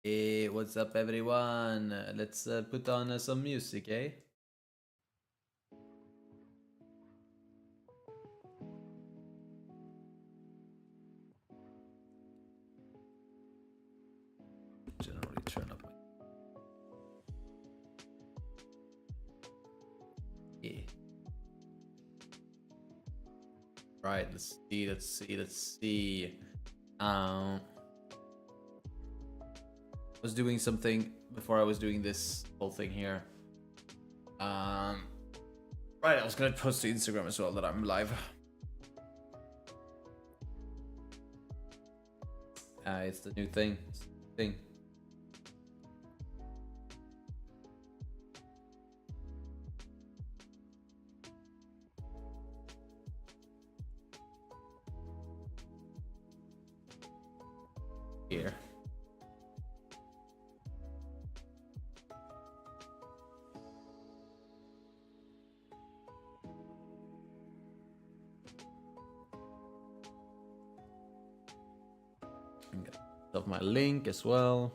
Hey, what's up, everyone? Let's put on some music, eh? Generally, turn up my. Yeah. Right. Let's see. Let's see. I was doing something before I was doing this whole thing here. Right. I was gonna post to Instagram as well that I'm live. It's the new thing. Here. Of my link as well.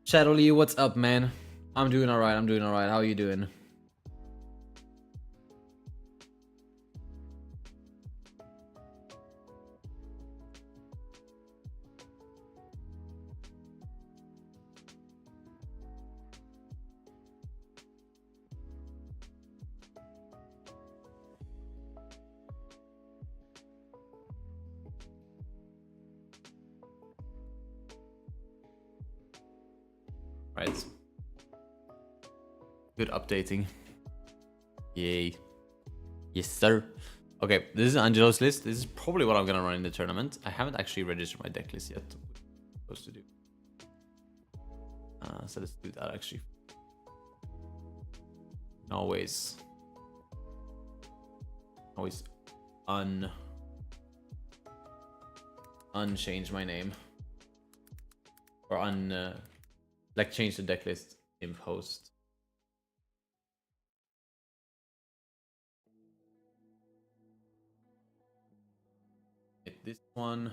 Shadow Lee, what's up, man? I'm doing alright. How are you doing? Right. Good updating. Yay. Yes, sir. Okay, this is Angelo's list. This is probably what I'm gonna run in the tournament. I haven't actually registered my deck list yet. What I'm supposed to do. So let's do that actually. Always unchange my name. Or like change the deck list in post. Hit this one.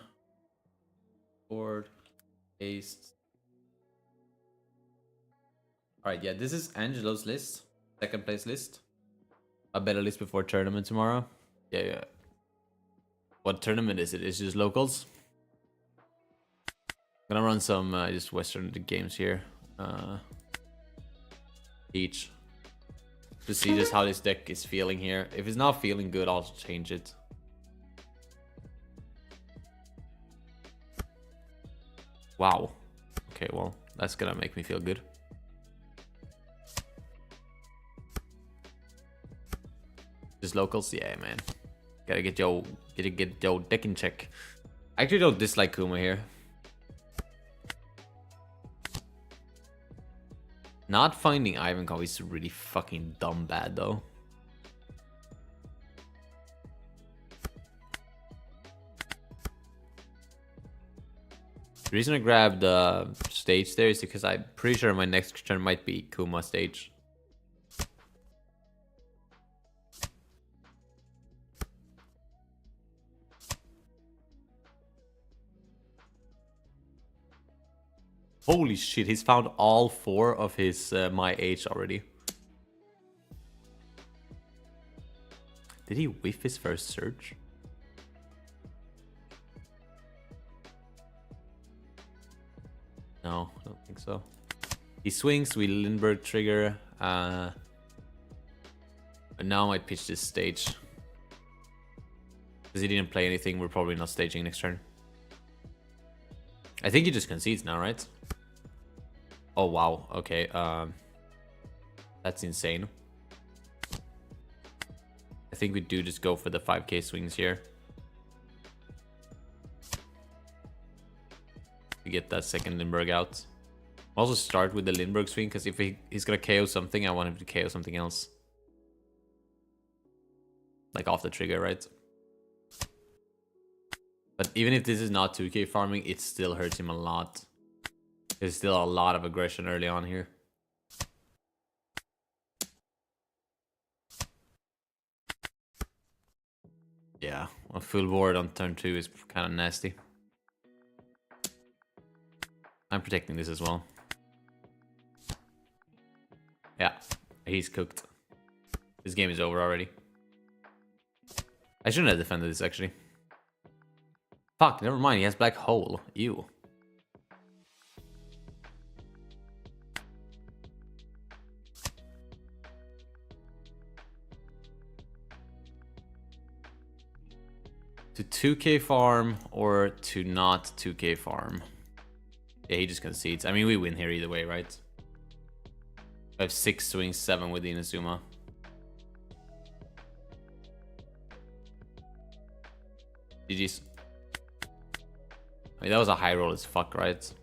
Board. Paste. Alright, yeah, this is Angelo's list. Second place list. A better list before tournament tomorrow. Yeah. What tournament is it? It's just locals. I'm gonna run some just Western games here. Each. To see just how this deck is feeling here. If it's not feeling good, I'll change it. Wow. Okay, well, that's gonna make me feel good. Just locals? Yeah, man. Gotta get your deck in check. I actually don't dislike Kuma here. Not finding Ivankov is really fucking dumb bad though. The reason I grabbed stage there is because I'm pretty sure my next turn might be Kuma stage. Holy shit, he's found all 4 of his my age already. Did he whiff his first search? No, I don't think so. He swings, we Lindbergh trigger. But now I might pitch this stage. Because he didn't play anything, we're probably not staging next turn. I think he just concedes now, right? Oh, wow. Okay. That's insane. I think we do just go for the 5k swings here. We get that second Lindbergh out. Also start with the Lindbergh swing, because if he's gonna KO something, I want him to KO something else. Like off the trigger, right? But even if this is not 2k farming, it still hurts him a lot. There's still a lot of aggression early on here. Yeah, a full board on turn 2 is kind of nasty. I'm protecting this as well. Yeah, he's cooked. This game is over already. I shouldn't have defended this, actually. Fuck, never mind. He has black hole. Ew. To 2k farm or to not 2k farm? Yeah, he just concedes. I mean, we win here either way, right? I have 6 swings, 7 with the Inazuma. GG's. I mean, that was a high roll as fuck, right?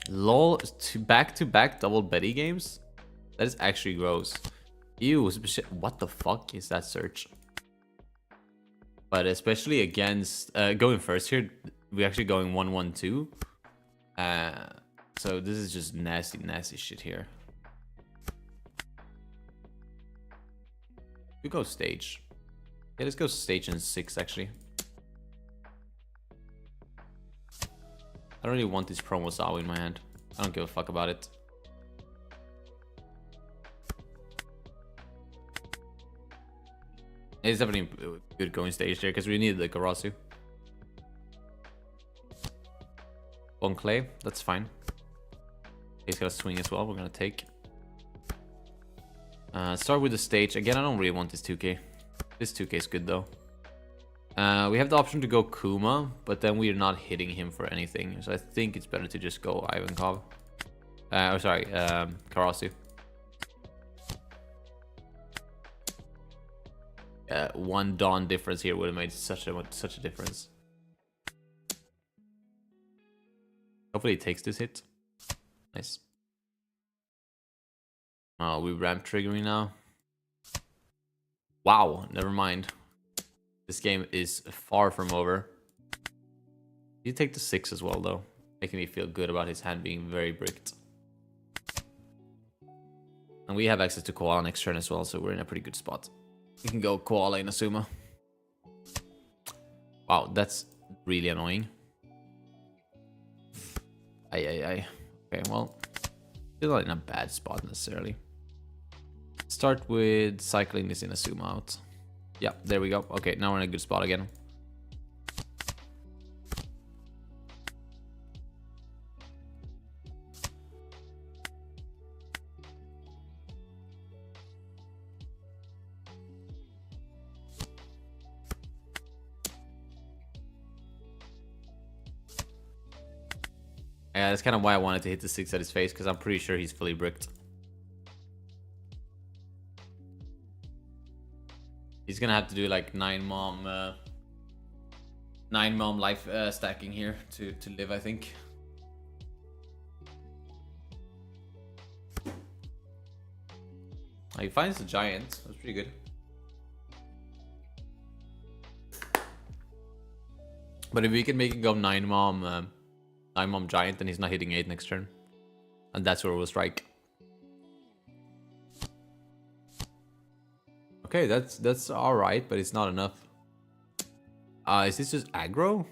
LOL, back-to-back double Betty games? That is actually gross. Ew, what the fuck is that search? But especially against going first here, we're actually going 1-1-2. So this is just nasty shit here. We go stage. Yeah, let's go stage in 6 actually. I don't really want this promo Sabo in my hand. I don't give a fuck about it. It's definitely good going stage there because we need the Karasu. On clay, that's fine. He's got a swing as well. We're gonna take. Start with the stage again. I don't really want this 2k. This 2k is good though. We have the option to go Kuma, but then we're not hitting him for anything. So I think it's better to just go Ivankov. Oh, sorry, Karasu. One Dawn difference here would have made such a difference. Hopefully he takes this hit. Nice. Oh, we ramp triggering now. Wow, never mind. This game is far from over. You take the 6 as well, though, making me feel good about his hand being very bricked. And we have access to Koala next turn as well, so we're in a pretty good spot. We can go Koala in Asuma. Wow, that's really annoying. Okay, well, still not in a bad spot necessarily. Start with cycling this in Asuma out. Yeah, there we go. Okay, now we're in a good spot again. Yeah, that's kind of why I wanted to hit the 6 at his face, because I'm pretty sure he's fully bricked. He's gonna have to do like 9 mom life stacking here to live, I think. Oh, he finds the giant. That's pretty good. But if we can make it go 9 mom giant, then he's not hitting 8 next turn, and that's where we'll strike. Okay, that's all right, but it's not enough. Is this just aggro?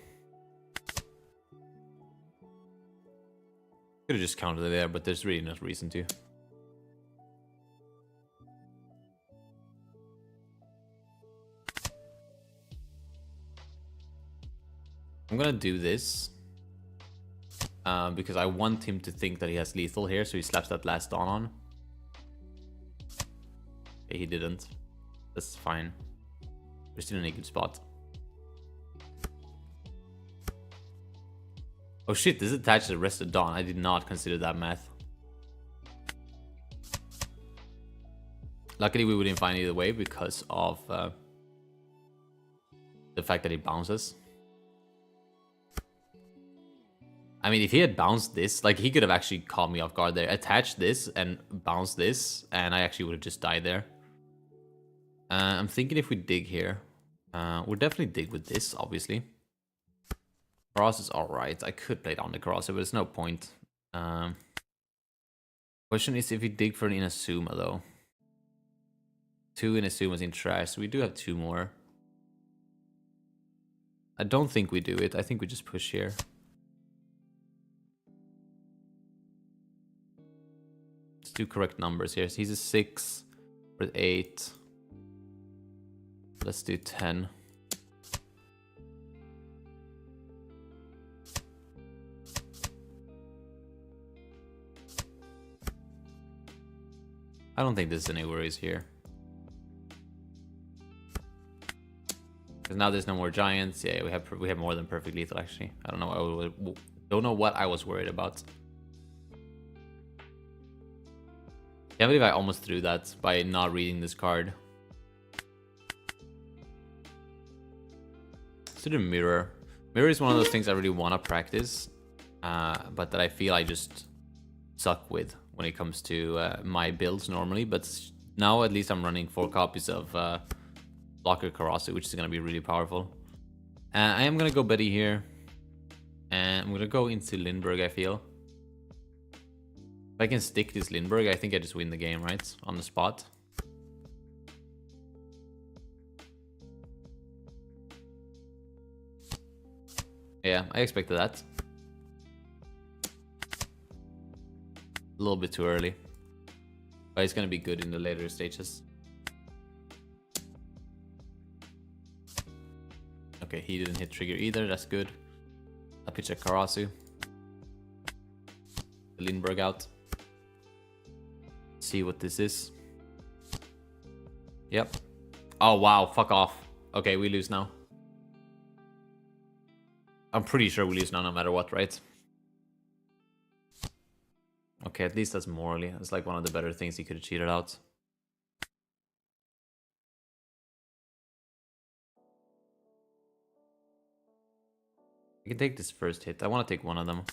Could have just countered it there, but there's really no reason to. I'm gonna do this because I want him to think that he has lethal here, so he slaps that last Dawn on. Okay, he didn't. That's fine. We're still in a good spot. Oh shit, this is attached to the rest of Dawn. I did not consider that math. Luckily we wouldn't find either way because of the fact that he bounces. I mean, if he had bounced this, like, he could have actually caught me off guard there. Attached this and bounced this, and I actually would have just died there. I'm thinking if we dig here, we'll definitely dig with this, obviously. Cross is alright. I could play down the cross, but there's no point. Question is if we dig for an Inazuma, though. 2 Inazumas in trash, so we do have 2 more. I don't think we do it. I think we just push here. Let's do correct numbers here. So he's a 6 with 8. Let's do 10. I don't think there's any worries here. Because now there's no more giants. Yeah, we have more than perfect lethal actually. I don't know what I was worried about. Can't believe I almost threw that by not reading this card. Let's do the mirror. Mirror is one of those things I really want to practice, but that I feel I just suck with when it comes to my builds normally. But now at least I'm running 4 copies of Blocker Karasu, which is going to be really powerful. I am going to go Betty here. And I'm going to go into Lindbergh, I feel. If I can stick this Lindbergh, I think I just win the game, right? On the spot. Yeah, I expected that. A little bit too early. But it's going to be good in the later stages. Okay, he didn't hit trigger either. That's good. I pitch a Karasu. Lindbergh out. See what this is. Yep. Oh, wow. Fuck off. Okay, we lose now. I'm pretty sure we lose now no matter what, right? Okay, at least that's morally. That's like one of the better things he could have cheated out. I can take this first hit. I want to take one of them.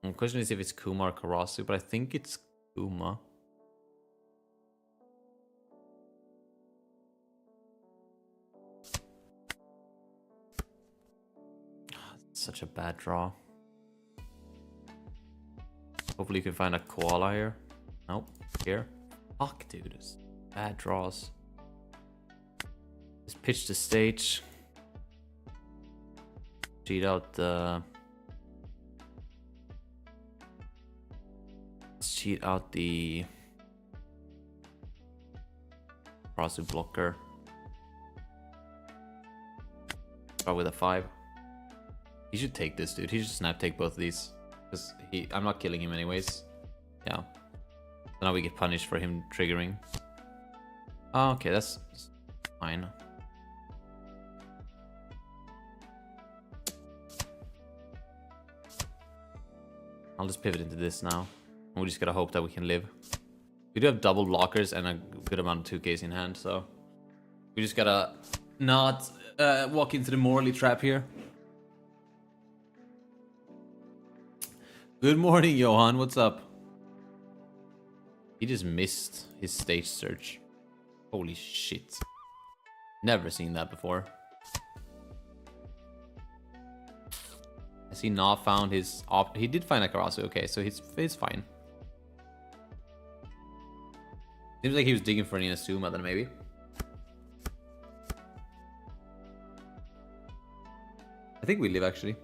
The question is if it's Kuma or Karasu, but I think it's Kuma. Such a bad draw. Hopefully you can find a koala here. Nope. Here. Fuck, dude. Bad draws. Just pitch the stage. Cheat out the... Let's cheat out the... Karasu blocker. Start with a 5. He should take this, dude. He should snap take both of these. Because I'm not killing him anyways. Yeah. So now we get punished for him triggering. Oh, okay, that's fine. I'll just pivot into this now. And we just gotta hope that we can live. We do have double blockers and a good amount of 2Ks in hand, so... We just gotta not walk into the morally trap here. Good morning, Johan. What's up? He just missed his stage search. Holy shit. Never seen that before. Has he not found his... He did find a Karasu. Okay, so he's fine. Seems like he was digging for an Inazuma then maybe. I think we live actually.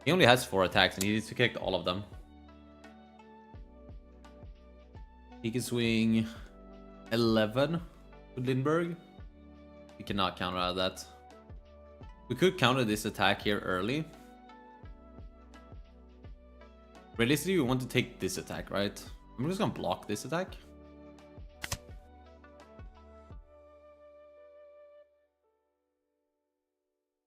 He only has 4 attacks and he needs to connect all of them. He can swing 11 with Lindbergh. We cannot counter out of that. We could counter this attack here early. Realistically, we want to take this attack, right? I'm just gonna block this attack.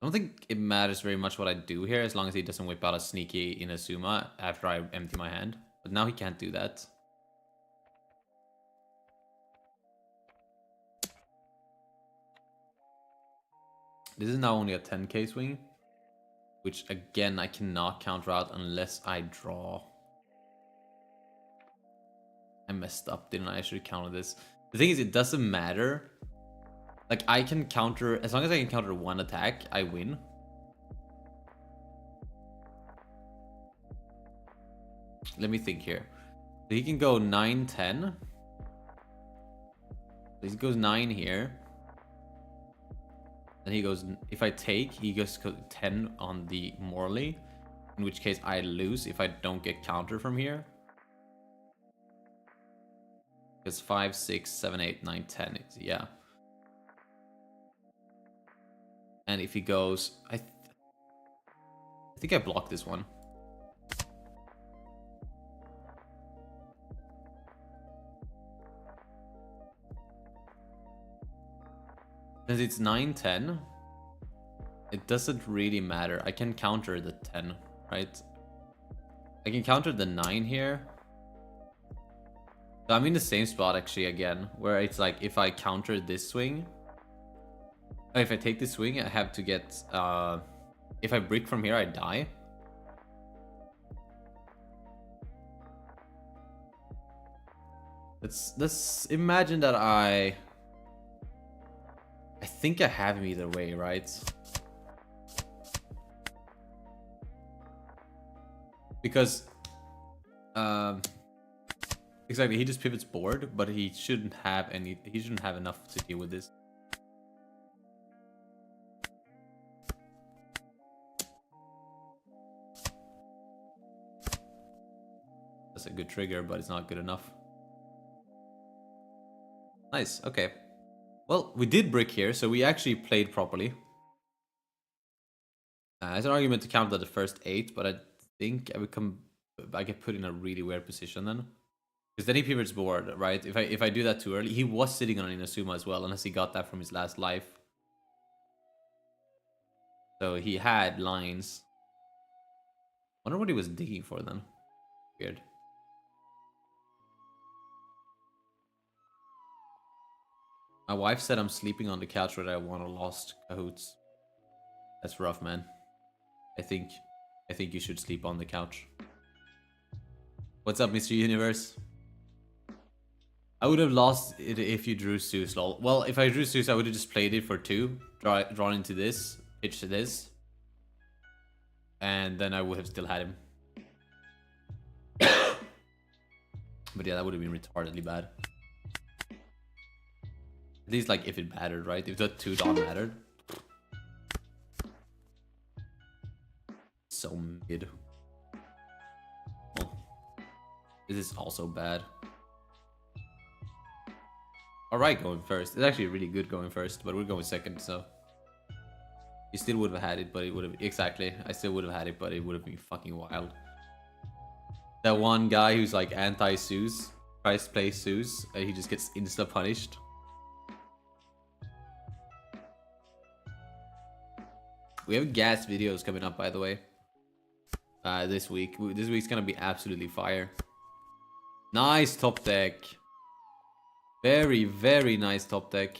I don't think it matters very much what I do here as long as he doesn't whip out a sneaky Inazuma after I empty my hand. But now he can't do that. This is now only a 10k swing, which again I cannot counter out unless I draw. I messed up, didn't I? I should counter this. The thing is, it doesn't matter. Like, I can counter, as long as I can counter one attack, I win. Let me think here. So he can go 9, 10. So he goes 9 here. Then he goes, if I take, he goes 10 on the Morley, in which case I lose if I don't get counter from here. Because 5, 6, 7, 8, 9, 10, yeah. And if he goes, I think I blocked this one. Since it's 9, 10, it doesn't really matter. I can counter the 10, right? I can counter the 9 here. So I'm in the same spot actually again, where it's like if I counter this swing, if I take this swing, I have to get, if I brick from here, I die. Let's imagine that I think I have him either way, right? Because exactly, he just pivots board, but he shouldn't have enough to deal with this. That's a good trigger, but it's not good enough. Nice, okay. Well, we did brick here, so we actually played properly. It's an argument to counter the first 8, but I think I get put in a really weird position then. Because then he pivots board, right? If I do that too early, he was sitting on an Inazuma as well, unless he got that from his last life. So he had lines. Wonder what he was digging for then. Weird. My wife said I'm sleeping on the couch where I want to lost cahoots. That's rough, man. I think you should sleep on the couch. What's up, Mr. Universe? I would have lost it if you drew Zeus, lol. Well, if I drew Zeus, I would have just played it for 2, drawn into this, pitched to this, and then I would have still had him. But yeah, that would have been retardedly bad. At least like if it mattered, right? If the 2 Dawn mattered. So mid. Oh. This is also bad. Alright, going first. It's actually really good going first, but we're going second, so. You still would have had it, but it would have... Exactly. I still would have had it, but it would have been fucking wild. That one guy who's like anti-Zeus, tries to play Zeus, and he just gets insta-punished. We have gas videos coming up, by the way. This week. This week's gonna be absolutely fire. Nice top deck. Very, very nice top deck.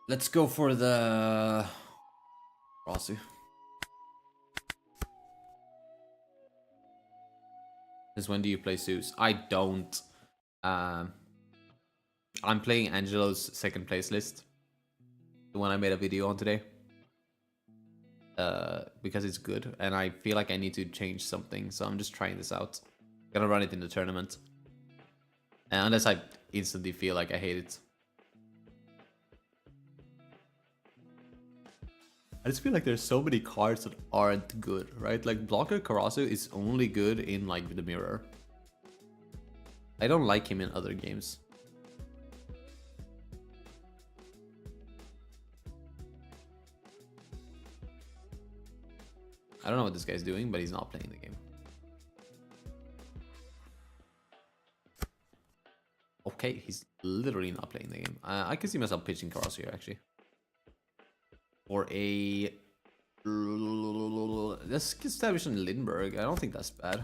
Let's go for the Rasu. Since when do you play Zeus? I don't. I'm playing Angelo's second place list. The one I made a video on today. Because it's good, and I feel like I need to change something, so I'm just trying this out. Gonna run it in the tournament. And unless I instantly feel like I hate it. I just feel like there's so many cards that aren't good, right? Like Blocker Karasu is only good in like the mirror. I don't like him in other games. I don't know what this guy's doing, but he's not playing the game. Okay, he's literally not playing the game. I can see myself pitching Karasu here, actually. Or a... Let's establish in Lindbergh. I don't think that's bad.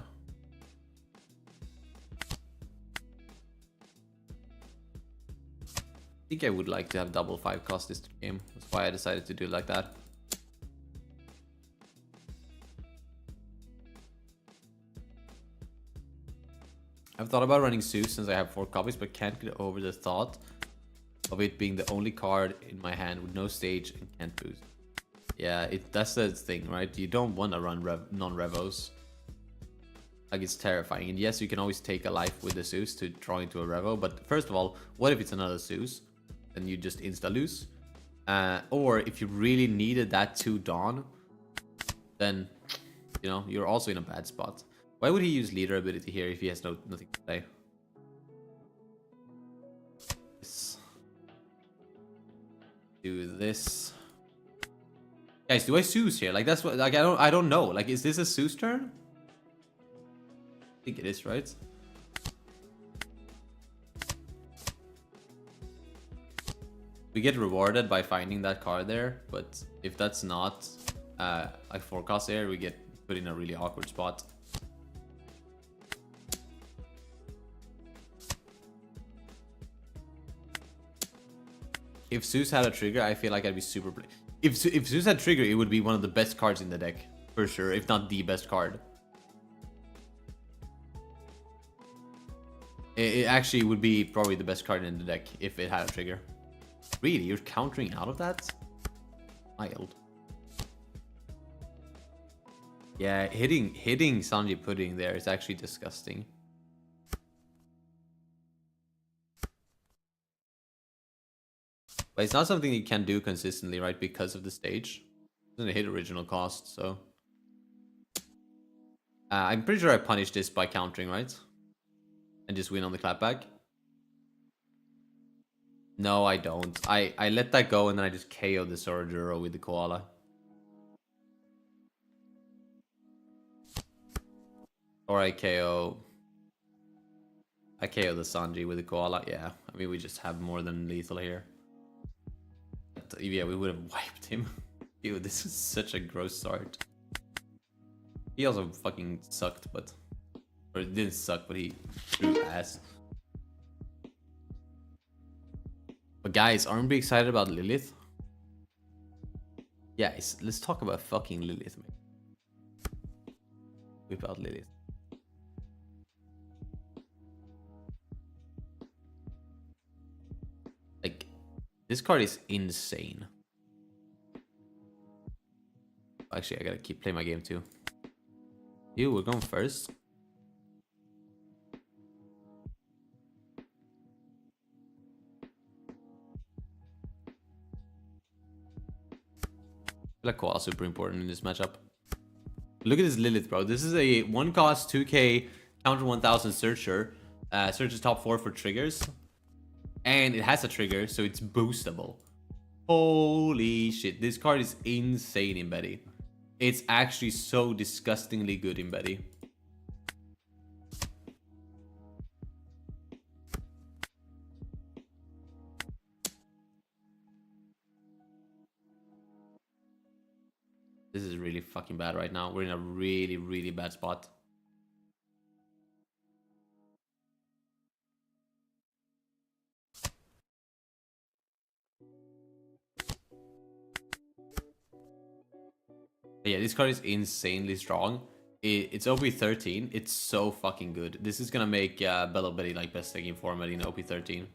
I think I would like to have double 5 cost this game. That's why I decided to do it like that. I've thought about running Zeus since I have 4 copies, but can't get over the thought of it being the only card in my hand with no stage and can't boost. Yeah, that's the thing, right? You don't want to run non-revos. Like, it's terrifying. And yes, you can always take a life with the Zeus to draw into a Revo. But first of all, what if it's another Zeus? Then you just insta-lose. Or if you really needed that to Dawn, then, you know, you're also in a bad spot. Why would he use leader ability here if he has nothing to play? Do this. Guys, do I Zeus here? Like, that's what, like, I don't know. Like, is this a Zeus turn? I think it is, right? We get rewarded by finding that card there, but if that's not like forecast there, we get put in a really awkward spot. If Zeus had a trigger, I feel like I'd be super... If Zeus had trigger, it would be one of the best cards in the deck. For sure, if not the best card. It actually would be probably the best card in the deck if it had a trigger. Really? You're countering out of that? Wild. Yeah, hitting Sanji Pudding there is actually disgusting. But it's not something you can do consistently, right? Because of the stage. It doesn't hit original cost, so... I'm pretty sure I punish this by countering, right? And just win on the clapback. No, I don't. I let that go and then I just KO the Sorajuro with the Koala. Or I KO the Sanji with the Koala. Yeah, I mean, we just have more than lethal here. But, yeah, we would have wiped him. Dude, this is such a gross start. He also fucking sucked, but... Or it didn't suck, but he threw ass. But guys, aren't we excited about Lilith? Yeah, let's talk about fucking Lilith, man. Whip out Lilith. Like, this card is insane. Actually, I gotta keep playing my game too. You, we're going first. I feel like Koala super important in this matchup. Look at this Lilith, bro. This is a 1 cost 2k counter 1000 searcher. Searches top 4 for triggers. And it has a trigger, so it's boostable. Holy shit. This card is insane in Betty. It's actually so disgustingly good in Betty. This is really fucking bad right now. We're in a really, really bad spot. Yeah, this card is insanely strong. It's OP13. It's so fucking good. This is gonna make Bello Betty like best deck in format in OP13.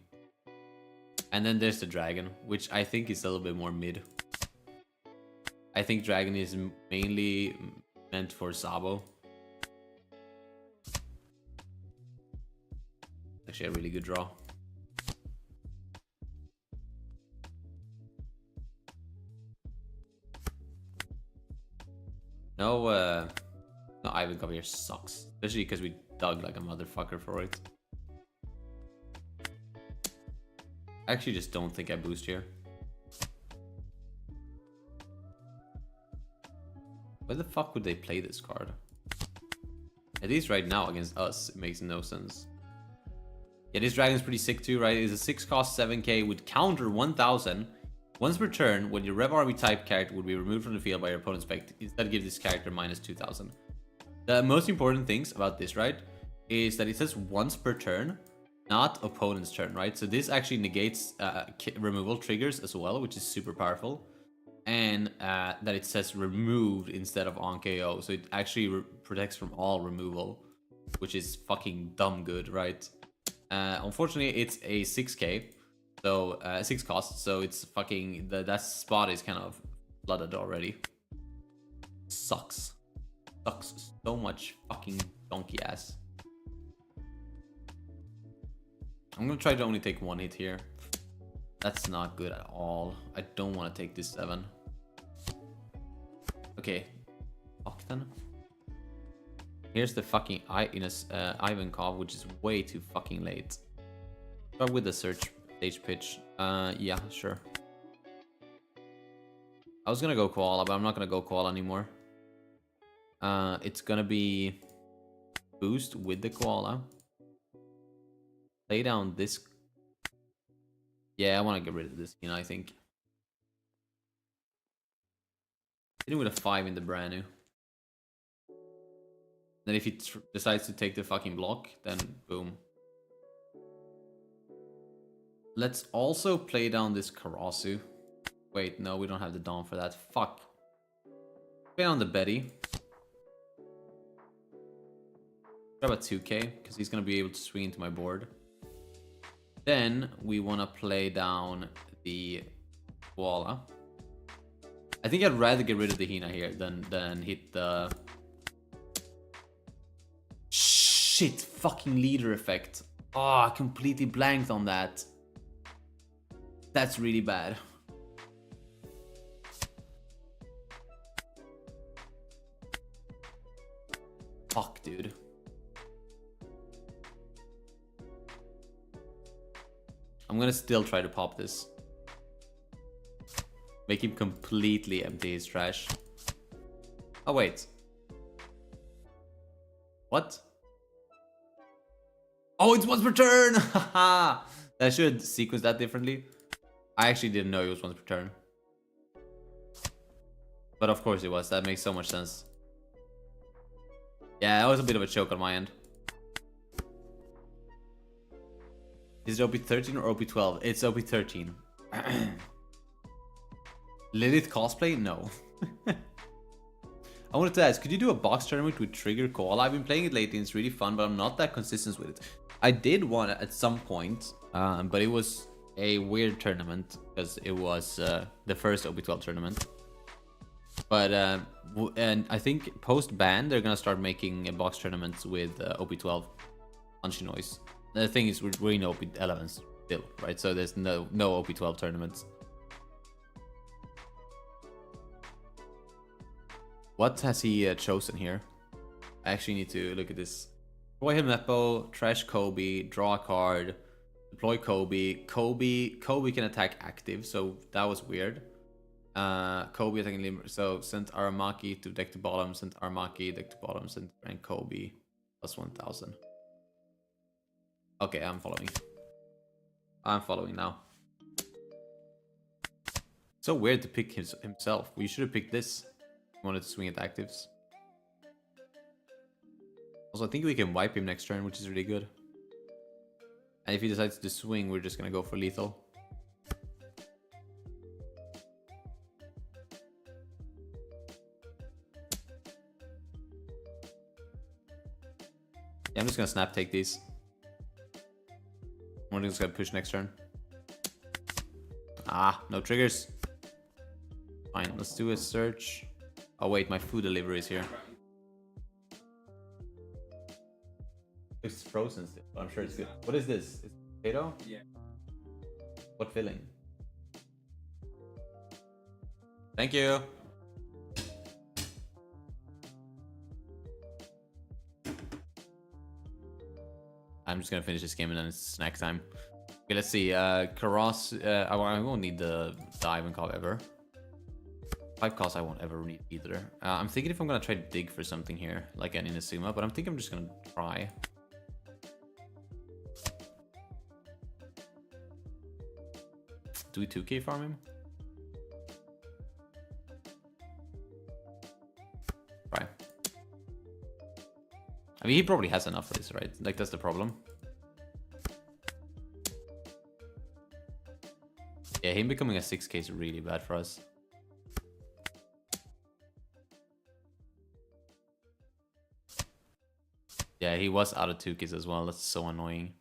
And then there's the Dragon, which I think is a little bit more mid. I think Dragon is mainly meant for Sabo. Actually a really good draw. No, Ivan Cup here sucks. Especially because we dug like a motherfucker for it. I actually just don't think I boost here. Why the fuck would they play this card? At least right now against us, it makes no sense. Yeah, this Dragon's pretty sick too, right? It's a 6 cost 7k with counter 1000. Once per turn, when your Rev Army type character would be removed from the field by your opponent's spec, instead give this character minus 2000. The most important things about this, right, is that it says once per turn, not opponent's turn, right? So this actually negates removal triggers as well, which is super powerful. And that it says removed instead of on KO. So it actually protects from all removal, which is fucking dumb good, right? Unfortunately, it's a 6k. So 6 costs, so it's fucking that spot is kind of flooded already. Sucks so much fucking donkey ass. I'm gonna try to only take one hit here. That's not good at all. I don't want to take this 7. Okay. Fuck then. Here's the fucking Ivankov, which is way too fucking late. Start with the search stage pitch. Yeah, sure. I was gonna go koala, but I'm not gonna go koala anymore. It's gonna be boost with the koala. Lay down this. Yeah, I want to get rid of this, you know, I think. Hitting with a 5 in the brand new. Then if he decides to take the fucking block, then boom. Let's also play down this Karasu. Wait, no, we don't have the Dawn for that. Fuck. Play on the Betty. Grab a 2k, because he's going to be able to swing into my board. Then we want to play down the Koala. I think I'd rather get rid of the Hina here than hit the... Shit, fucking leader effect. Oh, I completely blanked on that. That's really bad. Fuck, dude. I'm gonna still try to pop this. Make him completely empty his trash. Oh, wait. What? Oh, it's once per turn! Haha! I should sequence that differently. I actually didn't know it was once per turn. But of course it was. That makes so much sense. Yeah, that was a bit of a choke on my end. Is it OP13 or OP12? It's OP13. Lilith cosplay? No. I wanted to ask, could you do a box tournament with Trigger Koala? I've been playing it lately and it's really fun, but I'm not that consistent with it. I did one at some point, but it was a weird tournament because it was the first OP12 tournament. But and I think post ban they're gonna start making box tournaments with OP12 on Chinoize. The thing is we're in OP11 still, right? So there's no OP12 tournaments. What has he chosen here? I actually need to look at this. Deploy him Nepo, trash Kobe, draw a card, deploy Kobe. Kobe can attack active, so that was weird. Kobe attacking Limber. So sent Aramaki to deck to bottom, sent Aramaki, deck to bottom, sent and Kobe plus 1000. Okay, I'm following. I'm following now. So weird to pick himself. We should have picked this. He wanted to swing at actives. Also, I think we can wipe him next turn, which is really good. And if he decides to swing, we're just gonna go for lethal. Yeah, I'm just gonna snap take these. I'm just gonna push next turn. Ah, no triggers. Fine, let's do a search. Oh wait, my food delivery is here. It's frozen still, but I'm sure it's good. What is this? Is it potato? Yeah. What filling? Thank you. I'm just gonna finish this game and then it's snack time. Okay, let's see. Karas, I won't need the Ivankov ever. 5 costs I won't ever need either. I'm thinking if I'm gonna try to dig for something here, like an Inazuma, but I'm thinking I'm just gonna try. Do we 2k farm him? Right. I mean, he probably has enough for this, right? Like, that's the problem. Yeah, him becoming a 6k is really bad for us. Yeah, he was out of 2Ks as well. That's so annoying.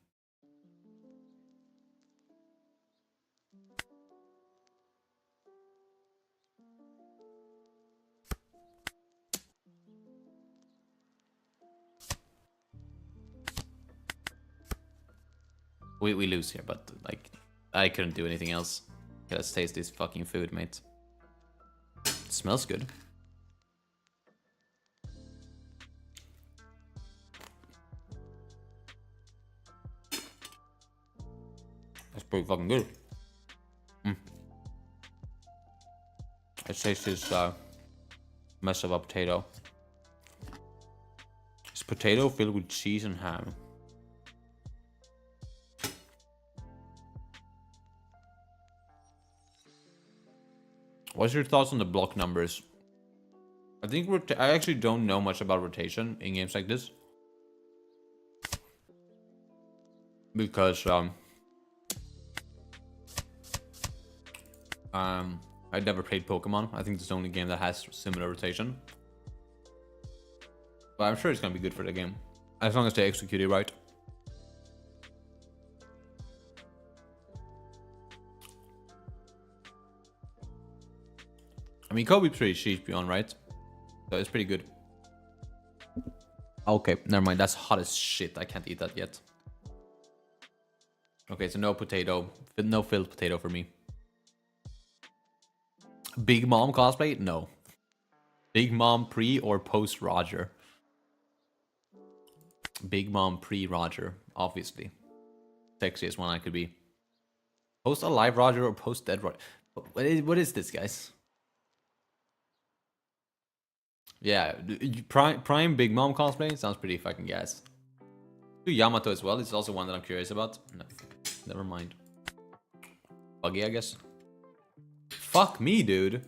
We lose here, but like I couldn't do anything else. Okay, let's taste this fucking food, mate. It smells good. That's pretty fucking good. Let's taste this mess of a potato. It's potato filled with cheese and ham. What's your thoughts on the block numbers? I think I actually don't know much about rotation in games like this. Because I never played Pokemon. I think it's the only game that has similar rotation. But I'm sure it's gonna be good for the game. As long as they execute it right. I mean, Kobe's pretty cheap beyond, right? So it's pretty good. Okay, never mind. That's hot as shit. I can't eat that yet. Okay, so no potato. No filled potato for me. Big Mom cosplay? No. Big Mom pre or post Roger? Big Mom pre Roger, obviously. Sexiest one I could be. Post alive Roger or post dead Roger? What is this, guys? Yeah, prime Big Mom cosplay sounds pretty fucking gas. Do Yamato as well. It's also one that I'm curious about. No, never mind. Buggy, I guess. Fuck me, dude.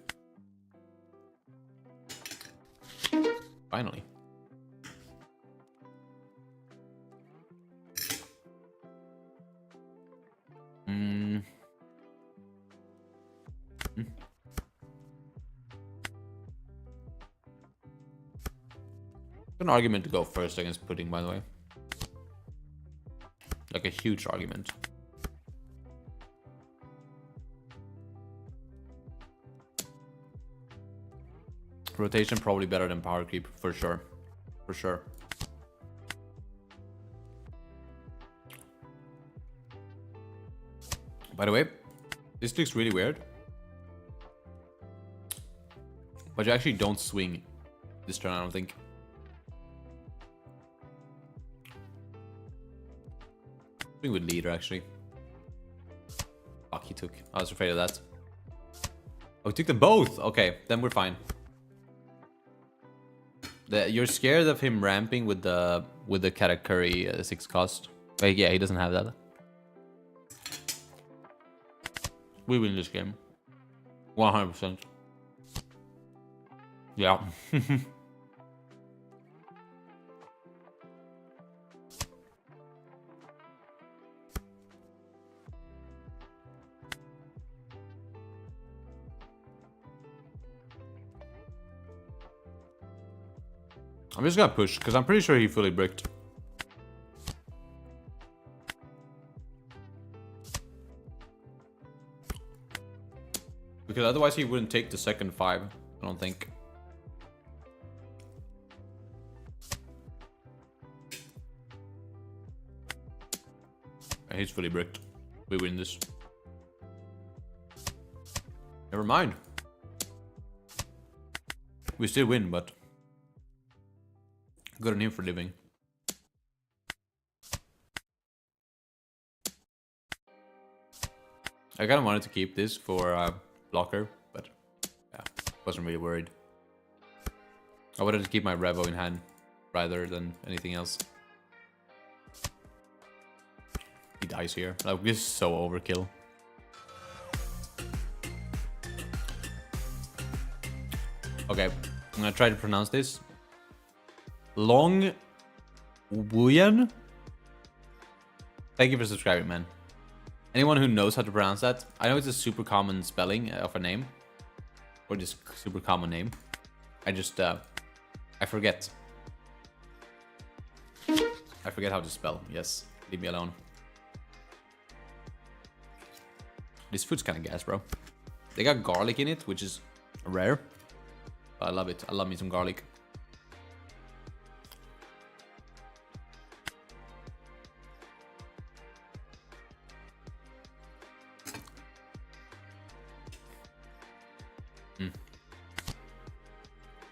Finally. An argument to go first against pudding, by the way. Like a huge argument. Rotation probably better than power creep, for sure. For sure. By the way, this looks really weird. But you actually don't swing this turn, I don't think. Swing with leader, actually. Fuck, he took. I was afraid of that. Oh, he took them both! Okay, then we're fine. You're scared of him ramping with the Katakuri 6 cost. Like, yeah, he doesn't have that. We win this game. 100%. Yeah. I'm just gonna push, because I'm pretty sure he fully bricked. Because otherwise he wouldn't take the second 5, I don't think. He's fully bricked. We win this. Never mind. We still win, but... good on him for living. I kind of wanted to keep this for blocker, but yeah, wasn't really worried. I wanted to keep my Revo in hand rather than anything else. He dies here. Like, this is so overkill. Okay, I'm gonna try to pronounce this. Long Wuyan? Thank you for subscribing, man. Anyone who knows how to pronounce that, I know it's a super common spelling of a name, or just super common name. I just I forget. I forget how to spell. Yes, leave me alone. This food's kind of gas, bro. They got garlic in it, which is rare, but I love it. I love me some garlic.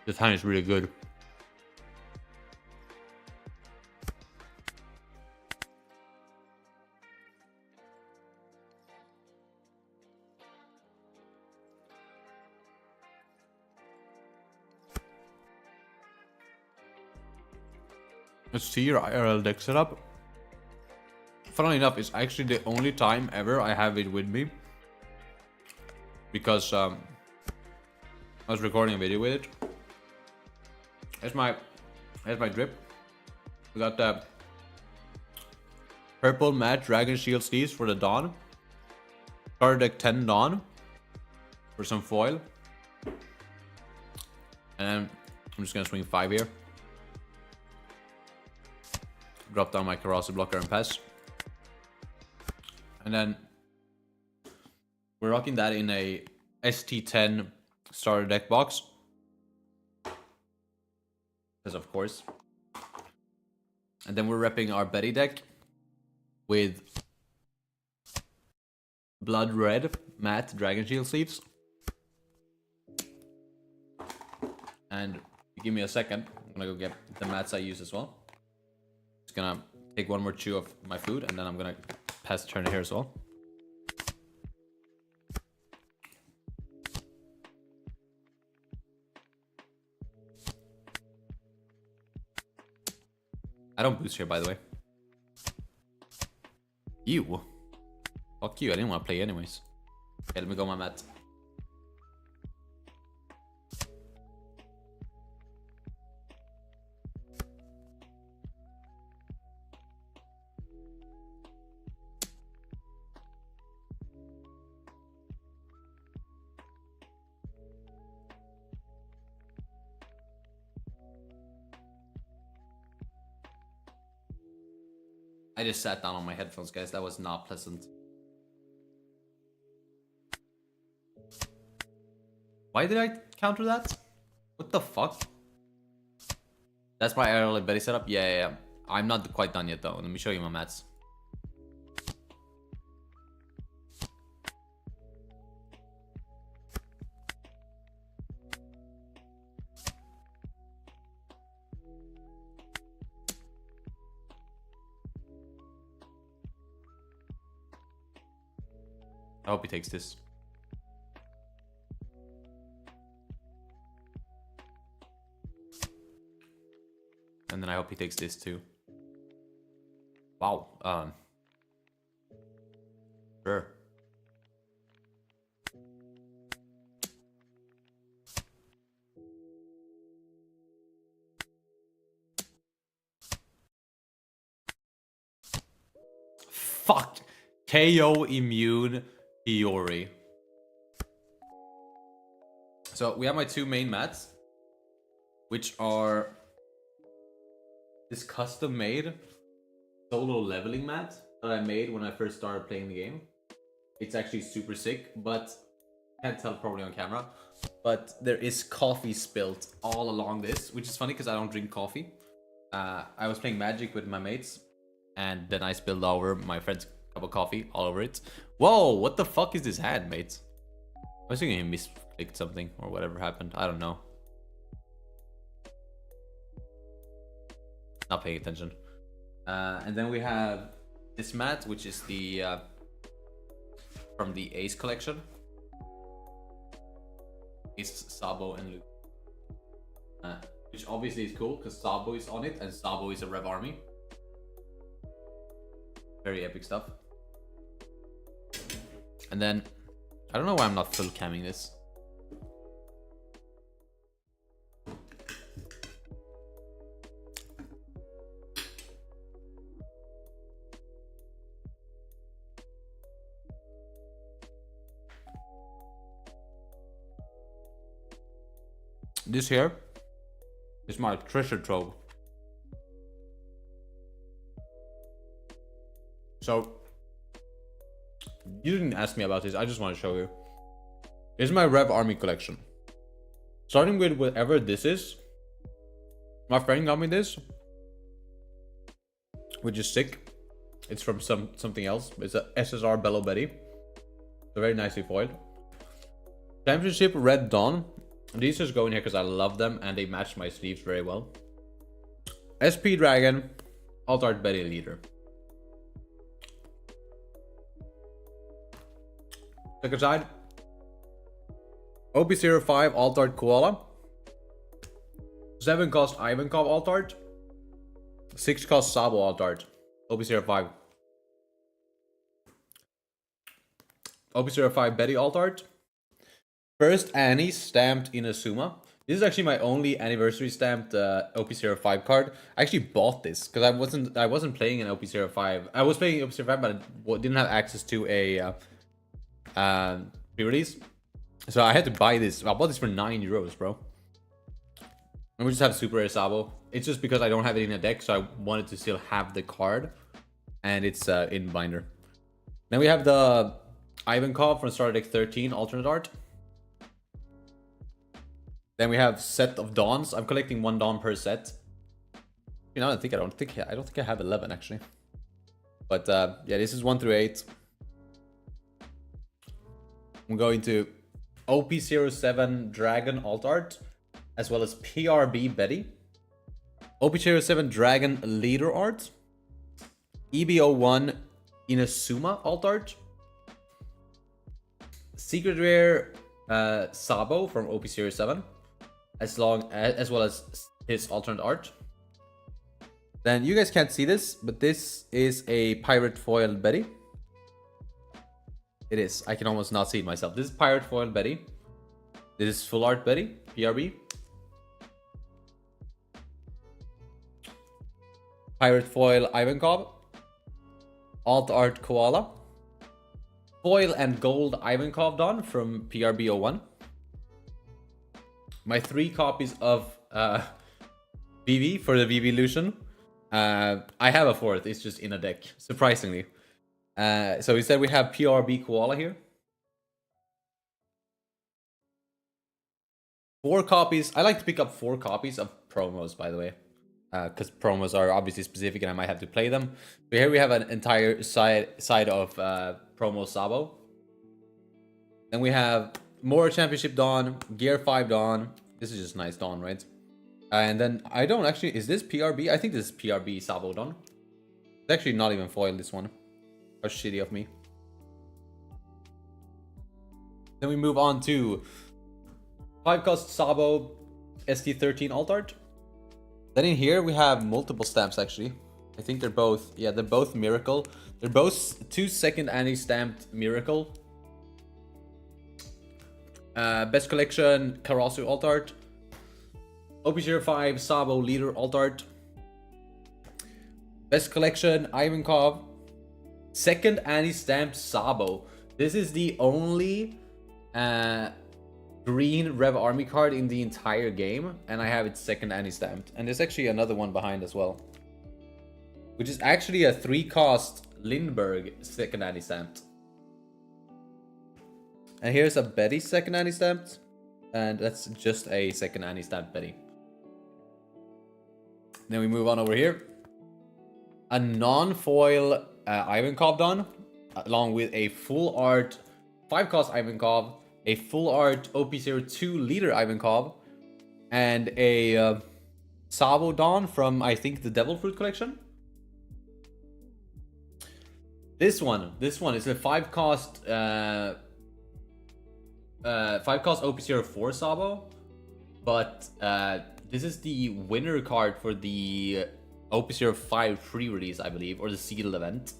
The time is really good. Let's see your IRL deck setup. Funnily enough, it's actually the only time ever I have it with me. Because I was recording a video with it. Here's my drip. We got the purple matte Dragon Shield sleeves for the Dawn. Starter deck 10 Dawn for some foil. And I'm just gonna swing 5 here. Drop down my Karasa blocker and pass. And then we're rocking that in a ST10 starter deck box. Because of course. And then we're repping our Betty deck with blood red matte Dragon Shield sleeves. And give me a second. I'm gonna go get the mats I use as well. Just gonna take one more chew of my food and then I'm gonna pass the turn here as well. I don't boost here, by the way. You. Fuck you, I didn't want to play anyways. Okay, let me go my mat. I just sat down on my headphones, guys. That was not pleasant. Why did I counter that? What the fuck? That's my early Betty setup? Yeah. I'm not quite done yet, though. Let me show you my mats. I hope he takes this. And then I hope he takes this too. Wow. Sure. Fuck. KO immune Fiori. So we have my two main mats, which are this custom made solo leveling mat that I made when I first started playing the game. It's actually super sick, but can't tell probably on camera. But there is coffee spilt all along this, which is funny because I don't drink coffee. I was playing Magic with my mates, and then I spilled over my friend's cup of coffee all over it. Whoa, what the fuck is this hand, mates? I was thinking he misclicked something or whatever happened. I don't know. Not paying attention. And then we have this mat, which is the from the Ace collection. Ace, Sabo, and Luke. Which obviously is cool because Sabo is on it, and Sabo is a Rev Army. Very epic stuff. And then I don't know why I'm not full camming this. This here is my treasure trove. So you didn't ask me about this, I just want to show you. This is my Rev Army collection. Starting with whatever this is. My friend got me this, which is sick. It's from something else. It's a SSR Bello Betty. It's very nicely foiled. Championship Red Dawn. These just go in here because I love them and they match my sleeves very well. SP Dragon, Alt Art Betty Leader. Second side. OP05 Alt Art Koala. 7 cost Ivankov Alt Art. 6 cost Sabo Alt Art. OP05. OP05 Betty Alt Art. First Annie stamped in Asuma. This is actually my only anniversary stamped OP05 card. I actually bought this because I wasn't playing an OP05. I was playing OP05, but I didn't have access to a pre-release. So I had to buy this. I bought this for €9, bro. And we just have Super Rare Sabo. It's just because I don't have it in a deck, so I wanted to still have the card. And it's in binder. Then we have the Ivankov from Starter Deck 13 alternate art. Then we have set of Dawns. I'm collecting 1 Dawn per set. You know, I don't think I have 11 actually. But yeah, this is 1 through 8. I'm going to OP07 Dragon Alt Art, as well as PRB Betty. OP07 Dragon Leader Art. EB01 Inazuma Alt Art. Secret Rare Sabo from OP07. As well as his alternate art. Then you guys can't see this, but this is a Pirate Foil Betty. It is. I can almost not see it myself. This is Pirate Foil Betty. This is Full Art Betty, PRB. Pirate Foil Ivankov. Alt Art Koala. Foil and Gold Ivankov Dawn from PRB01. My 3 copies of VV for the VV Illusion. I have a 4th, it's just in a deck, surprisingly. So instead we have PRB Koala here. 4 copies. I like to pick up 4 copies of promos, by the way. Because promos are obviously specific and I might have to play them. So here we have an entire side of promo Sabo. Then we have more Championship Dawn, Gear 5 Dawn. This is just nice Dawn, right? And then I don't actually... Is this PRB? I think this is PRB Sabo Dawn. It's actually not even foil, this one. How shitty of me. Then we move on to 5 cost Sabo ST13 Alt Art. Then in here we have multiple stamps actually. I think they're both... Yeah, they're both Miracle. They're both 2 second anti-stamped Miracle. Best Collection Karasu Alt Art. OP05 Sabo Leader Alt Art. Best Collection Ivankov. Second anti-stamped Sabo. This is the only green Rev Army card in the entire game, and I have it second anti-stamped. And there's actually another one behind as well, which is actually a 3 cost Lindbergh second anti-stamped. And here's a Betty second anti-stamped, and that's just a second anti-stamped Betty. Then we move on over here. A non-foil Ivankov Dawn, along with a full art 5 cost Ivankov, a full art OP02 Leader Ivankov, and a Sabo Dawn from, I think, the Devil Fruit collection. This one is a 5 cost OP04 Sabo, but this is the winner card for the OP05 free release, I believe, or the sealed event,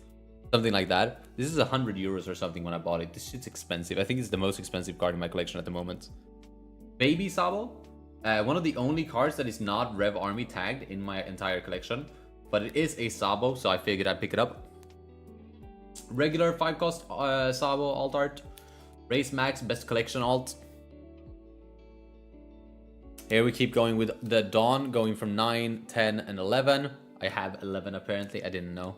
something like that. This is €100 or something when I bought it. This shit's expensive. I think it's the most expensive card in my collection at the moment. Baby Sabo, one of the only cards that is not Rev Army tagged in my entire collection, but it is a Sabo, so I figured I'd pick it up. Regular 5 cost Sabo Alt Art. Race Max Best Collection Alt. Here we keep going with the Dawn, going from 9, 10, and 11. I have 11 apparently, I didn't know.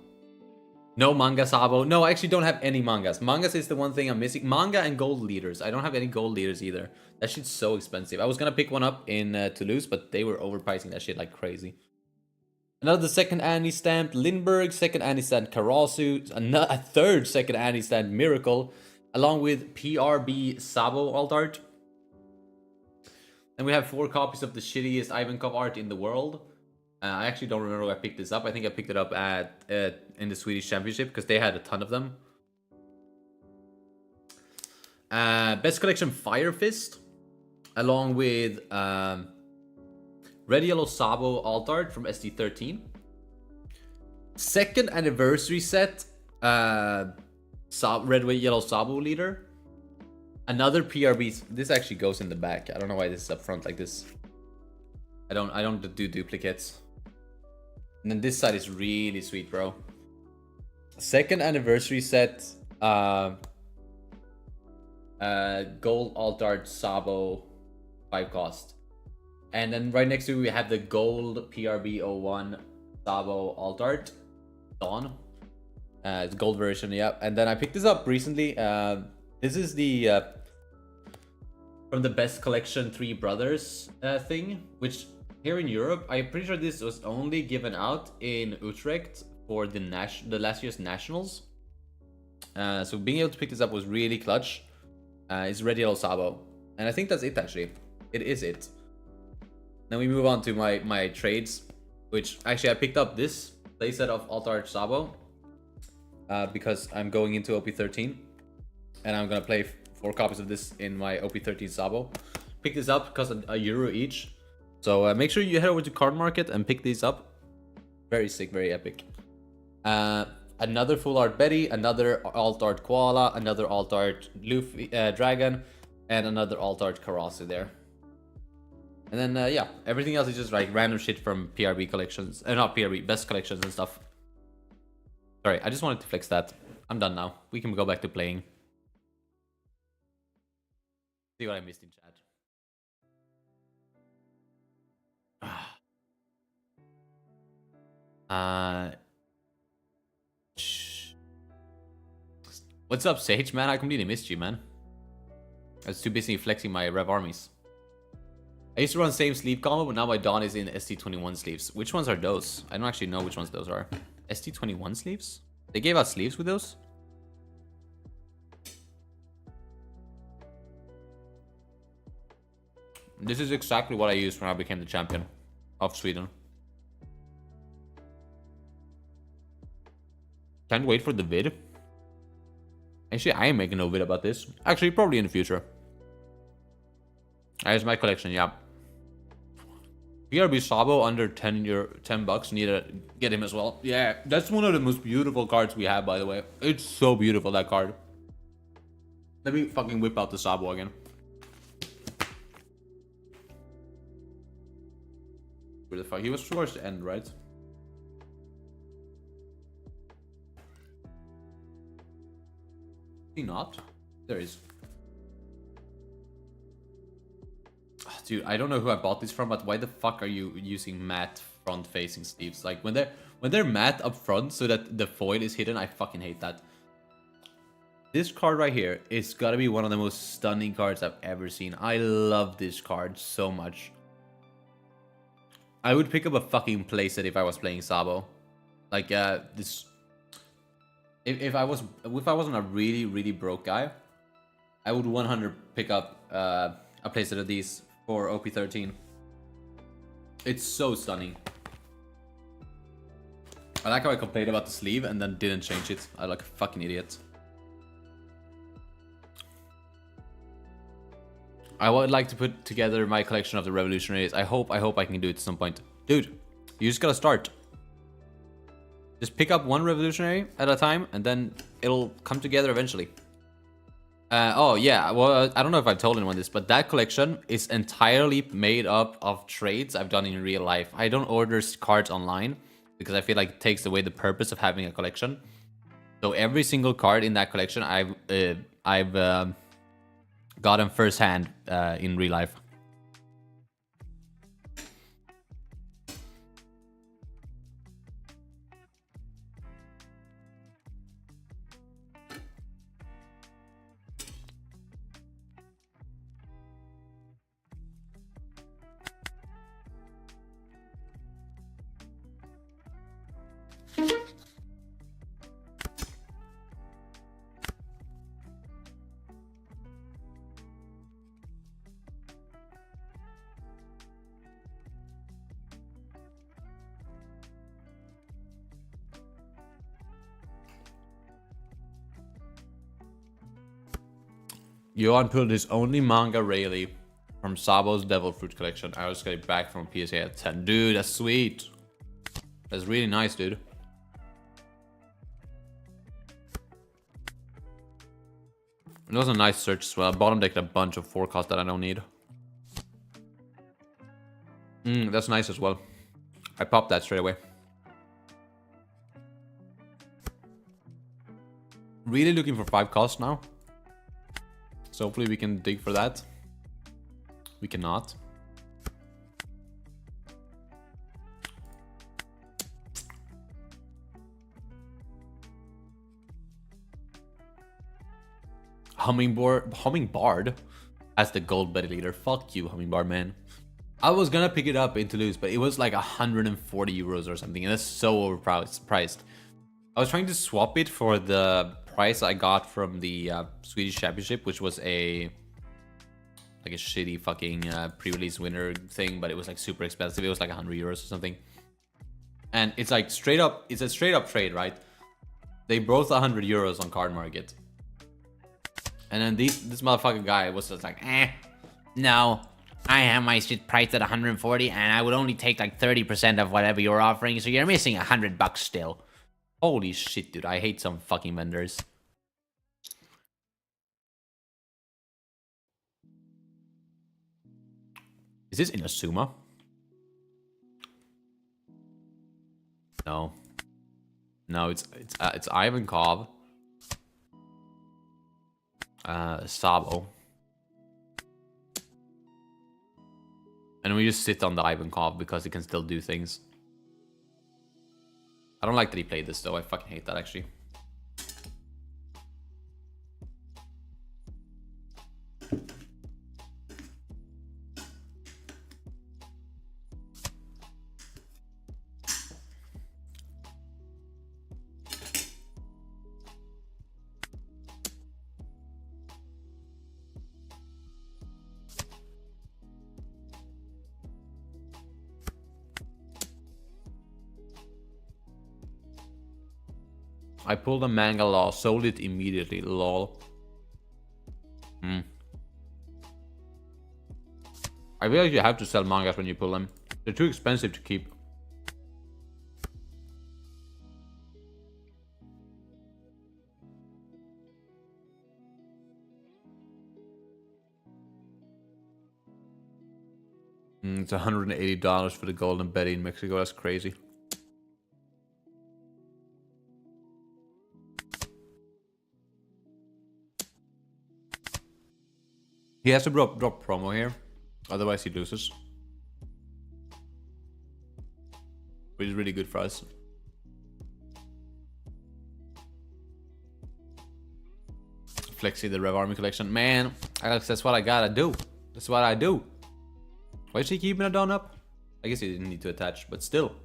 No manga Sabo. No, I actually don't have any mangas. Mangas is the one thing I'm missing. Manga and gold leaders. I don't have any gold leaders either. That shit's so expensive. I was gonna pick one up in Toulouse, but they were overpricing that shit like crazy. Another second anti-stamped Lindbergh, second anti-stamped Karasu, a third second anti-stamped Miracle, along with PRB Sabo Alt Art. And we have 4 copies of the shittiest Ivankov art in the world. I actually don't remember where I picked this up. I think I picked it up at in the Swedish Championship because they had a ton of them. Best collection Fire Fist, along with Red Yellow Sabo alt art from SD13. Second anniversary set, Red Yellow Sabo leader. Another PRB. This actually goes in the back. I don't know why this is up front like this. I don't do duplicates. And then this side is really sweet, bro. Second anniversary set, gold alt art Sabo 5 cost. And then right next to it we have the gold PRB 01 Sabo alt art Dawn. It's gold version, yeah. And then I picked this up recently. This is the from the best collection Three Brothers thing, which here in Europe, I'm pretty sure this was only given out in Utrecht for the last year's nationals. So being able to pick this up was really clutch. It's Red Yellow Sabo, and I think that's it actually. It is it. Then we move on to my trades, which actually I picked up this playset of alt art Sabo because I'm going into OP13, and I'm gonna play 4 copies of this in my OP13 Sabo. Pick this up because €1 each. So make sure you head over to Card Market and pick these up. Very sick, very epic. Another full art Betty, another alt art Koala, another alt art Luffy Dragon, and another alt art Karasu there. And then yeah, everything else is just like random shit from PRB collections, not PRB, best collections and stuff. Sorry, I just wanted to flex that. I'm done now. We can go back to playing. See what I missed in chat. What's up, Sage, man? I completely missed you, man. I was too busy flexing my Rev armies. I used to run same sleeve combo, but now my Dawn is in ST21 sleeves. Which ones are those? I don't actually know which ones those are. ST21 sleeves? They gave out sleeves with those? This is exactly what I used when I became the champion of Sweden. Can't wait for the vid. Actually, I am making no vid about this. Actually, probably in the future. Here's my collection, yeah. PRB Sabo under 10 bucks. Need to get him as well. Yeah, that's one of the most beautiful cards we have, by the way. It's so beautiful, that card. Let me fucking whip out the Sabo again. Where the fuck? He was towards the end, right? Is he not? There is. Dude, I don't know who I bought this from, but why the fuck are you using matte front-facing sleeves? Like when they're matte up front so that the foil is hidden, I fucking hate that. This card right here is gotta be one of the most stunning cards I've ever seen. I love this card so much. I would pick up a fucking playset if I was playing Sabo. Like this. If I wasn't a really broke guy, I would 100 pick up a playset of these for OP13. It's so stunning. I like how I complained about the sleeve and then didn't change it. I like a fucking idiot. I would like to put together my collection of the revolutionaries. I hope I can do it at some point. Dude, you just gotta start. Just pick up one revolutionary at a time and then it'll come together eventually. Oh yeah, well, I don't know if I told anyone this, but that collection is entirely made up of trades I've done in real life. I don't order cards online because I feel like it takes away the purpose of having a collection. So every single card in that collection I've gotten firsthand in real life. Johan pulled his only manga Rayleigh from Sabo's Devil Fruit collection. I just got it back from PSA at 10. Dude, that's sweet. That's really nice, dude. It was a nice search as well. Bottom decked a bunch of forecasts that I don't need. That's nice as well. I popped that straight away. Really looking for 5 costs now. So hopefully we can dig for that. We cannot. Hummingbird as the gold betting leader. Fuck you, Hummingbird, man. I was gonna pick it up in Toulouse, but it was like 140 euros or something, and that's so overpriced. I was trying to swap it for the price I got from the Swedish Championship, which was a shitty fucking pre-release winner thing, but it was like super expensive. It was like 100 euros or something. And it's like straight up, it's a straight up trade, right? They both 100 euros on card market. And then this motherfucking guy was just like, no, I have my shit priced at 140 and I would only take like 30% of whatever you're offering, so you're missing $100 still. Holy shit, dude, I hate some fucking vendors. Is this Inazuma? No. No, it's Ivankov. Sabo. And we just sit on the Ivankov because he can still do things. I don't like that he played this though. I fucking hate that actually. I pulled a manga law, sold it immediately, lol. I feel like you have to sell mangas when you pull them. They're too expensive to keep. It's $180 for the Golden Betty in Mexico. That's crazy. He has to drop promo here, otherwise he loses. Which is really good for us. Flexi the Rev Army collection. Man, Alex, that's what I gotta do. That's what I do. Why is he keeping it down up? I guess he didn't need to attach, but still.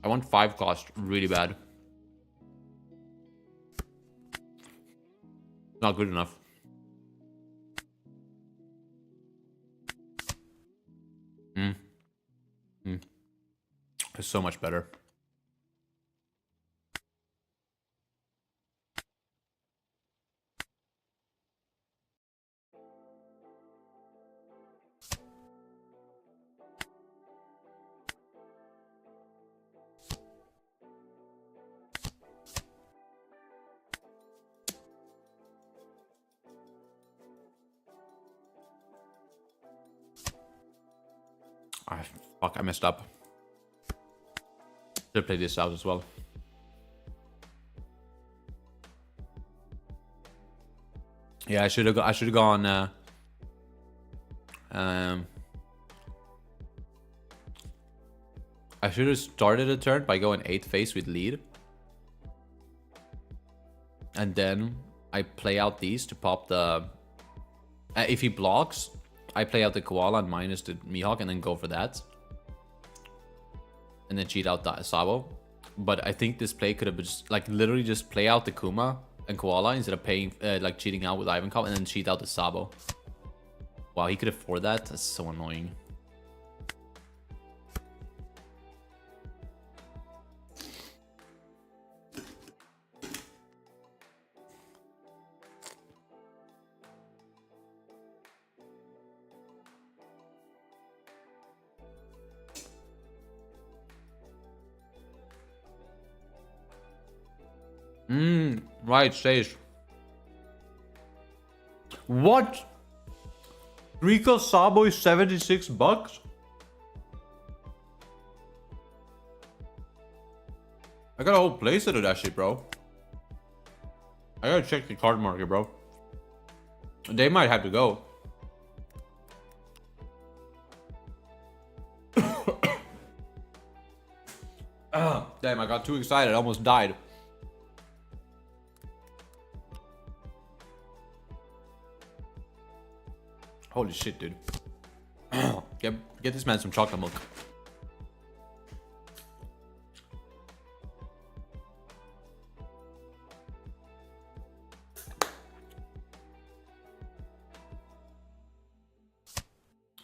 I want 5 cost really bad. Not good enough. It's so much better. Fuck, I messed up. Should play this out as well. Yeah, I should have gone. I should have started a turn by going 8 face with lead, and then I play out these to pop the. If he blocks, I play out the koala and minus the Mihawk and then go for that. and then cheat out the Sabo. But I think this play could have just like literally just play out the Kuma and Koala instead of paying like cheating out with Ivankov and then cheat out the Sabo. Wow, he could afford that. That's so annoying. Right, stage. What? Rico Sabo is $76? I got a whole playset of that shit, bro. I gotta check the card market, bro. They might have to go. Damn, I got too excited. I almost died. Holy shit, dude. Get this man some chocolate milk.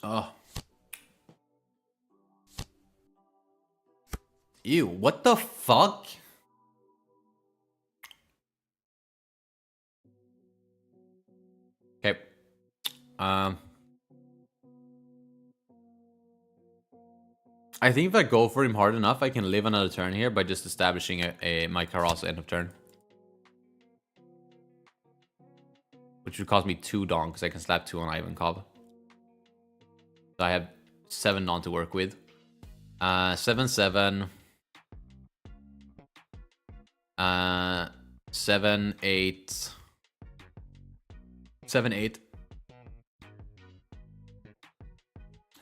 Oh. Ew, what the fuck? Okay. I think if I go for him hard enough, I can live another turn here by just establishing my Karasu end of turn. Which would cost me 2 Dawn, because I can slap 2 on Ivankov. So I have 7 Dawn to work with. 7-7. 7-8. 7-8.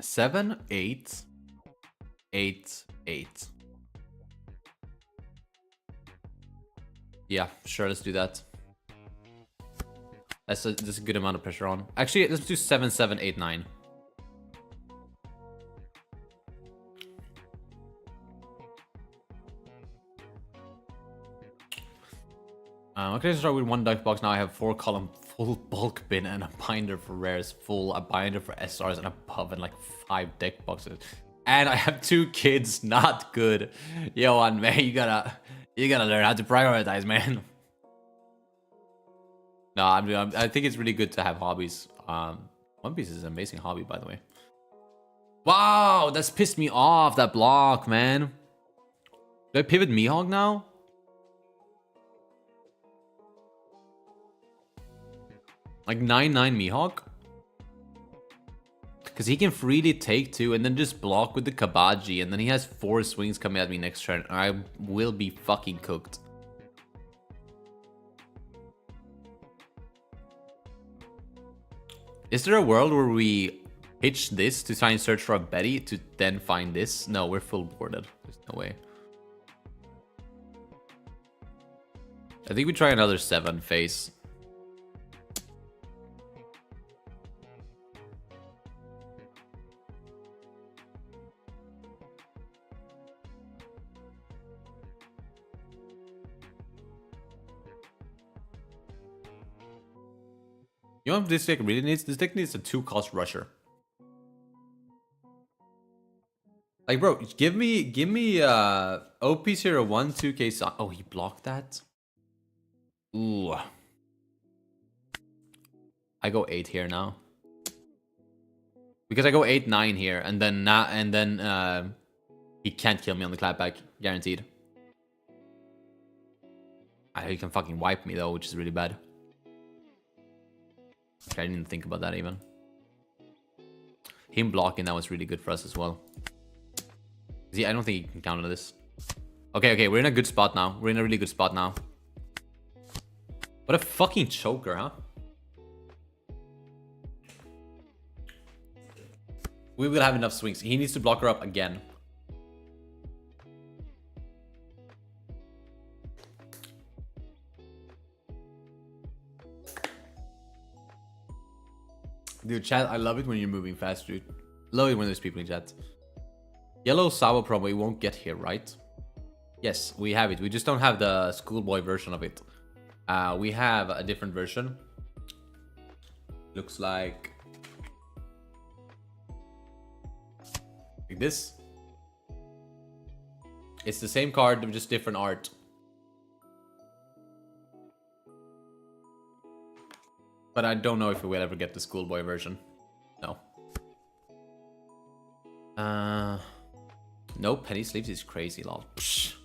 7-8. 8-8. Yeah, sure, let's do that. That's a good amount of pressure on. Actually, let's do 7-7-8-9. Okay, start with 1 deck box. Now I have 4 column full bulk bin and a binder for rares full, a binder for SRs and above, and like 5 deck boxes. And I have 2 kids. Not good. Yo, man, you gotta learn how to prioritize, man. No, I think it's really good to have hobbies. One Piece is an amazing hobby, by the way. Wow, that's pissed me off, that block, man. Do I pivot Mihawk now? Like 9-9 Mihawk? Because he can freely take 2 and then just block with the Kabaji, and then he has 4 swings coming at me next turn. I will be fucking cooked. Is there a world where we pitch this to try and search for a Betty to then find this? No, we're full boarded. There's no way. I think we try another 7 face. You know what this deck really needs? This deck needs a 2-cost rusher. Like, bro, give me OP01 2K. Oh, he blocked that? Ooh. I go 8 here now. Because I go 8-9 here, and then he can't kill me on the clapback, guaranteed. He can fucking wipe me though, which is really bad. I didn't even think about that even. Him blocking, that was really good for us as well. See, I don't think he can counter this. Okay, we're in a good spot now. We're in a really good spot now. What a fucking choker, huh? We will have enough swings. He needs to block her up again. Dude, chat, I love it when you're moving fast, dude. Love it when there's people in chat. Yellow Sabo promo, we won't get here, right? Yes, we have it. We just don't have the schoolboy version of it. We have a different version. Looks like this. It's the same card, with just different art. But I don't know if we will ever get the schoolboy version. No. No, penny sleeves is crazy, lol. Psh.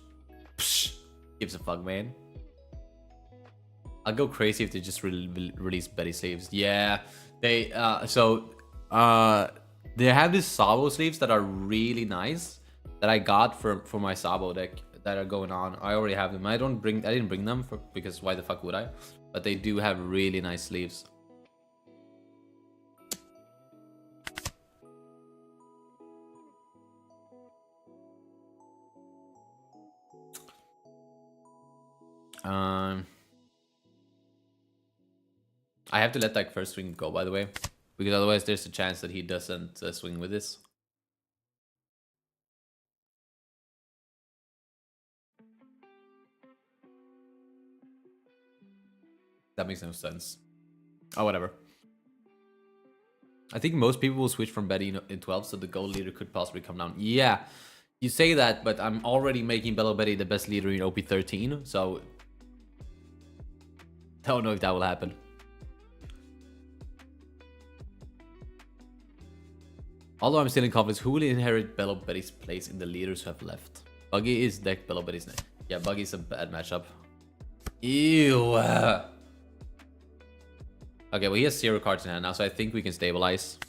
Psh. Gives a fuck, man. I'll go crazy if they just release Betty sleeves. Yeah, they they have these Sabo sleeves that are really nice that I got for my Sabo deck that are going on. I already have them. I didn't bring them because why the fuck would I? But they do have really nice sleeves. I have to let that first swing go, by the way, because otherwise there's a chance that he doesn't swing with this. That makes no sense. Oh, whatever. I think most people will switch from Betty in 12, so the gold leader could possibly come down. Yeah, you say that, but I'm already making Bello Betty the best leader in OP13, so don't know if that will happen. Although I'm still in confidence, who will inherit Bello Betty's place in the leaders who have left? Buggy is deck Bello Betty's name. Yeah, Buggy's a bad matchup. Ew. Okay, well, he has 0 cards in hand now, so I think we can stabilize.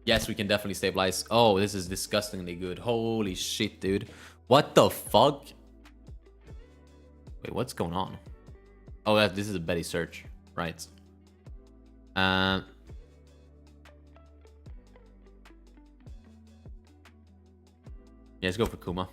Yes, we can definitely stabilize. Oh, this is disgustingly good. Holy shit, dude. What the fuck? Wait, what's going on? Oh, this is a Betty search. Right. Yeah, let's go for Kuma.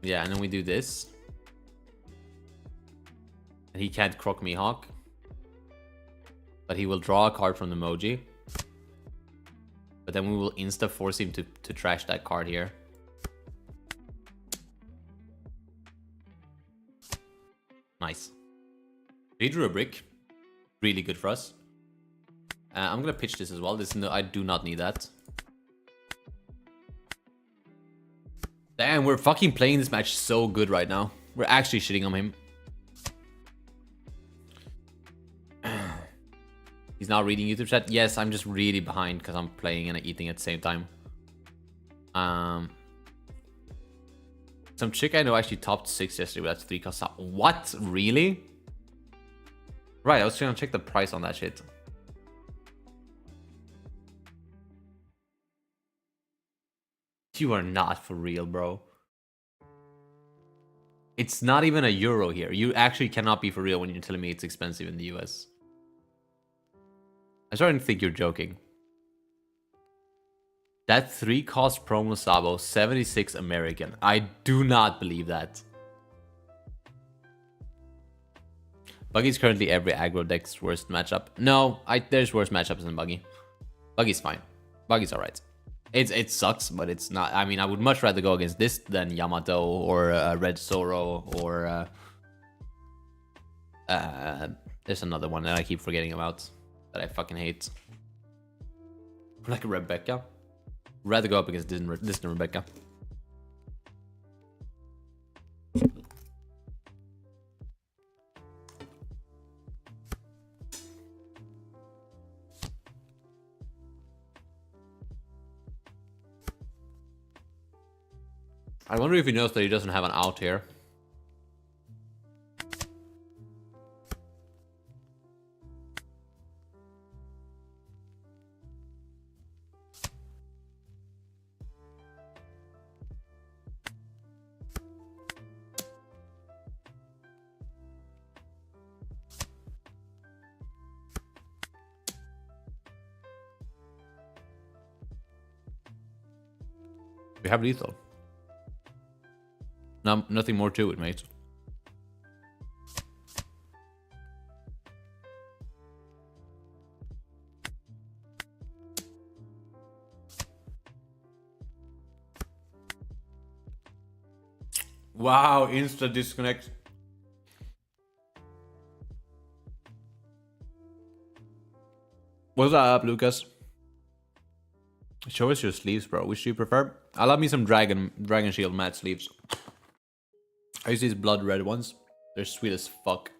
Yeah, and then we do this. And he can't Croc Mihawk. But he will draw a card from the Moji. But then we will insta-force him to trash that card here. Nice. He drew a brick. Really good for us. I'm gonna pitch this as well. I do not need that. Damn, we're fucking playing this match so good right now. We're actually shitting on him. He's not reading YouTube chat. Yes, I'm just really behind because I'm playing and eating at the same time. Some chick I know actually topped 6 yesterday with that 3 cost. What? Really? Right, I was trying to check the price on that shit. You are not for real, bro. It's not even a euro here. You actually cannot be for real when you're telling me it's expensive in the US. I'm starting to think you're joking. That 3 cost promo Sabo, 76 American. I do not believe that. Buggy's currently every aggro deck's worst matchup. No, there's worse matchups than Buggy. Buggy's fine. Buggy's alright. It sucks, but it's not. I mean, I would much rather go against this than Yamato or Red Zoro or there's another one that I keep forgetting about that I fucking hate. Like Rebecca. Rather go up against this than Rebecca. I wonder if he knows that he doesn't have an out here. We have lethal. No, nothing more to it, mate. Wow, insta disconnect. What's up, Lucas? Show us your sleeves, bro. Which do you prefer? I love me some Dragon Shield matte sleeves. I use these blood red ones. They're sweet as fuck.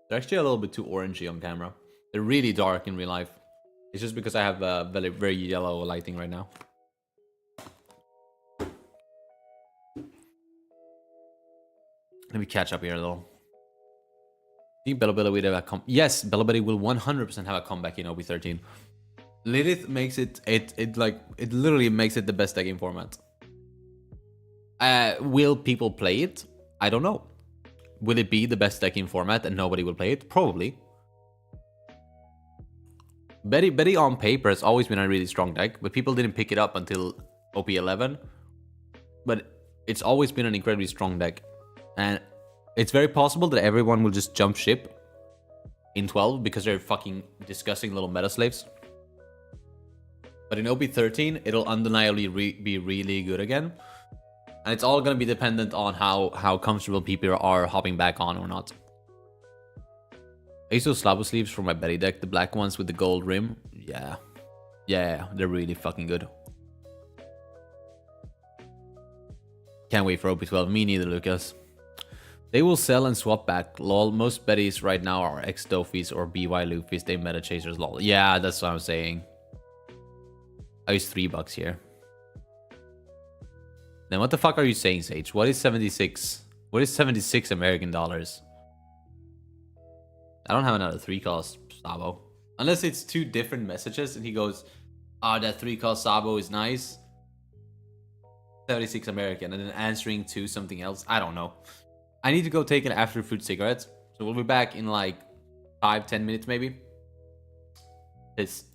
They're actually a little bit too orangey on camera. They're really dark in real life. It's just because I have very, very yellow lighting right now. Let me catch up here a little. I think Bellabella will have a comeback. Yes, Bellabella will 100% have a comeback in OP13. Lilith makes it literally makes it the best decking format. Will people play it? I don't know. Will it be the best decking format and nobody will play it? Probably. Betty on paper has always been a really strong deck, but people didn't pick it up until OP11. But it's always been an incredibly strong deck. And it's very possible that everyone will just jump ship in 12 because they're fucking disgusting little meta slaves. But in OP13, it'll undeniably be really good again. And it's all going to be dependent on how comfortable people are hopping back on or not. I use those Slabo sleeves for my Betty deck, the black ones with the gold rim. Yeah. Yeah, they're really fucking good. Can't wait for OP12. Me neither, Lucas. They will sell and swap back. Lol, most Bettys right now are X-Dofis or BY Luffys. They meta chasers, lol. Yeah, that's what I'm saying. I use $3 here. Then what the fuck are you saying, Sage? What is 76? What is 76 American dollars? I don't have another 3-cost Sabo. Unless it's two different messages and he goes, ah, that 3-cost Sabo is nice. 76 American and then answering to something else. I don't know. I need to go take an after food cigarette. So we'll be back in like 5-10 minutes maybe. Peace.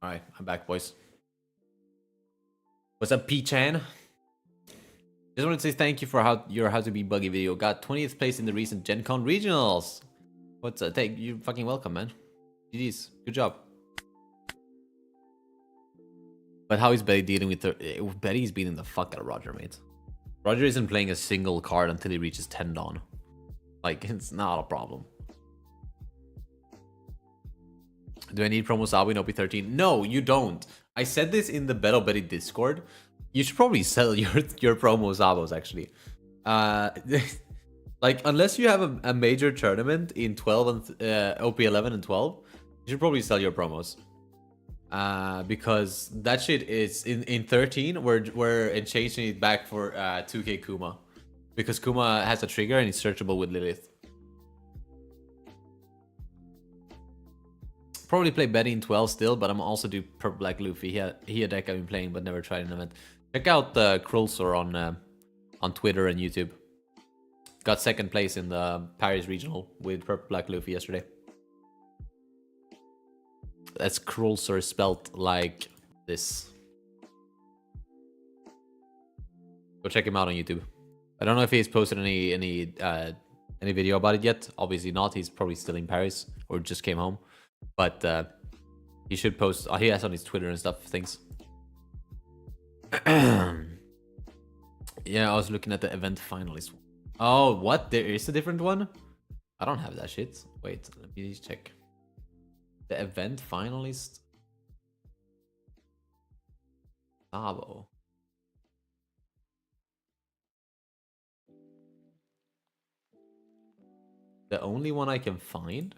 Alright, I'm back, boys. What's up, P-Chan? Just want to say thank you for your How to Be Buggy video. Got 20th place in the recent Gen Con regionals. What's up? Thank you. Fucking welcome, man. GG's. Good job. But how is Betty dealing with Betty's beating the fuck out of Roger, mate. Roger isn't playing a single card until he reaches 10 Dawn. Like, it's not a problem. Do I need promo Sabo in Op13? No, you don't. I said this in the Battle Betty Discord. You should probably sell your promo Sabos, actually. Like, unless you have a major tournament in 12 and OP11 and 12, you should probably sell your promos. Because that shit is in 13. We're changing it back for 2K Kuma, because Kuma has a trigger and it's searchable with Lilith. Probably play Betty in 12 still, but I'm also do Purple Black Luffy. He a deck I've been playing but never tried an event. Check out Krulsor on Twitter and YouTube. Got second place in the Paris regional with Purple Black Luffy yesterday. That's Krulsor spelt like this. Go check him out on YouTube. I don't know if he's posted any video about it yet. Obviously not. He's probably still in Paris or just came home. But he should post. He has on his Twitter and stuff. Things. Yeah, I was looking at the event finalist. Oh, what? There is a different one? I don't have that shit. Wait, let me check. The event finalist. Sabo. The only one I can find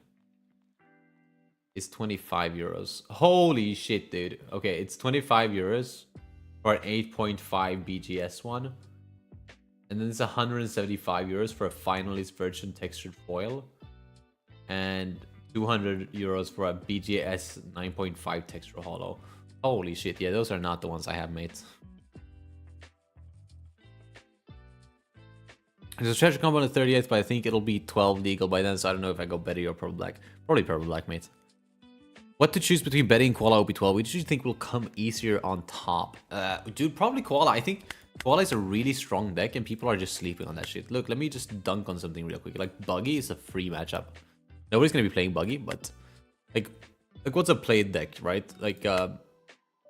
is 25 euros. Holy shit, dude. Okay, it's 25 euros for an 8.5 BGS one. And then it's 175 euros for a finalist version textured foil. And 200 euros for a BGS 9.5 texture hollow. Holy shit, yeah, those are not the ones I have, mate. There's a treasure combo on the 30th, but I think it'll be 12 legal by then, so I don't know if I go Betty or Purple Black. Probably Purple Black, mate. What to choose between Betty and Koala OP12? Which do you think will come easier on top? Dude, probably Koala. I think Koala is a really strong deck, and people are just sleeping on that shit. Look, let me just dunk on something real quick. Like, Buggy is a free matchup. Nobody's gonna be playing Buggy, but like what's a played deck, right? Like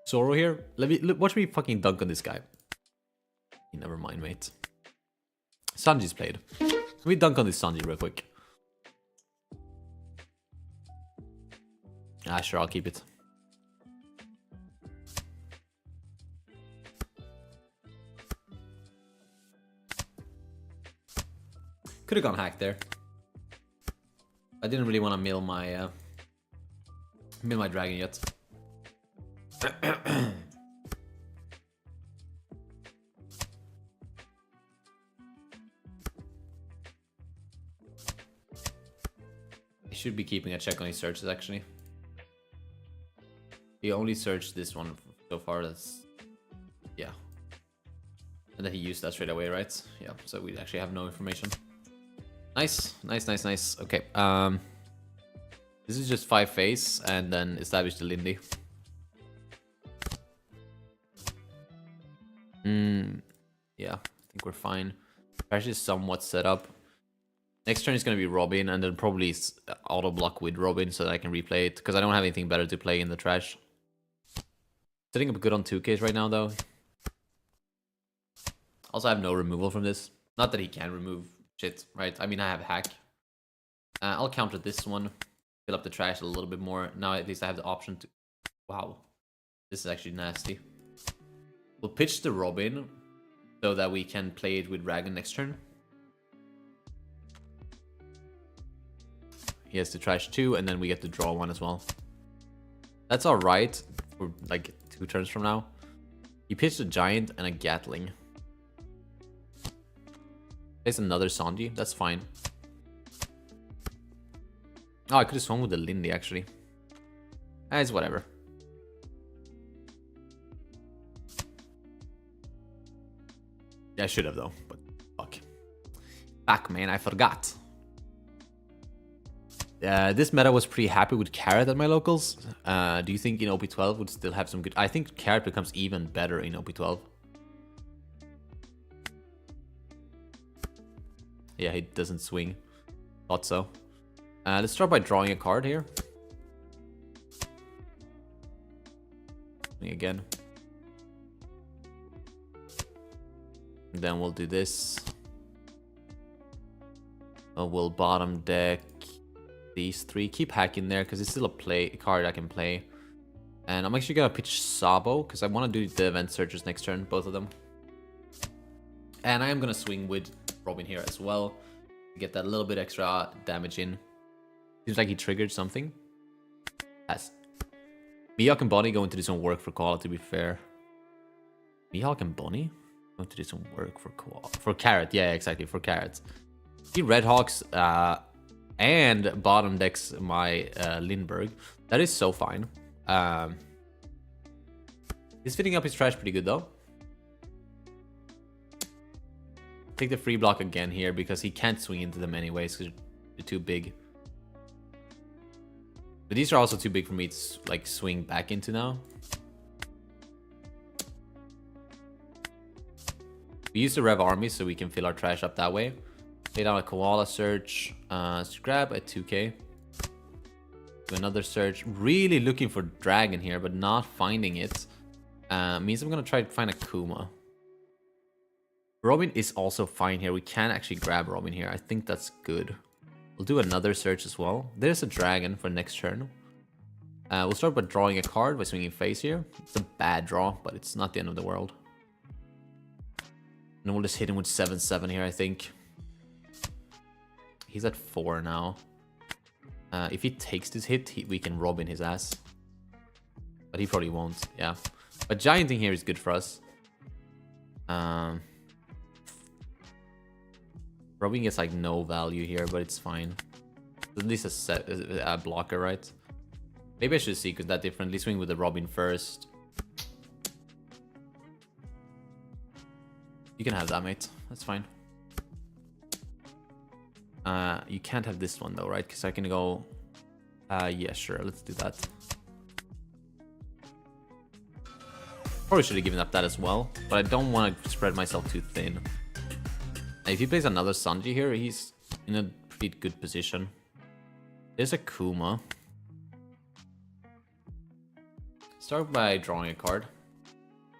Zoro here. Watch me fucking dunk on this guy. Never mind, mate. Sanji's played. Let me dunk on this Sanji real quick. Ah, sure, I'll keep it. Could have gone hack there. I didn't really want to mill my dragon yet. I should be keeping a check on his searches, actually. He only searched this one so far. That's, yeah. And then he used that straight away, right? Yeah, so we actually have no information. Nice, nice, nice, nice. Okay, this is just 5 face and then establish the Lindy. Yeah, I think we're fine. Actually, somewhat set up. Next turn is going to be Robin, and then probably auto block with Robin so that I can replay it, because I don't have anything better to play in the trash. Setting up good on 2Ks right now, though. Also, I have no removal from this. Not that he can remove shit, right? I mean, I have hack. I'll counter this one. Fill up the trash a little bit more. Now at least I have the option to... Wow. This is actually nasty. We'll pitch the Robin so that we can play it with Dragon next turn. He has to trash 2, and then we get to draw 1 as well. That's alright for like 2 turns from now. He pitched a Giant and a Gatling. There's another Sanji. That's fine. Oh, I could have swung with the Lindy, actually. It's whatever. Yeah, I should have, though. But fuck. Fuck, man. I forgot. This meta was pretty happy with Carrot at my locals. Do you think in OP12 would still have some good... I think Carrot becomes even better in OP12. Yeah, he doesn't swing. Thought so. Let's start by drawing a card here. Again. And then we'll do this. We'll bottom deck these three. Keep hacking there because it's still a card I can play. And I'm actually gonna pitch Sabo because I want to do the event searches next turn, both of them. And I am gonna swing with Robin here as well to get that little bit extra damage in. Seems like he triggered something. As Mihawk and Bonnie going to do some work for Koala, to be fair. Mihawk and Bonnie going to do some work for Koala. For Carrot, yeah, exactly, for Carrot. He Red Hawks and bottom decks my Lindbergh. That is so fine. He's fitting up his trash pretty good though. Take the free block again here because he can't swing into them anyways because they're too big. But these are also too big for me to like swing back into now. We use the Rev Army so we can fill our trash up that way. Lay down a Koala search. Let's grab a 2k. Do another search. Really looking for Dragon here, but not finding it. Means I'm gonna try to find a Kuma. Robin is also fine here. We can actually grab Robin here. I think that's good. We'll do another search as well. There's a Dragon for next turn. We'll start by drawing a card by swinging face here. It's a bad draw, but it's not the end of the world. And we'll just hit him with 7-7 here, I think. He's at 4 now. If he takes this hit, we can Robin his ass. But he probably won't, yeah. But Gianting here is good for us. Robin gets like no value here, but it's fine. At least a blocker, right? Maybe I should sequence that differently. Swing with the Robin first. You can have that, mate. That's fine. You can't have this one though, right? Because I can go... yeah, sure. Let's do that. Probably should have given up that as well. But I don't want to spread myself too thin. If he plays another Sanji here, he's in a pretty good position. There's a Kuma. Start by drawing a card.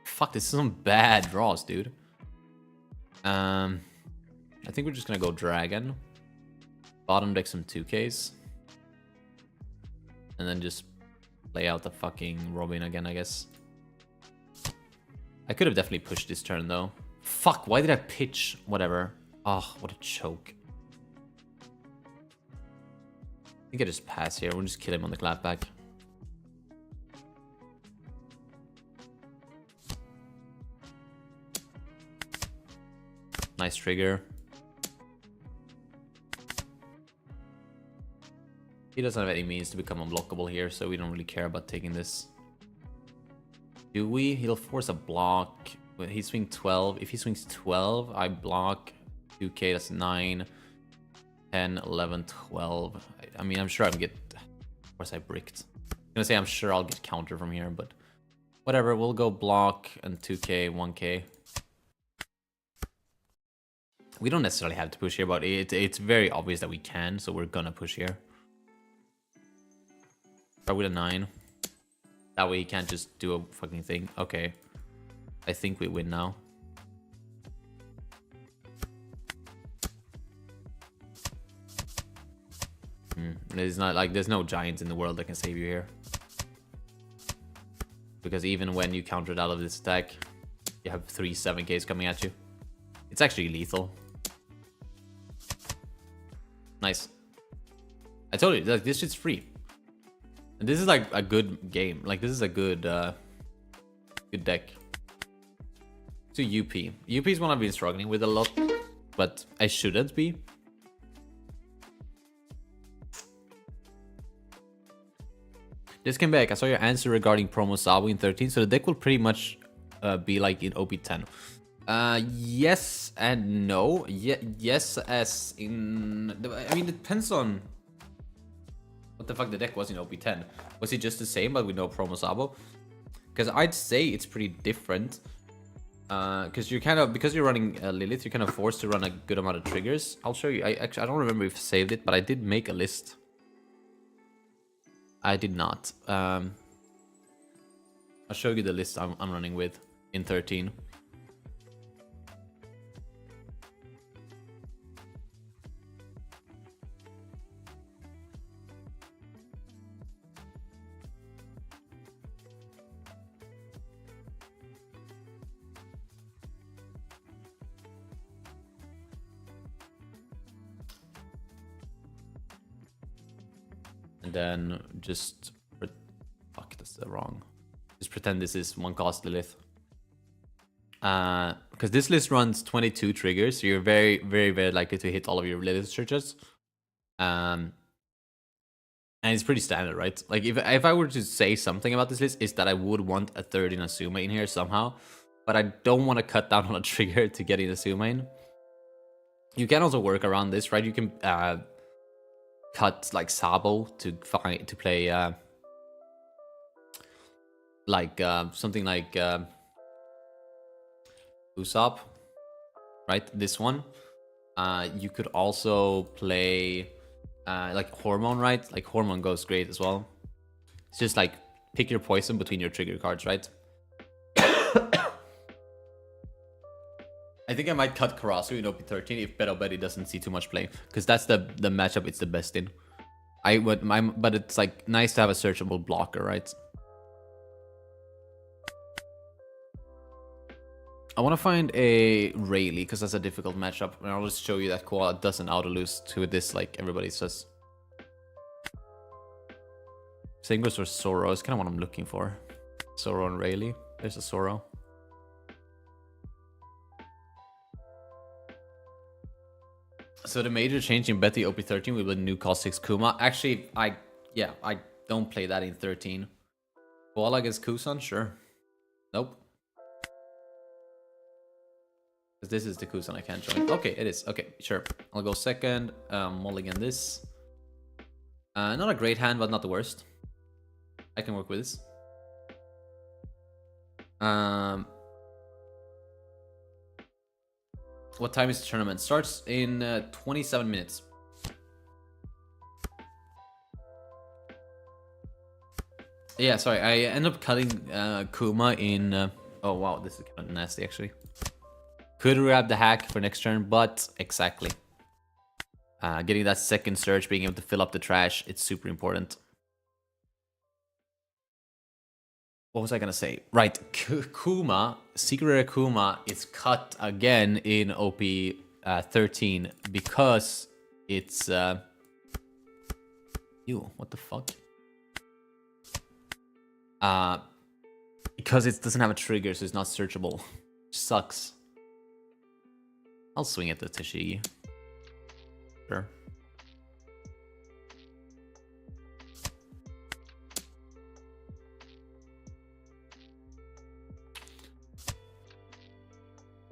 Fuck, this is some bad draws, dude. I think we're just gonna go Dragon. Bottom deck some 2Ks. And then just play out the fucking Robin again, I guess. I could have definitely pushed this turn though. Fuck, why did I pitch? Whatever. Oh, what a choke. I think I just pass here. We'll just kill him on the clapback. Nice trigger. He doesn't have any means to become unblockable here, so we don't really care about taking this. Do we? He'll force a block. He swings 12. If he swings 12, I block 2k. That's 9, 10, 11, 12. I mean, I'm sure I'll get... Of course, I bricked. I'm gonna say I'm sure I'll get counter from here, but whatever. We'll go block and 2k, 1k. We don't necessarily have to push here, but it's very obvious that we can, so we're gonna push here. Start with a 9. That way he can't just do a fucking thing. Okay. I think we win now. It's not like there's no giants in the world that can save you here. Because even when you counter it out of this attack, you have 3 7Ks coming at you. It's actually lethal. Nice. I told you, like, this shit's free. And this is like a good game. Like, this is a good good deck. To UP. UP is one I've been struggling with a lot, but I shouldn't be. Just came back. I saw your answer regarding promo Sabo in 13, so the deck will pretty much be like in OP10. Yes and no. Yes, as in... I mean, it depends on the fuck the deck was in OP10. Was it just the same but with no promo Sabo? Because I'd say it's pretty different. Because you're because you're running Lilith, you're kind of forced to run a good amount of triggers. I'll show you. I don't remember if I saved it, but I did make a list. I did not. I'll show you the list I'm running with in 13. And then just... Fuck, that's wrong. Just pretend this is one cost Lilith. Because this list runs 22 triggers, so you're very, very, very likely to hit all of your Lilith searches. And it's pretty standard, right? Like, if I were to say something about this list, is that I would want a third in Asuma in here somehow. But I don't want to cut down on a trigger to get in Asuma in. You can also work around this, right? You can... cut like Sabo to play something like Usopp, right? This one. You could also play like Hormone, right? Like Hormone goes great as well. It's just like pick your poison between your trigger cards, right? I think I might cut Karasu in OP13 if Beto Betty doesn't see too much play, because that's the matchup it's the best in. But it's like nice to have a searchable blocker, right? I want to find a Rayleigh because that's a difficult matchup, and I'll just show you that Koala doesn't auto lose to this like everybody says. Singles or Zoro is kind of what I'm looking for. Zoro and Rayleigh. There's a Zoro. So the major change in Betty OP13 will be new cost 6 Kuma. Actually, I don't play that in 13. Koala against Kusan? Sure. Nope. Because this is the Kusan I can't join. Okay, it is. Okay, sure. I'll go second. Mulligan this. Not a great hand, but not the worst. I can work with this. What time is the tournament? Starts in 27 minutes. Yeah, sorry. I end up cutting Kuma in... oh, wow. This is kind of nasty, actually. Could grab the hack for next turn, but exactly. Getting that second search, being able to fill up the trash, it's super important. What was I gonna say? Right, Kuma, Secret Rare Kuma is cut again in OP 13 because it's ew, what the fuck? Because it doesn't have a trigger, so it's not searchable. Which sucks. I'll swing at the Tashigi. Sure.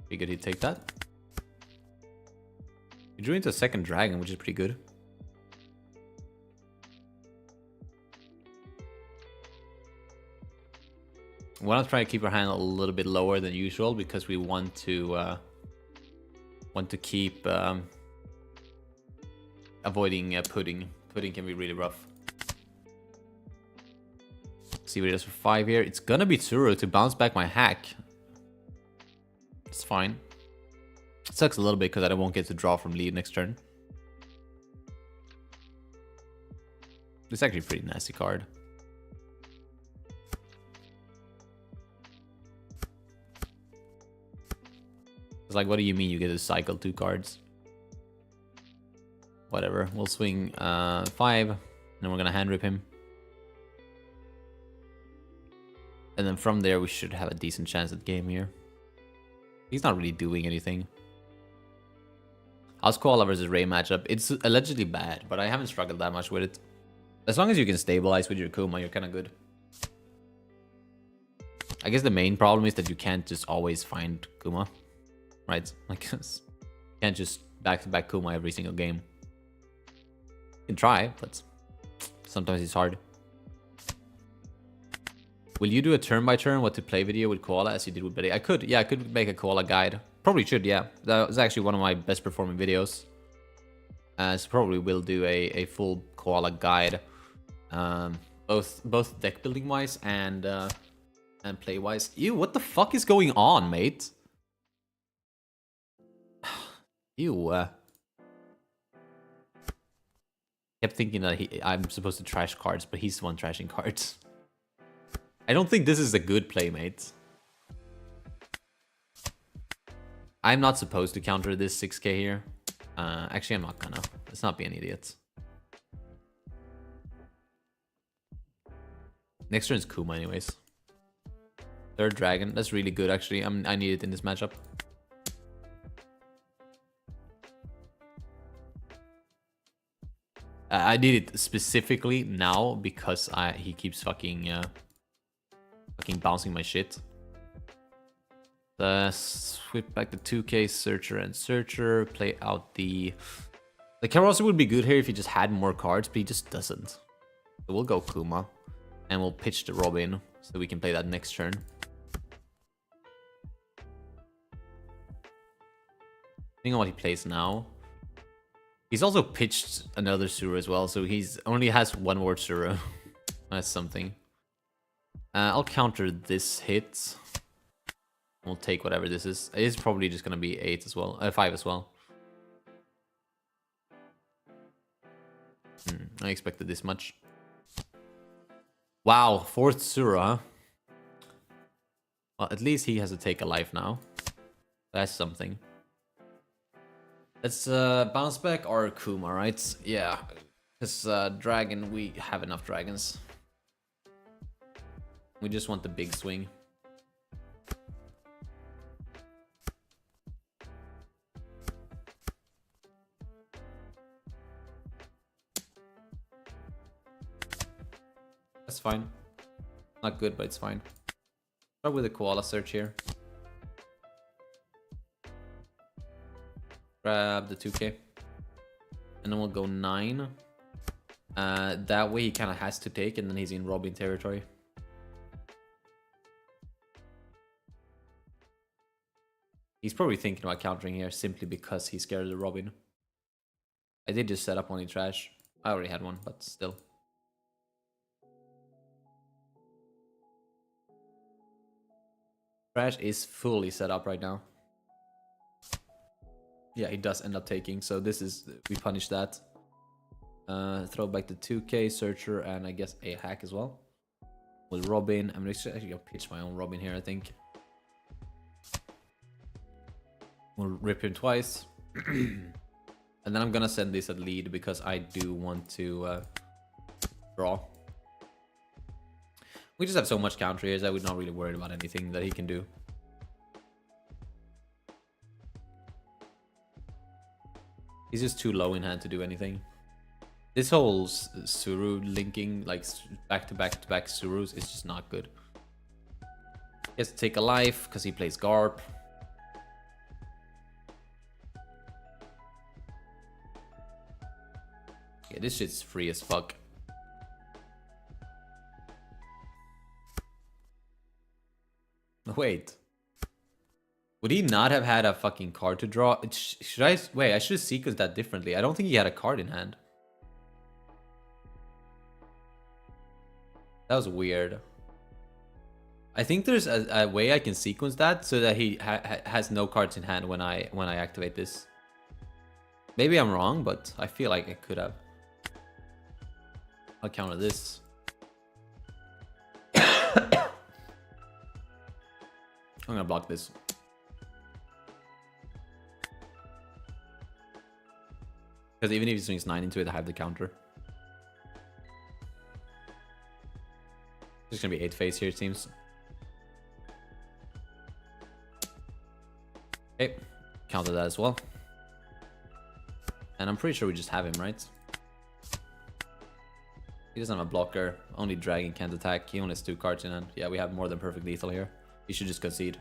Figured he'd take that. He drew into a second dragon, which is pretty good. We want to try to keep our hand a little bit lower than usual because we want to keep avoiding pudding. Pudding can be really rough. See what he does for 5 here. It's gonna be Tsuru to bounce back my hack. It's fine. It sucks a little bit because I won't get to draw from lead next turn. It's actually a pretty nasty card. It's like, what do you mean you get to cycle 2 cards? Whatever. We'll swing 5, and then we're gonna hand rip him. And then from there, we should have a decent chance at game here. He's not really doing anything. How's Koala versus Ray matchup? It's allegedly bad, but I haven't struggled that much with it. As long as you can stabilize with your Kuma, you're kind of good. I guess the main problem is that you can't just always find Kuma. Right? Like, you can't just back-to-back Kuma every single game. You can try, but Sometimes it's hard. Will you do a turn by turn what to play video with Koala as you did with Betty? I could, yeah, I could make a Koala guide. Probably should, yeah. That was actually one of my best performing videos. So probably will do a full Koala guide, both deck building wise and play wise. Ew, what the fuck is going on, mate? Ew. Kept thinking that I'm supposed to trash cards, but he's the one trashing cards. I don't think this is a good play, mate. I'm not supposed to counter this 6k here. Actually, I'm not gonna. Let's not be an idiot. Next turn is Kuma anyways. Third dragon. That's really good, actually. I need it in this matchup. I need it specifically now because he keeps fucking bouncing my shit. Switch back the 2k Searcher and Searcher. Play out the Carousel would be good here if he just had more cards, but he just doesn't. So we'll go Kuma, and we'll pitch the Robin so we can play that next turn. Depending on what he plays now. He's also pitched another Suru as well, so he's only has one more Suru. That's something. I'll counter this hit. We'll take whatever this is. It is probably just gonna be 8 as well, 5 as well. I expected this much. Wow, 4th Suru, huh? Well, at least he has to take a life now. That's something. Let's bounce back or Kuma, right? Yeah, because dragon, we have enough dragons. We just want the big swing. That's fine. Not good, but it's fine. Start with a Koala search here. Grab the 2k. And then we'll go 9. That way he kind of has to take, and then he's in Robin territory. He's probably thinking about countering here simply because he's scared of the Robin. I did just set up only trash. I already had one, but still. Trash is fully set up right now. Yeah, he does end up taking, so this is, we punish that. Throw back the 2k Searcher and I guess a hack as well. With Robin, I'm actually gonna pitch my own Robin here, I think. We'll rip him twice. And then I'm gonna send this at lead because I do want to draw. We just have so much counter here that we're not really worried about anything that he can do. He's just too low in hand to do anything. This whole Suru linking, like back to back Surus, is just not good. He has to take a life because he plays Garp. Yeah, this shit's free as fuck. Wait. Would he not have had a fucking card to draw? Should I... Wait, I should have sequenced that differently. I don't think he had a card in hand. That was weird. I think there's a way I can sequence that so that he has no cards in hand when I activate this. Maybe I'm wrong, but I feel like I could have. I'll counter this. I'm gonna block this. Because even if he swings 9 into it, I have the counter. There's gonna be 8 face here, it seems. Okay, counter that as well. And I'm pretty sure we just have him, right? He doesn't have a blocker. Only Dragon can't attack. He only has 2 cards in hand. Yeah, we have more than perfect lethal here. He should just concede.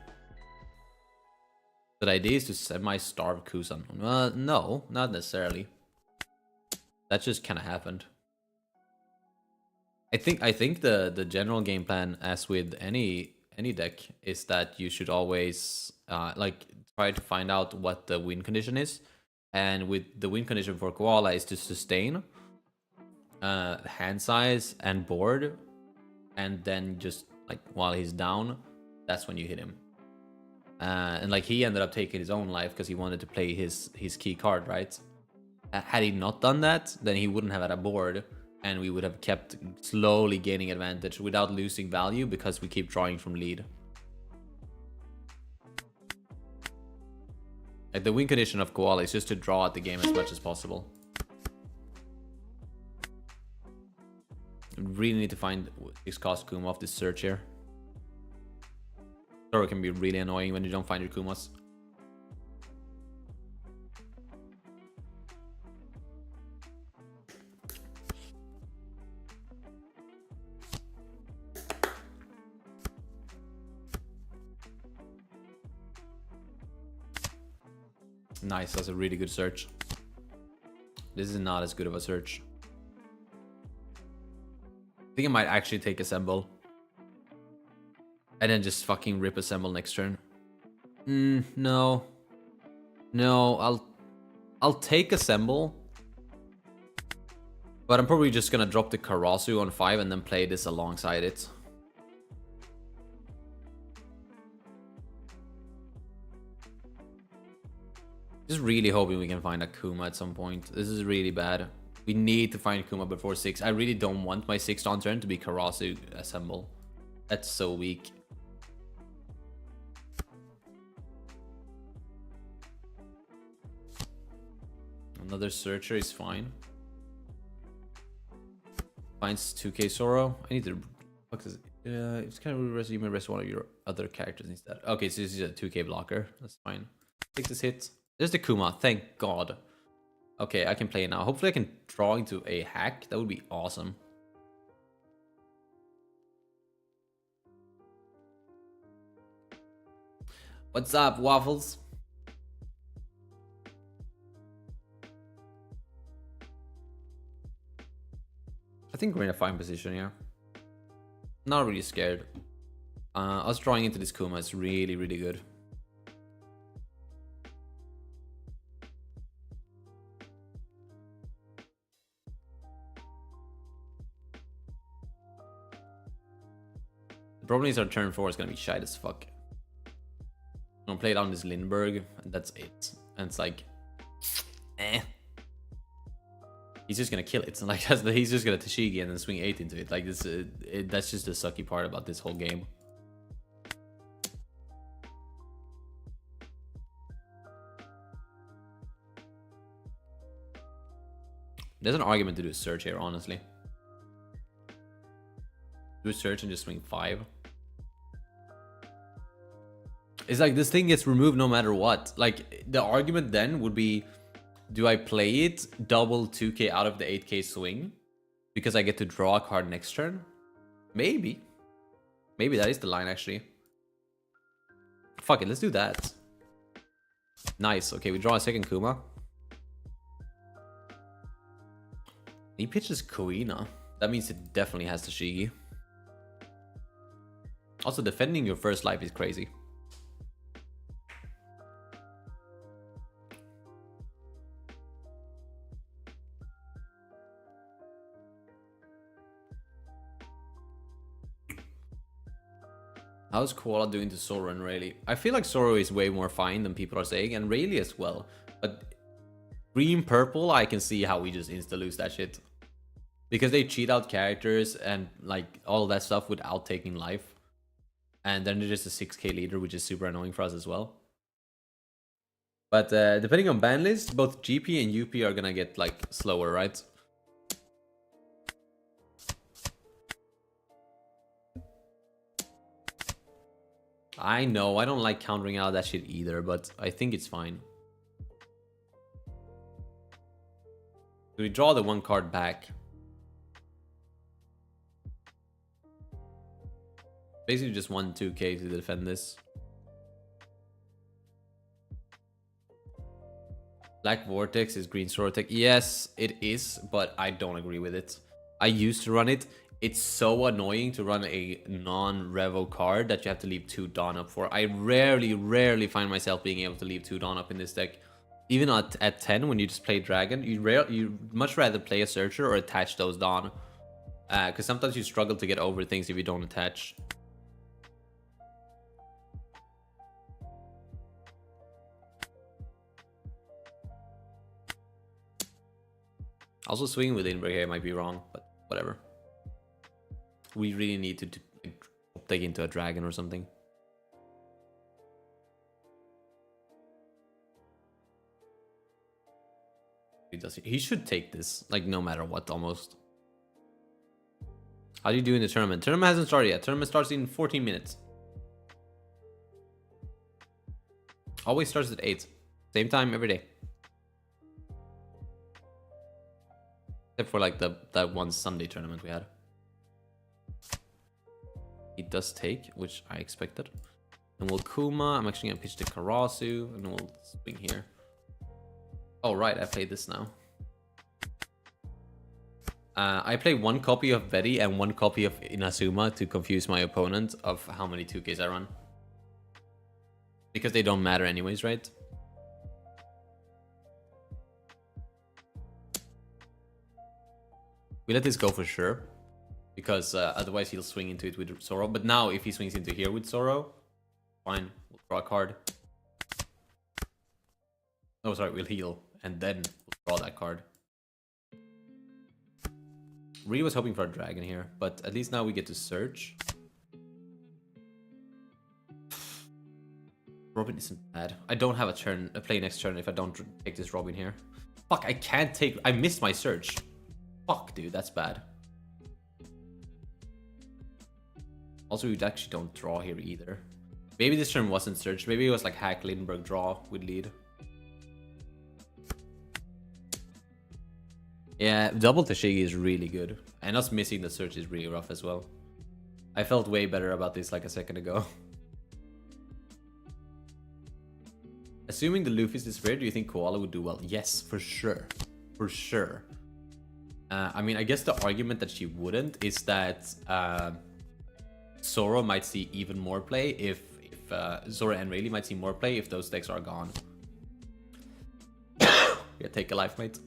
The idea is to semi-starve Kusan. No, not necessarily. That just kind of happened. I think the general game plan, as with any deck, is that you should always like try to find out what the win condition is, and with the win condition for Koala is to sustain hand size and board, and then just like while he's down, that's when you hit him. And like he ended up taking his own life because he wanted to play his key card, right? Had he not done that, then he wouldn't have had a board, and we would have kept slowly gaining advantage without losing value because we keep drawing from lead. Like the win condition of Koala is just to draw at the game as much as possible. Really need to find 6-cost Kuma off this search here. Or it can be really annoying when you don't find your Kumas. Nice, that's a really good search. This is not as good of a search. I think I might actually take Assemble. And then just fucking rip Assemble next turn. No. No, I'll take Assemble. But I'm probably just gonna drop the Karasu on 5 and then play this alongside it. Just really hoping we can find a Kuma at some point. This is really bad. We need to find Kuma before 6. I really don't want my 6th on turn to be Karasu Assemble. That's so weak. Another Searcher is fine. Finds 2k Zoro. I need to... it's kind of rest. You may rest one of your other characters instead. Okay, so this is a 2k blocker. That's fine. Take this hit. There's the Kuma. Thank God. Okay, I can play it now. Hopefully I can draw into a hack. That would be awesome. What's up, Waffles? I think we're in a fine position here. Not really scared. Us drawing into this Kuma is really, really good. The problem is our turn 4 is gonna be shite as fuck. I'm gonna play down this Lindbergh, and that's it. And it's like, eh. He's just gonna kill it. Like he's just gonna Tashigi and then swing 8 into it. Like this, that's just the sucky part about this whole game. There's an argument to do a search here, honestly. Do a search and just swing 5. It's like this thing gets removed no matter what. Like the argument then would be, do I play it double 2k out of the 8k swing because I get to draw a card next turn? Maybe. Maybe that is the line actually. Fuck it, let's do that. Nice. Okay, we draw a second Kuma. He pitches Koina. That means it definitely has Tashigi. Also, defending your first life is crazy. How's Koala doing to Zoro and Rayleigh? I feel like Zoro is way more fine than people are saying, and Rayleigh as well. But green purple, I can see how we just insta lose that shit. Because they cheat out characters and like all that stuff without taking life. And then they're just a 6k leader, which is super annoying for us as well. But depending on ban list, both GP and UP are gonna get like slower, right? I know, I don't like countering out that shit either, but I think it's fine. So we draw the one card back. Basically just 1-2k to defend this. Black Vortex is green Zoro tech. Yes, it is, but I don't agree with it. I used to run it. it's so annoying to run a non-revo card that you have to leave 2 Dawn up for. I rarely find myself being able to leave 2 Dawn up in this deck. Even at 10, when you just play Dragon, you much rather play a Searcher or attach those Dawn. Because sometimes you struggle to get over things if you don't attach. Also, swinging with Inbreak here might be wrong, but whatever. We really need to take into a Dragon or something. He should take this, like, no matter what, almost. How do you do in the tournament? Tournament hasn't started yet. Tournament starts in 14 minutes. Always starts at 8. Same time every day. Except for like that one Sunday tournament we had. He does take, which I expected. And we'll Kuma. I'm actually gonna pitch the Karasu, and we'll swing here. Oh right, I played this now. I play 1 copy of Betty and 1 copy of Inazuma to confuse my opponent of how many 2Ks I run. Because they don't matter anyways, right? We let this go for sure. Because otherwise he'll swing into it with Zoro. But now if he swings into here with Zoro, fine, we'll draw a card. Oh, sorry, we'll heal. And then we'll draw that card. Really was hoping for a Dragon here, but at least now we get to search. Robin isn't bad. I don't have a play next turn if I don't take this Robin here. Fuck, I can't take... I missed my search. Fuck, dude, that's bad. Also, we actually don't draw here either. Maybe this turn wasn't search. Maybe it was like hack Lindbergh draw with lead. Yeah, double Tashigi is really good. And us missing the search is really rough as well. I felt way better about this like a second ago. Assuming the Luffy's disappeared, do you think Koala would do well? Yes, for sure. For sure. I mean, I guess the argument that she wouldn't is that Zoro might see even more play if Zoro and Rayleigh might see more play if those decks are gone. Yeah, take a life, mate.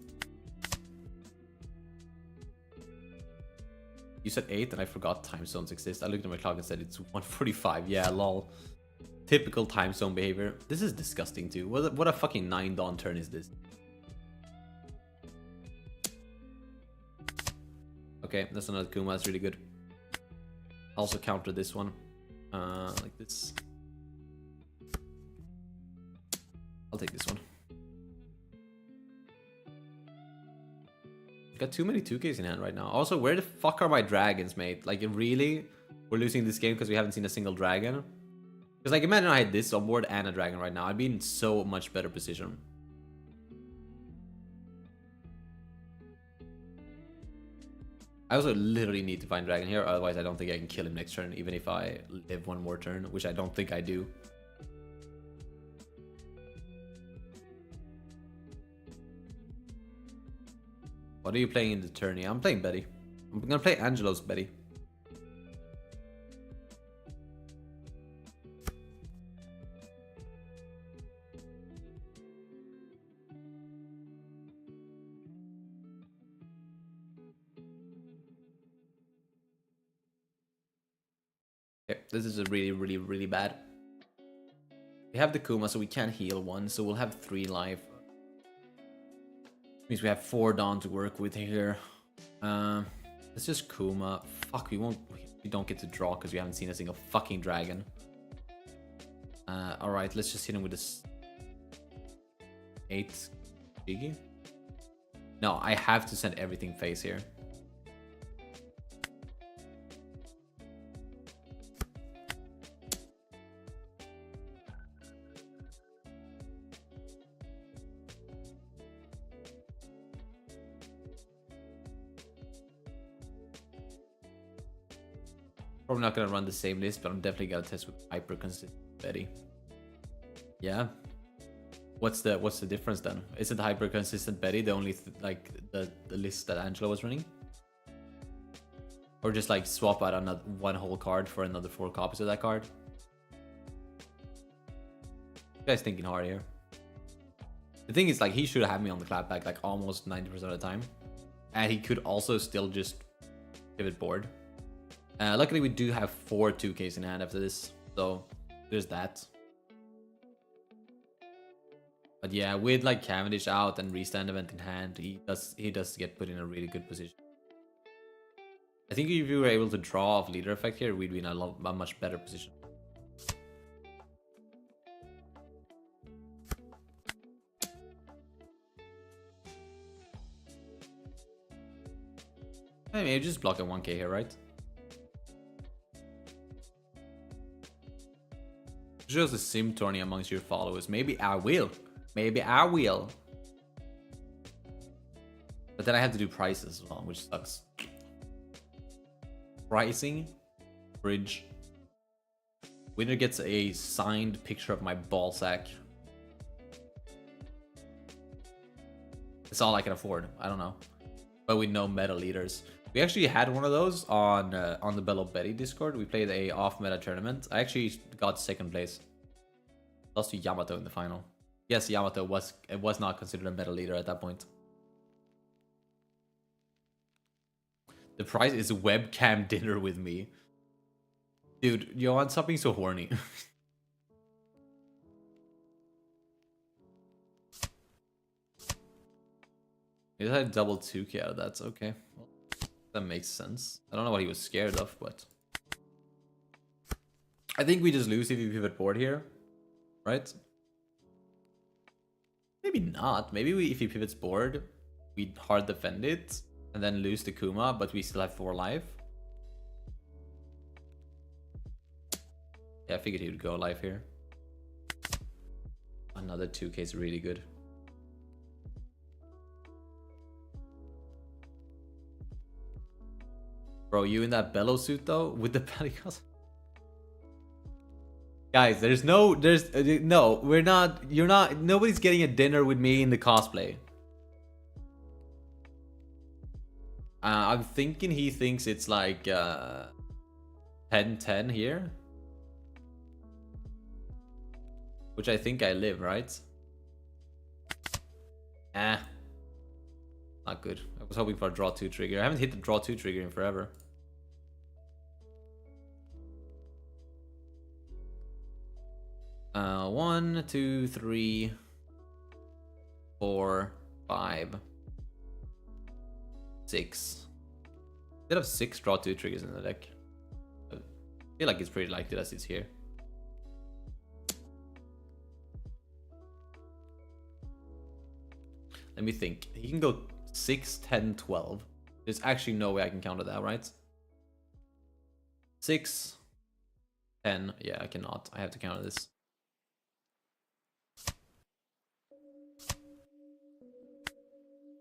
You said 8 and I forgot time zones exist. I looked at my clock and said it's 1:45. Yeah, lol. Typical time zone behavior. This is disgusting too. What a fucking 9 Dawn turn is this? Okay, that's another Kuma. That's really good. Also counter this one. Like this. I'll take this one. Got too many 2Ks in hand right now. Also, where the fuck are my dragons, mate? Like, really? We're losing this game because we haven't seen a single dragon? Because, like, imagine I had this on board and a dragon right now. I'd be in so much better position. I also literally need to find dragon here. Otherwise, I don't think I can kill him next turn. Even if I live one more turn. Which I don't think I do. What are you playing in the tourney? I'm playing Betty. I'm gonna play Angelo's Betty. Okay, this is a really bad. We have the Kuma, so we can't heal 1, so we'll have 3 life. Means we have 4 Dawn to work with here. Let's just Kuma. Fuck, we don't get to draw because we haven't seen a single fucking dragon. Alright, let's just hit him with this 8 Jiggy. No, I have to send everything face here. Probably not gonna run the same list, but I'm definitely gonna test with hyper consistent Betty. Yeah. What's the difference then? Isn't hyper consistent Betty the only the list that Angelo was running? Or just like swap out another one whole card for another 4 copies of that card. You guys thinking hard here. The thing is, like, he should have me on the clapback like almost 90% of the time. And he could also still just pivot board. Luckily, we do have 4 2Ks in hand after this. So, there's that. But yeah, with like Cavendish out and restand event in hand, he does get put in a really good position. I think if you were able to draw off leader effect here, we'd be in a much better position. I mean, just block a 1K here, right? Shows a sim tourney amongst your followers. Maybe I will. Maybe I will. But then I have to do prices as well, which sucks. Pricing. Bridge. Winner gets a signed picture of my ball sack. It's all I can afford. I don't know. But with no meta leaders. We actually had one of those on the Bello Betty Discord. We played a off-meta tournament. I actually got 2nd place. Lost to Yamato in the final. Yes, Yamato was not considered a meta leader at that point. The prize is webcam dinner with me. Dude, Johan, stop being so horny. He just had double 2K out of that. Okay. Well, that makes sense. I don't know what he was scared of, but... I think we just lose if we pivot board here. Right? Maybe not. Maybe if he pivots board, we hard defend it and then lose the Kuma, but we still have 4 life. Yeah, I figured he would go live here. Another 2K is really good. Bro, you in that bellow suit though? With the pellicles? Guys, we're not, nobody's getting a dinner with me in the cosplay. I'm thinking he thinks it's like 10-10 here. Which I think I live, right? Not good. I was hoping for a draw 2 trigger. I haven't hit the draw 2 trigger in forever. One, 2, 3, 4, 5, 6. Instead of 6 draw 2 triggers in the deck. I feel like it's pretty likely that it's here. Let me think. He can go 6, 10, 12. There's actually no way I can counter that, right? 6, 10. Yeah, I cannot. I have to counter this.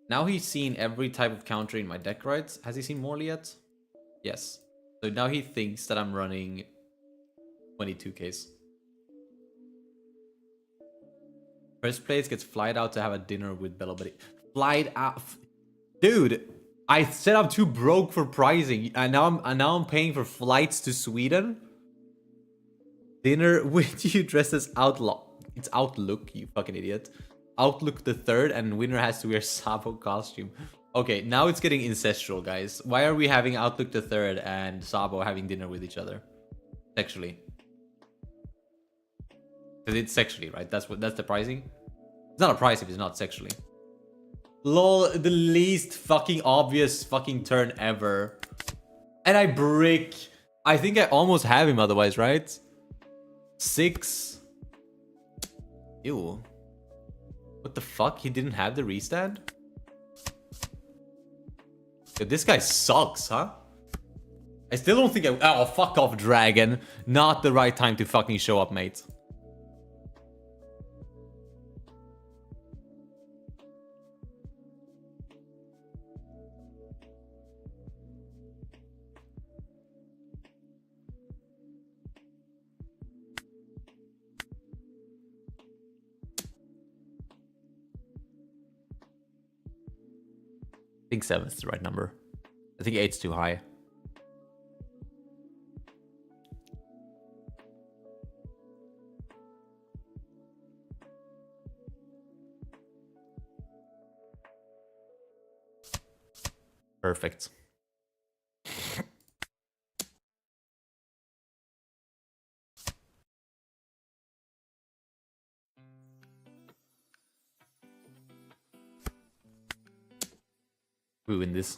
Now he's seen every type of counter in my deck, right? Has he seen Morley yet? Yes. So now he thinks that I'm running 22Ks. First place gets flied out to have a dinner with Bello Betty. Flied out. Dude, I said I'm too broke for pricing. And now I'm paying for flights to Sweden. Dinner with you dressed as Outlaw. It's Outlook, you fucking idiot. Outlook the third, and winner has to wear Sabo costume. Okay, now it's getting incestual, guys. Why are we having Outlook the third and Sabo having dinner with each other? Sexually. Because it's sexually, right? That's the pricing? It's not a price if it's not sexually. Lol, the least fucking obvious fucking turn ever. And I brick. I think I almost have him otherwise, right? 6. Ew. What the fuck? He didn't have the restand? Yeah, this guy sucks, huh? I still don't think oh, fuck off, dragon. Not the right time to fucking show up, mate. I think 7's the right number. I think 8's too high. Perfect. We win this.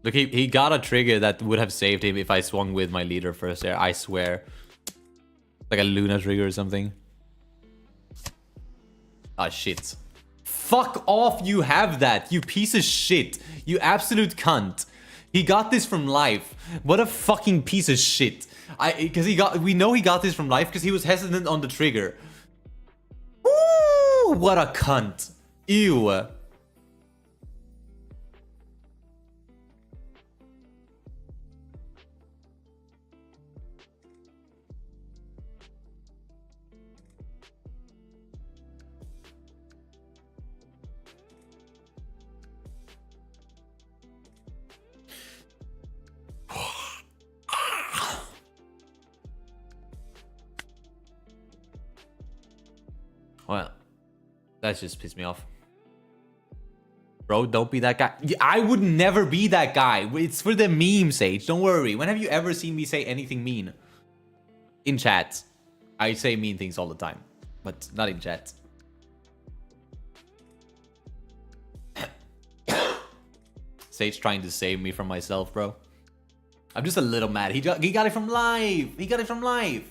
Look, he got a trigger that would have saved him if I swung with my leader first there, I swear. Like a Luna trigger or something. Ah, shit. Fuck off, you have that, you piece of shit. You absolute cunt. He got this from life. What a fucking piece of shit. We know he got this from life because he was hesitant on the trigger. Ooh, what a cunt. Ew. Well, that just pissed me off. Bro, don't be that guy. I would never be that guy. It's for the meme, Sage. Don't worry. When have you ever seen me say anything mean? In chat. I say mean things all the time. But not in chat. Sage trying to save me from myself, bro. I'm just a little mad. He got it from live. He got it from live.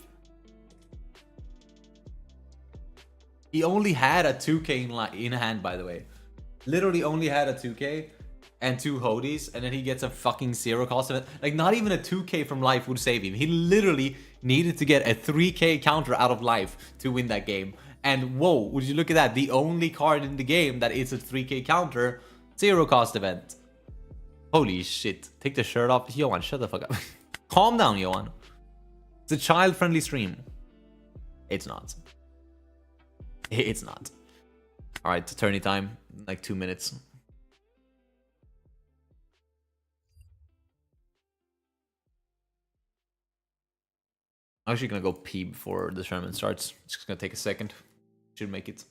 He only had a 2k in hand, by the way. Literally only had a 2k and 2 Hodies, and then he gets a fucking 0 cost of it. Like, not even a 2k from life would save him. He literally needed to get a 3k counter out of life to win that game. And whoa, would you look at that? The only card in the game that is a 3k counter, 0 cost event. Holy shit. Take the shirt off. Johan, shut the fuck up. Calm down, Johan. It's a child-friendly stream. It's not. It's not. Alright, tourney time. Like 2 minutes. I'm actually gonna go pee before the tournament starts. It's just gonna take a second. Should make it.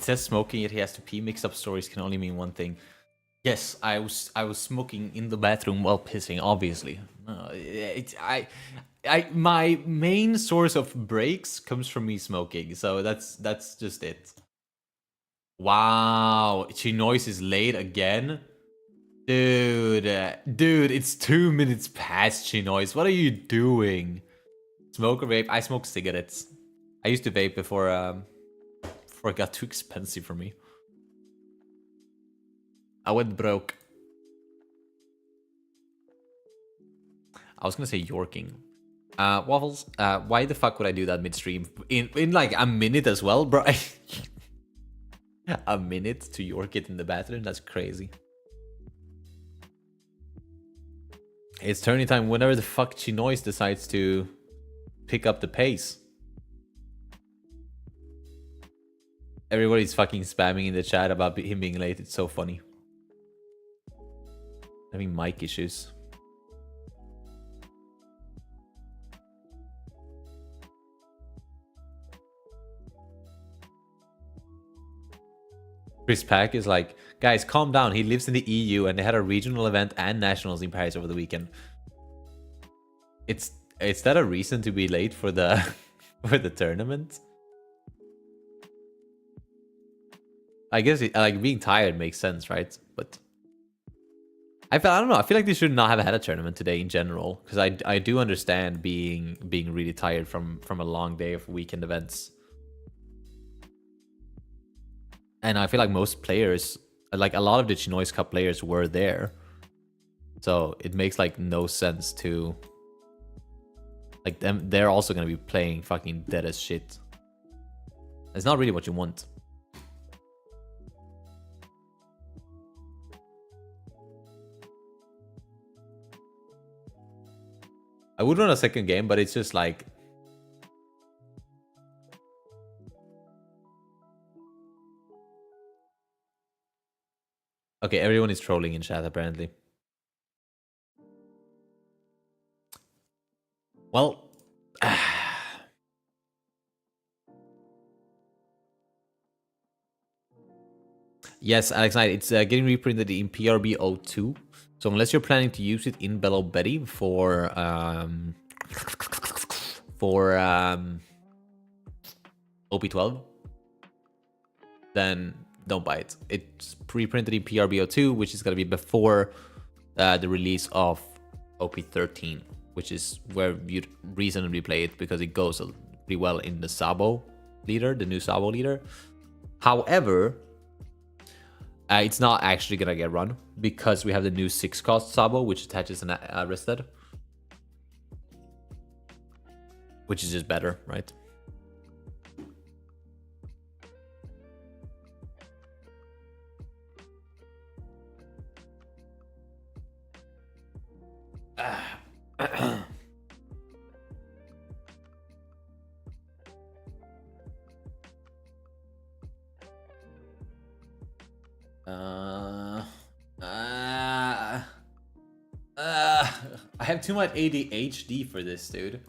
It says smoking yet he has to pee. Mixed up stories can only mean one thing. Yes, I was smoking in the bathroom while pissing, obviously. My main source of breaks comes from me smoking, so that's just it. Wow, Chinoize is late again? Dude, dude, it's 2 minutes past Chinoize. What are you doing? Smoke or vape? I smoke cigarettes. I used to vape before it got too expensive for me. I went broke. I was gonna say Yorking. Waffles, why the fuck would I do that midstream? In like a minute as well, bro? A minute to York it in the bathroom? That's crazy. It's turning time whenever the fuck Chinoize decides to pick up the pace. Everybody's fucking spamming in the chat about him being late. It's so funny. Having mic issues. Chris Pack is like, guys, calm down. He lives in the EU and they had a regional event and nationals in Paris over the weekend. Is that a reason to be late for the for the tournament? I guess like being tired makes sense, right? But I don't know. I feel like they should not have had a tournament today in general, because I do understand being really tired from a long day of weekend events. And I feel like most players, like a lot of the Chinoize Cup players, were there. So it makes like no sense to like them. They're also gonna be playing fucking dead as shit. It's not really what you want. I would run a second game, but it's just like okay, everyone is trolling in chat apparently. Well, yes, Alex Knight, it's getting reprinted in PRB02. So unless you're planning to use it in Bello Betty for OP12, then don't buy it. It's pre-printed in PRB02, which is going to be before the release of OP13, which is where you'd reasonably play it because it goes pretty well in the Sabo leader, the new Sabo leader. However, it's not actually going to get run because we have the new 6-cost Sabo, which attaches an Arrested, which is just better, right? I have too much ADHD for this, dude.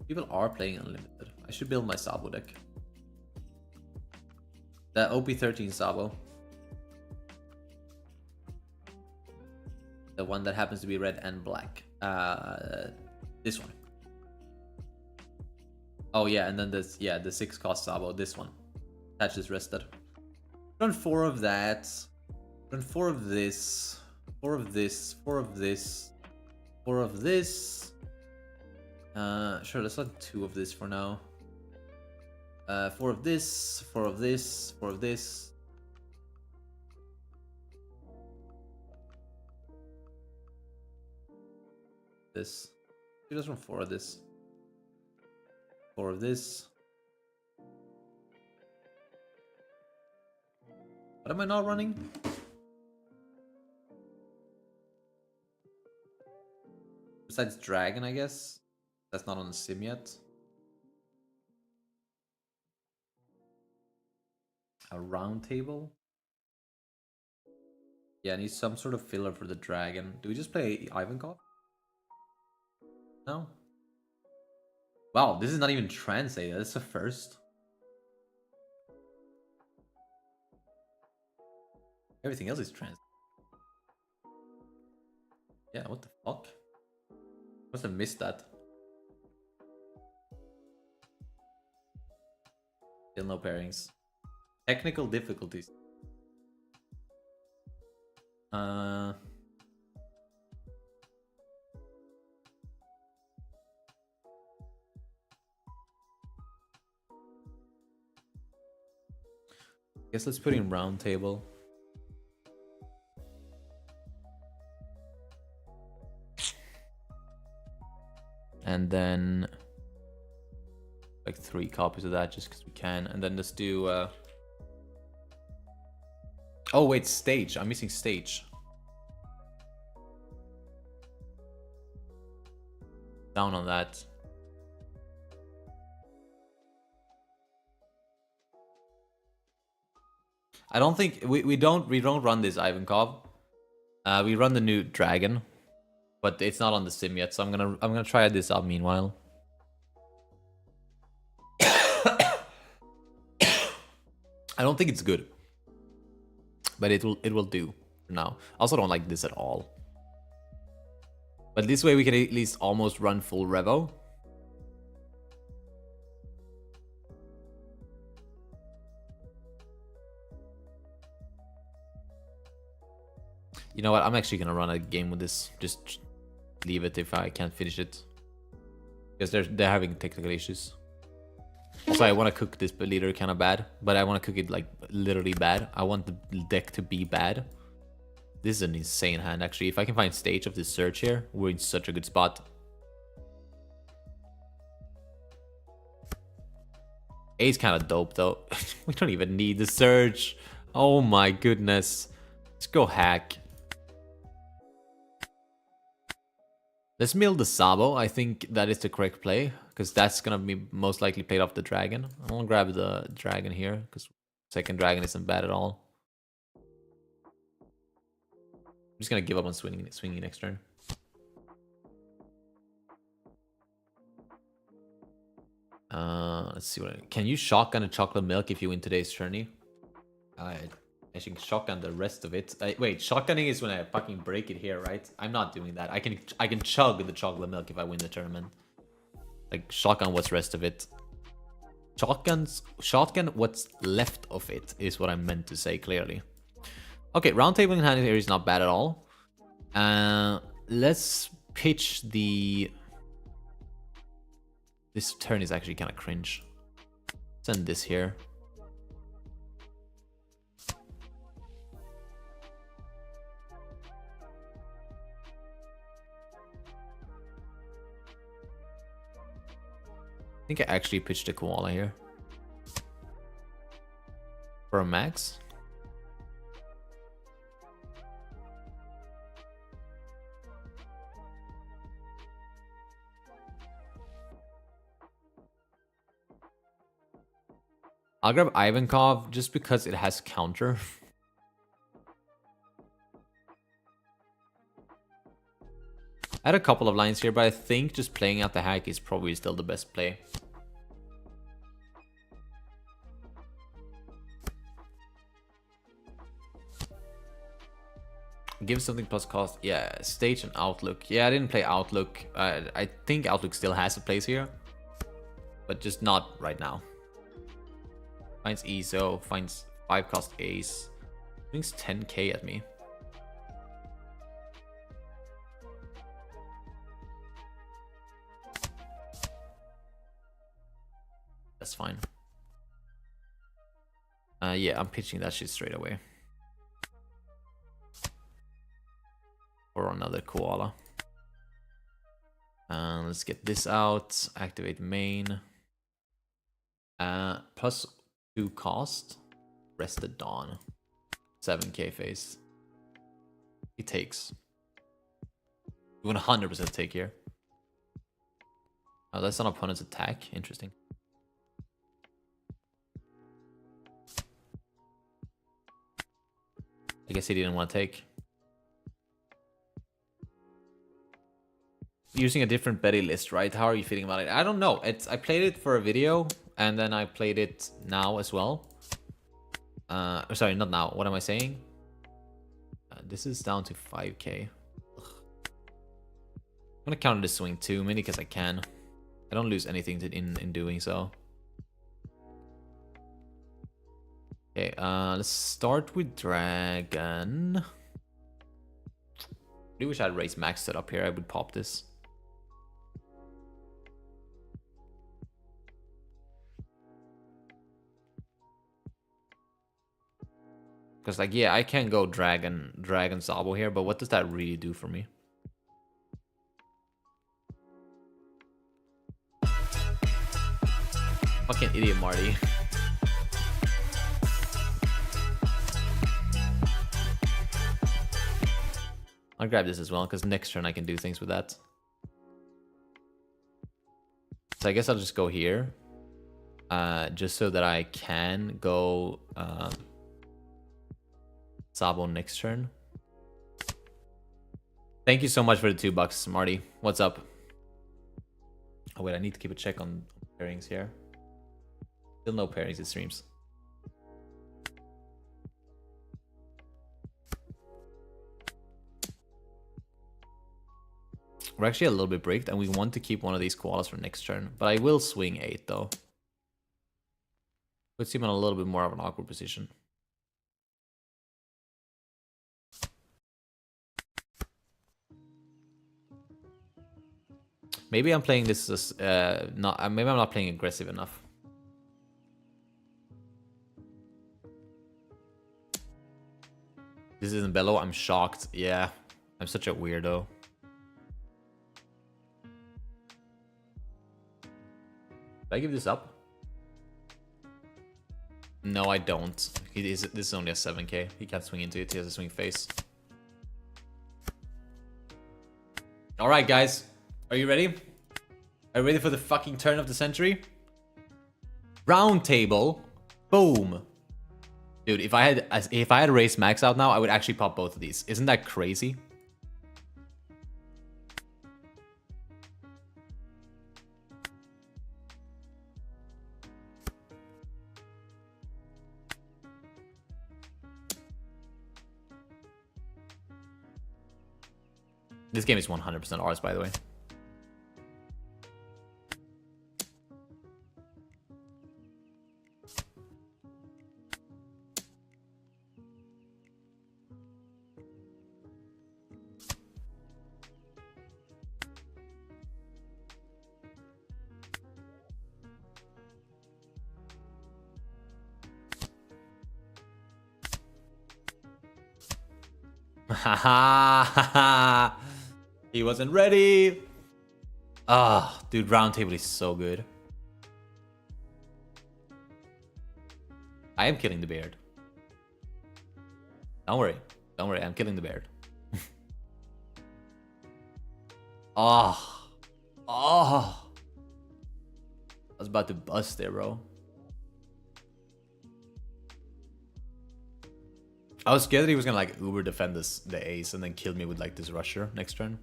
People are playing unlimited. I should build my Sabo deck. The OP13 Sabo. The one that happens to be red and black. This one. Oh yeah, and then this, yeah, the 6-cost Sabo, this one. Attaches rested. Run 4 of that. Run 4 of this. 4 of this. 4 of this. 4 of this. Sure, let's run 2 of this for now. 4 of this. 4 of this. 4 of this. This. Let's run 4 of this. 4 of this. What am I not running? Besides Dragon, I guess. That's not on the sim yet. A round table. Yeah, I need some sort of filler for the Dragon. Do we just play Ivankov? No? Wow, this is not even translated. That's the first. Everything else is translated. Yeah, what the fuck? Must have missed that. Still no pairings. Technical difficulties. Guess let's put in round table. And then like 3 copies of that just because we can. And then let's do oh wait, stage. I'm missing stage. Down on that. I don't think we don't run this Ivankov. We run the new dragon, but it's not on the sim yet, so I'm gonna try this out meanwhile. I don't think it's good, but it will do for now. I also don't like this at all. But this way we can at least almost run full Revo. You know what? I'm actually gonna run a game with this. Just leave it if I can't finish it, because they're having technical issues. Also, I want to cook this leader kind of bad, but I want to cook it like literally bad. I want the deck to be bad. This is an insane hand, actually. If I can find stage of this search here, we're in such a good spot. A's kind of dope though. We don't even need the search. Oh my goodness. Let's go hack. Let's mill the Sabo. I think that is the correct play, because that's gonna be most likely played off the dragon. I'm gonna grab the dragon here, because second dragon isn't bad at all. I'm just gonna give up on swinging next turn. Let's see can you shotgun a chocolate milk if you win today's tourney? I should shotgun the rest of it. Wait, shotgunning is when I fucking break it here, right? I'm not doing that. I can chug the chocolate milk if I win the tournament. Like, shotgun what's rest of it. Shotgun what's left of it is what I meant to say clearly. Okay, round table in hand here is not bad at all. Let's pitch the... This turn is actually kind of cringe. Send this here. I think I actually pitched a koala here. For a max. I'll grab Ivankov just because it has counter. I had a couple of lines here, but I think just playing out the hack is probably still the best play. Give something plus cost. Yeah, stage and outlook. Yeah, I didn't play outlook. I think outlook still has a place here, but just not right now. Finds ESO, finds 5 cost ace. Brings 10k at me. That's fine. Yeah, I'm pitching that shit straight away. Or another koala. Let's get this out. Activate main. Plus 2 cost. Rested Dawn. 7k face. He takes. You 100% take here. Oh, that's an opponent's attack. Interesting. I guess he didn't want to take. using a different Betty list, right? How are you feeling about it? I don't know. I played it for a video, and then I played it now as well. Sorry, not now. What am I saying? This is down to 5k. Ugh. I'm gonna counter the swing too, mainly because I can. I don't lose anything in doing so. Okay, let's start with Dragon. I really wish I had race max set up here. I would pop this. Because, like, yeah, I can go Dragon Sabo here, but what does that really do for me? Fucking idiot, Marty. I'll grab this as well, because next turn I can do things with that. So I guess I'll just go here. Just so that I can go Sabo next turn. Thank you so much for the $2, Marty. What's up? Oh wait, I need to keep a check on pairings here. Still no pairings, it streams. We're actually a little bit bricked, and we want to keep one of these koalas for next turn. But I will swing 8, though. Puts him in a little bit more of an awkward position. Maybe I'm playing this as maybe I'm not playing aggressive enough. This isn't Bello. I'm shocked. Yeah, I'm such a weirdo. Did I give this up? No, I don't. This is only a 7k. He can't swing into it. He has a swing face. All right, guys. Are you ready? Are you ready for the fucking turn of the century? Round table. Boom. Dude, if I had race max out now, I would actually pop both of these. Isn't that crazy? This game is 100% ours, by the way. Haha. He wasn't ready. Ah, dude, round table is so good. I am killing the beard. Don't worry. Don't worry, I'm killing the beard. Oh. Oh. I was about to bust there, bro. I was scared that he was gonna like uber defend the ace and then kill me with like this rusher next turn.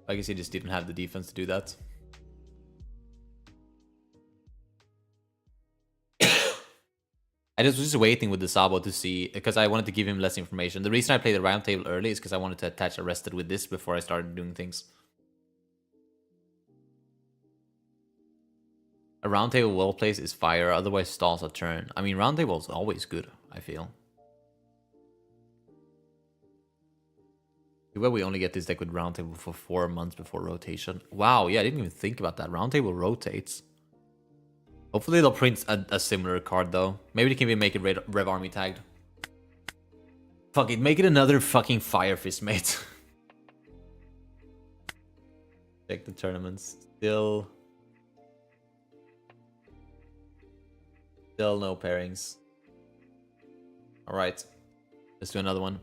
I guess he just didn't have the defense to do that. I was just waiting with the Sabo to see, because I wanted to give him less information. The reason I played the round table early is because I wanted to attach Arrested with this before I started doing things. A round table well placed is fire, otherwise stalls a turn. I mean, round table is always good, I feel. Where we only get this deck with round table for 4 months before rotation. Wow, yeah, I didn't even think about that. Round table rotates. Hopefully they'll print a similar card though. Maybe they can even make it Rev Army tagged. Fuck it, make it another fucking Fire Fist, mate. Check the tournaments. Still no pairings. Alright. Let's do another one.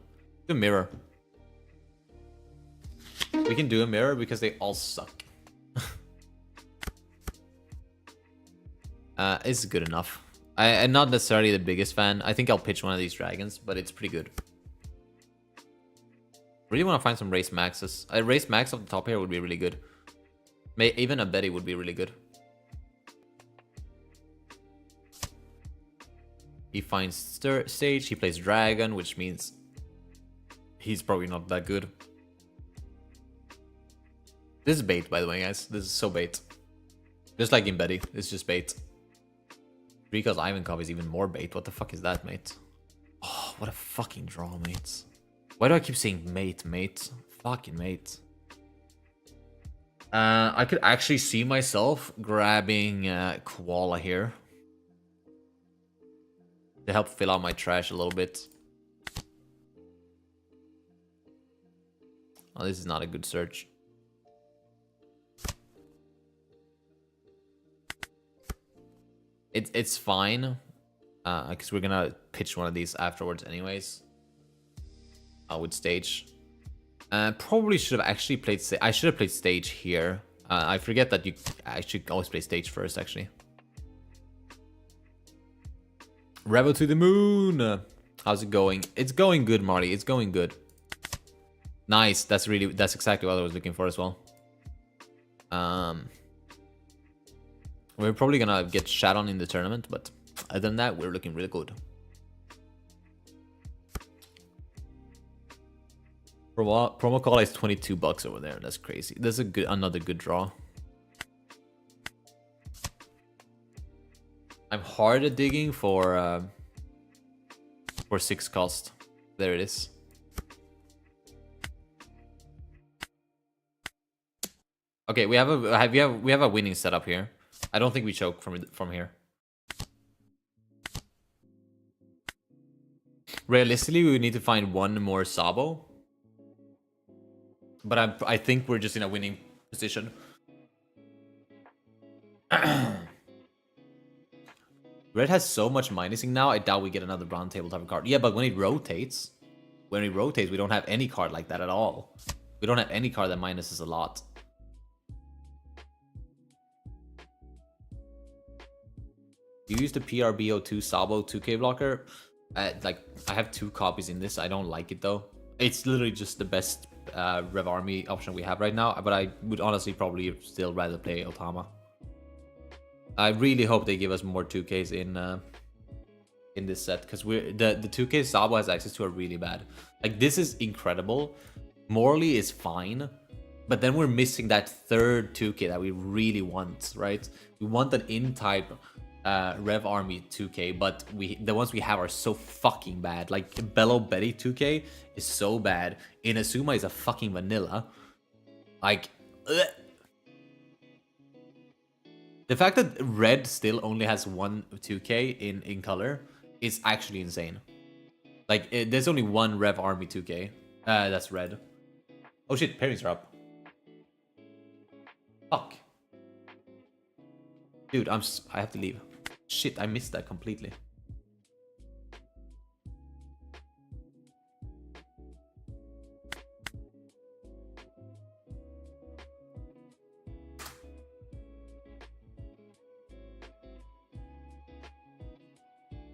Do a mirror. We can do a mirror because they all suck. It's good enough. I'm not necessarily the biggest fan. I think I'll pitch one of these dragons, but it's pretty good. Really want to find some race maxes. A race max off the top here would be really good. Even a Betty would be really good. He finds stage, he plays dragon, which means he's probably not that good. This is bait, by the way, guys. This is so bait. Just like in Betty, it's just bait. Because Ivankov is even more bait. What the fuck is that, mate? Oh, what a fucking draw, mate. Why do I keep saying mate? Fucking mate. I could actually see myself grabbing Koala here. To help fill out my trash a little bit. Oh, this is not a good search. It's fine. Because we're gonna pitch one of these afterwards anyways. With stage. Probably should have actually played... I should have played stage here. I forget that I should always play stage first, actually. Rebel to the moon. How's it going? It's going good, Marty. It's going good. Nice. That's exactly what I was looking for as well. We're probably gonna get shat on in the tournament, but other than that, we're looking really good. Promo call is $22 over there. That's crazy. That's another good draw. I'm hard at digging for 6 cost. There it is. Okay, we have a winning setup here. I don't think we choke from here. Realistically, we would need to find one more Sabo. But I think we're just in a winning position. Red has so much minusing now, I doubt we get another round table type of card. Yeah, but when it rotates, we don't have any card like that at all. We don't have any card that minuses a lot. You use the PRBO2 Sabo 2K blocker. Like, I have 2 copies in this. I don't like it though. It's literally just the best Rev Army option we have right now. But I would honestly probably still rather play Otama. I really hope they give us more 2Ks in this set, because the 2K Sabo has access to are really bad. Like, this is incredible. Morally is fine, but then we're missing that third 2K that we really want, right? We want an in-type Rev Army 2K, but the ones we have are so fucking bad. Like, Bello Betty 2K is so bad. Inazuma is a fucking vanilla. Like, ugh. The fact that red still only has one 2K in color is actually insane. Like, there's only one Rev Army 2K. That's red. Oh shit, pairings are up. Fuck. Dude, I have to leave. Shit, I missed that completely.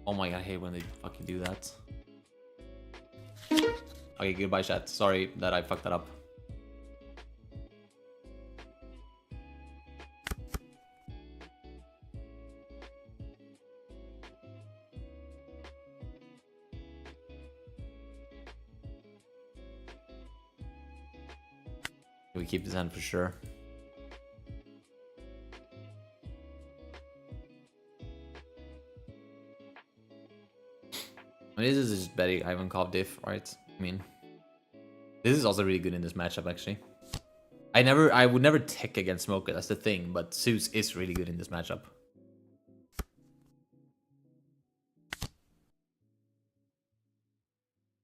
Oh my god, I hate when they fucking do that. Okay, goodbye chat. Sorry that I fucked that up. We keep this hand for sure. I mean, this is just Betty Ivankov diff, right? I mean, this is also really good in this matchup, actually. I would never tech against Smoker, that's the thing, but Zeus is really good in this matchup.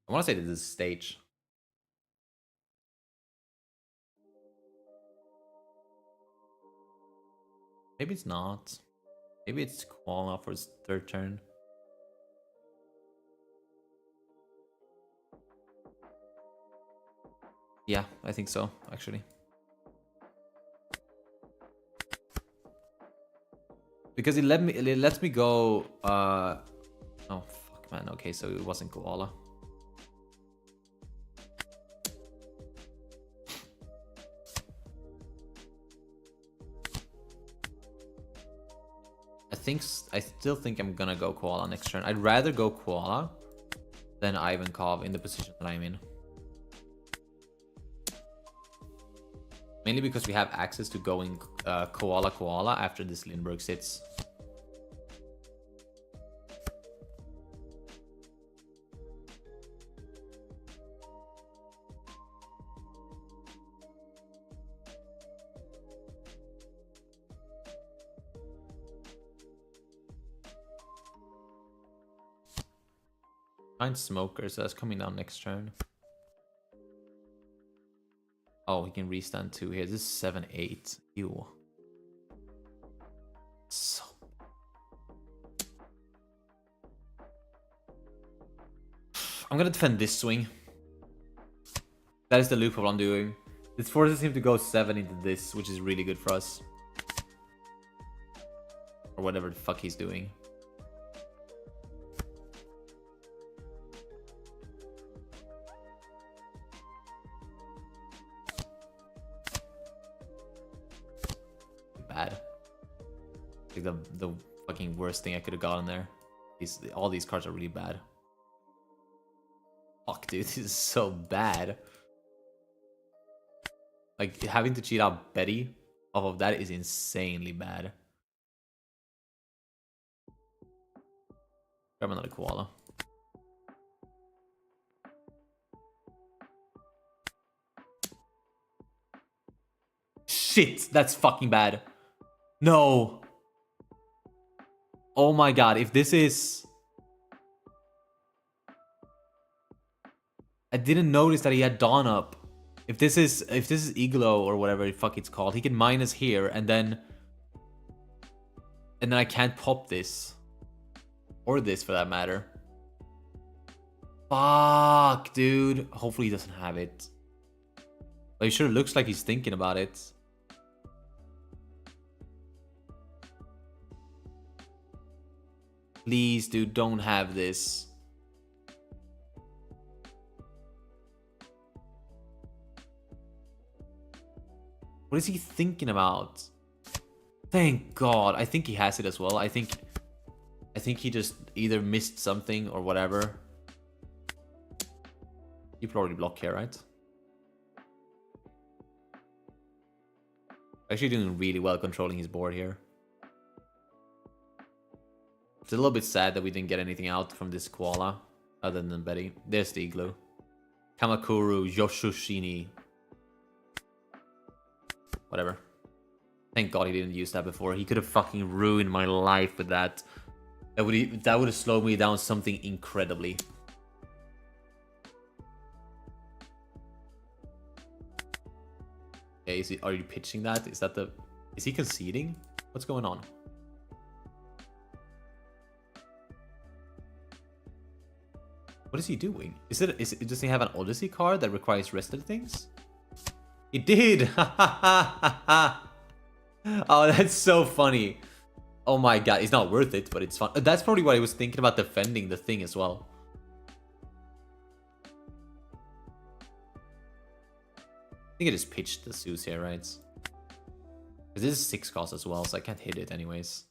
I want to say this is stage. Maybe it's not. Maybe it's Koala for his third turn. Yeah, I think so, actually. Because it lets me go, oh, fuck, man. Okay, so it wasn't Koala. I still think I'm gonna go Koala next turn. I'd rather go Koala than Ivankov in the position that I'm in. Mainly because we have access to going Koala after this Lindbergh sits. Find Smoker, so that's coming down next turn. Oh, he can restand 2 here. This is 7-8. Ew. So... I'm gonna defend this swing. That is the loop of what I'm doing. This forces him to go 7 into this, which is really good for us. Or whatever the fuck he's doing. Bad. Like the fucking worst thing I could have gotten there. All these cards are really bad. Fuck, dude, this is so bad. Like, having to cheat out Betty off of that is insanely bad. Grab another Koala. Shit, that's fucking bad. No. Oh my god, if this is... I didn't notice that he had Dawn up. If this is Iglo or whatever the fuck it's called, he can minus here and then I can't pop this. Or this for that matter. Fuck, dude. Hopefully he doesn't have it. But he sure looks like he's thinking about it. Please, dude, don't have this. What is he thinking about? Thank God. I think he has it as well. I think he just either missed something or whatever. You probably block here, right? Actually doing really well controlling his board here. It's a little bit sad that we didn't get anything out from this Koala other than Betty. There's the Igloo. Kamakuru, Yoshushini. Whatever. Thank God he didn't use that before. He could have fucking ruined my life with that. That would have slowed me down something incredibly. Okay, are you pitching that? Is he conceding? What's going on? What is he doing? Does he have an Odyssey card that requires rested things? He did! Oh, that's so funny. Oh my god, it's not worth it, but it's fun. That's probably what I was thinking about defending the thing as well. I think I just pitched the Zeus here, right? Because this is 6 cost as well, so I can't hit it anyways.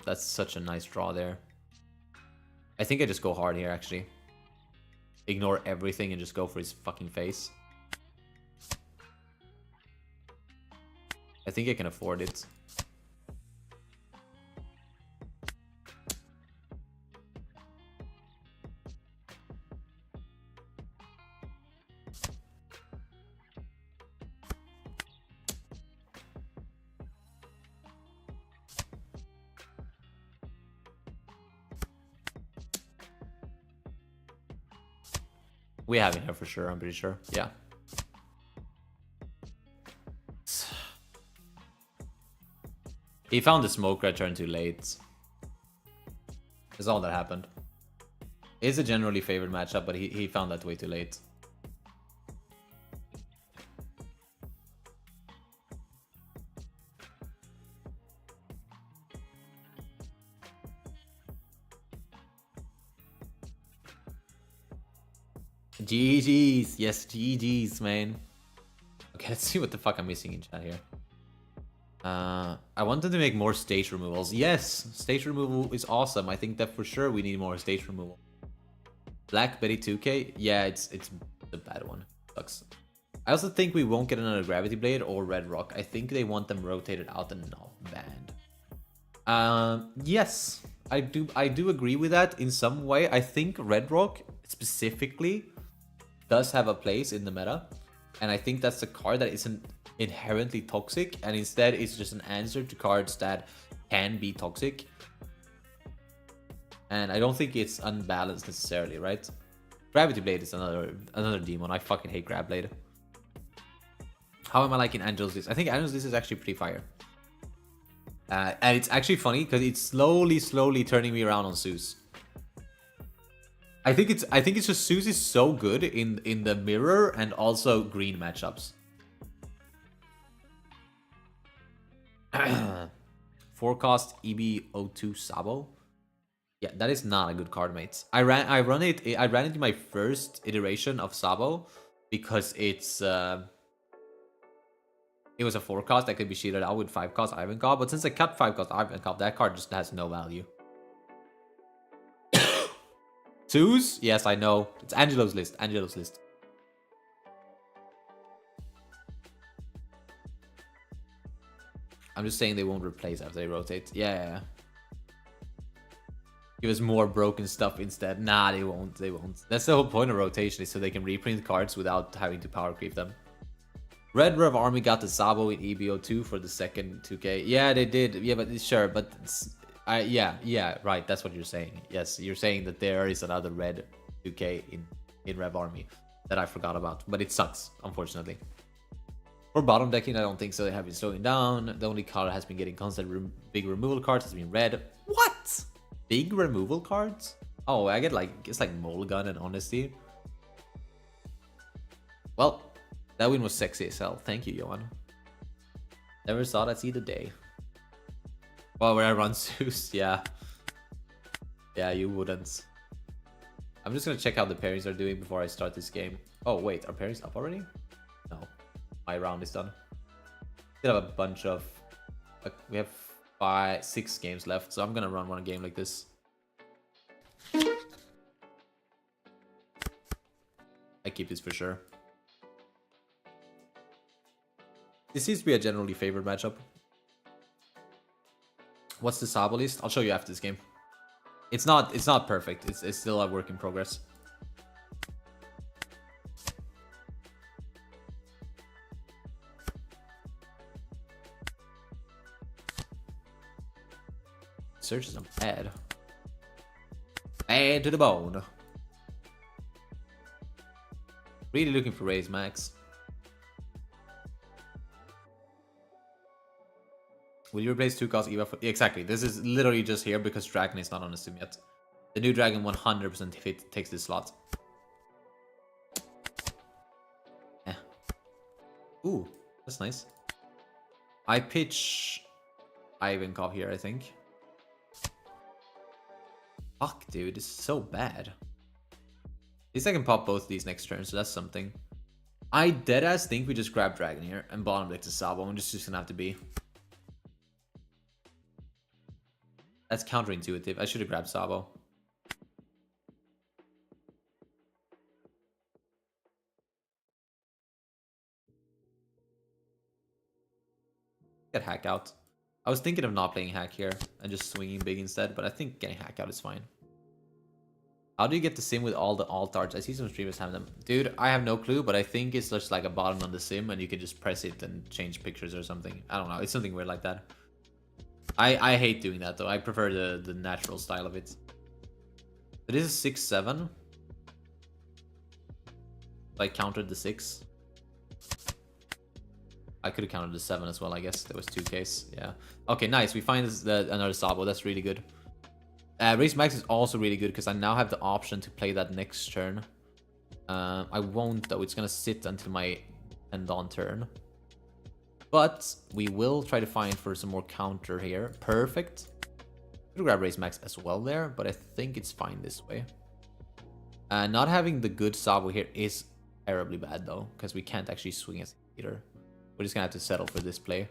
That's such a nice draw there. I think I just go hard here, actually. Ignore everything and just go for his fucking face. I think I can afford it. We have it here for sure, I'm pretty sure. Yeah. He found the smoker at turn too late. That's all that happened. It's a generally favored matchup, but he found that way too late. GG's. Yes, GG's, man. Okay, let's see what the fuck I'm missing in chat here. I wanted to make more stage removals. Yes, stage removal is awesome. I think that for sure we need more stage removal. Black Betty 2K? Yeah, it's the bad one. Sucks. I also think we won't get another Gravity Blade or Red Rock. I think they want them rotated out and not banned. Yes, I do agree with that in some way. I think Red Rock specifically does have a place in the meta, and I think that's a card that isn't inherently toxic, and instead it's just an answer to cards that can be toxic. And I don't think it's unbalanced necessarily, right? Gravity Blade is another demon. I fucking hate Grab Blade. How am I liking Angel's List? I think Angel's List is actually pretty fire. And it's actually funny because it's slowly turning me around on Zeus. I think it's just Zeus is so good in the mirror and also green matchups. Forecast EB02 Sabo. Yeah, that is not a good card, mates. I ran into my first iteration of Sabo because it was a 4-cost that could be shielded out with 5-cost Ivankov, but since I kept 5-cost Ivankov, that card just has no value. Zeus? Yes, I know. It's Angelo's list. Angelo's list. I'm just saying they won't replace after they rotate. Yeah. Give us more broken stuff instead. Nah, they won't. They won't. That's the whole point of rotation, is so they can reprint cards without having to power creep them. Red Rev Army got the Sabo in EBO2 for the second 2K. Yeah, they did. Yeah, but sure. But yeah, right. That's what you're saying. Yes, you're saying that there is another red 2K in Rev Army that I forgot about. But it sucks, unfortunately. For bottom decking, I don't think so. They have been slowing down. The only card that has been getting constant big removal cards has been red. What? Big removal cards? Oh, I get it's like Mulligan and Honesty. Well, that win was sexy as hell. Thank you, Johan. Never saw that see the day. Well, where I run Zeus, yeah. Yeah, you wouldn't. I'm just gonna check how the pairings are doing before I start this game. Oh, wait, are pairings up already? No. My round is done. Still have a bunch of... we have 6 games left, so I'm gonna run one game like this. I keep this for sure. This seems to be a generally favored matchup. What's the Sabo list? I'll show you after this game. It's not perfect. It's still a work in progress. Search some bad. Bad to the bone. Really looking for raise max. Will you replace 2-cost Eva for... Exactly. This is literally just here because Dragon is not on the sim yet. The new Dragon 100% takes this slot. Yeah. Ooh, that's nice. I pitch Ivankov here, I think. Fuck, dude. This is so bad. At least I can pop both of these next turn, so that's something. I deadass think we just grab Dragon here and bottom deck to Sabo, and just gonna have to be. That's counterintuitive. I should have grabbed Sabo. Get Hack out. I was thinking of not playing Hack here and just swinging big instead, but I think getting Hack out is fine. How do you get the sim with all the alt arts? I see some streamers have them. Dude, I have no clue, but I think it's just like a button on the sim and you can just press it and change pictures or something. I don't know. It's something weird like that. I hate doing that though. I prefer the natural style of it. So this is 6-7. I countered the 6. I could have counted the 7 as well, I guess. There was 2Ks. Yeah. Okay, nice. We find another Sabo. That's really good. Race Max is also really good because I now have the option to play that next turn. I won't though. It's gonna sit until my end on turn. But we will try to find for some more counter here. Perfect. Could grab Race Max as well there, but I think it's fine this way. Not having the good Sabo here is terribly bad though, because we can't actually swing as either. We're just gonna have to settle for this play.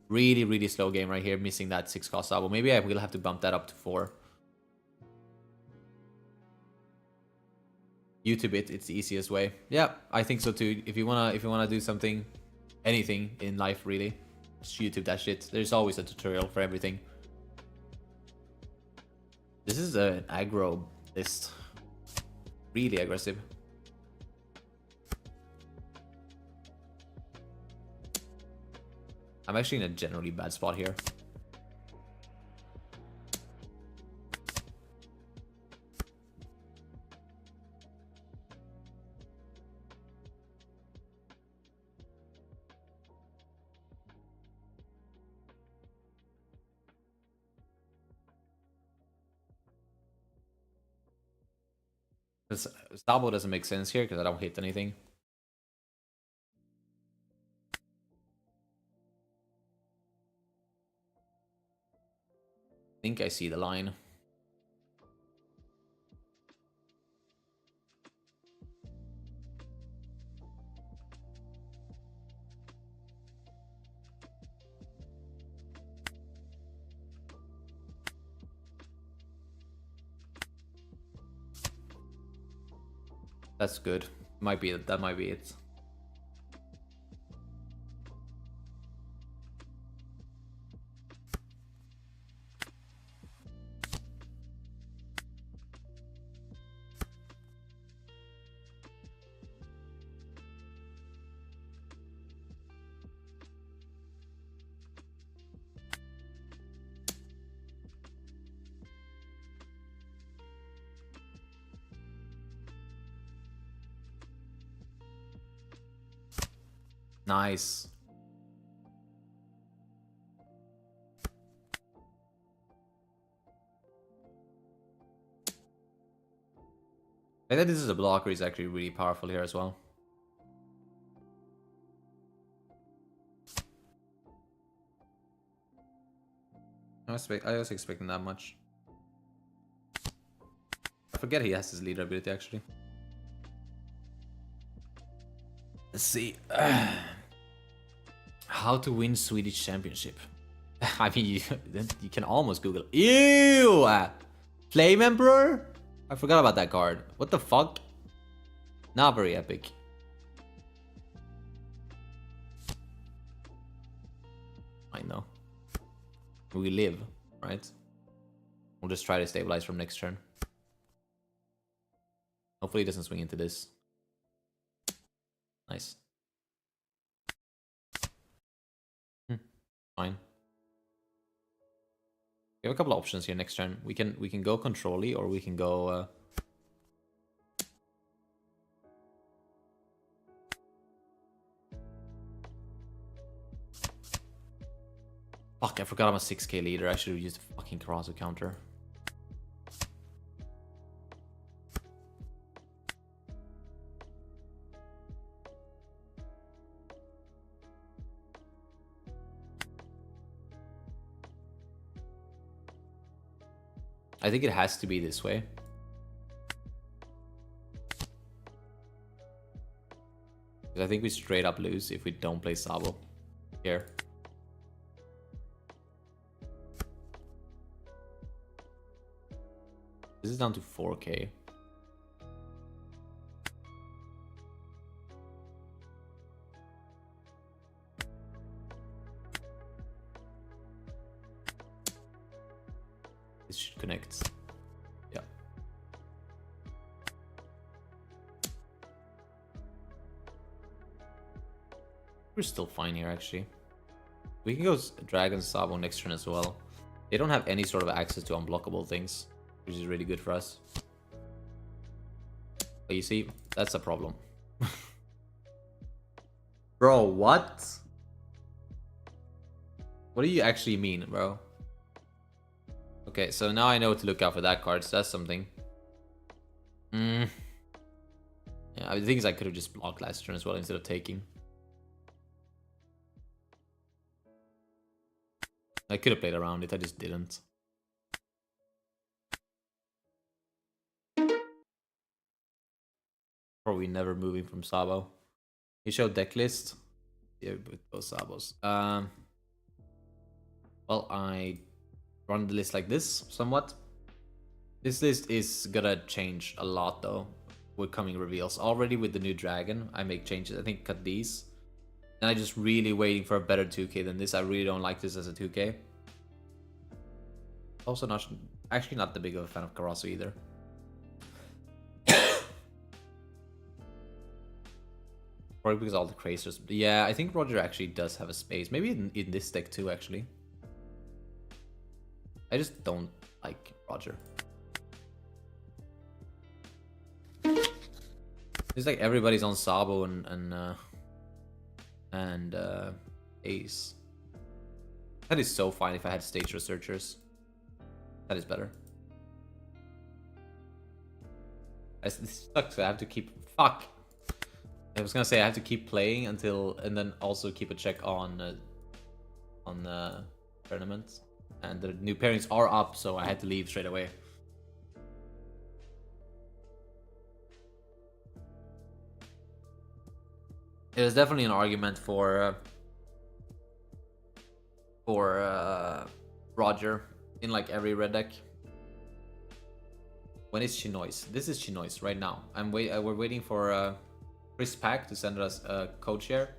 Really, really slow game right here, missing that 6-cost Sabo. Maybe I will have to bump that up to 4. YouTube it, it's the easiest way. Yeah, I think so too. If you wanna do something, anything in life really, just YouTube that shit. There's always a tutorial for everything. This is an aggro list. Really aggressive. I'm actually in a generally bad spot here. Sabo doesn't make sense here because I don't hit anything. I think I see the line. That's good. Might be that might be it. Nice. I think this is a blocker is actually really powerful here as well. I was expecting that much. I forget he has his leader ability actually. Let's see. How to win Swedish championship. I mean, you can almost Google. Ew! Flame Emperor? I forgot about that card. What the fuck? Not very epic. I know. We live, right? We'll just try to stabilize from next turn. Hopefully he doesn't swing into this. Nice. Fine. We have a couple of options here next turn. We can go control-y or we can go fuck, I forgot I'm a 6k leader. I should have used a fucking Karasu counter. I think it has to be this way. Because I think we straight up lose if we don't play Sabo here. This is down to 4k. This should connect. Yeah. We're still fine here, actually. We can go Dragon Sabo next turn as well. They don't have any sort of access to unblockable things, which is really good for us. But you see, that's a problem. Bro, what? What do you actually mean, bro? Okay, so now I know to look out for that card, so that's something. Yeah, the thing is I could have just blocked last turn as well instead of taking. I could have played around it, I just didn't. Probably never moving from Sabo. He showed deck list. Yeah, with those Sabos. Well, I run the list like this somewhat. This list is gonna change a lot though with coming reveals. Already with the new dragon, I make changes. I think cut these. And I just really waiting for a better 2K than this. I really don't like this as a 2K. Also not actually not the big of a fan of Karasu either. Probably because all the crazers. Yeah, I think Roger actually does have a space. Maybe in this deck too, actually. I just don't like Roger. It's like everybody's on Sabo and Ace. That is so fine if I had stage researchers. That is better. This sucks. I have to keep. Fuck. I was gonna say I have to keep playing until, and then also keep a check on tournaments. And the new pairings are up, so I had to leave straight away. It is definitely an argument for Roger in like every red deck. When is Chinoize? This is Chinoize right now. We're waiting for Chris Pack to send us a code share.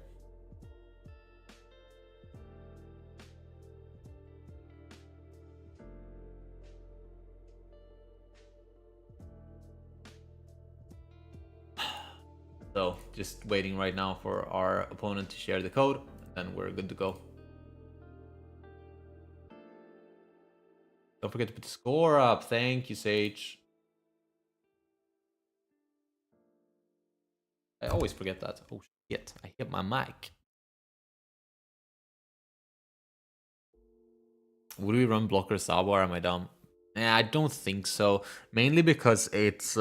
So just waiting right now for our opponent to share the code, and we're good to go. Don't forget to put the score up. Thank you, Sage. I always forget that. Oh shit, I hit my mic. Would we run blocker Sabo or am I dumb? I don't think so. Mainly because it's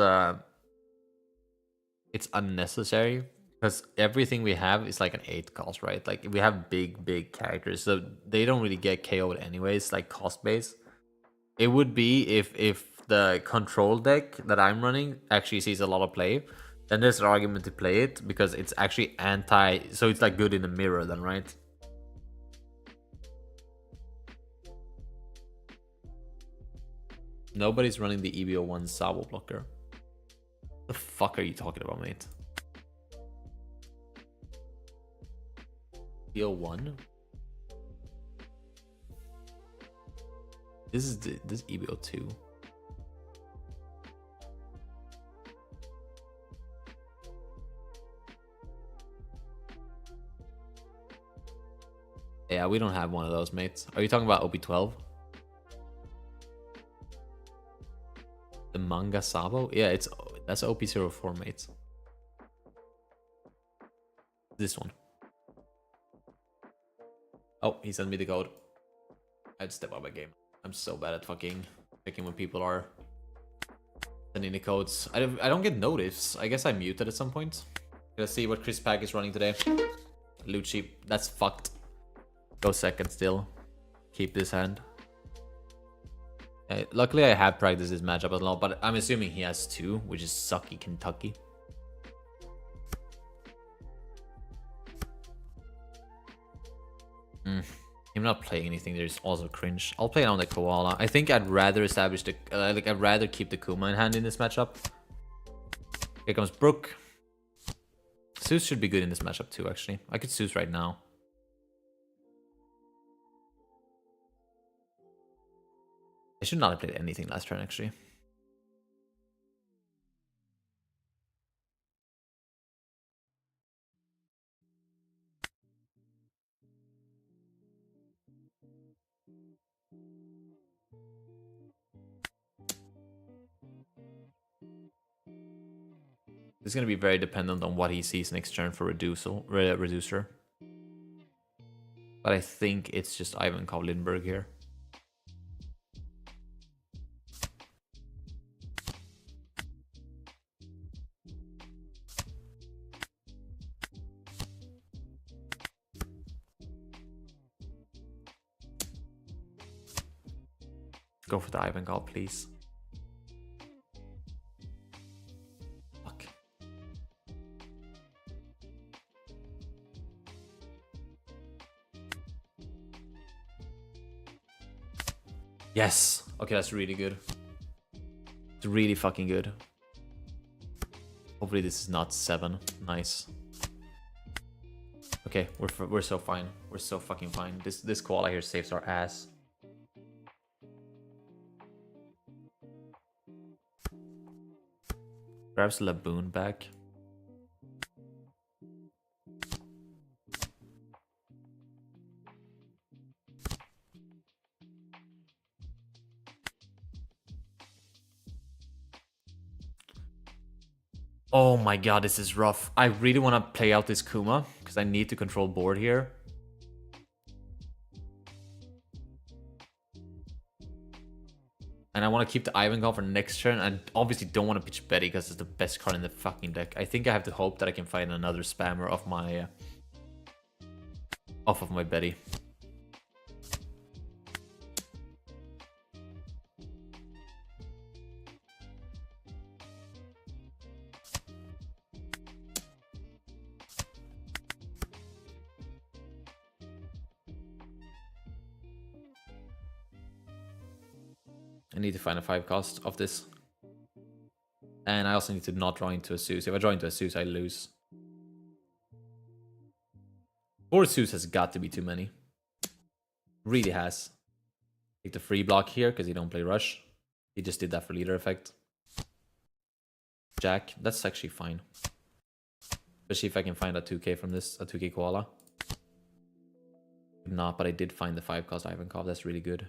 unnecessary. Because everything we have is like an 8 cost, right? Like we have big characters, so they don't really get KO'd anyways, like cost base. It would be if the control deck that I'm running actually sees a lot of play, then there's an argument to play it because it's actually anti, so it's like good in the mirror then, right? Nobody's running the EBO1 Sabo blocker. The fuck are you talking about, mate? EBO1? This is EBO2. Yeah, we don't have one of those, mates. Are you talking about OP12? The manga Sabo? Yeah, that's OP04, mates. This one. Oh, he sent me the code. I'd step up my game. I'm so bad at fucking checking when people are sending the codes. I don't get notice. I guess I muted at some point. Let's see what Chris Pack is running today. Loot sheep. That's fucked. Go second still. Keep this hand. Luckily, I have practiced this matchup a lot, but I'm assuming he has 2, which is sucky Kentucky. I'm not playing anything. There's also cringe. I'll play it on the koala. I think I'd rather establish the I'd rather keep the Kuma in hand in this matchup. Here comes Brook. Zeus should be good in this matchup too. Actually, I could Zeus right now. I should not have played anything last turn actually. It's going to be very dependent on what he sees next turn for reducer. But I think it's just Ivan Kovlinberg here. Go for the Ivan Kov, please. Fuck. Yes. Okay, that's really good. It's really fucking good. Hopefully this is not 7. Nice. Okay, we're so fine. We're so fucking fine. This koala here saves our ass. Grabs Laboon back. Oh my god, this is rough. I really want to play out this Kuma, because I need to control board here. And I want to keep the Ivankov for next turn. I obviously don't want to pitch Betty, because it's the best card in the fucking deck. I think I have to hope that I can find another spammer of my... off of my Betty. I need to find a 5 cost of this. And I also need to not draw into a Zeus. If I draw into a Zeus, I lose. 4 Zeus has got to be too many. Really has. Take the free block here, because he don't play Rush. He just did that for leader effect. Jack, that's actually fine. Especially if I can find a 2k from this, a 2k koala. Not, but I did find the 5 cost Ivankov. That's really good.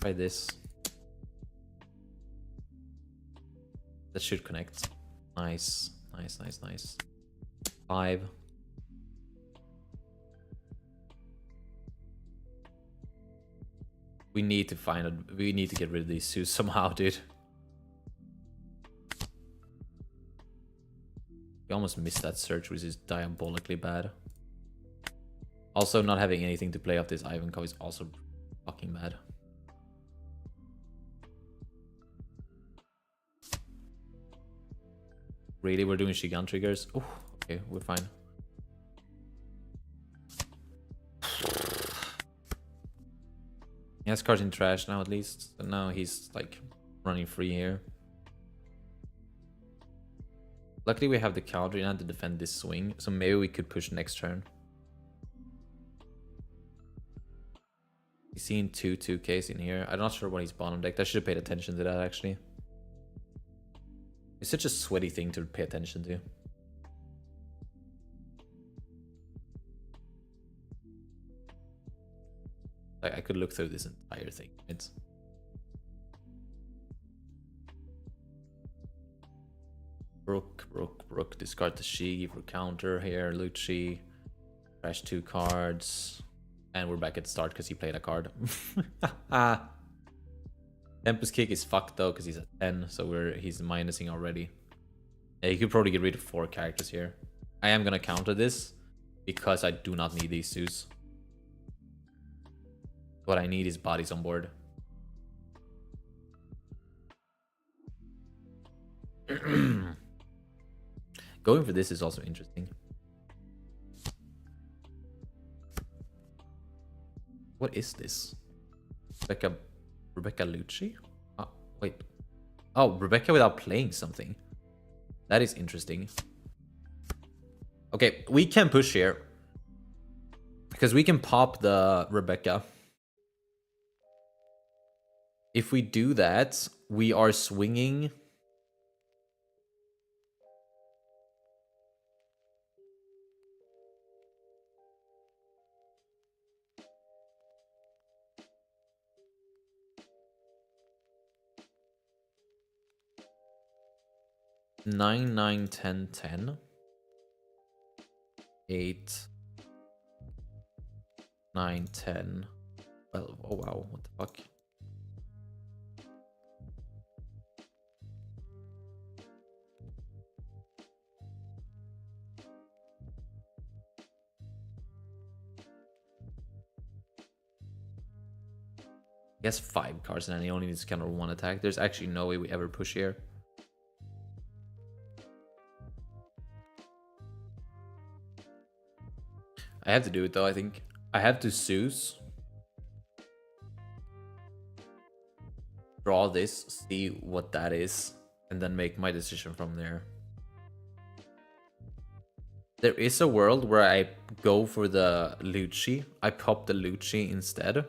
Try this. That should connect. Nice. Nice, nice, nice. 5. We need to find a... We need to get rid of these Zeus somehow, dude. We almost missed that search, which is diabolically bad. Also, not having anything to play off this Ivankov is also fucking bad. Really, we're doing Shigan triggers? Oh, okay, we're fine. He has cards in trash now, at least. So now he's like running free here. Luckily, we have the counter now to defend this swing, so maybe we could push next turn. He's seeing 2/2Ks in here. I'm not sure what he's bottom decked. I should have paid attention to that, actually. It's such a sweaty thing to pay attention to. I could look through this entire thing. It's Brook. Discard the Shi for counter here. Lucci. Trash 2 cards. And we're back at start because he played a card. Tempest Kick is fucked though because he's at 10, so he's minusing already. Yeah, you could probably get rid of 4 characters here. I am gonna counter this because I do not need these Zeus. What I need is bodies on board. Going for this is also interesting. What is this? Rebecca Lucci? Oh, wait. Oh, Rebecca without playing something. That is interesting. Okay, we can push here. Because we can pop the Rebecca. If we do that, we are swinging... Nine, 9, 10, 10. 8, 9, 10, 12. Oh wow, what the fuck? He has 5 cards and he only needs to counter 1 attack. There's actually no way we ever push here. I have to do it though, I think. I have to Zeus. Draw this, see what that is, and then make my decision from there. There is a world where I go for the Lucci. I pop the Lucci instead.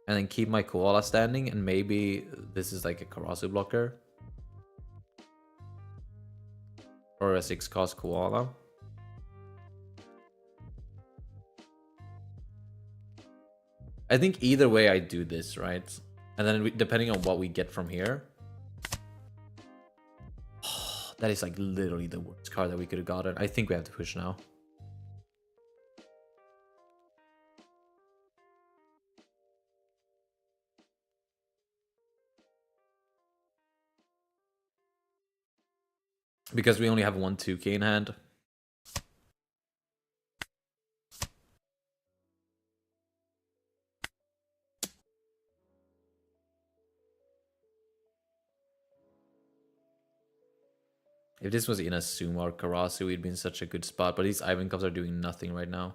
And then keep my Koala standing, and maybe this is like a Karasu blocker. Or a 6-cost Koala. I think either way I do this, right? And then depending on what we get from here. Oh, that is like literally the worst card that we could have gotten. I think we have to push now. Because we only have 1 2K in hand. If this was Inazuma or Karasu, we'd be in such a good spot. But these Ivan Cups are doing nothing right now.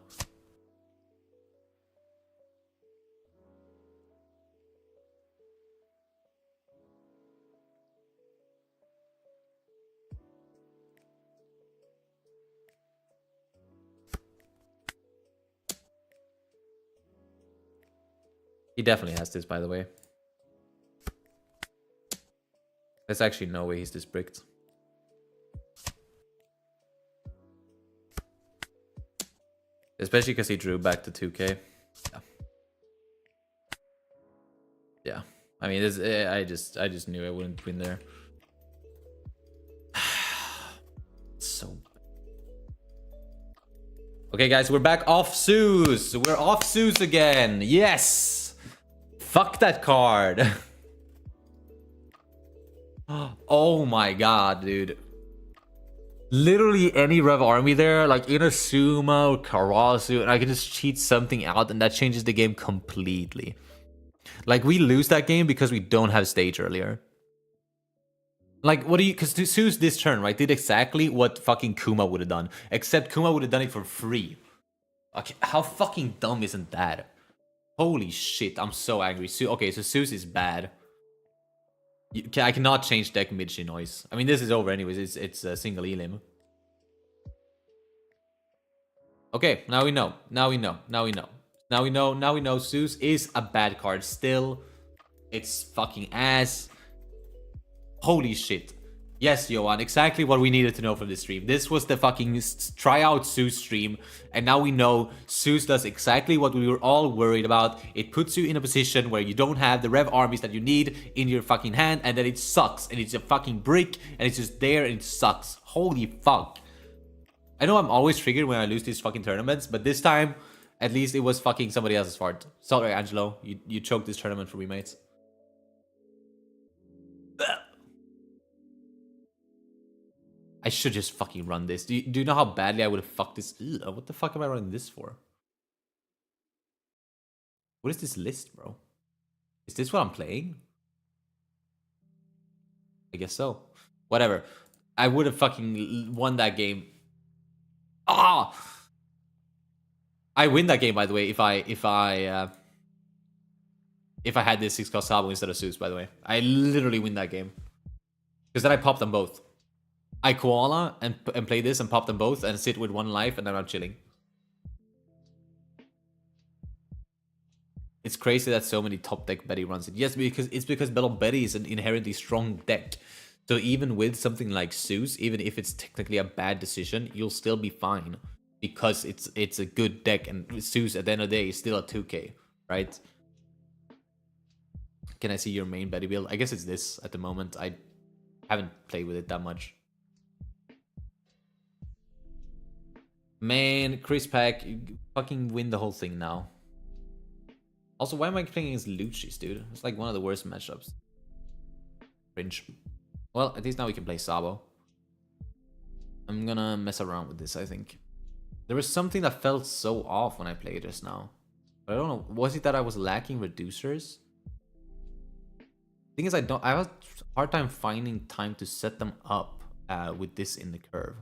He definitely has this, by the way. There's actually no way he's this bricked. Especially because he drew back to 2K. Yeah. Yeah. I mean, this, I just knew I wouldn't win there. So. Okay, guys, we're back off Zeus. We're off Zeus again. Yes. Fuck that card. Oh my god, dude. Literally any Rev army there, like Inazuma or Karasu, and I can just cheat something out and that changes the game completely. Like, we lose that game because we don't have stage earlier. Like, what do you... Because Zeus this turn, right, did exactly what fucking Kuma would have done. Except Kuma would have done it for free. Okay, how fucking dumb isn't that? Holy shit, I'm so angry. Okay, so Zeus is bad. I cannot change deck mid Chinoize. I mean, this is over anyways. It's a single elim. Okay, now we know. Now we know. Now we know. Now we know. Now we know. Zeus is a bad card still. It's fucking ass. Holy shit. Yes, Johan, exactly what we needed to know from this stream. This was the fucking tryout Zeus stream, and now we know Zeus does exactly what we were all worried about. It puts you in a position where you don't have the Rev armies that you need in your fucking hand, and then it sucks, and it's a fucking brick, and it's just there, and it sucks. Holy fuck. I know I'm always triggered when I lose these fucking tournaments, but this time, at least it was fucking somebody else's fault. Sorry, Angelo, you choked this tournament for me, mates. I should just fucking run this. Do you know how badly I would have fucked this? Ugh, what the fuck am I running this for? What is this list, bro? Is this what I'm playing? I guess so. Whatever. I would have fucking won that game. Ah! I win that game, by the way, if I had this 6-cost Sabo instead of Zeus, by the way. I literally win that game. Because then I pop them both. I Koala and play this and pop them both and sit with 1 life and then I'm chilling. It's crazy that so many top deck Betty runs it. Yes, because it's because Bell Betty is an inherently strong deck. So even with something like Zeus, even if it's technically a bad decision, you'll still be fine. Because it's a good deck, and Zeus at the end of the day is still a 2K, right? Can I see your main Betty build? I guess it's this at the moment. I haven't played with it that much. Man, Chris Pack, you fucking win the whole thing now. Also, why am I playing against Lucis, dude? It's like one of the worst matchups. Cringe. Well, at least now we can play Sabo. I'm gonna mess around with this, I think. There was something that felt so off when I played just now. But I don't know. Was it that I was lacking reducers? Thing is, I have a hard time finding time to set them up with this in the curve.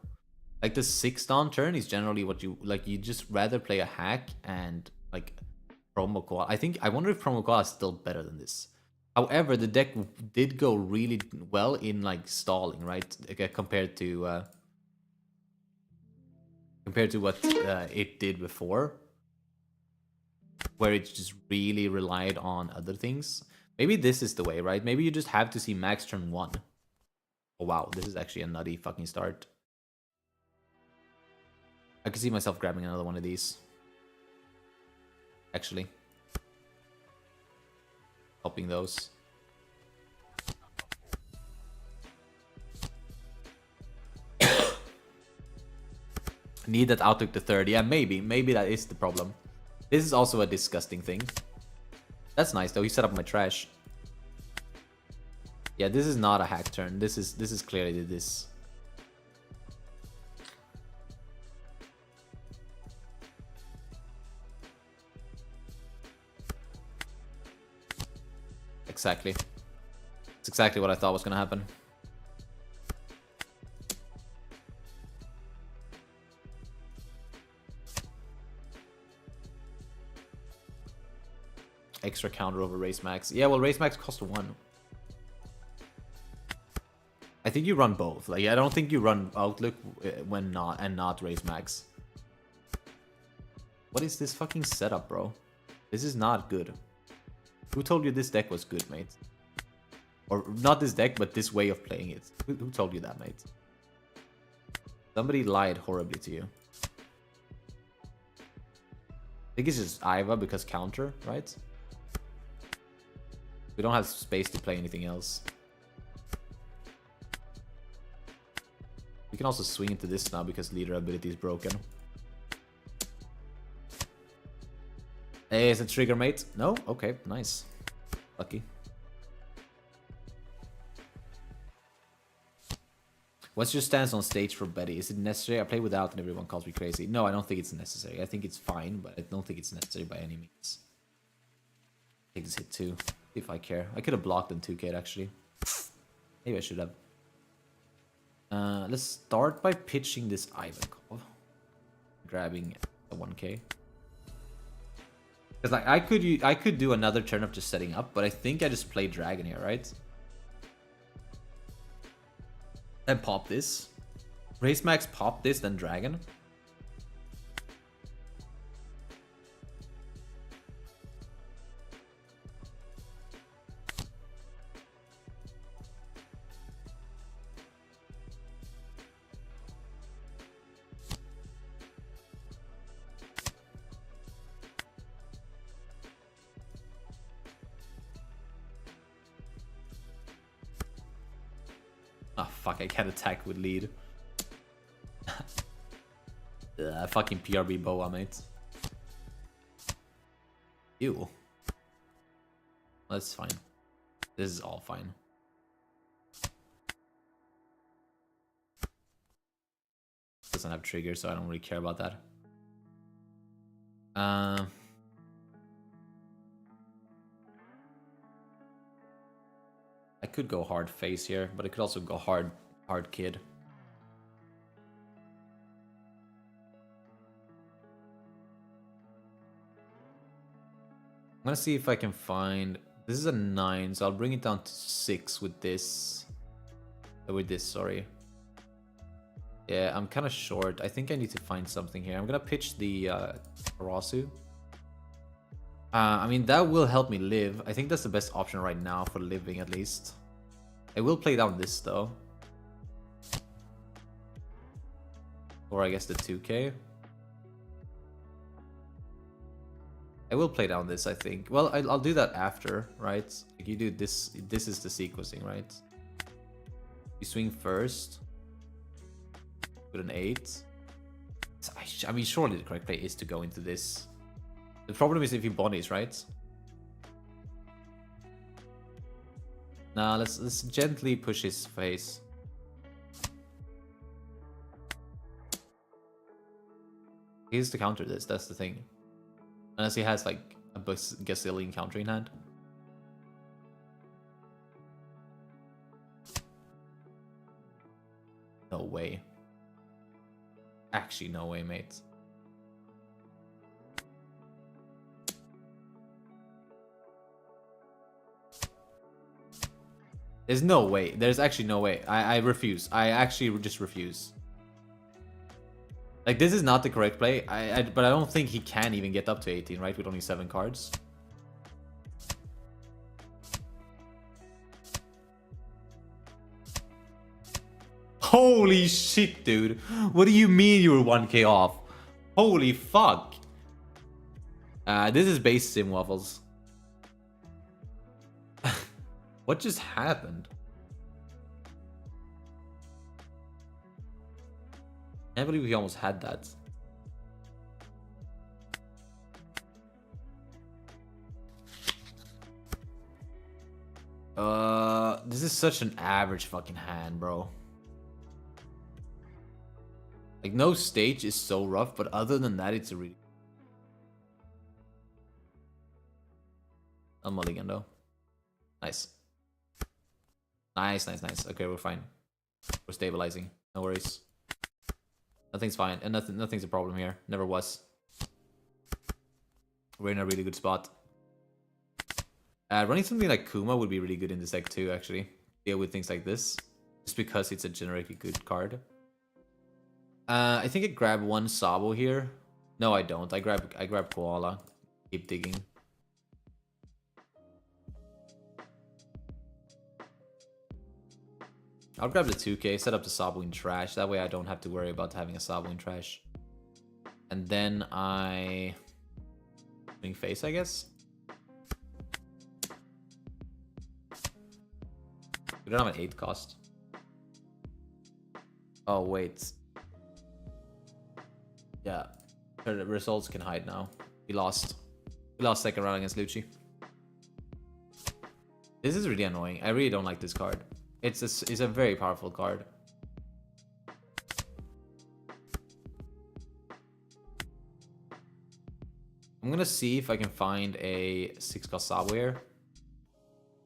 Like the 6 down turn is generally what you like. You just rather play a hack and like promo koala. I wonder if promo koala is still better than this. However, the deck did go really well in like stalling, right? Compared to what it did before, where it just really relied on other things. Maybe this is the way, right? Maybe you just have to see max turn 1. Oh wow, this is actually a nutty fucking start. I could see myself grabbing another one of these. Actually. Helping those. Need that outlook to 30. Yeah, maybe. Maybe that is the problem. This is also a disgusting thing. That's nice though. He set up my trash. Yeah, this is not a hack turn. This is clearly this. Exactly. It's exactly what I thought was gonna happen. Extra counter over race max. Yeah, well, race max cost 1. I think you run both. Like, I don't think you run outlook when not race max. What is this fucking setup, bro? This is not good. Who told you this deck was good, mate? Or not this deck, but this way of playing it. Who told you that, mate? Somebody lied horribly to you. I think it's just Iva because counter, right? We don't have space to play anything else. We can also swing into this now because leader ability is broken. Hey, is it trigger, mate? No? Okay, nice. Lucky. What's your stance on stage for Betty? Is it necessary? I play without and everyone calls me crazy. No, I don't think it's necessary. I think it's fine, but I don't think it's necessary by any means. Take this hit too, if I care. I could have blocked in 2k actually. Maybe I should have. Let's start by pitching this Ivan call. Grabbing a 1k. Because like I could do another turn of just setting up, but I think I just play dragon here, right? Then pop this. Race max, pop this, then dragon. Oh fuck, I can't attack with lead. Fucking PRB boa, mate. Ew. That's fine. This is all fine. Doesn't have trigger, so I don't really care about that. I could go hard face here, but I could also go hard kid. I'm gonna see if I can find. This is a 9, so I'll bring it down to 6 with this. Sorry. Yeah, I'm kind of short. I think I need to find something here. I'm gonna pitch the Karasu. I mean, that will help me live. I think that's the best option right now for living, at least. I will play down this, though. Or I guess the 2k. I will play down this, I think. Well, I'll do that after, right? Like you do this. This is the sequencing, right? You swing first. With an 8. I mean, surely the correct play is to go into this. The problem is if he bonnies, right? Now let's gently push his face. He has to counter this, that's the thing. Unless he has like a gazillion counter in hand. No way. Actually, no way, mate. There's no way. There's actually no way. I refuse. I actually just refuse. Like, this is not the correct play. But I don't think he can even get up to 18, right? With only 7 cards. Holy shit, dude. What do you mean you were 1k off? Holy fuck. This is base sim waffles. What just happened? I can't believe we almost had that. This is such an average fucking hand, bro. Like, no stage is so rough, but other than that, it's a really... A mulligan, though. Nice. Nice, nice, nice. Okay, we're fine. We're stabilizing. No worries. Nothing's fine, and nothing's a problem here. Never was. We're in a really good spot. Running something like Kuma would be really good in this deck too, actually. Deal with things like this. Just because it's a generically good card. I think I grab 1 Sabo here. No, I don't. I grab Koala. Keep digging. I'll grab the 2k, set up the Sabo in trash. That way I don't have to worry about having a Sabo in trash. And then I... Swing face, I guess? We don't have an 8 cost. Oh, wait. Yeah. The results can hide now. We lost. We lost second round against Lucci. This is really annoying. I really don't like this card. It's a very powerful card. I'm gonna see if I can find a 6-cost Sabo here.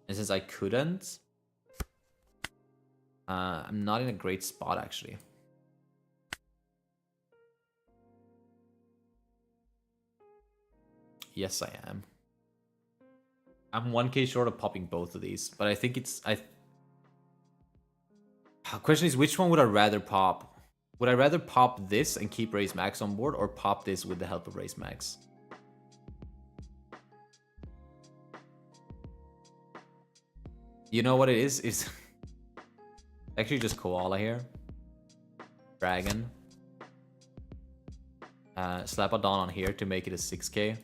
And since I couldn't, I'm not in a great spot actually. Yes, I am. I'm 1k short of popping both of these, but I think it's... Question is, which one would I rather pop? Would I rather pop this and keep Raise Max on board, or pop this with the help of Raise Max? You know what it is? It's actually just Koala here. Dragon. Slap a Dawn on here to make it a 6k.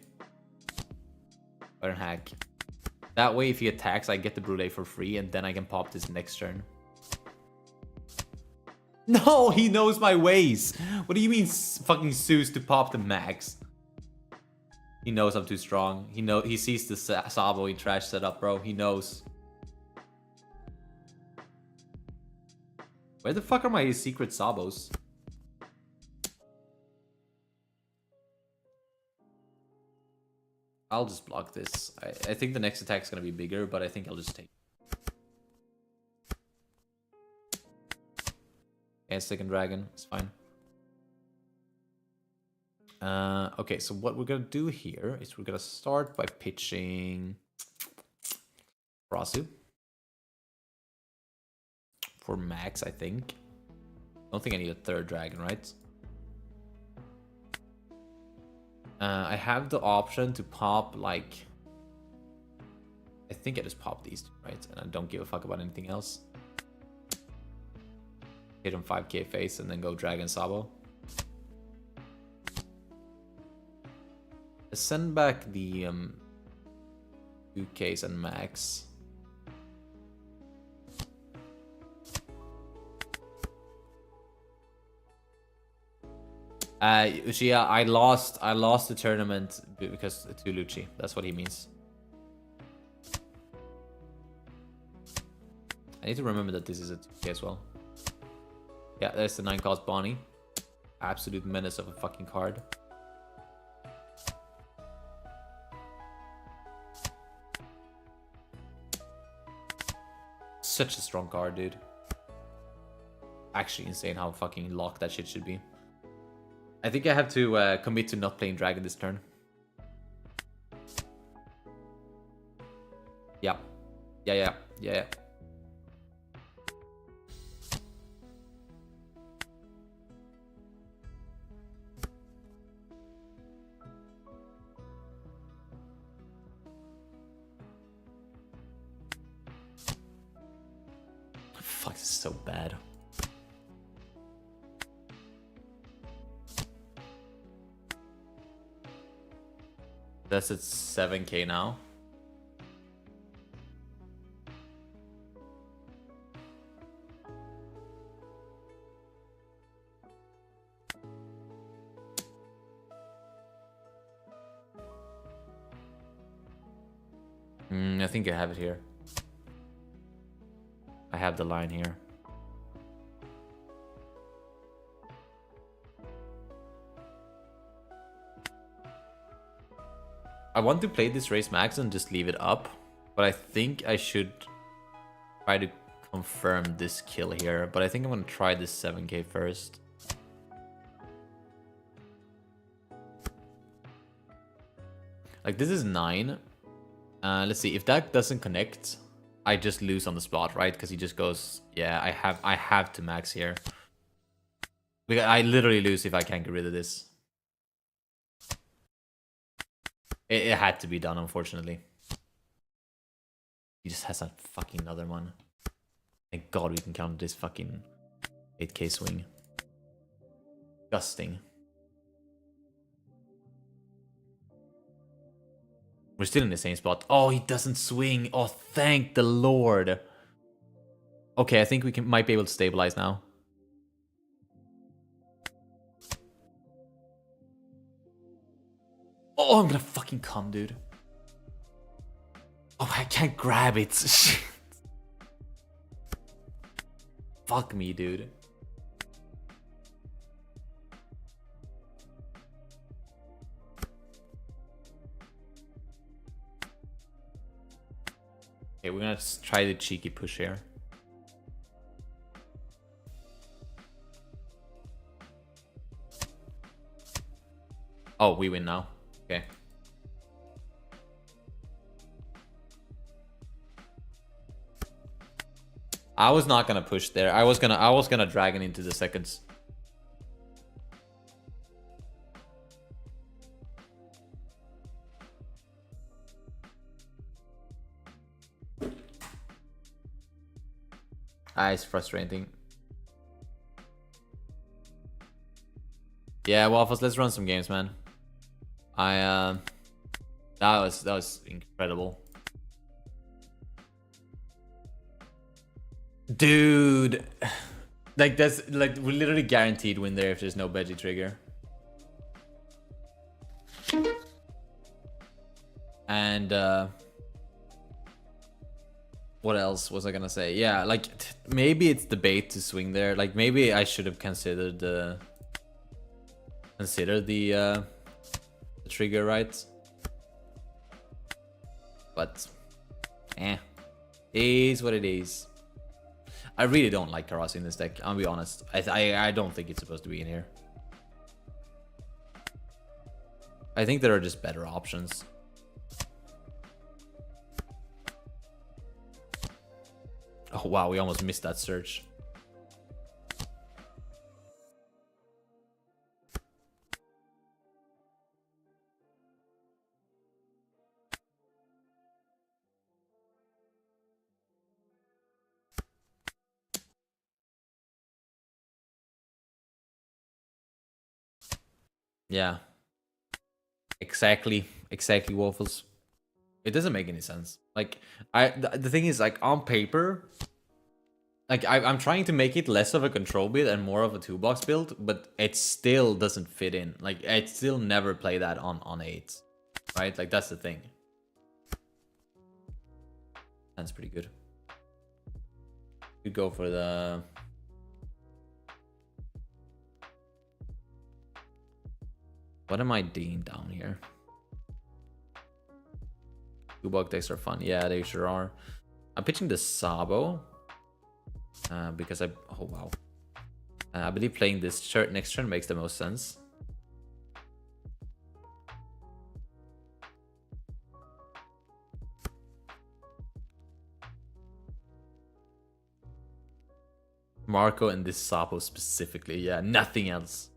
Iron Hack. That way, if he attacks, I get the Brûlé for free, and then I can pop this next turn. No, he knows my ways. What do you mean, fucking Zeus to pop the max? He knows I'm too strong. He sees the Sabo in trash setup, bro. He knows. Where the fuck are my secret Sabos? I'll just block this. I think the next attack is gonna be bigger, but I think I'll just take. And second dragon, it's fine. Okay, so what we're gonna do here is we're gonna start by pitching Rasu for max, I think. Don't think I need a third dragon, right? I have the option to pop, like... I think I just pop these two, right? And I don't give a fuck about anything else. Hit him 5k face and then go Dragon Sabo. Let's send back the 2Ks and max. Uchiha, I lost the tournament because to Lucci. That's what he means. I need to remember that this is a 2K as well. Yeah, there's the 9-cost Bonnie. Absolute menace of a fucking card. such a strong card, dude. Actually insane how fucking locked that shit should be. I think I have to commit to not playing Dragon this turn. Yeah. Yeah. Fuck, this is so bad. That's at 7k now. I think I have it here. I have the line here. I want to play this race max and just leave it up, but I think I should try to confirm this kill here. But I think I'm gonna try this 7k first. Like, this is 9. Let's see, if that doesn't connect, I just lose on the spot, right? Because he just goes, yeah, I have to max here. Because I literally lose if I can't get rid of this. It had to be done, unfortunately. He just has a fucking another one. Thank God we can counter this fucking 8k swing. Disgusting. We're still in the same spot. Oh, he doesn't swing. Oh, thank the Lord. Okay, I think we might be able to stabilize now. Oh, I'm gonna fucking come, dude. Oh, I can't grab it. Shit. Fuck me, dude. Okay, we're gonna try the cheeky push here. Oh, we win now. Okay. I was not gonna push there. I was gonna dragon into the seconds. It's frustrating. Yeah, Waffles, let's run some games, man. That was incredible. Dude. Like, that's like, we're literally guaranteed win there if there's no veggie trigger. And what else was I gonna say? Yeah, like, maybe it's the bait to swing there. Like, maybe I should have considered the trigger, right? But is what it is. I really don't like Karasi in this deck, I'll be honest. I don't think it's supposed to be in here. I think there are just better options. Oh wow, we almost missed that search. Yeah. Exactly, Waffles. It doesn't make any sense. Like, the thing is, like, on paper, like, I'm trying to make it less of a control build and more of a toolbox build, but it still doesn't fit in. Like, I'd still never play that on 8, right? Like, that's the thing. That's pretty good. Could go for the... What am I doing down here? Two bug decks are fun. Yeah, they sure are. I'm pitching the Sabo. Because oh wow. I believe playing this next turn makes the most sense. Marco and this Sabo specifically, yeah, nothing else.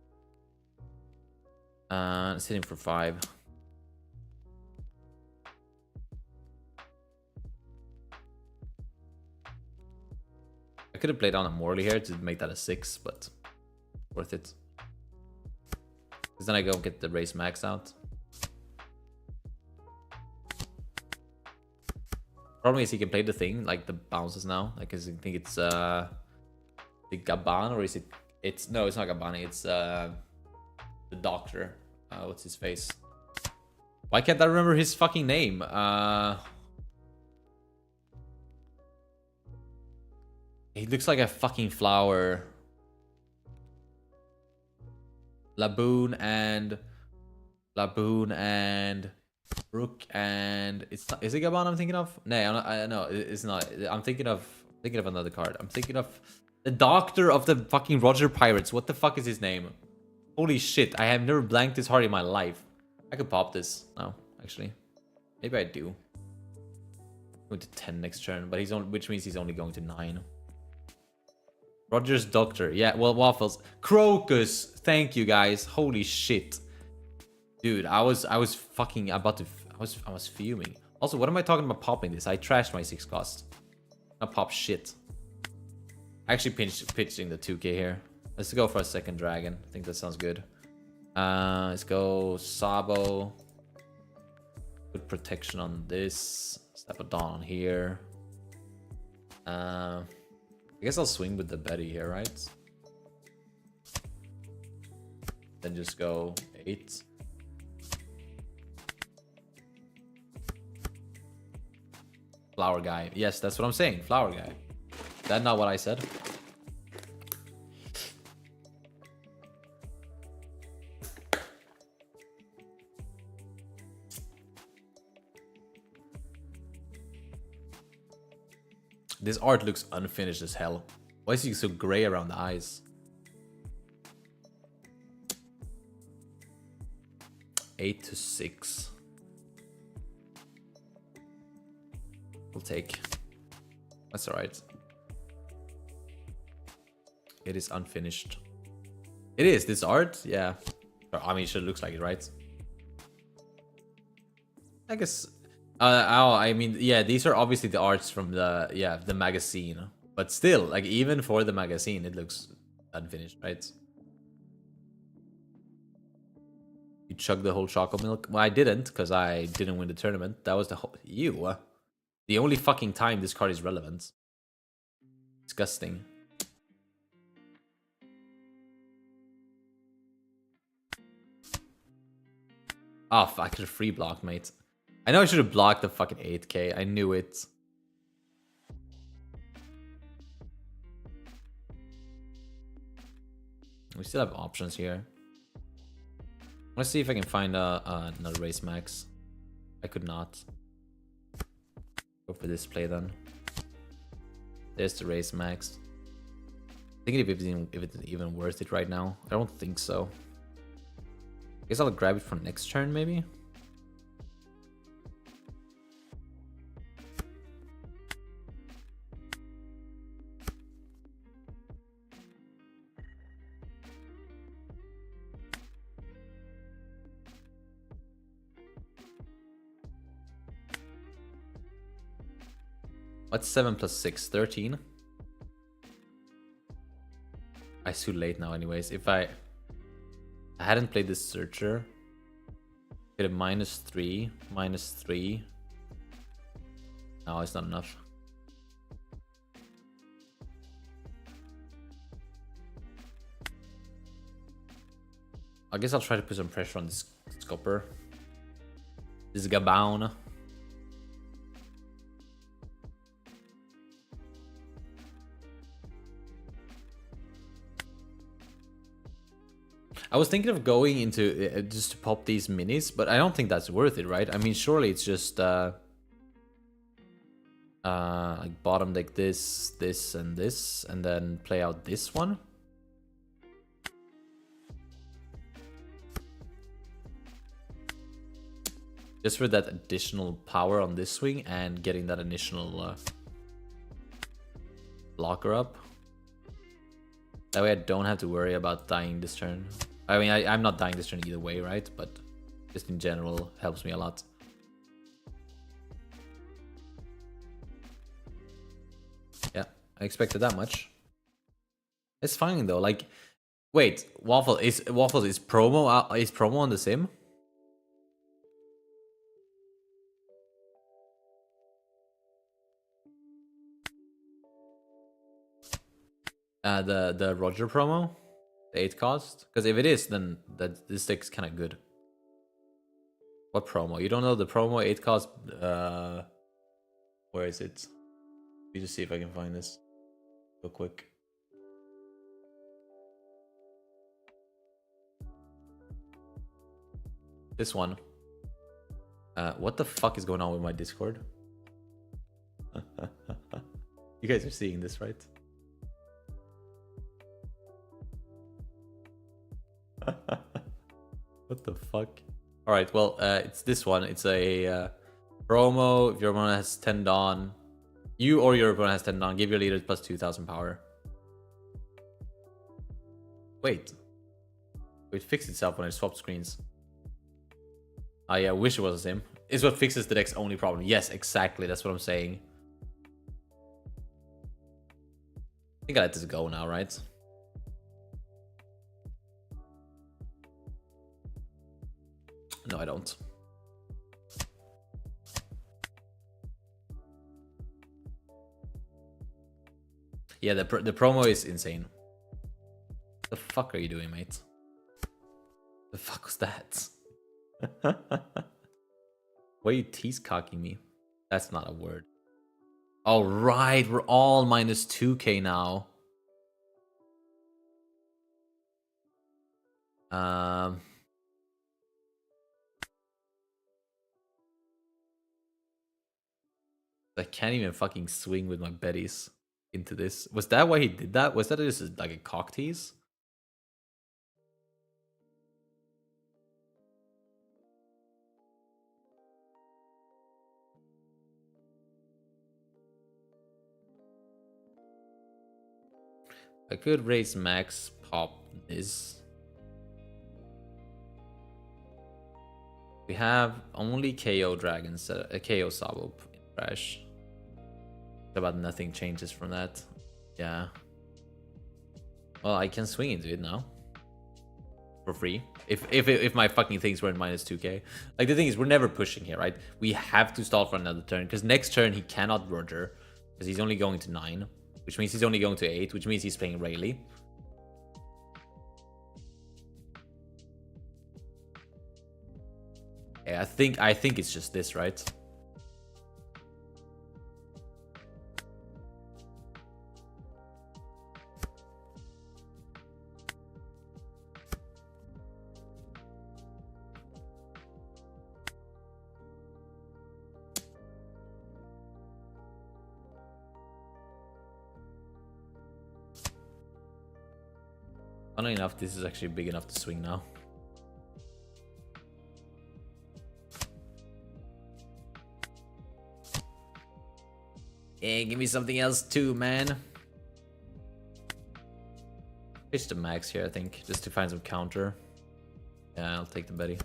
Sitting for 5. I could have played on a Morley here to make that a 6, but worth it. Because then I go get the race max out. Problem is he can play the thing, like the bounces now. Like, I think it's the Gaban, or is it? No, it's not Gabani. It's the doctor. What's his face? Why can't I remember his fucking name? He looks like a fucking flower. Laboon and Brook and it's not, is it Gabon I'm thinking of? No, I know it's not. I'm thinking of another card. I'm thinking of the doctor of the fucking Roger Pirates. What the fuck is his name? Holy shit! I have never blanked this hard in my life. I could pop this. No, actually, maybe I do. Going to 10 next turn, but which means he's only going to 9. Roger's doctor. Yeah, well, Waffles. Crocus. Thank you guys. Holy shit. Dude, I was fucking about to I was fuming. Also, what am I talking about popping this? I trashed my 6 cost. I pop shit. I actually pitching the 2k here. Let's go for a second dragon. I think that sounds good. Let's go Sabo. Good protection on this. Step a Dawn on here. I guess I'll swing with the Betty here, right? Then just go 8. Flower guy. Yes, that's what I'm saying. Flower guy. That's not what I said. This art looks unfinished as hell. Why is he so gray around the eyes? 8 to 6. We'll take. That's alright. It is unfinished. It is. This art? Yeah. I mean, it sure looks like it, right? I guess. I mean, yeah, these are obviously the arts from the magazine. But still, like, even for the magazine, it looks unfinished, right? You chugged the whole chocolate milk? Well, I didn't, because I didn't win the tournament. That was the whole... You. The only fucking time this card is relevant. Disgusting. Oh, I could have free blocked, mate. I know I should have blocked the fucking 8k. I knew it. We still have options here. Let's see if I can find another race max. I could not. Go for this play then. There's the race max. Thinking if it's even worth it right now. I don't think so. I guess I'll grab it for next turn maybe. What's 7 plus 6? 13? It's too late now anyways. If I hadn't played this searcher, get a -3, -3. No, it's not enough. I guess I'll try to put some pressure on this scupper. This Gabown. I was thinking of going into just to pop these minis, but I don't think that's worth it, right? I mean, surely it's just Like bottom deck this, and this, and then play out this one. Just for that additional power on this swing and getting that additional blocker up. That way I don't have to worry about dying this turn. I mean, I'm not dying this turn either way, right? But just in general, helps me a lot. Yeah, I expected that much. It's fine though. Like, wait, Waffles is promo on the sim? The Roger promo, the 8 cost. Because if it is, then this deck's kind of good. What promo? You don't know the promo 8 cost? Where is it? Let me just see if I can find this real quick. This one. What the fuck is going on with my Discord? You guys are seeing this, right? What the fuck? Alright, well, it's this one. It's a promo. If your opponent has 10 Dawn, you or your opponent has 10 Dawn, give your leader plus 2000 power. Wait. It fixed itself when I swapped screens. Ah, yeah, I wish it was the same. It's what fixes the deck's only problem. Yes, exactly. That's what I'm saying. I think I let this go now, right? No, I don't. Yeah, the promo is insane. What the fuck are you doing, mate? The fuck was that? Why are you tease cocking me? That's not a word. All right, we're all minus 2k now. I can't even fucking swing with my betties into this. Was that why he did that? Was that just like a cock tease? I could raise max pop this. We have only KO dragons, a KO Sabo in trash. About nothing changes from that. Yeah. Well, I can swing into it now. For free. If my fucking things were in minus 2k. Like, the thing is, we're never pushing here, right? We have to stall for another turn. Because next turn, he cannot Roger. Because he's only going to 9. Which means he's only going to 8. Which means he's playing Rayleigh. Yeah, I think it's just this, right? Funnily enough, this is actually big enough to swing now. Hey, give me something else too, man. Pitch the max here, I think, just to find some counter. Yeah, I'll take the Betty.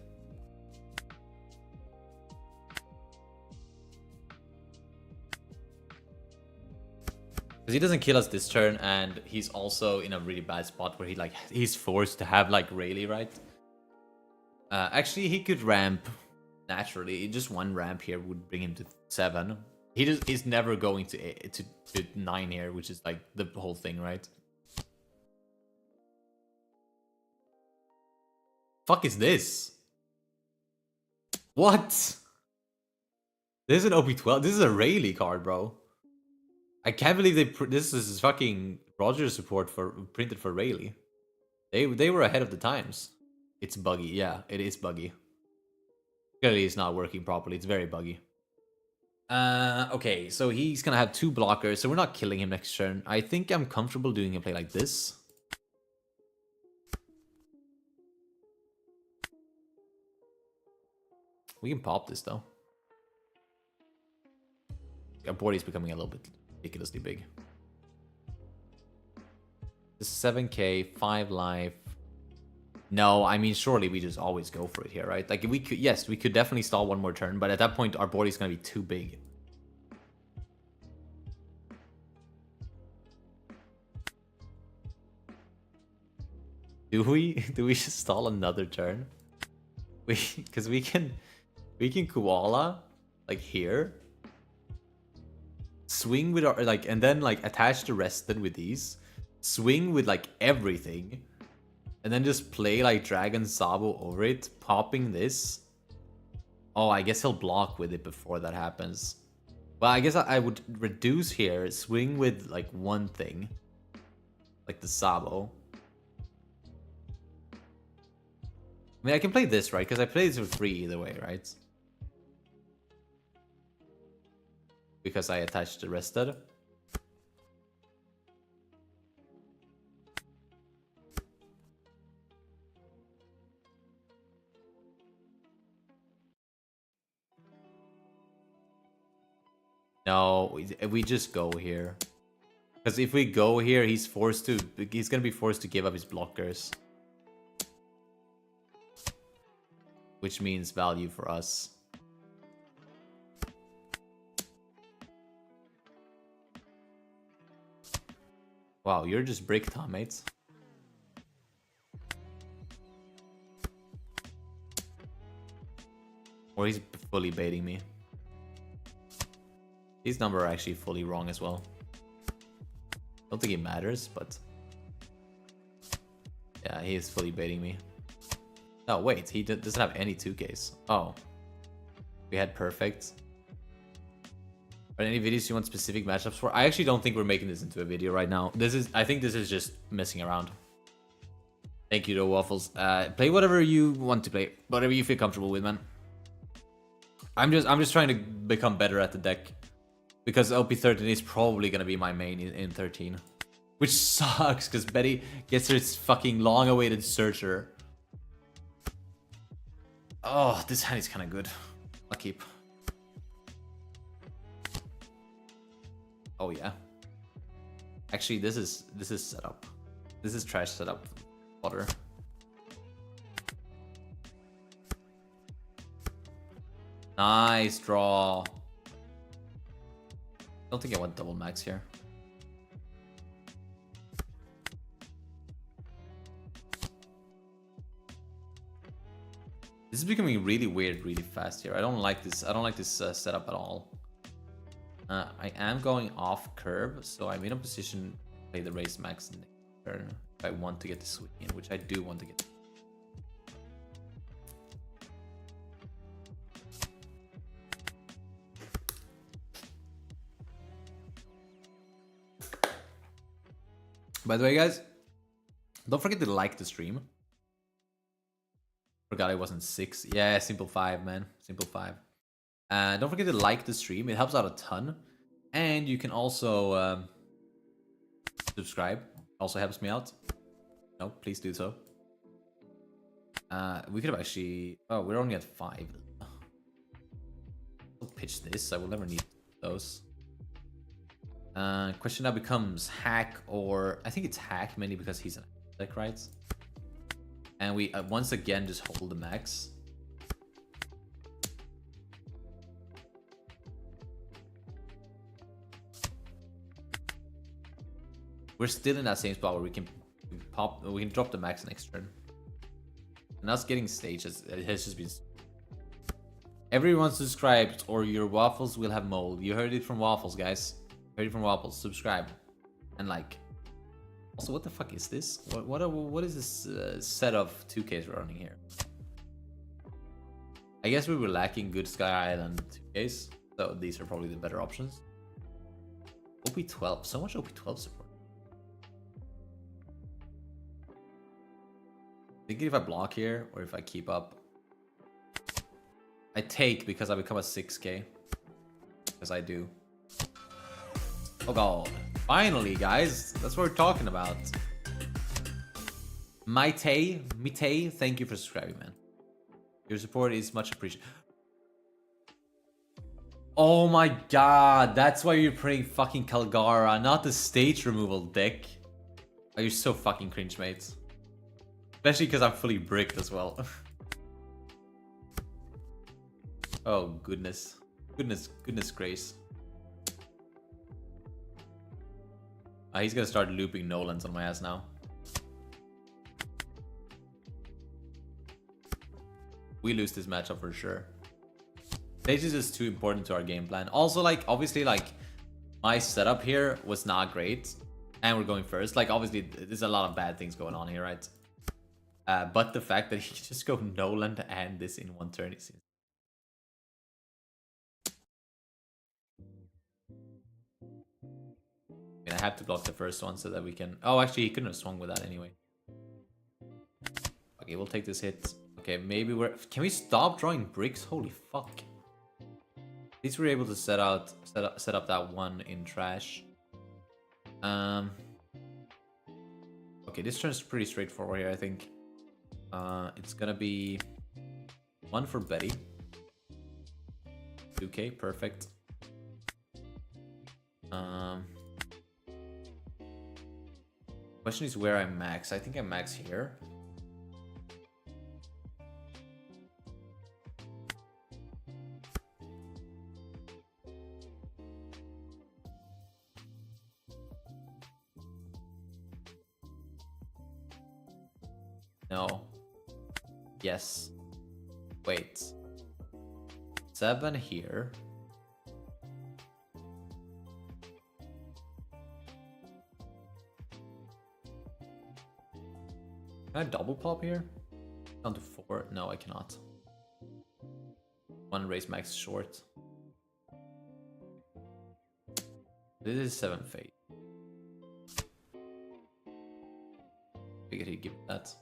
Because he doesn't kill us this turn, and he's also in a really bad spot where he's forced to have like Rayleigh, right? Actually, he could ramp naturally. Just one ramp here would bring him to 7. He's never going to 9 here, which is like the whole thing, right? Fuck is this? What? This is an OP12. This is a Rayleigh card, bro. I can't believe this is fucking Roger support for printed for Rayleigh. They were ahead of the times. It's buggy. Yeah, it is buggy. Clearly, it's not working properly. It's very buggy. Okay, so he's gonna have 2 blockers, so we're not killing him next turn. I think I'm comfortable doing a play like this. We can pop this though. Our board is becoming a little bit ridiculously big. This is 7k, 5 life. No, I mean, surely we just always go for it here, right? Like, we could, yes, we could definitely stall one more turn, but at that point, our board is gonna be too big. Do we just stall another turn? Because we can koala like here, swing with our like, and then like attach the rested with these, swing with like everything, and then just play like Dragon Sabo over it, popping this. Oh, I guess he'll block with it before that happens. Well, I guess I would reduce here, swing with like one thing, like the Sabo. I mean, I can play this, right? Because I play this for 3 either way, right? Because I attached the rested. No, we just go here. Because if we go here, he's gonna be forced to give up his blockers. Which means value for us. Wow, you're just brick, Tom, mates. Or he's fully baiting me. These numbers are actually fully wrong as well. Don't think it matters, but... yeah, he is fully baiting me. Oh, wait, he doesn't have any 2Ks. Oh. We had perfect. Are there any videos you want specific matchups for? I actually don't think we're making this into a video right now. I think this is just messing around. Thank you, though, Waffles. Play whatever you want to play. Whatever you feel comfortable with, man. I'm just trying to become better at the deck. Because Op13 is probably gonna be my main in 13. Which sucks, because Betty gets her fucking long-awaited Searcher. Oh, this hand is kind of good. I'll keep. Oh yeah. Actually, this is setup. This is trash setup. Water. Nice draw. Don't think I want double max here. This is becoming really weird really fast here. I don't like this. I don't like this setup at all. I am going off curve, so I'm in a position to play the raise max next turn if I want to get the swing in, which I do want to get. By the way, guys, don't forget to like the stream. Forgot I wasn't 6. Yeah, simple 5, man. Simple 5. Don't forget to like the stream. It helps out a ton. And you can also subscribe. Also helps me out. No, please do so. We could have actually... oh, we're only at 5. I'll pitch this. I will never need those. Question now becomes hack or... I think it's hack mainly because he's an deck, right? And we once again just hold the max. We're still in that same spot where we can drop the max next turn. And us getting staged it has just been... everyone subscribed or your waffles will have mold. You heard it from Waffles, guys. Heard it from Waffles. Subscribe and like. Also, what the fuck is this? What is this set of 2Ks we're running here? I guess we were lacking good Sky Island 2Ks, so these are probably the better options. OP12, so much OP12 support. Thinking if I block here or if I keep up. I take because I become a 6K. Because I do. Oh god. Finally, guys. That's what we're talking about. Mitei, thank you for subscribing, man. Your support is much appreciated. Oh my god, that's why you're playing fucking Kalgara, not the stage removal deck. Oh, you're so fucking cringe, mates. Especially because I'm fully bricked as well. Oh goodness. Goodness grace. He's gonna start looping Nolans on my ass now. We lose this matchup for sure. Stage is just too important to our game plan. Also, like, obviously, like, my setup here was not great. And we're going first. Like, obviously, there's a lot of bad things going on here, right? But the fact that he can just go Nolan and this in one turn is... I mean, I have to block the first one so that we can... Oh, actually, he couldn't have swung with that anyway. Okay, we'll take this hit. Okay, maybe we're... Can we stop drawing bricks? Holy fuck. At least we're able to set up that one in trash. Okay, this turn's pretty straightforward here, I think. It's gonna be 1 for Betty. 2k, perfect. Question is where I max. I think I max here. No. Yes. Wait. 7 here. Can I double pop here? Down to 4? No, I cannot. 1 raise max short. This is 7 fate. Figured he'd give it that.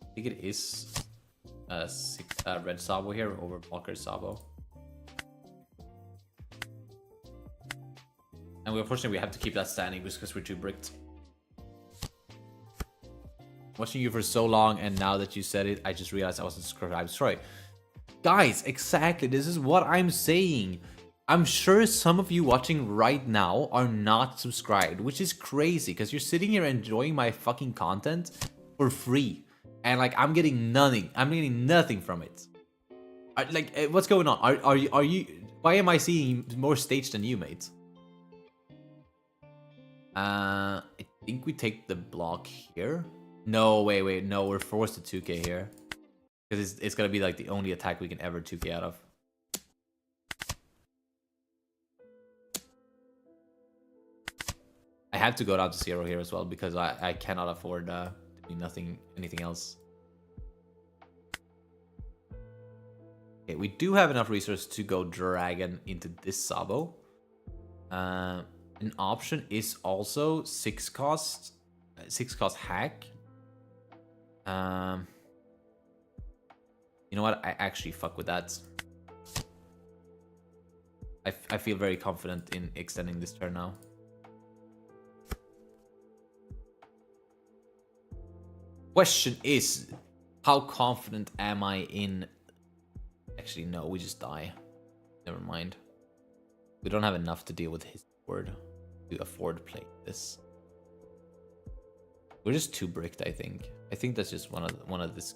I think it is red Sabo here over blocker Sabo. And unfortunately we have to keep that standing because we're too bricked. Watching you for so long, and now that you said it, I just realized I wasn't subscribed. Sorry. Guys, exactly, this is what I'm saying. I'm sure some of you watching right now are not subscribed, which is crazy because you're sitting here enjoying my fucking content for free. And like, I'm getting nothing. I'm getting nothing from it. Like, what's going on? Are you? Why am I seeing more stage than you, mate? I think we take the block here. No, wait, no, we're forced to 2k here because it's gonna be like the only attack we can ever 2k out of. I have to go down to 0 here as well because I cannot afford to be anything else. Okay, we do have enough resources to go dragon into this Sabo. An option is also 6 cost hack. You know what? I actually fuck with that. I feel very confident in extending this turn now. Question is, how confident am I in... Actually, no, we just die. Never mind. We don't have enough to deal with his board to afford to play this. We're just too bricked, I think. I think that's just it's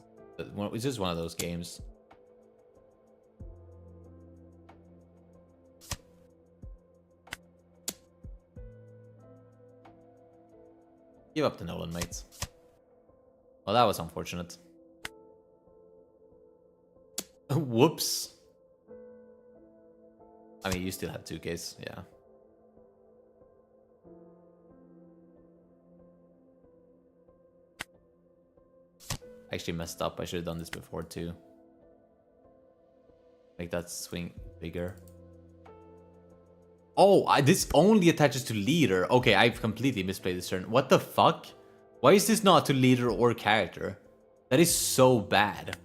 just one of those games. Give up to Nolan, mates. Well, that was unfortunate. Whoops. I mean, you still have 2Ks, yeah. I actually messed up. I should have done this before too. Make that swing bigger. Oh, this only attaches to leader. Okay, I've completely misplayed this turn. What the fuck? Why is this not to leader or character? That is so bad.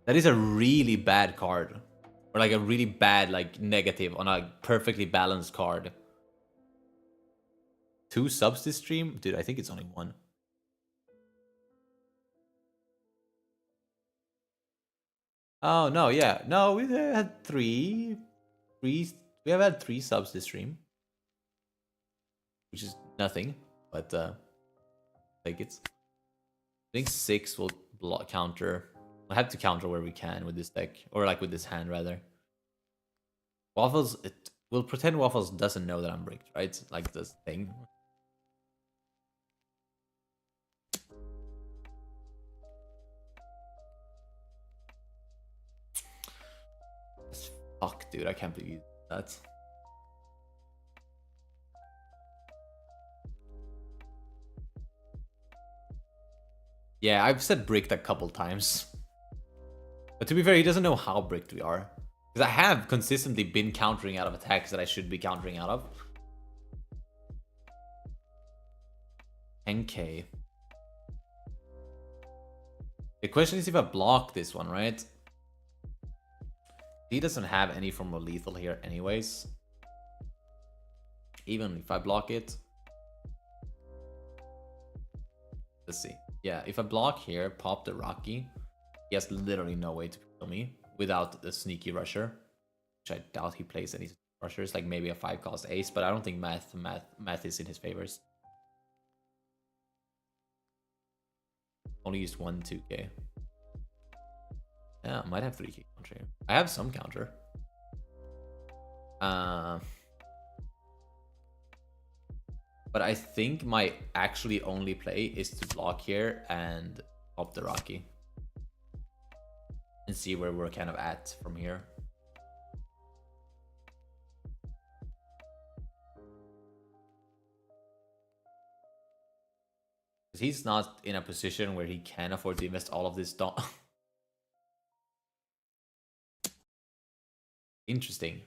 That is a really bad card. Or like a really bad, like, negative on a perfectly balanced card. 2 subs this stream? Dude, I think it's only 1. Oh, no, yeah. No, we had 3. We have had 3 subs this stream. Which is nothing, but take it. I think 6 will block counter. We'll have to counter where we can with this deck. Or like with this hand, rather. Waffles, we'll pretend Waffles doesn't know that I'm bricked, right? Like this thing. Fuck, dude, I can't believe that. Yeah, I've said bricked a couple times. But to be fair, he doesn't know how bricked we are. Because I have consistently been countering out of attacks that I should be countering out of. 10k. The question is if I block this one, right? He doesn't have any form of lethal here anyways. Even if I block it. Let's see. Yeah, if I block here, pop the Rocky, he has literally no way to kill me without a sneaky rusher. Which I doubt he plays any rushers, like maybe a 5-cost ace, but I don't think math is in his favors. Only used 1 2k. Yeah, I might have 3k counter. I have some counter. But I think my actually only play is to block here and pop the Rocky. And see where we're kind of at from here. Because he's not in a position where he can afford to invest all of this down. Interesting.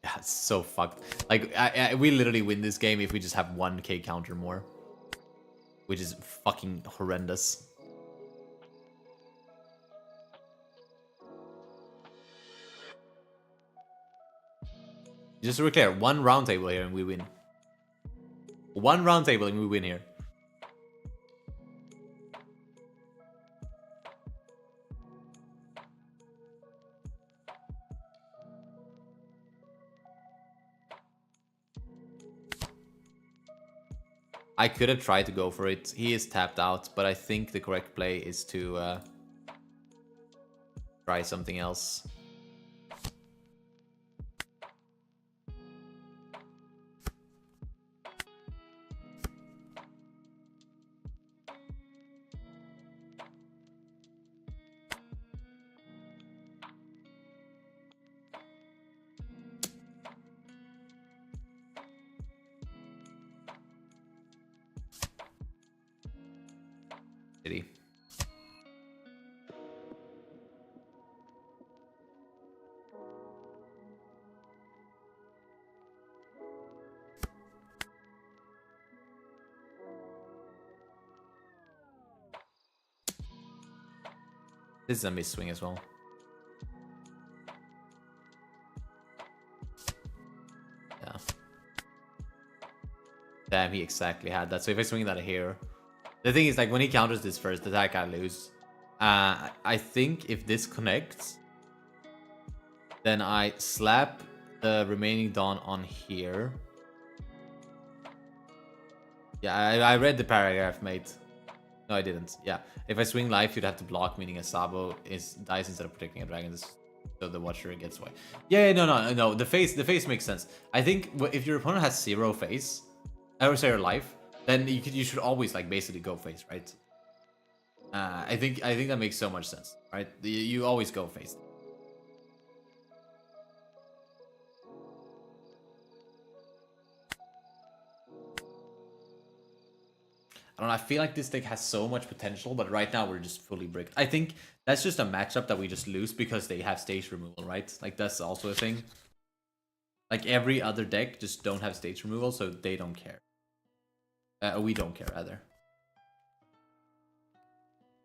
Yeah, it's so fucked. Like, we literally win this game if we just have 1k counter more. Which is fucking horrendous. Just to be clear, 1 round table here and we win. 1 round table and we win here. I could have tried to go for it. He is tapped out, but I think the correct play is to try something else. City. This is a miss swing as well. Yeah. Damn, he exactly had that. So if I swing that here, the thing is, like, when he counters this first attack, I lose. I think if this connects, then I slap the remaining Dawn on here. Yeah, I read the paragraph, mate. No, I didn't. Yeah, if I swing life, you'd have to block, meaning a Sabo dies instead of protecting a dragon, so the Watcher gets away. Yeah, no. The face makes sense. I think if your opponent has 0 face, or 0 life, then you should always, like, basically go face, right? I think that makes so much sense, right? You always go face. I don't know, I feel like this deck has so much potential, but right now we're just fully bricked. I think that's just a matchup that we just lose because they have stage removal, right? Like, that's also a thing. Like, every other deck just don't have stage removal, so they don't care. We don't care, rather.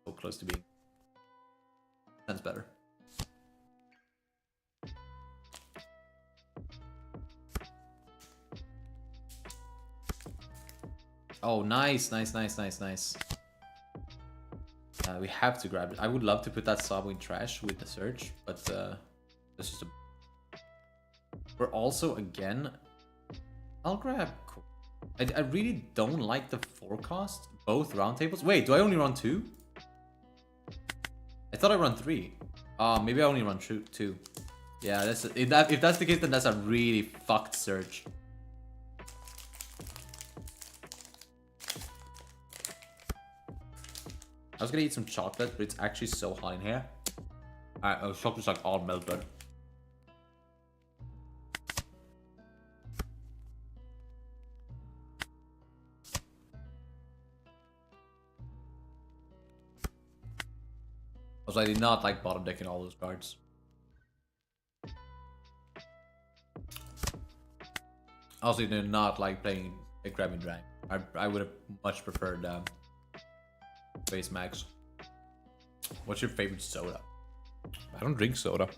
So close to being. Sounds better. Oh, nice, nice, nice, nice, nice. We have to grab it. I would love to put that Sabo in trash with the search, but that's just a... We're also, again... I'll grab... I really don't like the forecast. Both round tables. Wait, do I only run 2? I thought I run 3. Maybe I only run 2. Yeah, if that's the case, then that's a really fucked search. I was gonna eat some chocolate, but it's actually so hot in here. Chocolate's like all melted. Also, I did not like bottom decking all those cards. Also, I did not like playing a grabbing drag. I would have much preferred base max. What's your favorite soda? I don't drink soda.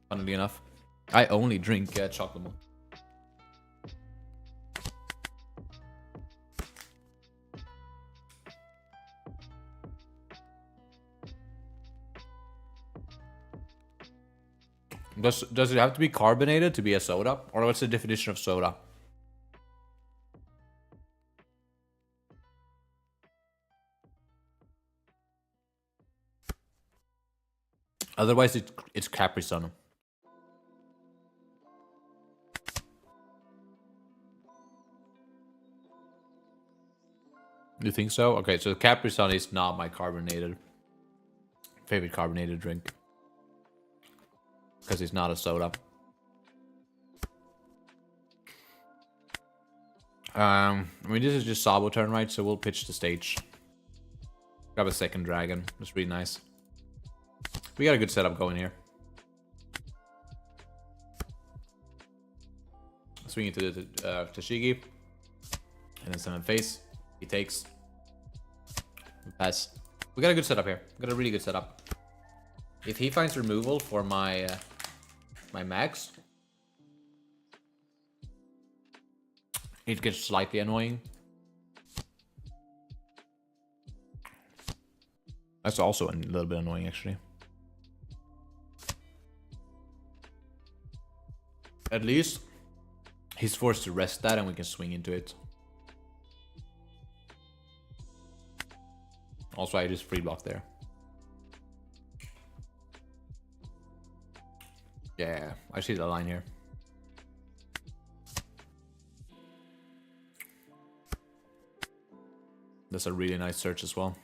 Funnily enough, I only drink chocolate milk. Does it have to be carbonated to be a soda? Or what's the definition of soda? Otherwise, it's Capri Sun. You think so? Okay, so Capri Sun is not my favorite carbonated drink. Because it's not a soda. I mean, this is just Sabo turn, right? So we'll pitch the stage. Grab a second dragon. That's really nice. We got a good setup going here. Swing into the Tashigi. And then summon face. He takes. We pass. We got a good setup here. We got a really good setup. If he finds removal for my my max, it gets slightly annoying. That's also a little bit annoying, actually. At least he's forced to rest that and we can swing into it. Also, I just free block there. Yeah, I see the line here. That's a really nice search as well.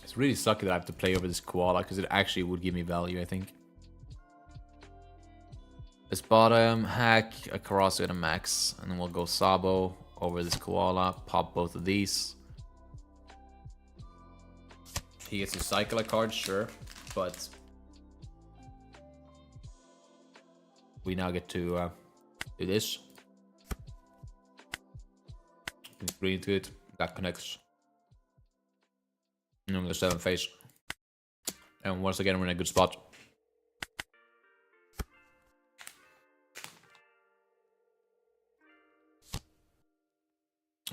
It's really sucky that I have to play over this koala because it actually would give me value, I think. This bottom, hack, a Karasu and a max. And then we'll go Sabo over this koala, pop both of these. He gets to cycle a card, sure, but we now get to do this. Green into it, that connects. And then we go 7 face. And once again, we're in a good spot.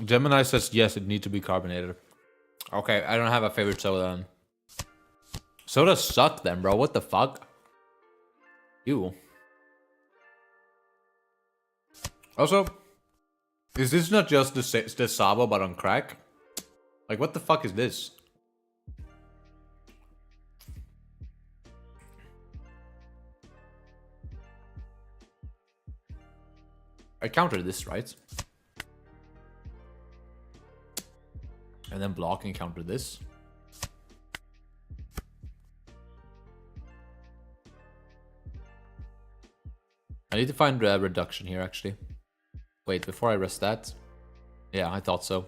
Gemini says yes, it needs to be carbonated. Okay, I don't have a favorite soda then. Sodas suck then, bro. What the fuck? Ew. Also, is this not just the Sabo but on crack? Like, what the fuck is this? I countered this, right? And then block and counter this. I need to find a reduction here, actually. Wait, before I rest that. Yeah, I thought so.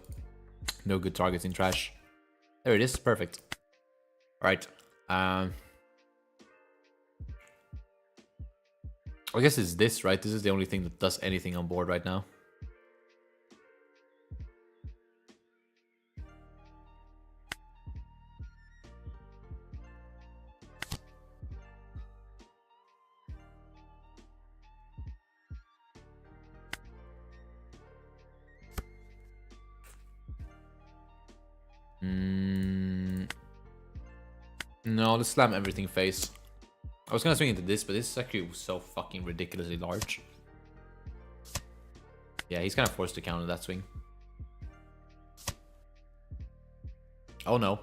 No good targets in trash. There it is. Perfect. All right. I guess it's this, right? This is the only thing that does anything on board right now. No, let's slam everything face. I was gonna swing into this, but this is actually so fucking ridiculously large. Yeah, he's kind of forced to counter that swing. Oh no.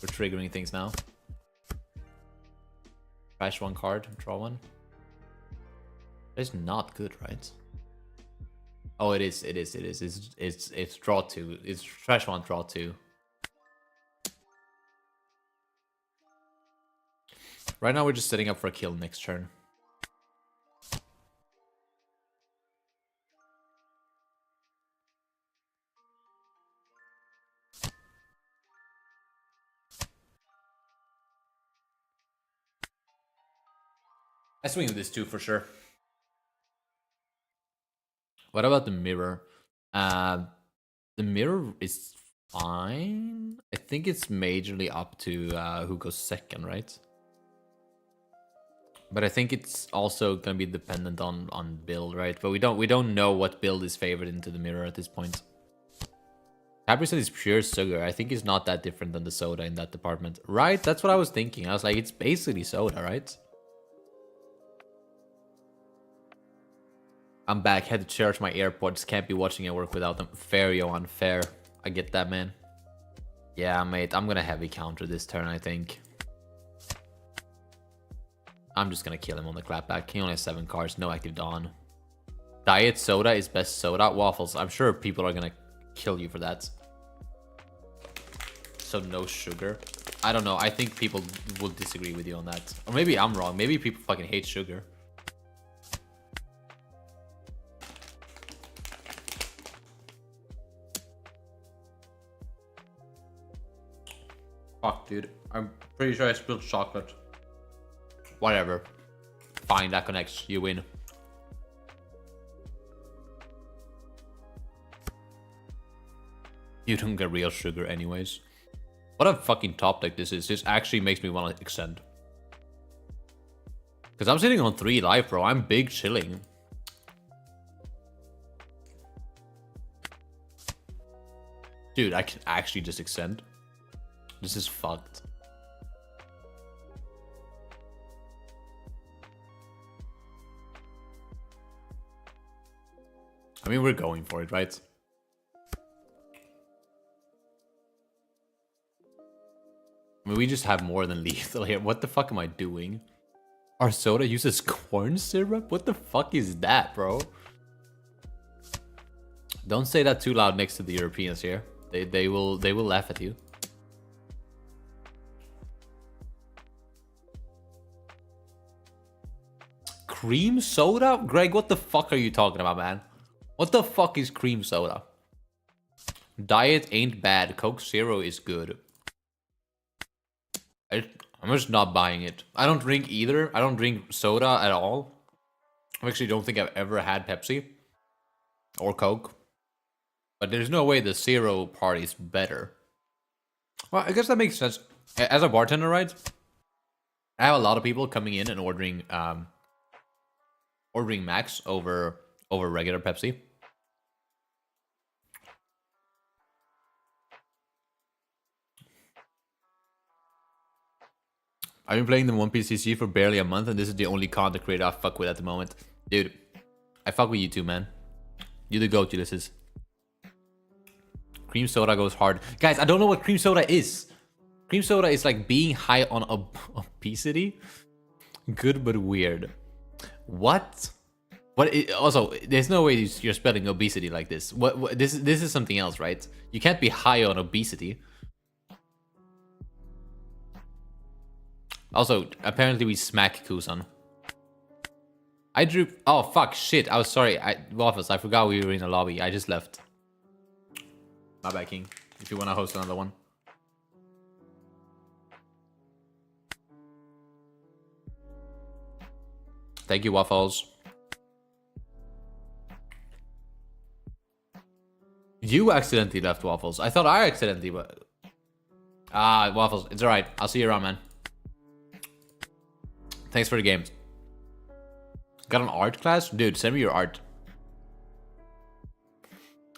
We're triggering things now. Trash one card, draw one. It's not good, right? Oh, it is. It's draw two. It's trash one, draw two. Right now, we're just setting up for a kill next turn. I swing with this too, for sure. What about the mirror? The mirror is fine. I think it's majorly up to who goes second, right? But I think it's also gonna be dependent on build, right? But we don't know what build is favored into the mirror at this point. Capri said it's pure sugar. I think it's not that different than the soda in that department, right? That's what I was thinking. I was like, it's basically soda, right? I'm back. Had to charge my AirPods. Can't be watching at work without them. Fair, yo, unfair. I get that, man. Yeah, mate. I'm gonna heavy counter this turn, I think. I'm just gonna kill him on the clapback. He only has 7 cards. No active Dawn. Diet soda is best soda. Waffles. I'm sure people are gonna kill you for that. So no sugar. I don't know. I think people will disagree with you on that. Or maybe I'm wrong. Maybe people fucking hate sugar. Fuck, dude. I'm pretty sure I spilled chocolate. Whatever. Fine, that connects. You win. You don't get real sugar anyways. What a fucking top deck this is. This actually makes me want to extend. Because I'm sitting on 3 life, bro. I'm big chilling. Dude, I can actually just extend. This is fucked. I mean, we're going for it, right? I mean, we just have more than lethal here. What the fuck am I doing? Our soda uses corn syrup? What the fuck is that, bro? Don't say that too loud next to the Europeans here. They will laugh at you. Cream soda? Greg, what the fuck are you talking about, man? What the fuck is cream soda? Diet ain't bad. Coke Zero is good. I'm just not buying it. I don't drink either. I don't drink soda at all. I actually don't think I've ever had Pepsi. Or Coke. But there's no way the Zero part is better. Well, I guess that makes sense. As a bartender, right? I have a lot of people coming in and ordering Max over regular Pepsi. I've been playing the 1PCC for barely a month, and this is the only content creator I fuck with at the moment. Dude, I fuck with you too, man. You the GOAT, Ulysses. Cream soda goes hard. Guys, I don't know what cream soda is. Cream soda is like being high on obesity. Good but weird. What? Also, there's no way you're spelling obesity like this. What this is something else, right? You can't be high on obesity. Also, apparently we smack Kusan. I drew. Oh fuck, shit. I was sorry. Waffles. I forgot we were in a lobby. I just left. My bad, King. If you want to host another one. Thank you, Waffles. You accidentally left, Waffles. I thought I accidentally, but... Ah, Waffles. It's alright. I'll see you around, man. Thanks for the games. Got an art class? Dude, send me your art.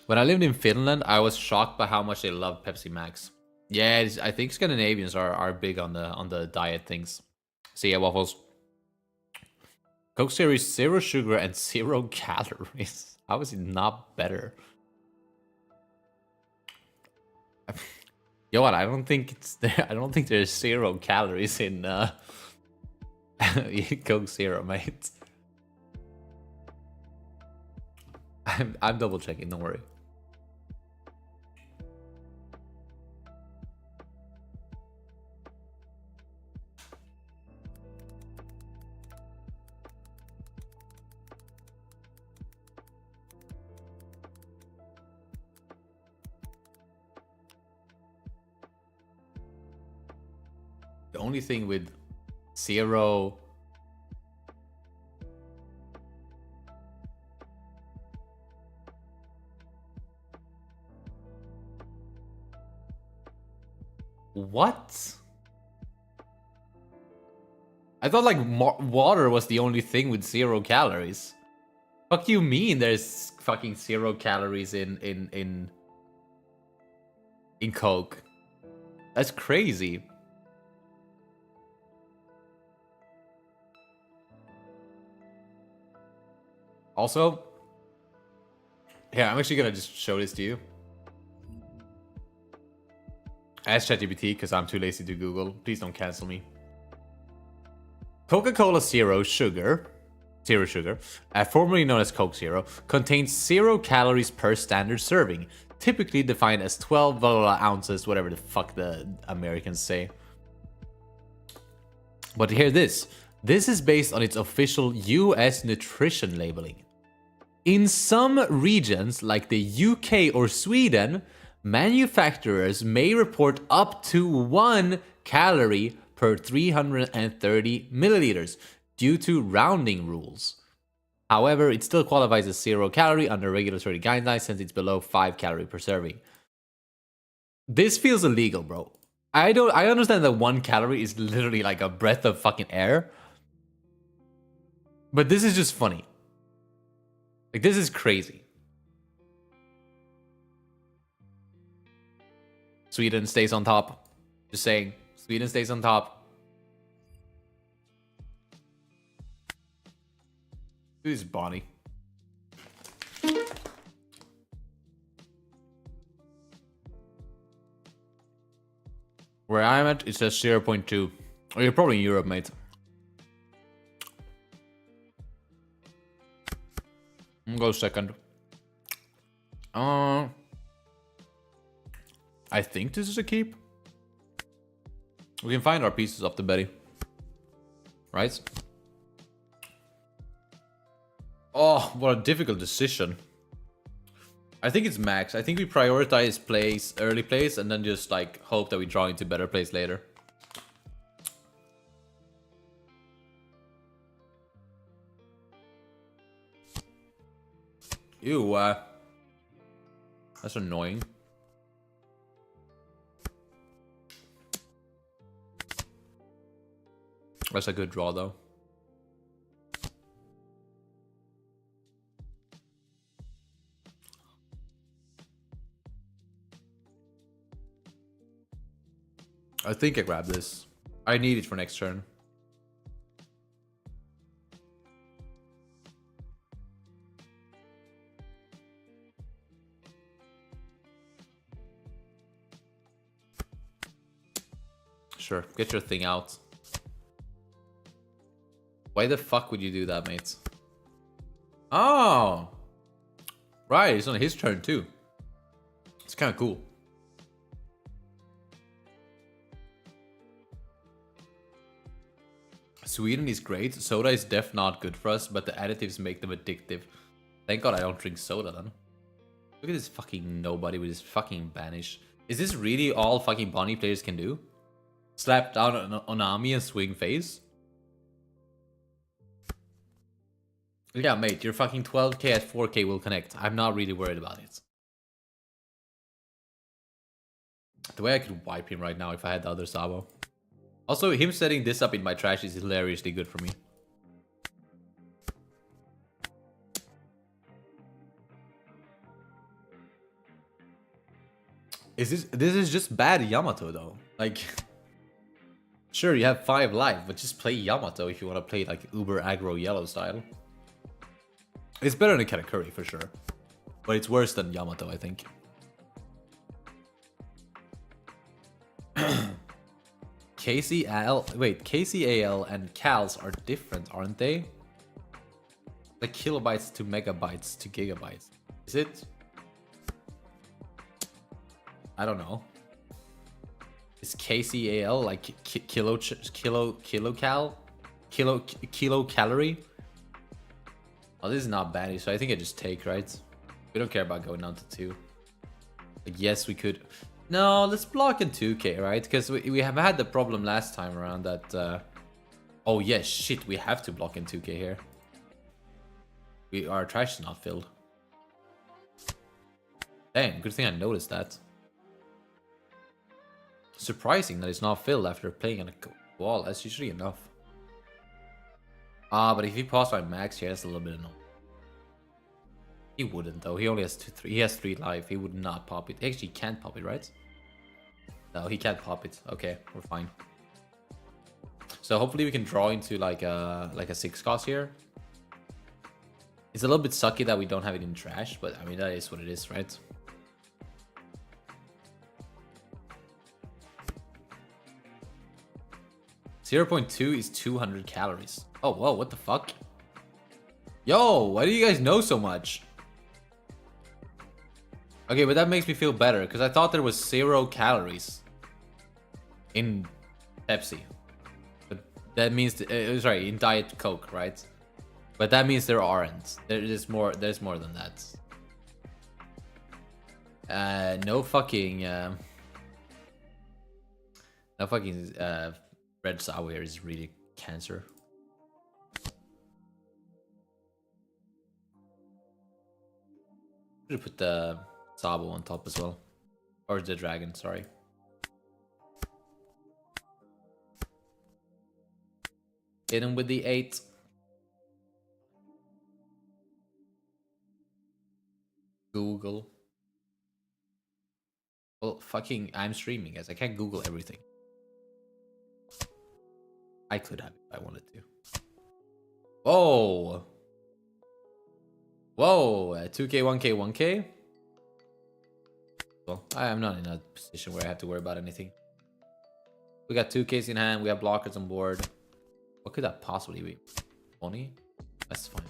When I lived in Finland, I was shocked by how much they love Pepsi Max. Yeah, I think Scandinavians are big on the diet things. See ya, Waffles. Coke Zero is 0 sugar and 0 calories. How is it not better? Yo, what? I don't think it's there. I don't think there's 0 calories in Coke Zero, mate. I'm double checking. Don't worry. The only thing with 0... What? I thought like water was the only thing with 0 calories. Fuck you mean there's fucking 0 calories in Coke? That's crazy. Also, here, I'm actually gonna just show this to you. Ask ChatGPT because I'm too lazy to Google. Please don't cancel me. Coca-Cola Zero Sugar, formerly known as Coke Zero, contains 0 calories per standard serving, typically defined as 12 blah, blah, blah, ounces, whatever the fuck the Americans say. But hear this. This is based on its official US nutrition labeling. In some regions, like the UK or Sweden, manufacturers may report up to 1 calorie per 330 milliliters due to rounding rules. However, it still qualifies as 0 calorie under regulatory guidelines since it's below 5 calorie per serving. This feels illegal, bro. I understand that 1 calorie is literally like a breath of fucking air. But this is just funny. Like, this is crazy. Sweden stays on top. Just saying. Sweden stays on top. This is Bonnie. Where I'm at, it says 0.2. Oh, you're probably in Europe, mate. I'm gonna go second. I think this is a keep. We can find our pieces off the Betty. Right? Oh, what a difficult decision. I think it's max. I think we prioritize plays, early plays, and then just like hope that we draw into better plays later. Ew, that's annoying. That's a good draw, though. I think I grab this. I need it for next turn. Sure, get your thing out. Why the fuck would you do that, mates? Oh! Right, it's on his turn too. It's kind of cool. Sweden is great. Soda is def not good for us, but the additives make them addictive. Thank God I don't drink soda then. Look at this fucking nobody with his fucking banish. Is this really all fucking Bonnie players can do? Slap down on Onami and swing face? Yeah, mate, your fucking 12k at 4k will connect. I'm not really worried about it. The way I could wipe him right now if I had the other Sabo. Also, him setting this up in my trash is hilariously good for me. This is just bad Yamato though. Like, sure, you have 5 life, but just play Yamato if you want to play like uber aggro yellow style. It's better than Katakuri for sure, but it's worse than Yamato, I think. KCAL and cals are different, aren't they? Like kilobytes to megabytes to gigabytes. Is it? I don't know. Is KCAL like kilocalorie? Oh, this is not bad, so I think I just take, right? We don't care about going down to 2. Like, yes, we could. No, let's block in 2k, right? Because we have had the problem last time around that... Oh, yes, shit, we have to block in 2k here. Our trash is not filled. Dang, good thing I noticed that. Surprising that it's not filled after playing on a wall. That's usually enough. Ah, but if he paused my max here, that's a little bit annoying. He wouldn't though. He only has 3. He has 3 life. He would not pop it. Actually, he can't pop it, right? No, he can't pop it. Okay, we're fine. So hopefully we can draw into like a 6 cost here. It's a little bit sucky that we don't have it in trash, but I mean that is what it is, right? .2 is 200 calories. Oh, whoa, what the fuck? Yo, why do you guys know so much? Okay, but that makes me feel better, because I thought there was 0 calories in Pepsi. But that means, sorry, in Diet Coke, right? But that means there aren't. There's more than that. No fucking... red sour is really cancer. Should put the Sabo on top as well, or the dragon. Sorry. Hit him with the 8. Google. Well, fucking, I'm streaming, guys. I can't Google everything. I could have if I wanted to. Whoa. Whoa. 2k, 1k, 1k. Well, I am not in a position where I have to worry about anything. We got 2ks in hand. We have blockers on board. What could that possibly be? 20? That's fine.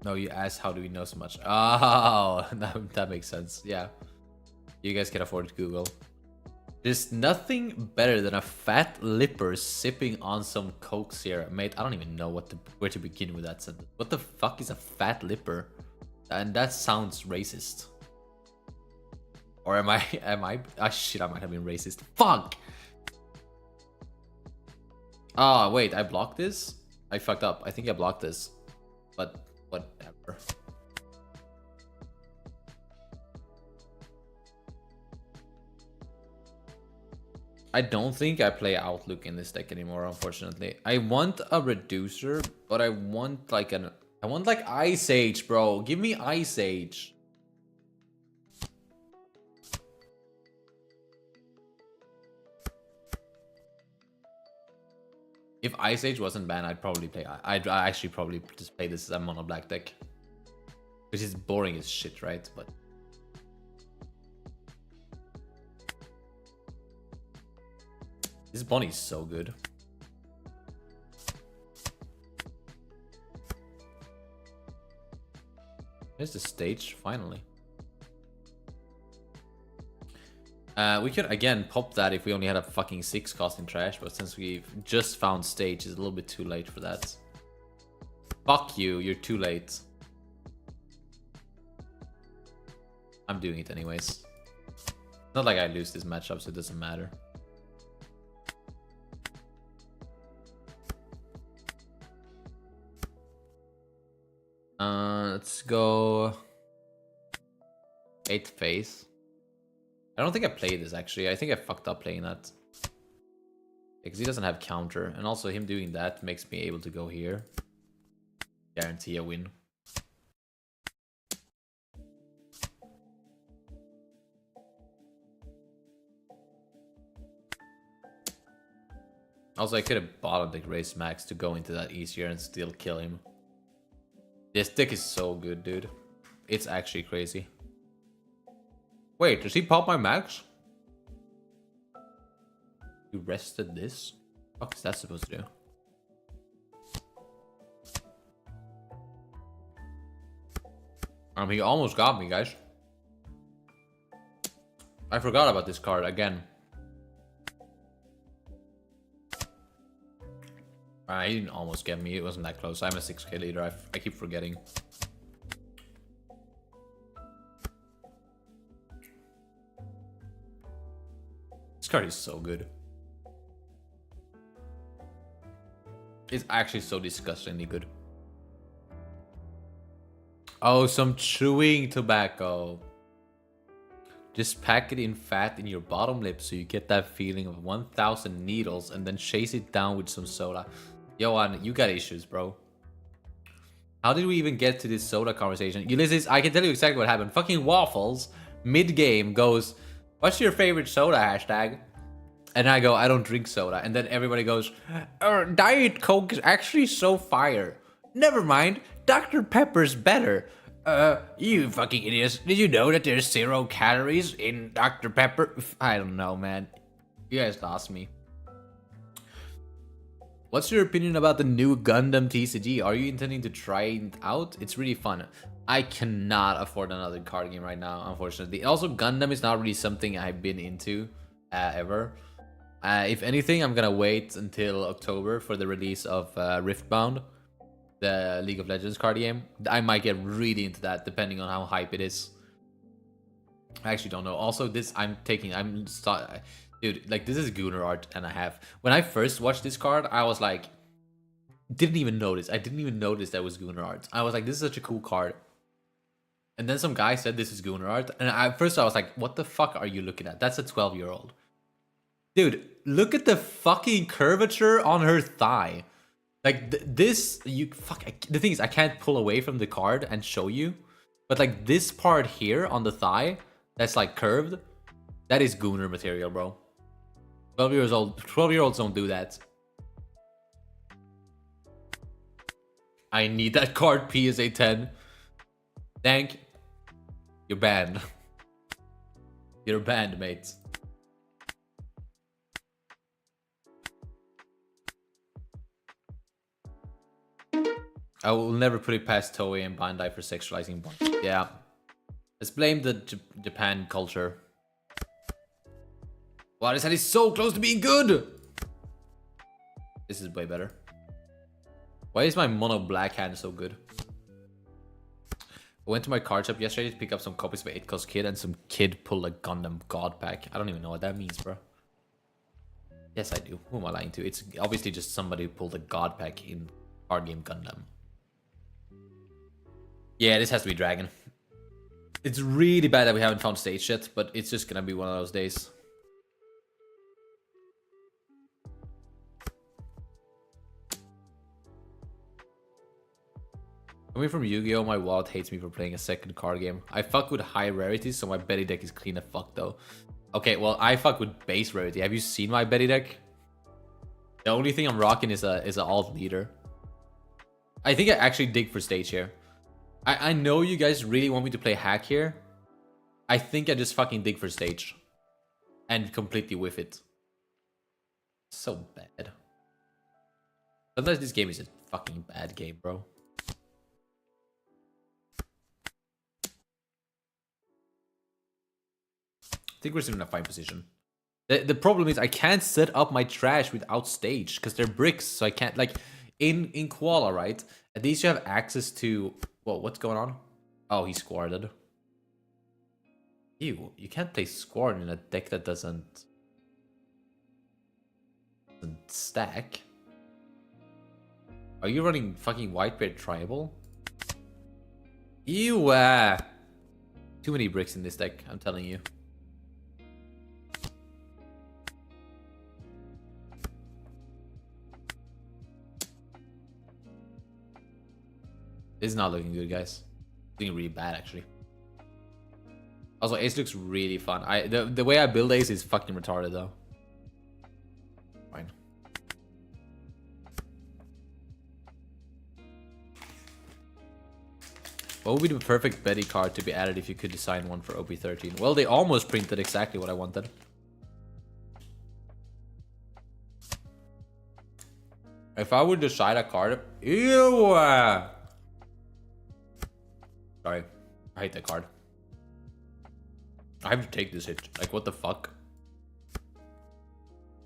No, you asked how do we know so much. Oh, that makes sense. Yeah. You guys can afford to Google. There's nothing better than a fat lipper sipping on some Coke syrup. Mate, I don't even know where to begin with that sentence. What the fuck is a fat lipper? And that sounds racist. Or am I... Ah, shit, I might have been racist. Fuck! Ah, wait, I blocked this? I fucked up. I think I blocked this. But, whatever. I don't think I play Outlook in this deck anymore, unfortunately. I want a reducer, but I want like Ice Age, bro. Give me Ice Age. If Ice Age wasn't banned, I'd probably play. I'd actually probably just play this as a mono black deck, which is boring as shit, right? But this Bonnie is so good. There's the stage, finally. We could again pop that if we only had a fucking 6 costing trash, but since we've just found stage, it's a little bit too late for that. Fuck you, you're too late. I'm doing it anyways. Not like I lose this matchup, so it doesn't matter. Let's go 8th phase. I don't think I played this actually. I think I fucked up playing that. Because he doesn't have counter. And also him doing that makes me able to go here. Guarantee a win. Also, I could have bottom deck raised max to go into that easier and still kill him. This deck is so good, dude. It's actually crazy. Wait, does he pop my max? You rested this? What is that supposed to do? He almost got me, guys. I forgot about this card again. He didn't almost get me. It wasn't that close. I'm a 6k leader. I keep forgetting. This card is so good. It's actually so disgustingly good. Oh, some chewing tobacco. Just pack it in fat in your bottom lip so you get that feeling of 1,000 needles and then chase it down with some soda. Johan, you got issues, bro. How did we even get to this soda conversation? Ulysses, I can tell you exactly what happened. Fucking Waffles, mid-game, goes, what's your favorite soda hashtag? And I go, I don't drink soda. And then everybody goes, Diet Coke is actually so fire. Never mind, Dr. Pepper's better. You fucking idiots. Did you know that there's 0 calories in Dr. Pepper? I don't know, man. You guys lost me. What's your opinion about the new Gundam TCG? Are you intending to try it out? It's really fun. I cannot afford another card game right now, unfortunately. Also, Gundam is not really something I've been into ever. If anything, I'm gonna wait until October for the release of Riftbound, the League of Legends card game. I might get really into that depending on how hype it is. I actually don't know. Also, this dude, like, this is Gunnar art and a half. When I first watched this card, I was like, didn't even notice. I didn't even notice that was Gunnar art. I was like, this is such a cool card. And then some guy said this is Gunnar art, and at first I was like, what the fuck are you looking at? That's a 12-year-old. Dude, look at the fucking curvature on her thigh. Like, the thing is, I can't pull away from the card and show you. But, like, this part here on the thigh, that's, like, curved, that is Gunnar material, bro. 12-year-olds don't do that. I need that card, PSA 10. Thank. You're banned. You're banned, mates. I will never put it past Toei and Bandai for sexualizing Bond. Yeah. Let's blame the Japan culture. Wow, this head is so close to being good! This is way better. Why is my mono black hand so good? I went to my card shop yesterday to pick up some copies of 8-Cost Kid, and some kid pulled a Gundam God Pack. I don't even know what that means, bro. Yes, I do. Who am I lying to? It's obviously just somebody who pulled a God Pack in card game Gundam. Yeah, this has to be Dragon. It's really bad that we haven't found stage yet, but it's just gonna be one of those days. Coming from Yu-Gi-Oh, my wallet hates me for playing a second card game. I fuck with high rarities, so my Betty deck is clean as fuck though. Okay, well, I fuck with base rarity. Have you seen my Betty deck? The only thing I'm rocking is a alt leader. I think I actually dig for stage here. I know you guys really want me to play hack here. I think I just fucking dig for stage. And completely whiff it. So bad. Sometimes this game is a fucking bad game, bro. think we're still in a fine position. The problem is I can't set up my trash without stage because they're bricks, so I can't like in Koala, right? At least you have access to. Whoa, what's going on? Oh, he squarted. Ew, you can't play squad in a deck that doesn't stack. Are you running fucking Whitebeard Tribal? Ew! Too many bricks in this deck, I'm telling you. This is not looking good, guys. Looking really bad, actually. Also, Ace looks really fun. The way I build Ace is fucking retarded, though. Fine. What would be the perfect Betty card to be added if you could design one for Op13? Well, they almost printed exactly what I wanted. If I would decide a card... Ew! Sorry. I hate that card. I have to take this hit. Like, what the fuck?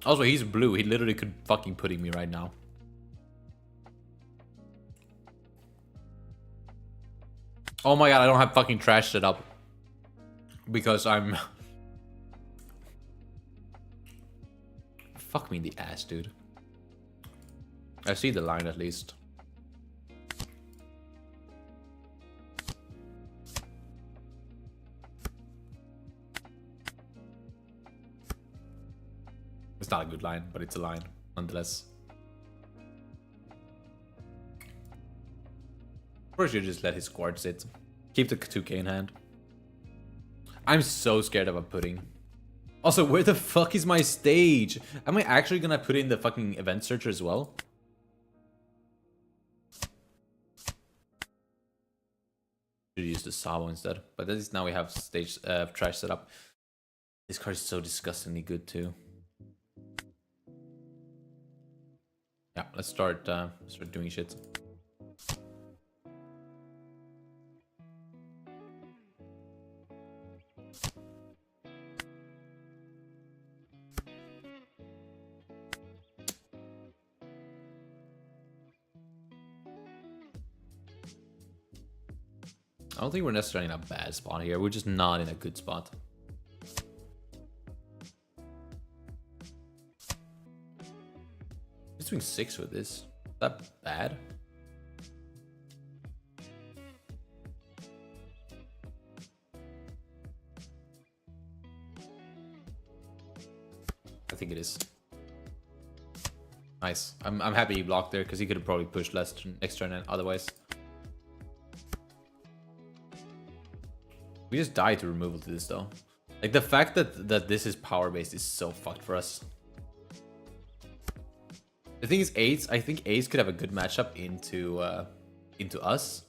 Also, he's blue. He literally could fucking putting me right now. Oh my god, I don't have fucking trash set up. Because I'm... Fuck me in the ass, dude. I see the line at least. It's not a good line, but it's a line, nonetheless. Or should just let his squad sit. Keep the 2k in hand. I'm so scared of a pudding. Also, where the fuck is my stage? Am I actually gonna put in the fucking event searcher as well? Should use the Sabo instead. But at least now we have stage trash set up. This card is so disgustingly good too. Yeah, let's start doing shit. I don't think we're necessarily in a bad spot here. We're just not in a good spot. He's doing 6 with this. Is that bad? I think it is. Nice. I'm happy he blocked there because he could have probably pushed less next turn otherwise. We just died to removal to this though. Like the fact that this is power based is so fucked for us. The thing is, I think Ace could have a good matchup into us.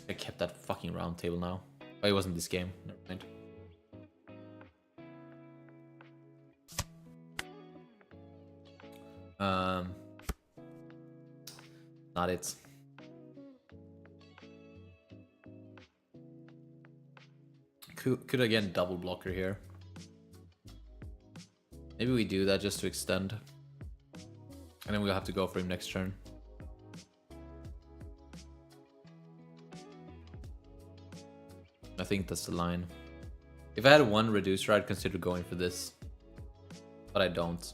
I kept that fucking round table now. Oh, it wasn't this game. Never mind. Not it. Could again double blocker here. Maybe we do that just to extend. And then we'll have to go for him next turn. I think that's the line. If I had one reducer, I'd consider going for this. But I don't.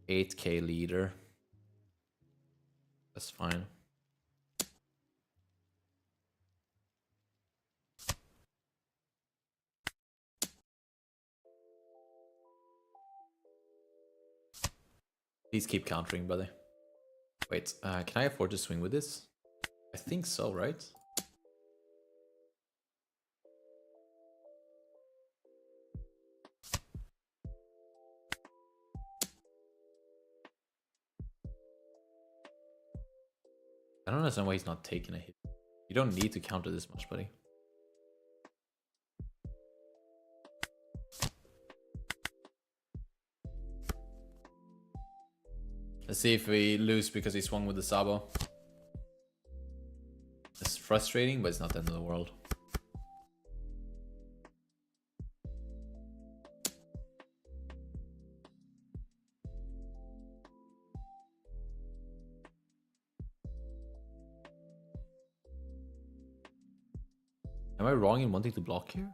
$8K leader. That's fine. Please keep countering, buddy. Wait, can I afford to swing with this? I think so, right? I don't understand why he's not taking a hit. You don't need to counter this much, buddy. Let's see if we lose because he swung with the Sabo. It's frustrating, but it's not the end of the world. Am I wrong in wanting to block here?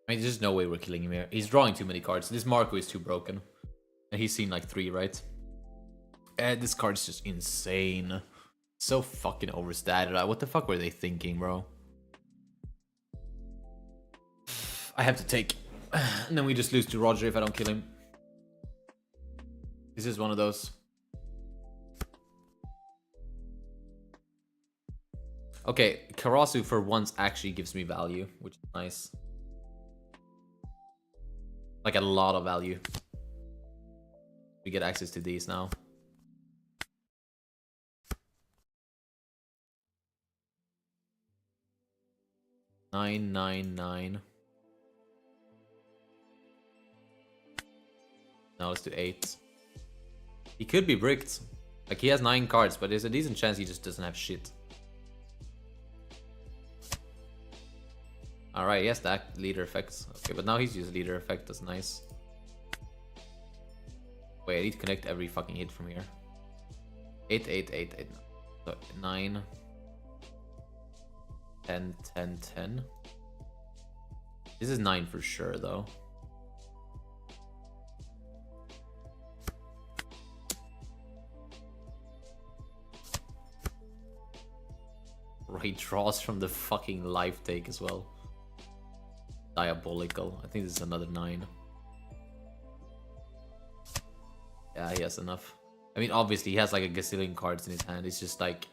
I mean, there's no way we're killing him here. He's drawing too many cards. This Marco is too broken. And he's seen like 3, right? And this card is just insane. So fucking overstated. What the fuck were they thinking, bro? I have to take. And then we just lose to Roger if I don't kill him. This is one of those. Okay, Karasu for once actually gives me value, which is nice. Like a lot of value. We get access to these now. Nine, 9. Now let's do 8. He could be bricked. Like he has 9 cards, but there's a decent chance he just doesn't have shit. Alright, yes, that leader effects. Okay, but now he's used leader effect, that's nice. Wait, I need to connect every fucking hit from here. 8, 8, 8, 8. So 9. 10, 10, 10. This is 9 for sure, though. Right, draws from the fucking life take as well. Diabolical. I think this is another 9. Yeah, he has enough. I mean, obviously, he has like a gazillion cards in his hand. It's just like,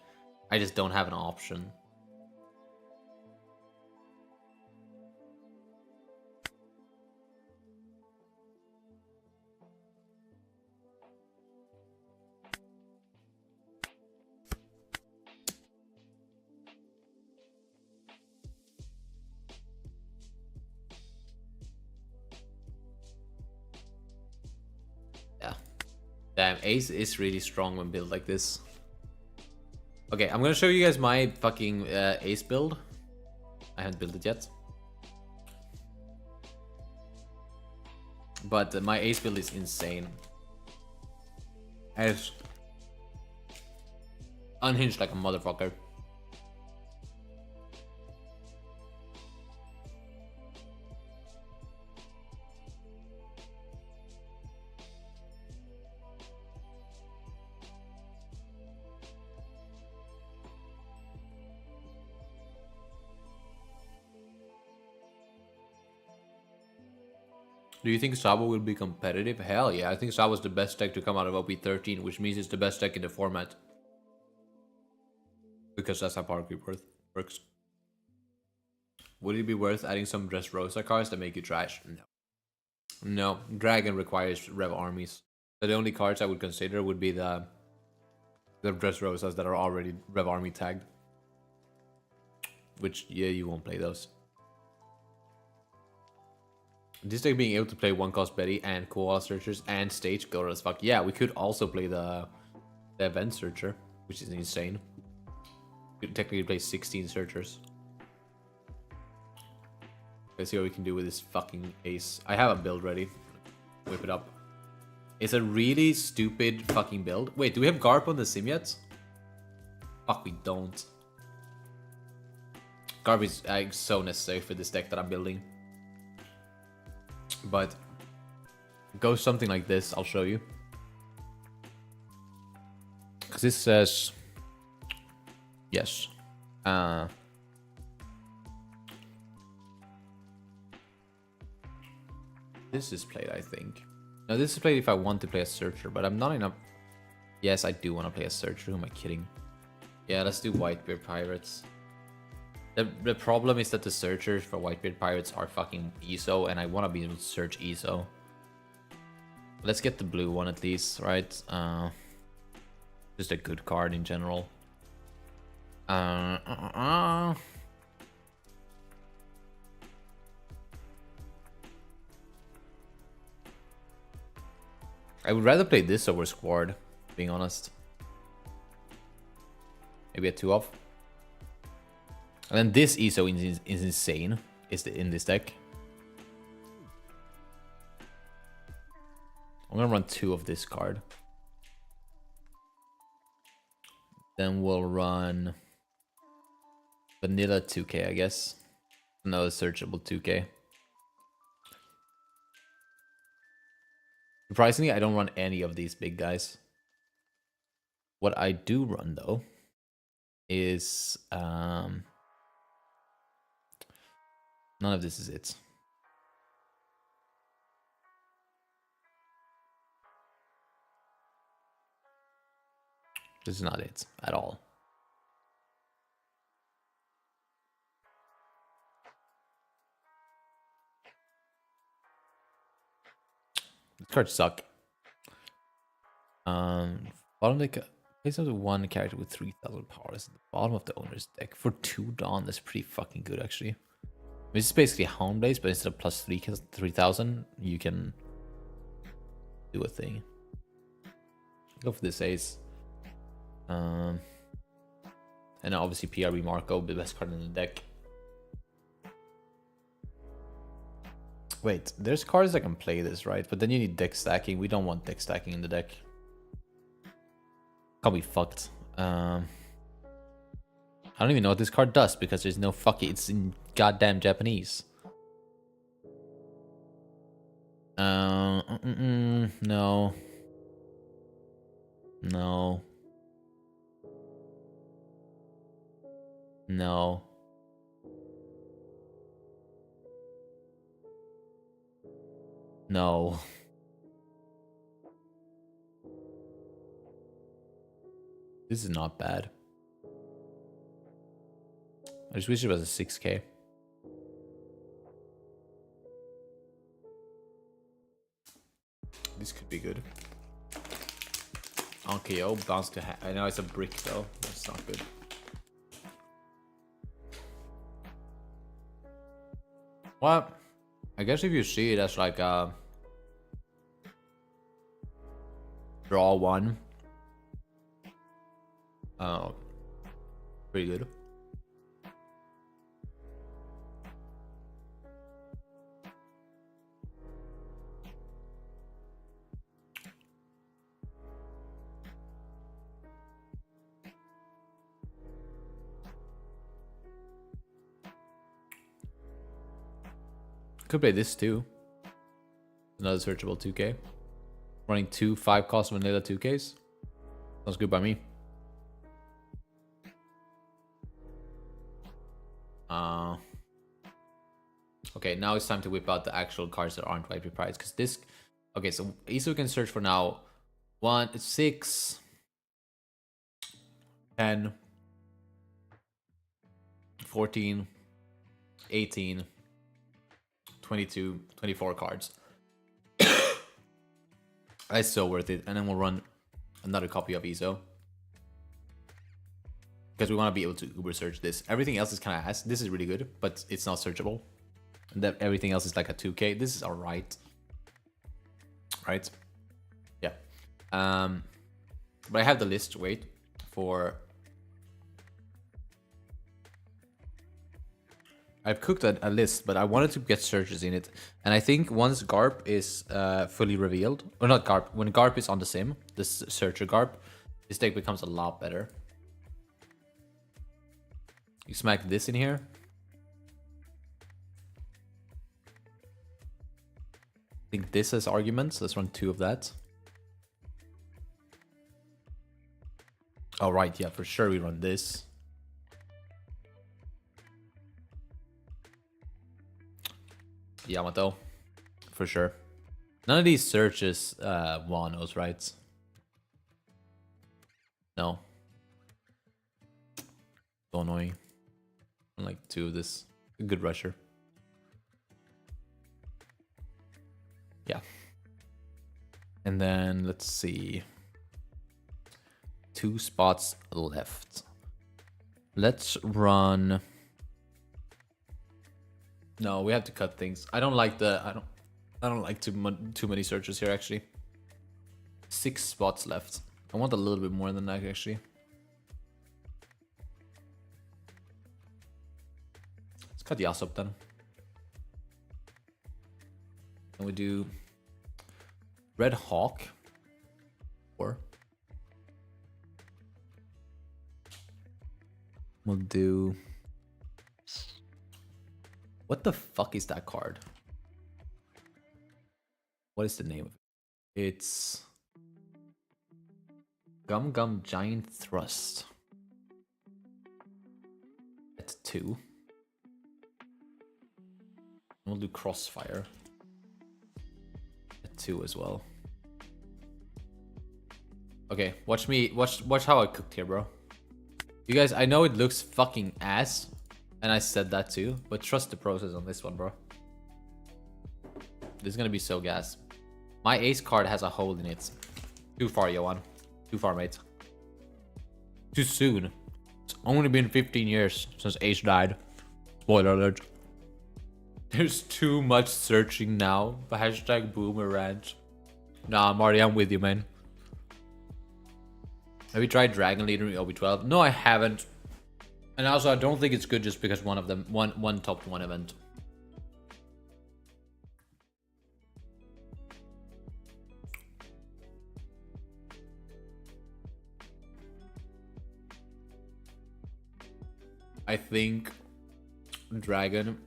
I just don't have an option. Damn, Ace is really strong when built like this. Okay, I'm gonna show you guys my fucking Ace build. I haven't built it yet. But my Ace build is insane. It's unhinged like a motherfucker. Do you think Sabo will be competitive? Hell yeah, I think Sabo's the best deck to come out of Op13, which means it's the best deck in the format. Because that's how Power Creep works. Would it be worth adding some Dressrosa cards that make you trash? No. No, Dragon requires Rev armies. So the only cards I would consider would be the Dressrosas that are already Rev army tagged. Which, yeah, you won't play those. This deck being able to play 1-cost Betty and Koala Searchers and Stage Killer as fuck. Yeah, we could also play the Event Searcher, which is insane. We could technically play 16 Searchers. Let's see what we can do with this fucking Ace. I have a build ready. Whip it up. It's a really stupid fucking build. Wait, do we have Garp on the sim yet? Fuck, we don't. Garp is so necessary for this deck that I'm building. But go something like this, I'll show you. Because this says yes. This is played, I think. No, this is played if I want to play a Searcher, but I'm not enough. Yes, I do want to play a Searcher. Who am I kidding? Yeah, let's do Whitebeard Pirates. The problem is that the searchers for Whitebeard Pirates are fucking ESO, and I want to be able to search ESO. Let's get the blue one at least, right? Just a good card in general. I would rather play this over Squad, being honest. Maybe a 2-off. And then this ESO is insane, in this deck. I'm gonna run 2 of this card. Then we'll run vanilla 2k, I guess. Another searchable 2k. Surprisingly, I don't run any of these big guys. What I do run though is none of this is it. This is not it at all. These cards suck. Bottom deck, place of one character with 3,000 powers at the bottom of the owner's deck for 2 Dawn. That's pretty fucking good, actually. This is basically Hound Blaze, but instead of plus 3,000, you can do a thing. Go for this ace. And obviously PRB Marco, the best card in the deck. Wait, there's cards that can play this, right? But then you need deck stacking. We don't want deck stacking in the deck. Can't be fucked. I don't even know what this card does because there's no fucking... It's in goddamn Japanese. No. No. No. No. This is not bad. I just wish it was a 6k. This could be good. Okay, oh, bounce to I know it's a brick though. That's not good. Well, I guess if you see it as like a draw 1. Oh, pretty good. Could play this too. Another searchable 2k. Running 2 5-cost vanilla 2ks. Sounds good by me. Okay, now it's time to whip out the actual cards that aren't widely priced. Because this... Okay, so ESO can search for now 1, 6, 10, 14, 18, 22, 24 cards. That's so worth it. And then we'll run another copy of ESO. Because we want to be able to Uber search this. Everything else is kind of ass. This is really good, but it's not searchable. And then everything else is like a 2k. This is alright. Right? Yeah. But I have the list, wait, for... I've cooked a list, but I wanted to get searches in it. And I think once Garp is fully revealed, or not Garp, when Garp is on the sim, this searcher Garp, this deck becomes a lot better. You smack this in here. I think this has arguments. Let's run 2 of that. Oh, right. Yeah, for sure we run this. Yamato. For sure. None of these searches Wano's, right? No. So annoying. I like 2 of this. A good rusher. Yeah. And then let's see. 2 spots left. Let's run. No, we have to cut things. I don't like the. I don't like too many searches here actually. 6 spots left. I want a little bit more than that actually. Let's cut Yas up then. And we do Red Hawk. Or we'll do. What the fuck is that card? What is the name of it? It's Gum Gum Giant Thrust. At 2. We'll do Crossfire. At 2 as well. Okay, watch how I cooked here, bro. You guys, I know it looks fucking ass, and I said that too, but trust the process on this one, bro. This is gonna be so gas. My ace card has a hole in it. Too far, Johan. Too far, mate. Too soon. It's only been 15 years since Ace died. Spoiler alert. There's too much searching now. Hashtag boomerang. Nah, Marty, I'm with you, man. Have you tried Dragon Leader in OB12? No, I haven't. And also, I don't think it's good just because one of them one topped one event. I think Dragon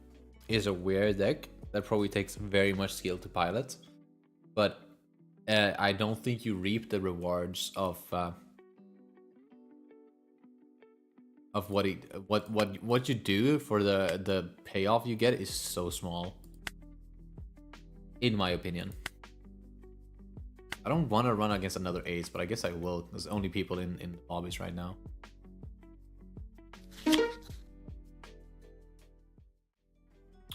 is a weird deck that probably takes very much skill to pilot, but I don't think you reap the rewards of what you do for the payoff you get is so small, in my opinion. I don't want to run against another ace, but I guess I will. There's only people in lobbies right now.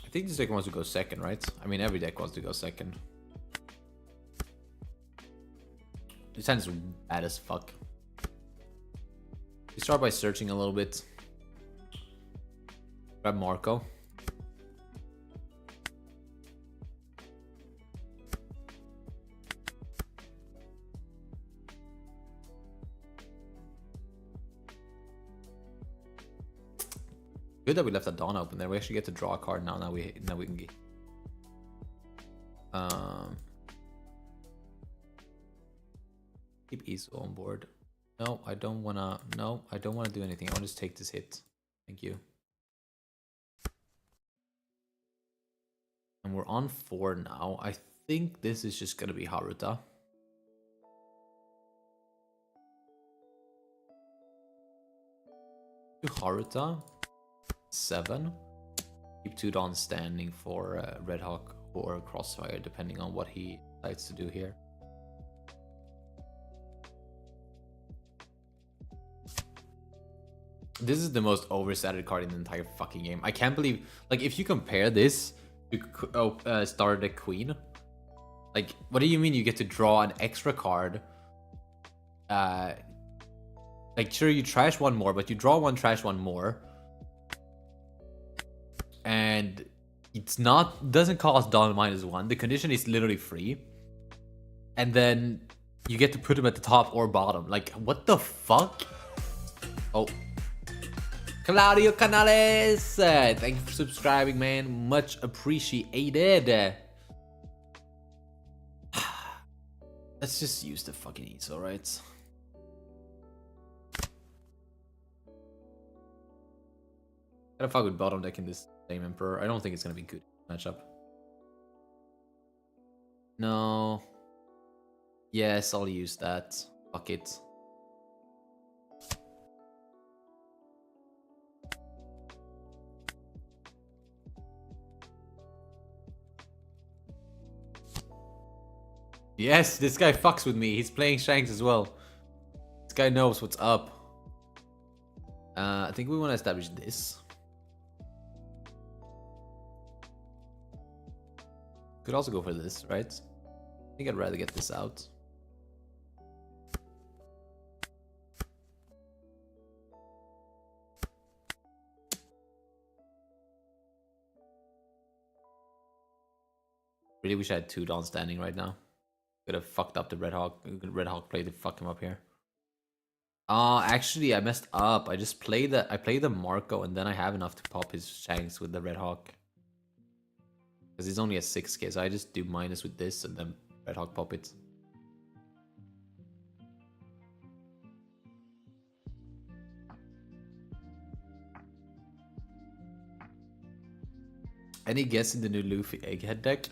I think this deck wants to go second, right? I mean, every deck wants to go second. This hand's bad as fuck. We start by searching a little bit. Grab Marco. Good that we left that Dawn open there. We actually get to draw a card now. Now we can get. Keep Easel on board. No, I don't wanna. No, I don't wanna do anything. I'll just take this hit. Thank you. And we're on 4 now. I think this is just gonna be Haruta. To Haruta. 7. Keep 2 Dawn standing for Red Hawk or Crossfire, depending on what he decides to do here. This is the most overstated card in the entire fucking game. I can't believe, like, if you compare this to Star Deck Queen, like, what do you mean you get to draw an extra card? Like, sure, you trash one more, but you draw one, trash one more. And it's not, doesn't cost Dawn -1. The condition is literally free. And then you get to put them at the top or bottom. Like, what the fuck? Oh. Claudio Canales! Thank you for subscribing, man. Much appreciated. Let's just use the fucking Ease, alright? Gotta fuck with bottom deck in this Flame Emperor. I don't think it's gonna be good matchup. No. Yes, I'll use that. Fuck it. Yes, this guy fucks with me. He's playing Shanks as well. This guy knows what's up. I think we want to establish this. Could also go for this, right? I think I'd rather get this out. Really wish I had 2 Dons standing right now. Could have fucked up the Red Hawk. Red Hawk play to fuck him up here. Actually, I messed up. I just played the Marco, and then I have enough to pop his Shanks with the Red Hawk. Because he's only a 6k, so I just do minus with this, and then Red Hawk pop it. Any guess in the new Luffy Egghead deck?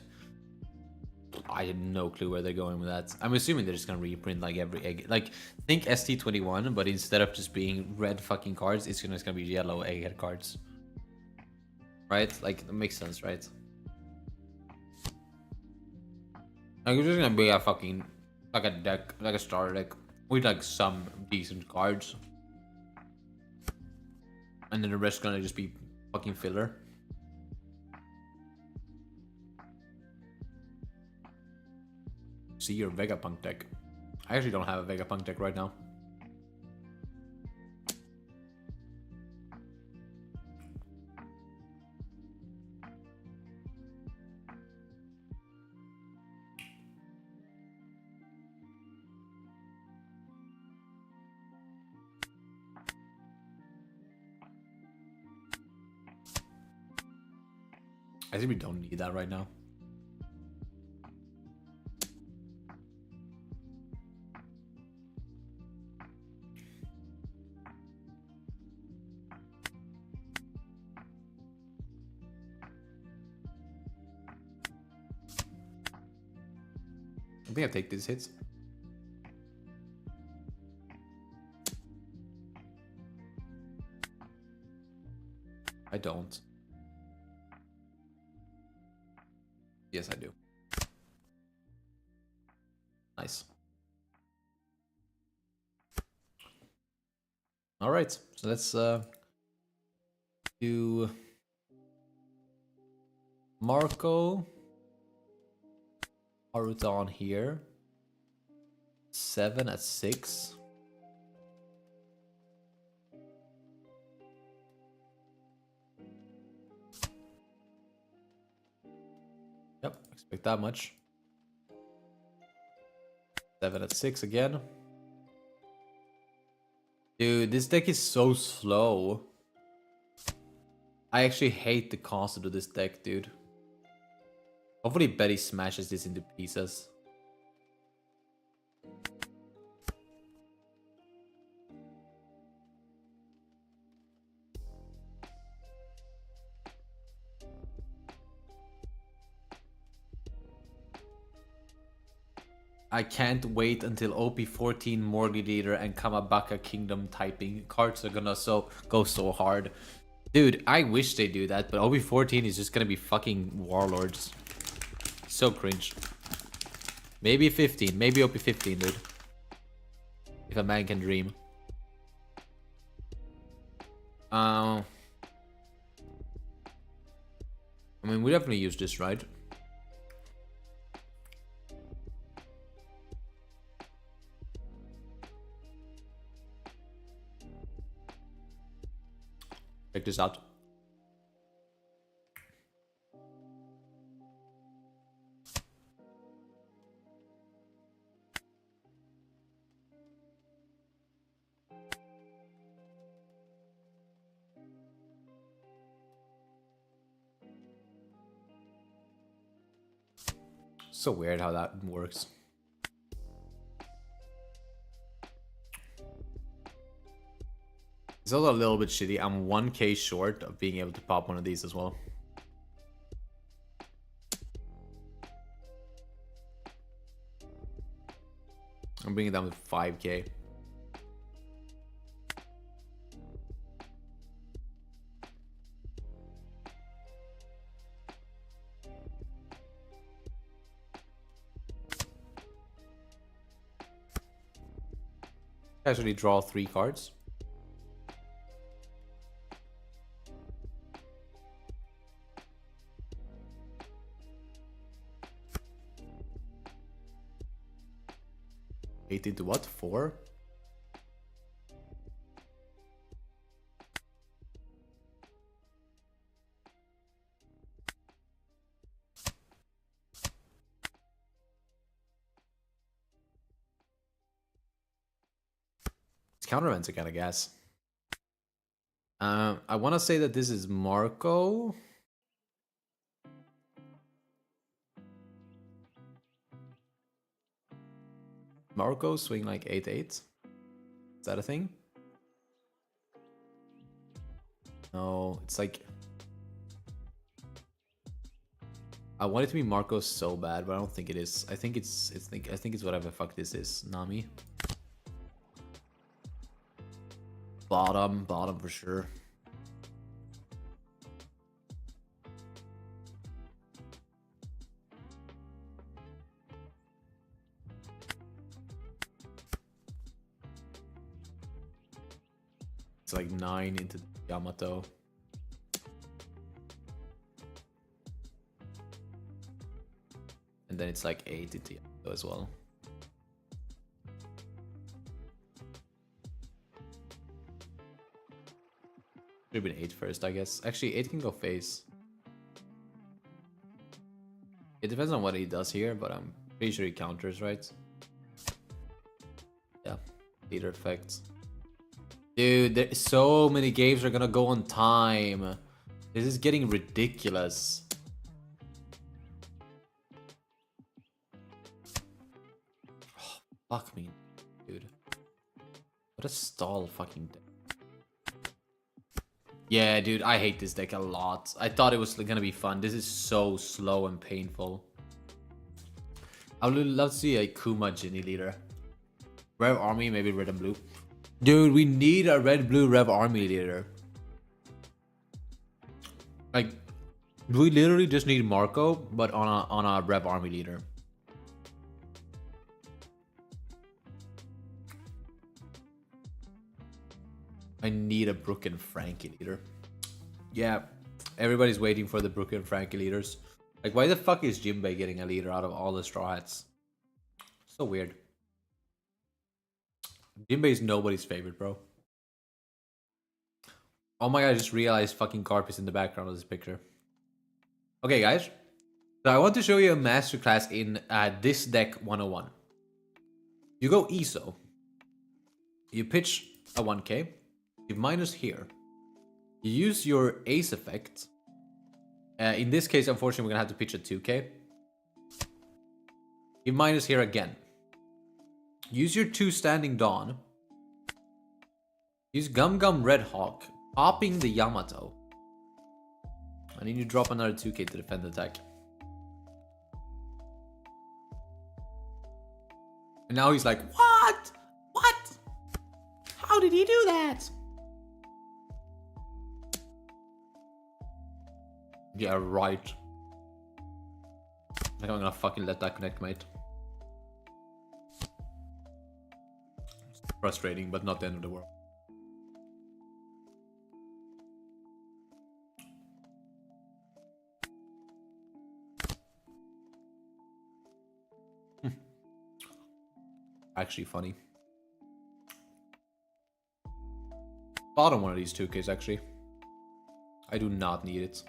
I had no clue where they're going with that. I'm assuming they're just gonna reprint like every egg. Like, think ST21, but instead of just being red fucking cards, it's just gonna be yellow Egghead cards. Right? Like, that makes sense, right? Like, it's just gonna be a fucking, like a deck, like a starter deck, with like some decent cards. And then the rest gonna just be fucking filler. See your Vegapunk deck. I actually don't have a Vegapunk deck right now. I think we don't need that right now. I think I take these hits. I don't. Yes, I do. Nice. All right, so let's do Marco. Haruta on here. 7 at 6. Yep, expect that much. 7 at 6 again. Dude, this deck is so slow. I actually hate the concept of this deck, dude. Hopefully Betty smashes this into pieces. I can't wait until OP14 Morley Leader and Kamabaka Kingdom typing cards are gonna go so hard. Dude, I wish they do that, but OP14 is just gonna be fucking warlords. So cringe. Maybe 15, maybe OP15, dude. If a man can dream. I mean, we definitely use this, right? Check this out. So weird how that works. It's also a little bit shitty. I'm 1k short of being able to pop one of these as well. I'm bringing it down to 5k. Actually draw 3 cards. 8 into what? 4? It's counter events again, I guess. I want to say that this is Marco. Marco swing like 8-8. Is that a thing? No, it's like I want it to be Marco so bad, but I don't think it is. I think it's whatever the fuck this is. Nami. Bottom for sure. It's like 9 into Yamato. And then it's like 8 into Yamato as well. Should have been 8 first, I guess. Actually, 8 can go face. It depends on what he does here, but I'm pretty sure he counters, right? Yeah, leader effects. Dude, so many games are gonna go on time. This is getting ridiculous. Oh, fuck me, dude. What a stall fucking deck. Yeah, dude, I hate this deck a lot. I thought it was gonna be fun. This is so slow and painful. I would love to see a Kuma Ginny leader. Rev Army, maybe red and blue. Dude, we need a red-blue Rev Army leader. Like, we literally just need Marco, but on a Rev Army leader. I need a Brook and Frankie leader. Yeah, everybody's waiting for the Brook and Frankie leaders. Like, why the fuck is Jinbei getting a leader out of all the Straw Hats? So weird. Jinbei is nobody's favorite, bro. Oh my god, I just realized fucking Carp is in the background of this picture. Okay, guys. So I want to show you a masterclass in this deck 101. You go ESO. You pitch a 1k. You minus here. You use your ace effect. In this case, unfortunately, we're gonna have to pitch a 2k. You minus here again. Use your 2 standing Dawn. Use Gum Gum Red Hawk, popping the Yamato. And then you drop another 2k to defend the attack. And now he's like, what? What? How did he do that? Yeah, right. I think I'm gonna fucking let that connect, mate. It's frustrating, but not the end of the world. Actually funny. Bottom one of these 2Ks, actually. I do not need it.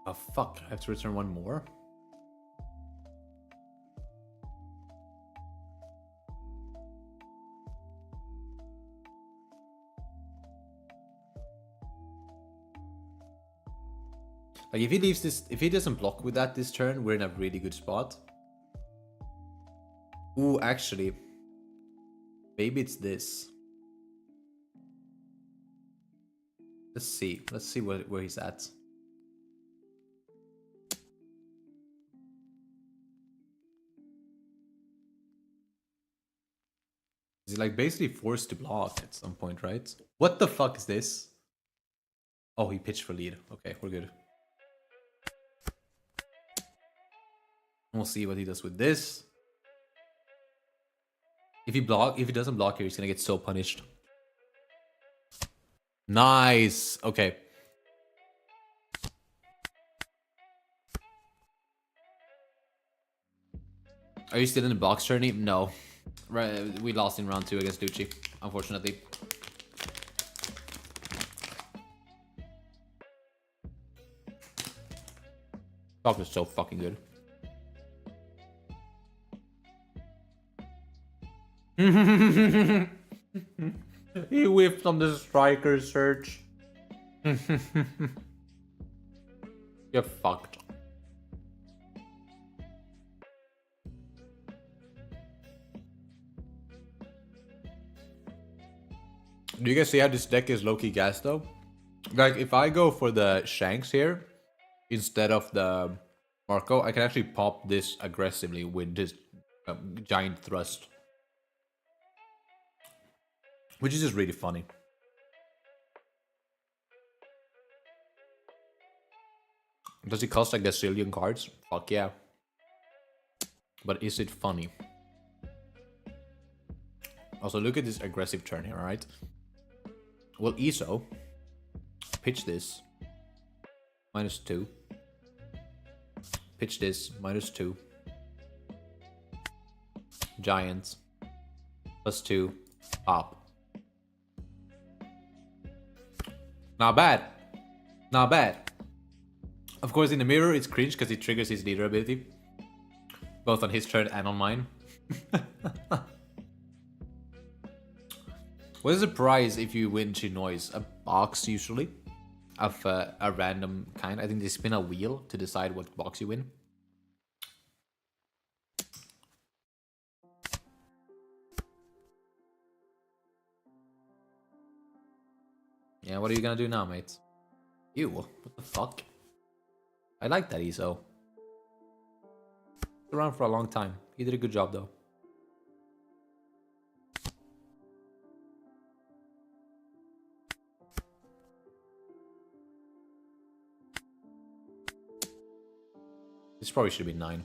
Oh, fuck. I have to return one more? Like, if he leaves this... If he doesn't block with that this turn, we're in a really good spot. Ooh, actually... Maybe it's this. Let's see. Let's see where he's at. He's like basically forced to block at some point, right? What the fuck is this? Oh, he pitched for lead. Okay, we're good. We'll see what he does with this. If he doesn't block here, he's gonna get so punished. Nice. Okay. Are you still in the box journey? No. Right, we lost in round 2 against Lucci, unfortunately. Box was so fucking good. He whiffed on the striker search. You're fucked. Do you guys see how this deck is low-key gas though? Like, if I go for the Shanks here, instead of the Marco, I can actually pop this aggressively with this giant thrust. Which is just really funny. Does it cost like a zillion cards? Fuck yeah. But is it funny? Also, look at this aggressive turn here, alright? Well, ESO, pitch this, -2. Pitch this, -2. Giants, +2, pop. Not bad. Not bad. Of course, in the mirror, it's cringe because it triggers his leader ability. Both on his turn and on mine. What is the prize if you win Chinoize? A box, usually. Of a random kind. I think they spin a wheel to decide what box you win. Yeah, what are you gonna do now, mate? Ew, what the fuck? I like that ESO. He's around for a long time. He did a good job, though. This probably should be 9.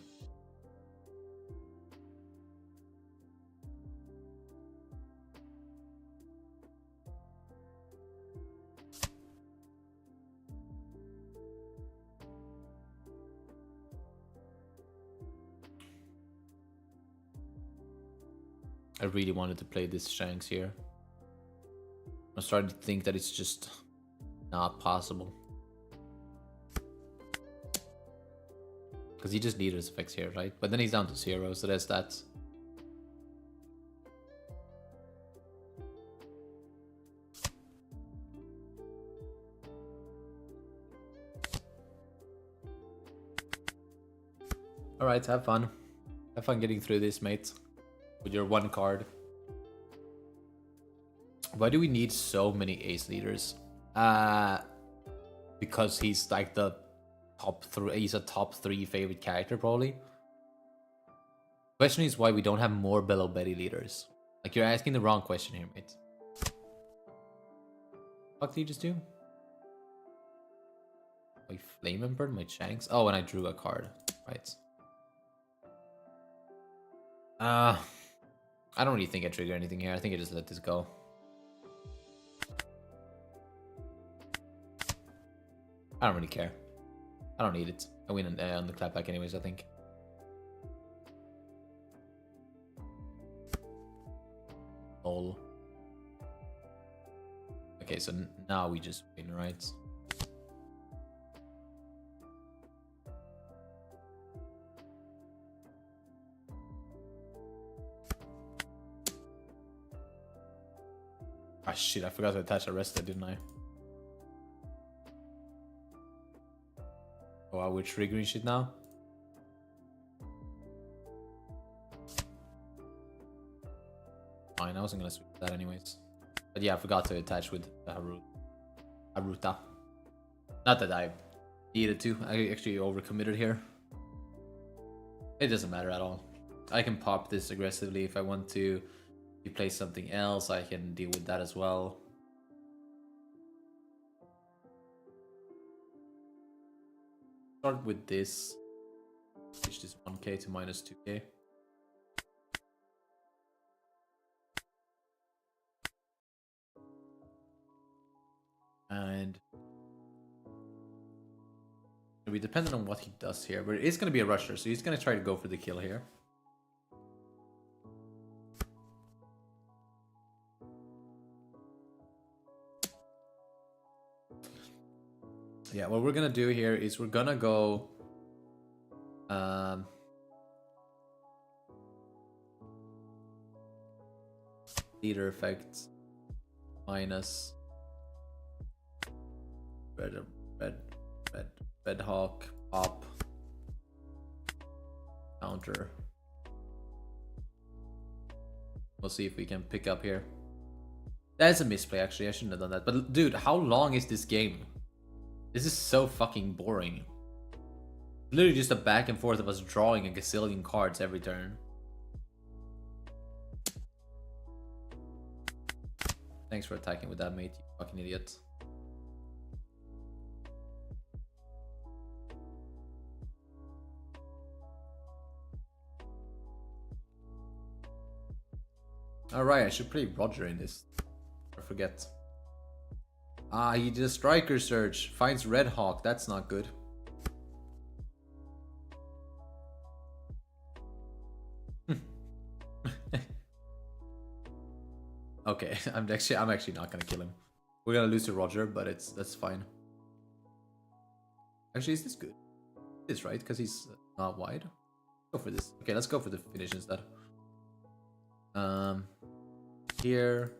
I really wanted to play this Shanks here. I'm starting to think that it's just not possible. Because he just leaders effects here, right? But then he's down to 0, so there's that. Alright, have fun. Have fun getting through this, mate. With your 1 card. Why do we need so many ace leaders? Because he's like the top 3. He's a top 3 favorite character, probably. Question is why we don't have more Bello Betty leaders. Like, you're asking the wrong question here, mate. What did you just do? My Flame Emperor, my Shanks. Oh, and I drew a card. Right. I don't really think I trigger anything here. I think I just let this go. I don't really care. I don't need it. I win on the clapback anyways, I think. Lol. Okay, so now we just win, right? Ah, shit, I forgot to attach Arrested, didn't I? Oh, wow, we're triggering shit now? Fine, I wasn't gonna switch that anyways. But yeah, I forgot to attach with Haruta. Not that I needed to. I actually overcommitted here. It doesn't matter at all. I can pop this aggressively if I want to. If you play something else, I can deal with that as well. Start with this. Switch this 1k to -2k. And it'll be dependent on what he does here, but it is going to be a rusher, so he's going to try to go for the kill here. Yeah, what we're gonna do here is we're gonna go leader effects minus red hawk pop counter. We'll see if we can pick up here. That's a misplay, actually. I shouldn't have done that. But dude, how long is this game? This is so fucking boring. Literally just a back and forth of us drawing a gazillion cards every turn. Thanks for attacking with that, mate, you fucking idiot. Alright, I should play Roger in this. I forget. Ah, he did a striker search. Finds Red Hawk. That's not good. Okay, I'm actually not gonna kill him. We're gonna lose to Roger, but that's fine. Actually, is this good? It's right, because he's not wide. Go for this. Okay, let's go for the finish instead. Here.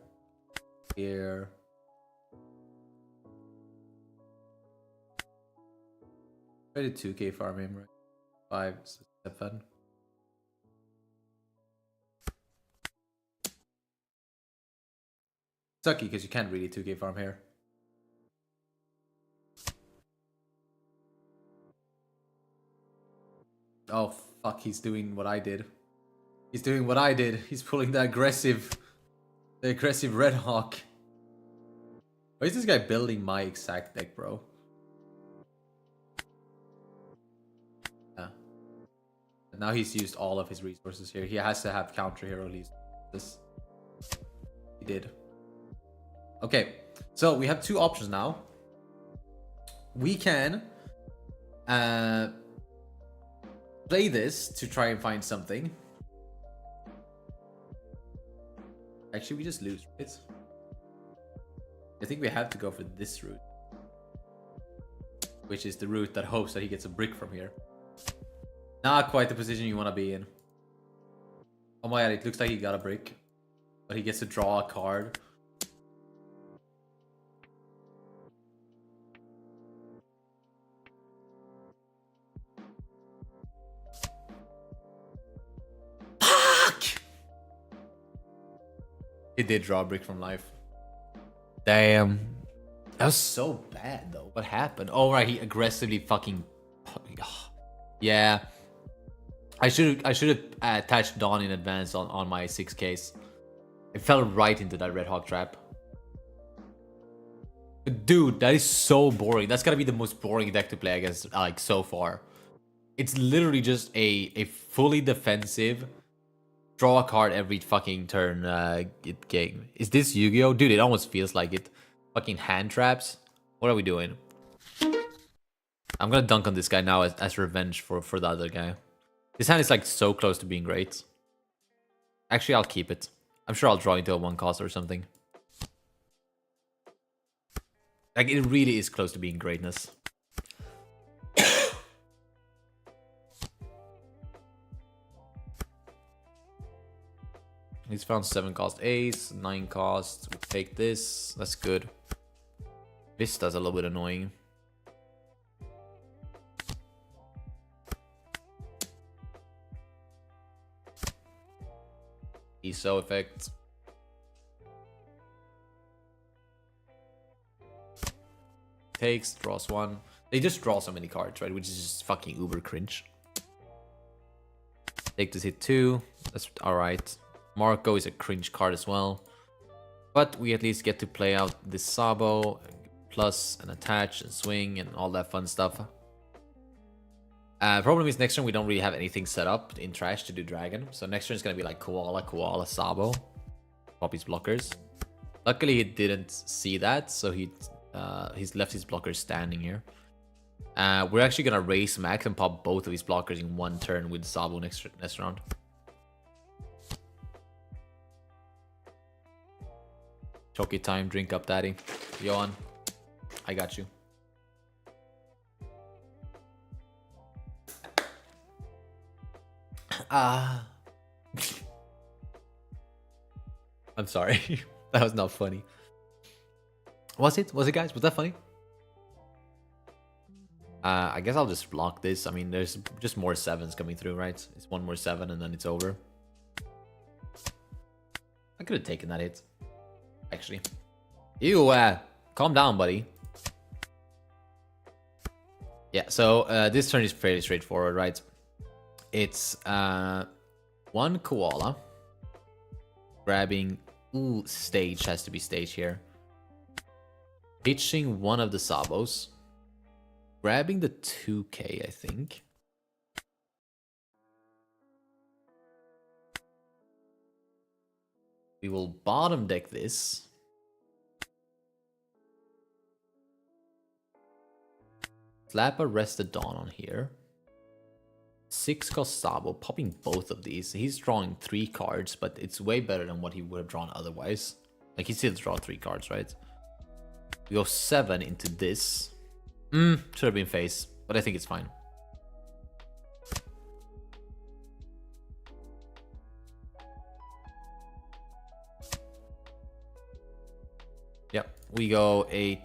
Try to 2k farm him, right? 5, 7. Sucky because you can't really 2k farm here. Oh fuck, he's doing what I did. He's doing what I did. He's pulling the aggressive Red Hawk. Why is this guy building my exact deck, bro? Yeah. And now he's used all of his resources here. He has to have counter hero at least. This. He did. Okay, so we have two options now. We can play this to try and find something. Actually, we just lose, right? I think we have to go for this route, which is the route that hopes that he gets a brick from here. Not quite the position you want to be in. Oh my god, it looks like he got a brick, but he gets to draw a card. He did draw a brick from life. Damn. That was so bad though. What happened? Oh right, he aggressively fucking... Yeah. I should have attached Dawn in advance on my 6Ks. It fell right into that Red Hawk trap. Dude, that is so boring. That's gotta be the most boring deck to play against, like, so far. It's literally just a fully defensive... Draw a card every fucking turn game. Is this Yu-Gi-Oh? Dude, it almost feels like it. Fucking hand traps. What are we doing? I'm gonna dunk on this guy now as revenge for the other guy. This hand is like so close to being great. Actually, I'll keep it. I'm sure I'll draw into a 1 cost or something. Like, it really is close to being greatness. He's found 7 cost ace, 9 cost. We'll take this. That's good. Vista's a little bit annoying. ESO effect. Takes, draws 1. They just draw so many cards, right? Which is just fucking uber cringe. Take this hit 2. That's alright. Marco is a cringe card as well. But we at least get to play out this Sabo, plus and attach and swing and all that fun stuff. Problem is next turn we don't really have anything set up in trash to do dragon. So next turn is going to be like Koala, Sabo. Pop his blockers. Luckily he didn't see that, so he's left his blockers standing here. We're actually going to raise max and pop both of his blockers in 1 turn with Sabo next round. Choky time, drink up daddy. Johan, I got you. I'm sorry. That was not funny. Was it? Was it, guys? Was that funny? I guess I'll just block this. I mean, there's just more 7s coming through, right? It's one more 7 and then it's over. I could have taken that hit, actually. Ew, calm down, buddy. Yeah, so this turn is fairly straightforward, right? It's one koala. Grabbing... Ooh, stage has to be stage here. Pitching one of the Sabos. Grabbing the 2k, I think. We will bottom deck this. Slap a Rested Dawn on here. 6 cost Sabo, popping both of these. He's drawing 3 cards, but it's way better than what he would have drawn otherwise. Like, he still draw 3 cards, right? We go 7 into this. Should have been face, but I think it's fine. Yep, we go 8.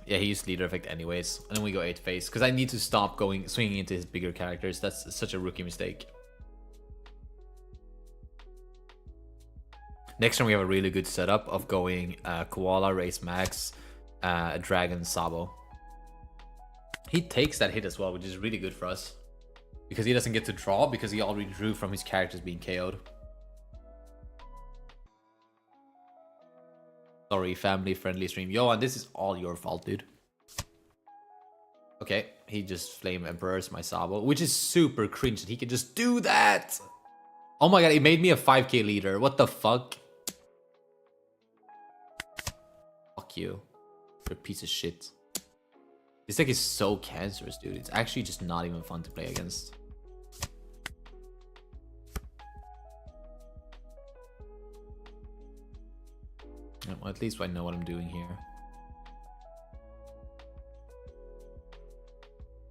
Yeah, he used leader effect anyways. And then we go 8 face, because I need to stop swinging into his bigger characters. That's such a rookie mistake. Next turn we have a really good setup of going Koala, Race Max, Dragon, Sabo. He takes that hit as well, which is really good for us. Because he doesn't get to draw, because he already drew from his characters being KO'd. Sorry, family-friendly stream. Yo, and this is all your fault, dude. Okay, he just Flame Emperors my Sabo, which is super cringe that he can just do that! Oh my god, he made me a 5k leader. What the fuck? Fuck you. You're a piece of shit. This deck is so cancerous, dude. It's actually just not even fun to play against. Well, at least I know what I'm doing here.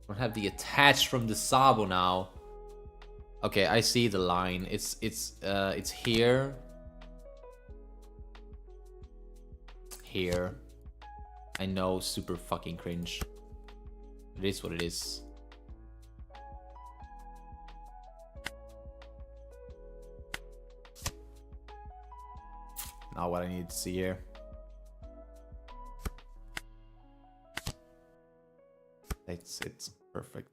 I don't have the attach from the Sabo now. Okay, I see the line. It's here. Here. I know, super fucking cringe. It is what it is. Not what I need to see here. That's it. Perfect.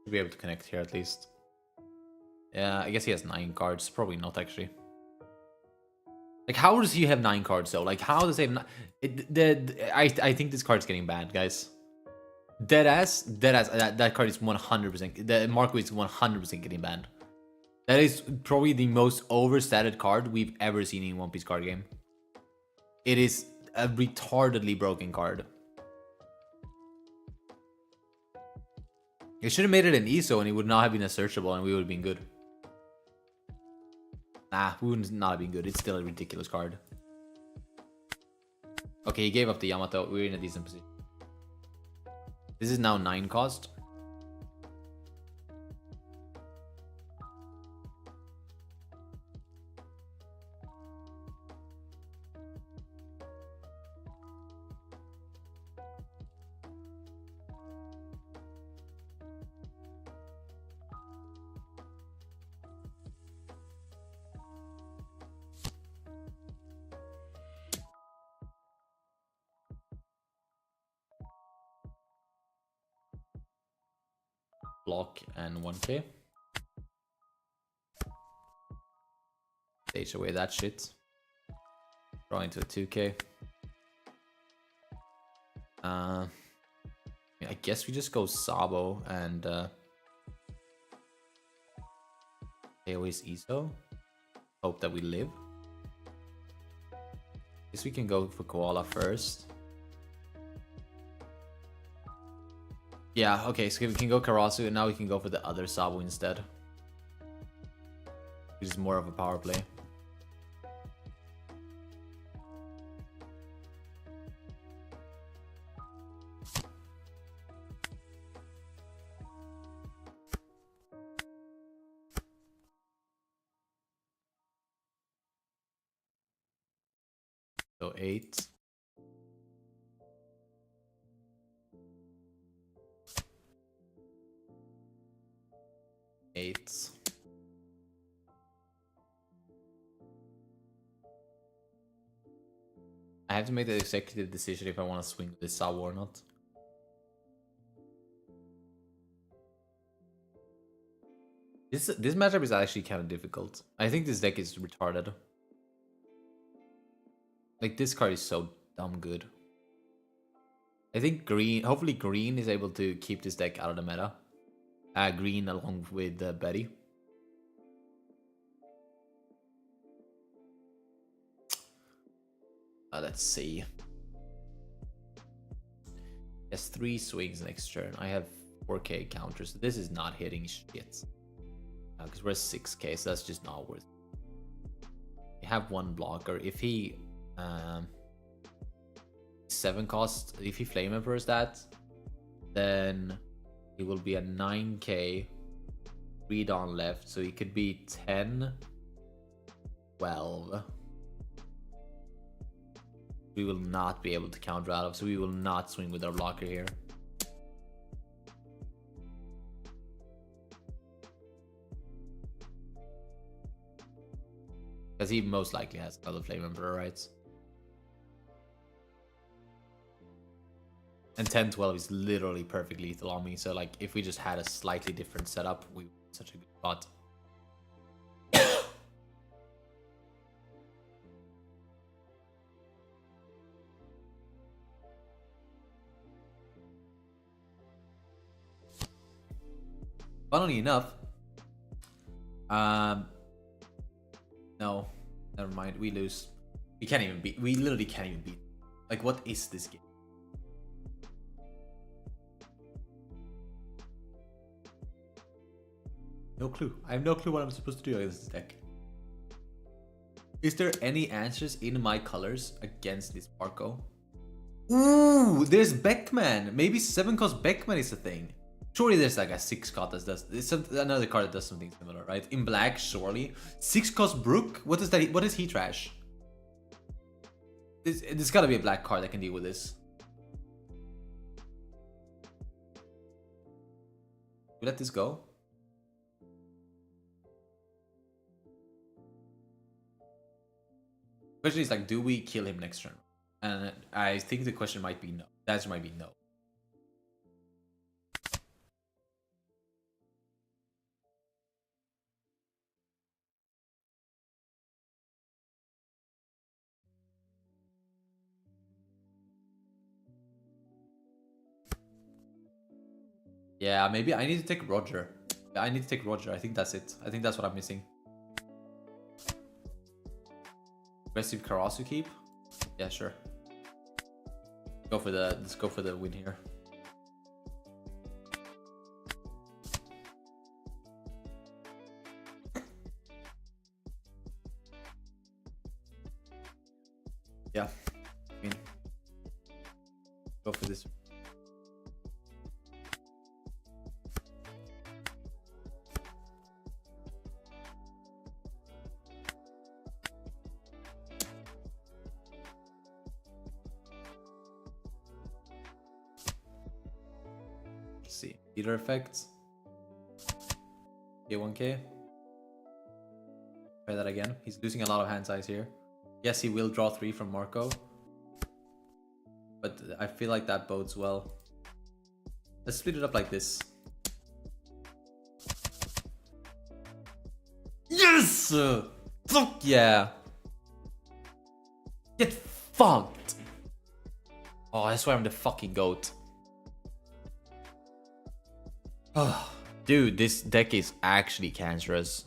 Should be able to connect here at least. Yeah, I guess he has 9 cards. Probably not, actually. Like, how does he have 9 cards, though? Like, how does he have... I think this card's getting bad, guys. Deadass, that card is 100%... The Marco is 100% getting banned. That is probably the most overstated card we've ever seen in One Piece card game. It is a retardedly broken card. It should have made it an ESO and it would not have been a searchable and we would have been good. Nah, we would not have been good. It's still a ridiculous card. Okay, he gave up the Yamato. We're in a decent position. This is now 9 cost. Block and 1k. Stage away that shit. Draw into a 2k. I guess we just go Sabo and AoE's ESO. Hope that we live. Guess we can go for Koala first. Yeah, okay, so we can go Karasu, and now we can go for the other Sabo instead. Which is more of a power play. So 8. Eight. I have to make the executive decision if I want to swing with this Sabo or not. This matchup is actually kind of difficult. I think this deck is retarded. Like, this card is so dumb good. I think green, hopefully green is able to keep this deck out of the meta. Green along with Betty. Let's see. He has 3 swings next turn. I have 4k counters. So this is not hitting shit. Because we're 6k, so that's just not worth it. We have 1 blocker. If he 7 cost, if he flame emperors that, then it will be a 9k 3 down left, so it could be 10 12. We will not be able to counter out of, so we will not swing with our blocker here. Because he most likely has another flame emperor, right? And 10-12 is literally perfect lethal on me, so like if we just had a slightly different setup, we would be in such a good spot. Funnily enough, no, never mind. We lose. We can't even beat. We literally can't even beat. Like, what is this game? No clue. I have no clue what I'm supposed to do against this deck. Is there any answers in my colors against this Marco? Ooh, there's Beckman. Maybe 7 cost Beckman is a thing. Surely there's like a 6 cost that does. It's another card that does something similar, right? In black, surely. 6 cost Brook? What is that? What is he trash? There's gotta be a black card that can deal with this. We let this go. Question is like, do we kill him next turn? And I think the question might be no. The answer might be no. Yeah, maybe I need to take Roger. I need to take Roger. I think that's it. I think that's what I'm missing. Aggressive Karasu keep? Yeah, sure. Let's go for the win here. Yeah. I mean, go for this. See, dealer effects. K1K. Try that again. He's losing a lot of hand size here. Yes, he will draw 3 from Marco. But I feel like that bodes well. Let's split it up like this. Yes! Fuck yeah! Get fucked! Oh, I swear I'm the fucking GOAT. Oh, dude, this deck is actually cancerous.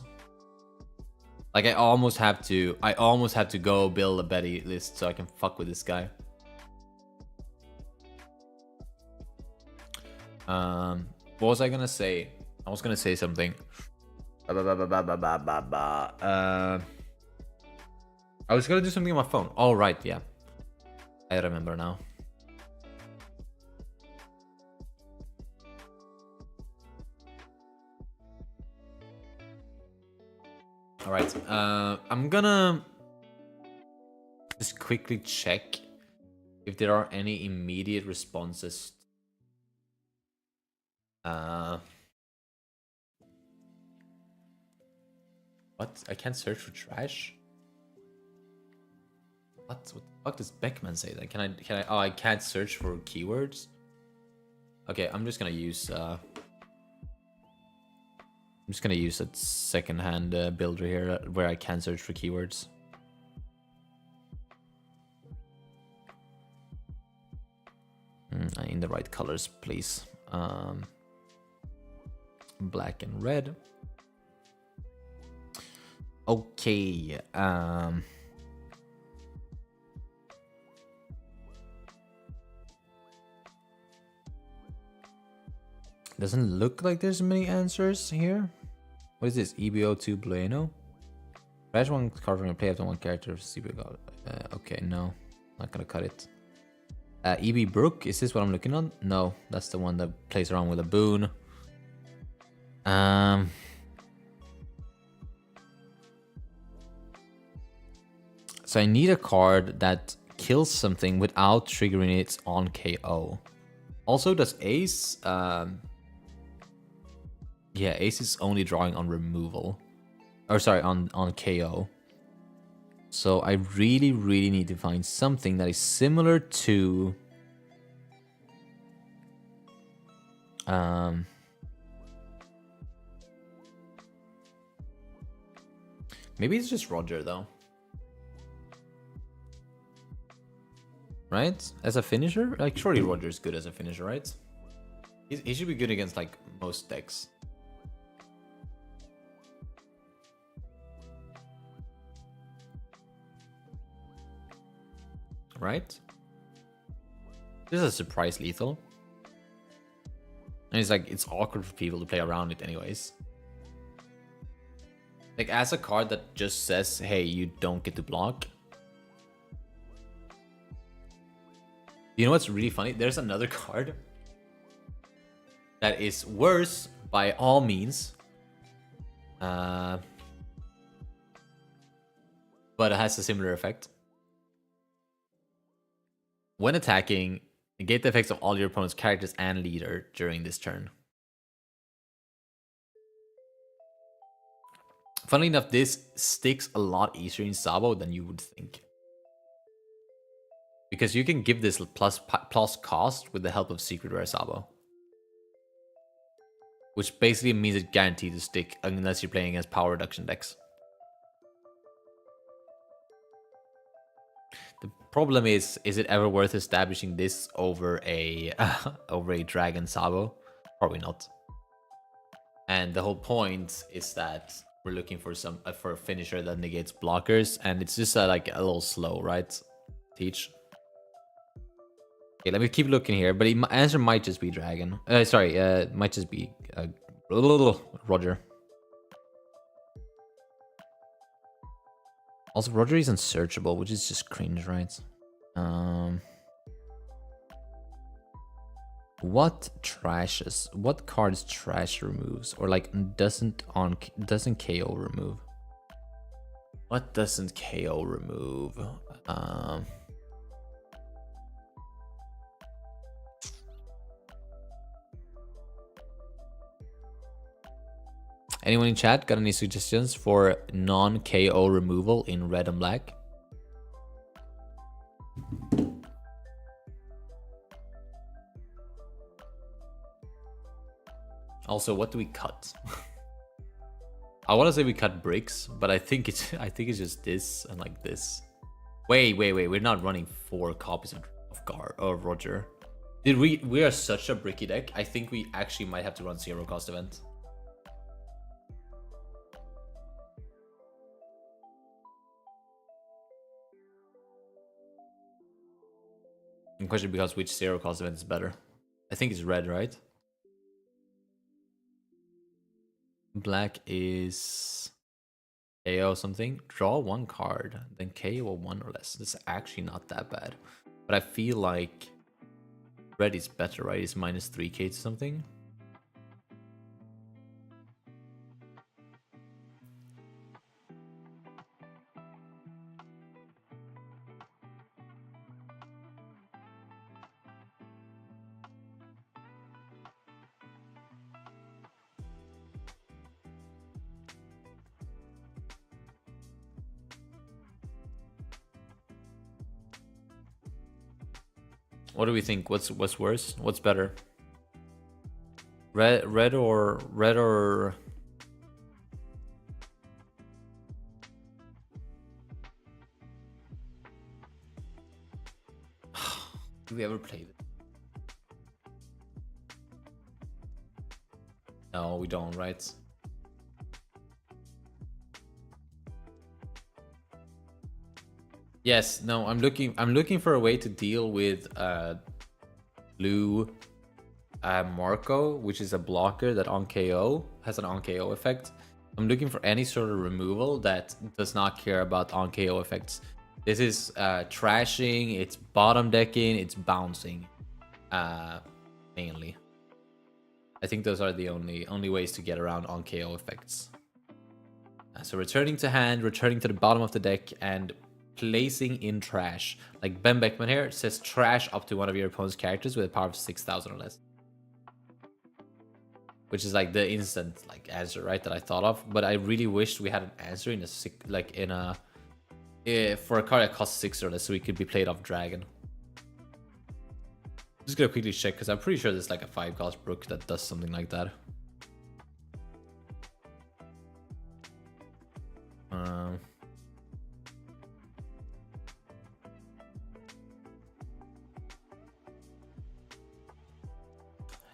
Like, I almost have to go build a Betty list so I can fuck with this guy. What was I gonna say? I was gonna say something. I was gonna do something on my phone. Oh, right, yeah. I remember now. All right, I'm gonna Just quickly check if there are any immediate responses. What? I can't search for trash? What the fuck does Beckman say then? Can I oh, I can't search for keywords? Okay, I'm just gonna use a second-hand builder here where I can search for keywords. In the right colors, please. Black and red. Okay. Doesn't look like there's many answers here. What is this? EBO2 Bueno? Trash one card from your play after one character. Okay, no. Not gonna cut it. EB Brook, is this what I'm looking on? No, that's the one that plays around with a boon. So I need a card that kills something without triggering it on KO. Also, does Ace... yeah, Ace is only drawing on removal. Or sorry, on KO. So I really, really need to find something that is similar to... maybe it's just Roger, though. Right? As a finisher? Like, surely Roger's good as a finisher, right? He should be good against, like, most decks. Right? This is a surprise lethal. And it's like, it's awkward for people to play around it anyways. Like, as a card that just says, hey, you don't get to block. You know what's really funny? There's another card that is worse by all means. But it has a similar effect. When attacking, negate the effects of all your opponent's characters and leader during this turn. Funnily enough, this sticks a lot easier in Sabo than you would think. Because you can give this plus cost with the help of Secret Rare Sabo. Which basically means it's guaranteed to stick unless you're playing against power reduction decks. The problem is it ever worth establishing this over a over a Dragon Sabo? Probably not. And the whole point is that we're looking for for a finisher that negates blockers, and it's just like a little slow, right? Teach. Okay, let me keep looking here, but the answer might just be Dragon. Sorry, might just be Roger. Also, Roger is unsearchable, which is just cringe, right? What trashes? What cards trash removes, or like doesn't KO remove? What doesn't KO remove? Anyone in chat got any suggestions for non-KO removal in red and black? Also, what do we cut? I want to say we cut bricks, but I think it's just this and like this. Wait. We're not running 4 copies of Roger. Did we are such a bricky deck. I think we actually might have to run 0 cost event. In question because which 0 cost event is better? I think it's red, right? Black is KO something. Draw 1 card, then KO 1 or less. This is actually not that bad. But I feel like red is better, right? It's minus 3k to something. What do we think? What's worse? What's better? Red or do we ever play this? No, we don't, right? Yes, no, I'm looking for a way to deal with blue Marco, which is a blocker that on KO has an on KO effect. I'm looking for any sort of removal that does not care about on KO effects. This is trashing, it's bottom decking, it's bouncing, mainly. I think those are the only ways to get around on KO effects. So returning to hand, returning to the bottom of the deck, and placing in trash. Like Ben Beckman here says trash up to one of your opponent's characters with a power of 6,000 or less. Which is like the instant like answer, right, that I thought of. But I really wished we had an answer in a for a card that costs 6 or less, so we could be played off dragon. Just gonna quickly check because I'm pretty sure there's like a 5-cost Brook that does something like that.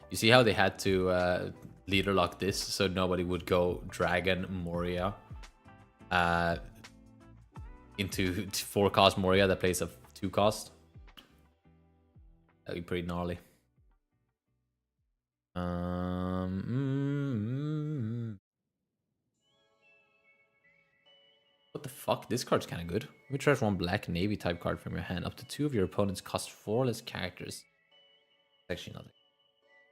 You see how they had to leader lock this so nobody would go Dragon Moria into 4-cost Moria that plays a 2-cost? That'd be pretty gnarly. What the fuck? This card's kind of good. Let me trash one black navy type card from your hand. Up to 2 of your opponents cost 4 less characters. Actually not.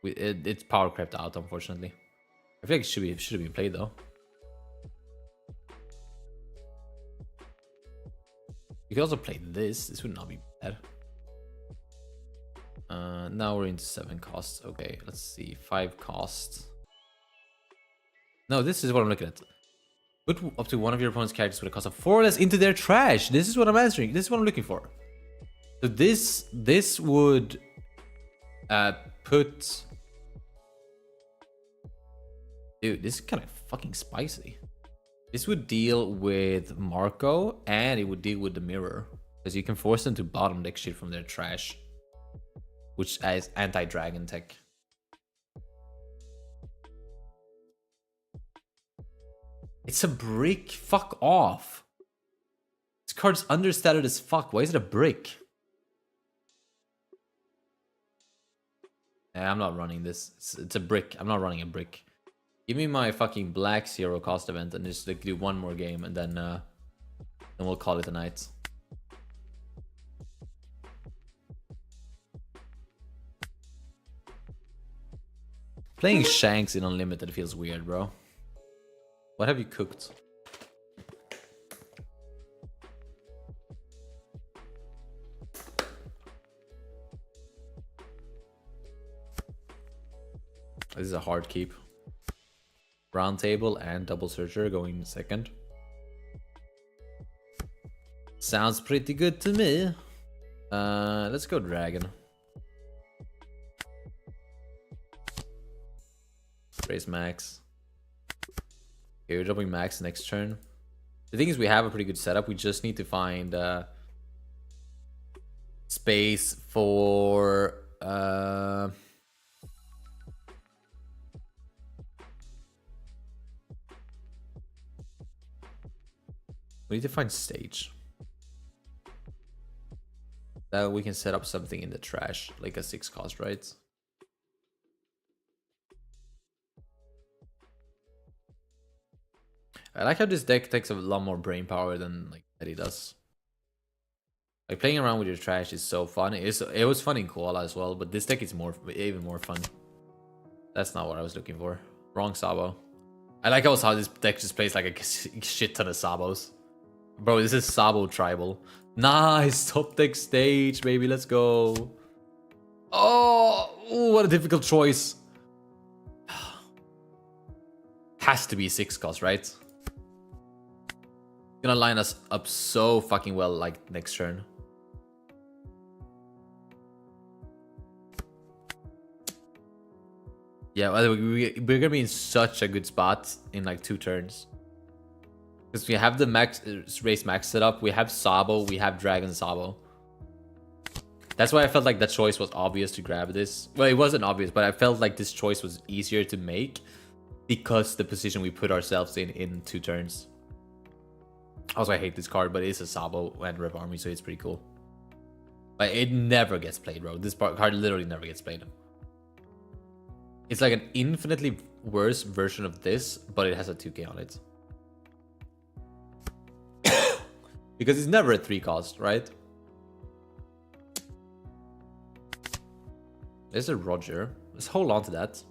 It's power crept out, unfortunately. I feel like it should have been played though. You could also play this. This would not be bad. Now we're into 7 costs. Okay, let's see. 5 costs. No, this is what I'm looking at. Put up to one of your opponent's characters with a cost of 4 less into their trash. This is what I'm answering. This is what I'm looking for. So this would put... Dude, this is kind of fucking spicy. This would deal with Marco, and it would deal with the mirror. Because you can force them to bottom deck shit from their trash. Which is anti-dragon tech. It's a brick. Fuck off. This card's understated as fuck. Why is it a brick? I'm not running this. It's a brick. I'm not running a brick. Give me my fucking black 0-cost event and just like do one more game, and then we'll call it a night. Playing Shanks in Unlimited feels weird, bro. What have you cooked? This is a hard keep. Round table and double searcher going second. Sounds pretty good to me. Let's go dragon. Raise max. Okay, we're dropping max next turn. The thing is, we have a pretty good setup. We just need to find space for we need to find stage. That we can set up something in the trash, like a 6-cost, right? I like how this deck takes a lot more brain power than like Eddie does. Like playing around with your trash is so fun. It was fun in Koala as well, but this deck is even more fun. That's not what I was looking for. Wrong Sabo. I like also how this deck just plays like a shit ton of Sabos. Bro, this is Sabo tribal. Nice, top deck stage, baby. Let's go. Oh, what a difficult choice. Has to be 6-cost, right? Gonna line us up so fucking well like next turn. Yeah, well, we're gonna be in such a good spot in like 2 turns. Because we have the max race max setup, we have Sabo, we have Dragon Sabo. That's why I felt like that choice was obvious to grab this. Well, it wasn't obvious, but I felt like this choice was easier to make because the position we put ourselves in 2 turns. Also, I hate this card, but it is a Sabo and Rev Army, so it's pretty cool. But it never gets played, bro. This card literally never gets played. It's like an infinitely worse version of this, but it has a 2k on it. Because it's never a 3 cost, right? There's a Roger. Let's hold on to that.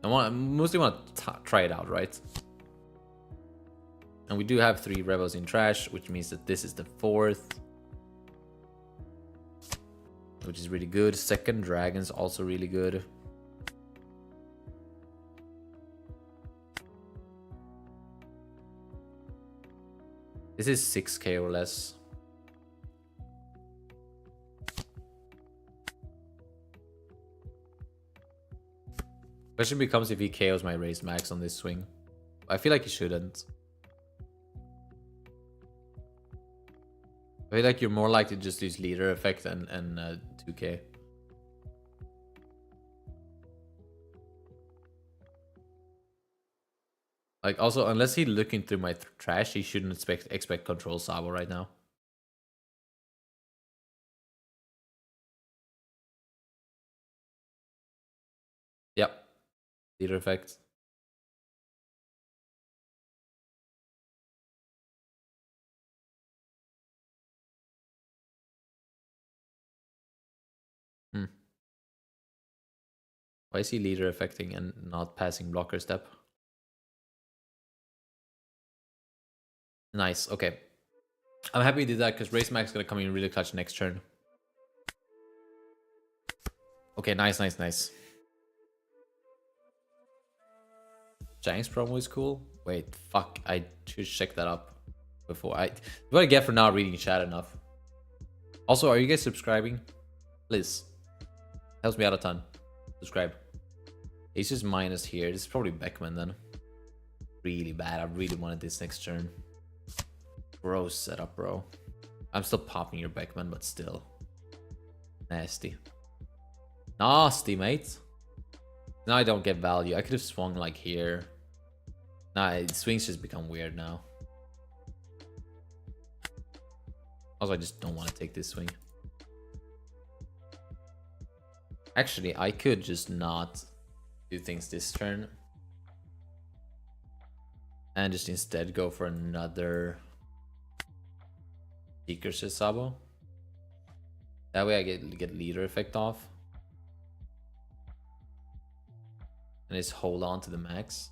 I mostly want to try it out, right? And we do have 3 Revos in trash, which means that this is the 4th. Which is really good. Second Dragon's also really good. This is 6k or less. Question becomes if he KOs my raise max on this swing. I feel like he shouldn't. I feel like you're more likely to just use leader effect and 2k. Like, also, unless he's looking through my trash, he shouldn't expect control Sabo right now. Yep. Leader effect. Why is he leader affecting and not passing blocker step? Nice, okay. I'm happy he did that because Race Max is gonna come in really clutch next turn. Okay, nice. Jang's promo is cool. Wait, fuck, I should check that up before what I get for not reading chat enough. Also, are you guys subscribing? Please. Helps me out a ton. Subscribe. Ace is minus here. This is probably Beckman then. Really bad. I really wanted this next turn. Gross setup, bro. I'm still popping your Beckman, but still. Nasty. Nasty, mate. Now I don't get value. I could have swung like here. Nah, swings just become weird now. Also, I just don't want to take this swing. Actually, I could just not do things this turn. And just instead go for another Seeker Sabo. That way I get leader effect off. And just hold on to the max.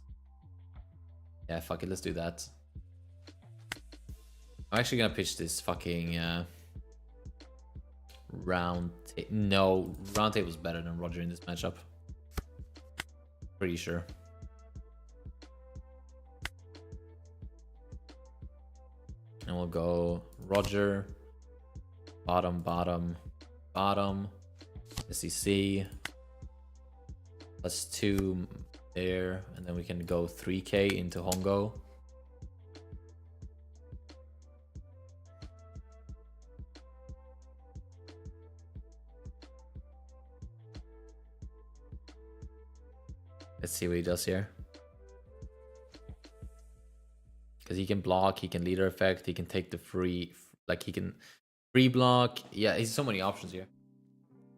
Yeah, fuck it, let's do that. I'm actually gonna pitch this fucking round table's better than Roger in this matchup. Pretty sure. And we'll go Roger, bottom, SEC, +2 there, and then we can go 3k into Hongo. Let's see what he does here. Because he can block, he can leader effect, he can take the free, like he can free block. Yeah, he's so many options here.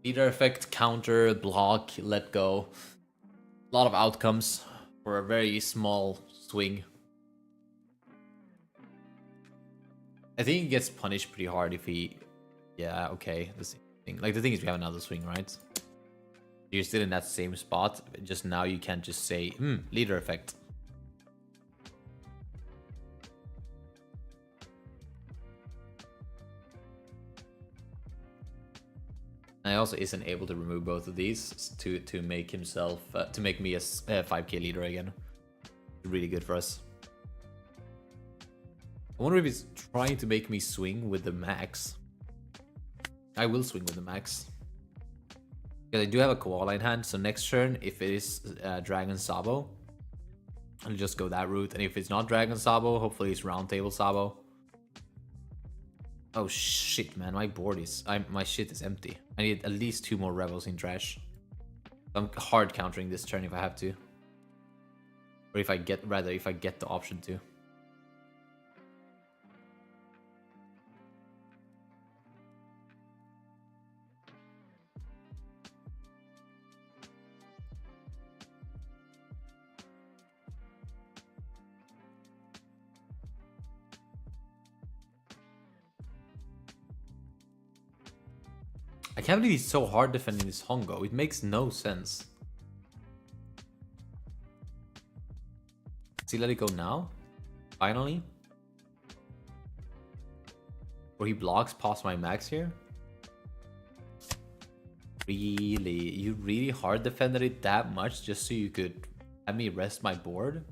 Leader effect, counter, block, let go. A lot of outcomes for a very small swing. I think he gets punished pretty hard if he... Yeah, okay. The same thing. Like, the thing is we have another swing, right? You're still in that same spot. Just now you can't just say, leader effect. And I also isn't able to remove both of these to make himself to make me a 5k leader again. Really good for us. I wonder if he's trying to make me swing with the max. I will swing with the max. Because I do have a koala in hand, so next turn, if it is Dragon Sabo, I'll just go that route. And if it's not Dragon Sabo, hopefully it's Round Table Sabo. Oh shit, man, my board is... my shit is empty. I need at least 2 more Rebels in trash. I'm hard countering this turn if I have to. Or if I get... rather, if I get the option to. I can't believe he's so hard defending this Hongo. It makes no sense. Does he let it go now? Finally? Or he blocks past my max here? Really? You really hard defended it that much just so you could have me rest my board?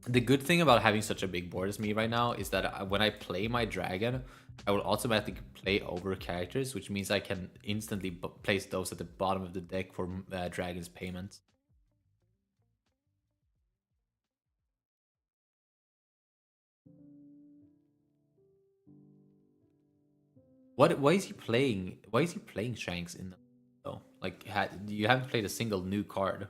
The good thing about having such a big board as me right now is that when I play my dragon, I will automatically play over characters, which means I can instantly place those at the bottom of the deck for dragon's payment. Why is he playing? Why is he playing Shanks in them though? Like, you haven't played a single new card.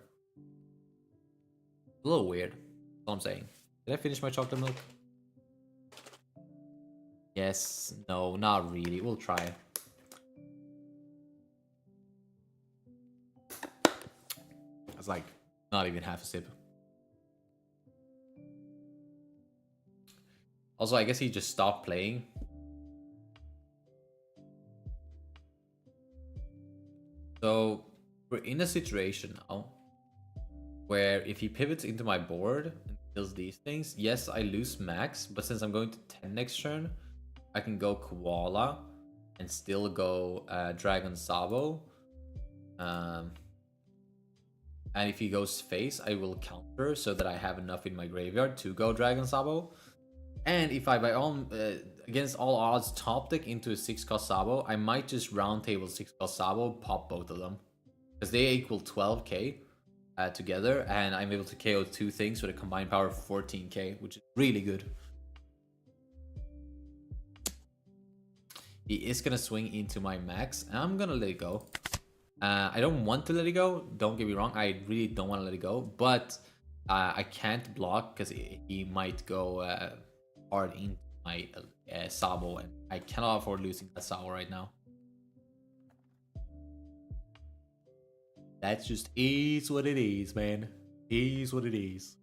A little weird. That's all I'm saying. Did I finish my chocolate milk? Yes. No, not really. We'll try. It's like not even half a sip. Also, I guess he just stopped playing. So we're in a situation now where if he pivots into my board and kills these things, yes, I lose max, but since I'm going to 10 next turn, I can go Koala and still go Dragon Sabo. And if he goes face, I will counter so that I have enough in my graveyard to go Dragon Sabo. And if I, against all odds, top deck into a 6-cost Sabo, I might just round table 6-cost Sabo, pop both of them. Because they equal 12k together, and I'm able to KO 2 things with a combined power of 14k, which is really good. He is going to swing into my max, and I'm going to let it go. I don't want to let it go, don't get me wrong, I really don't want to let it go, but I can't block because he might go hard into my Sabo, and I cannot afford losing that Sabo right now. That just is what it is, man. Is what it is.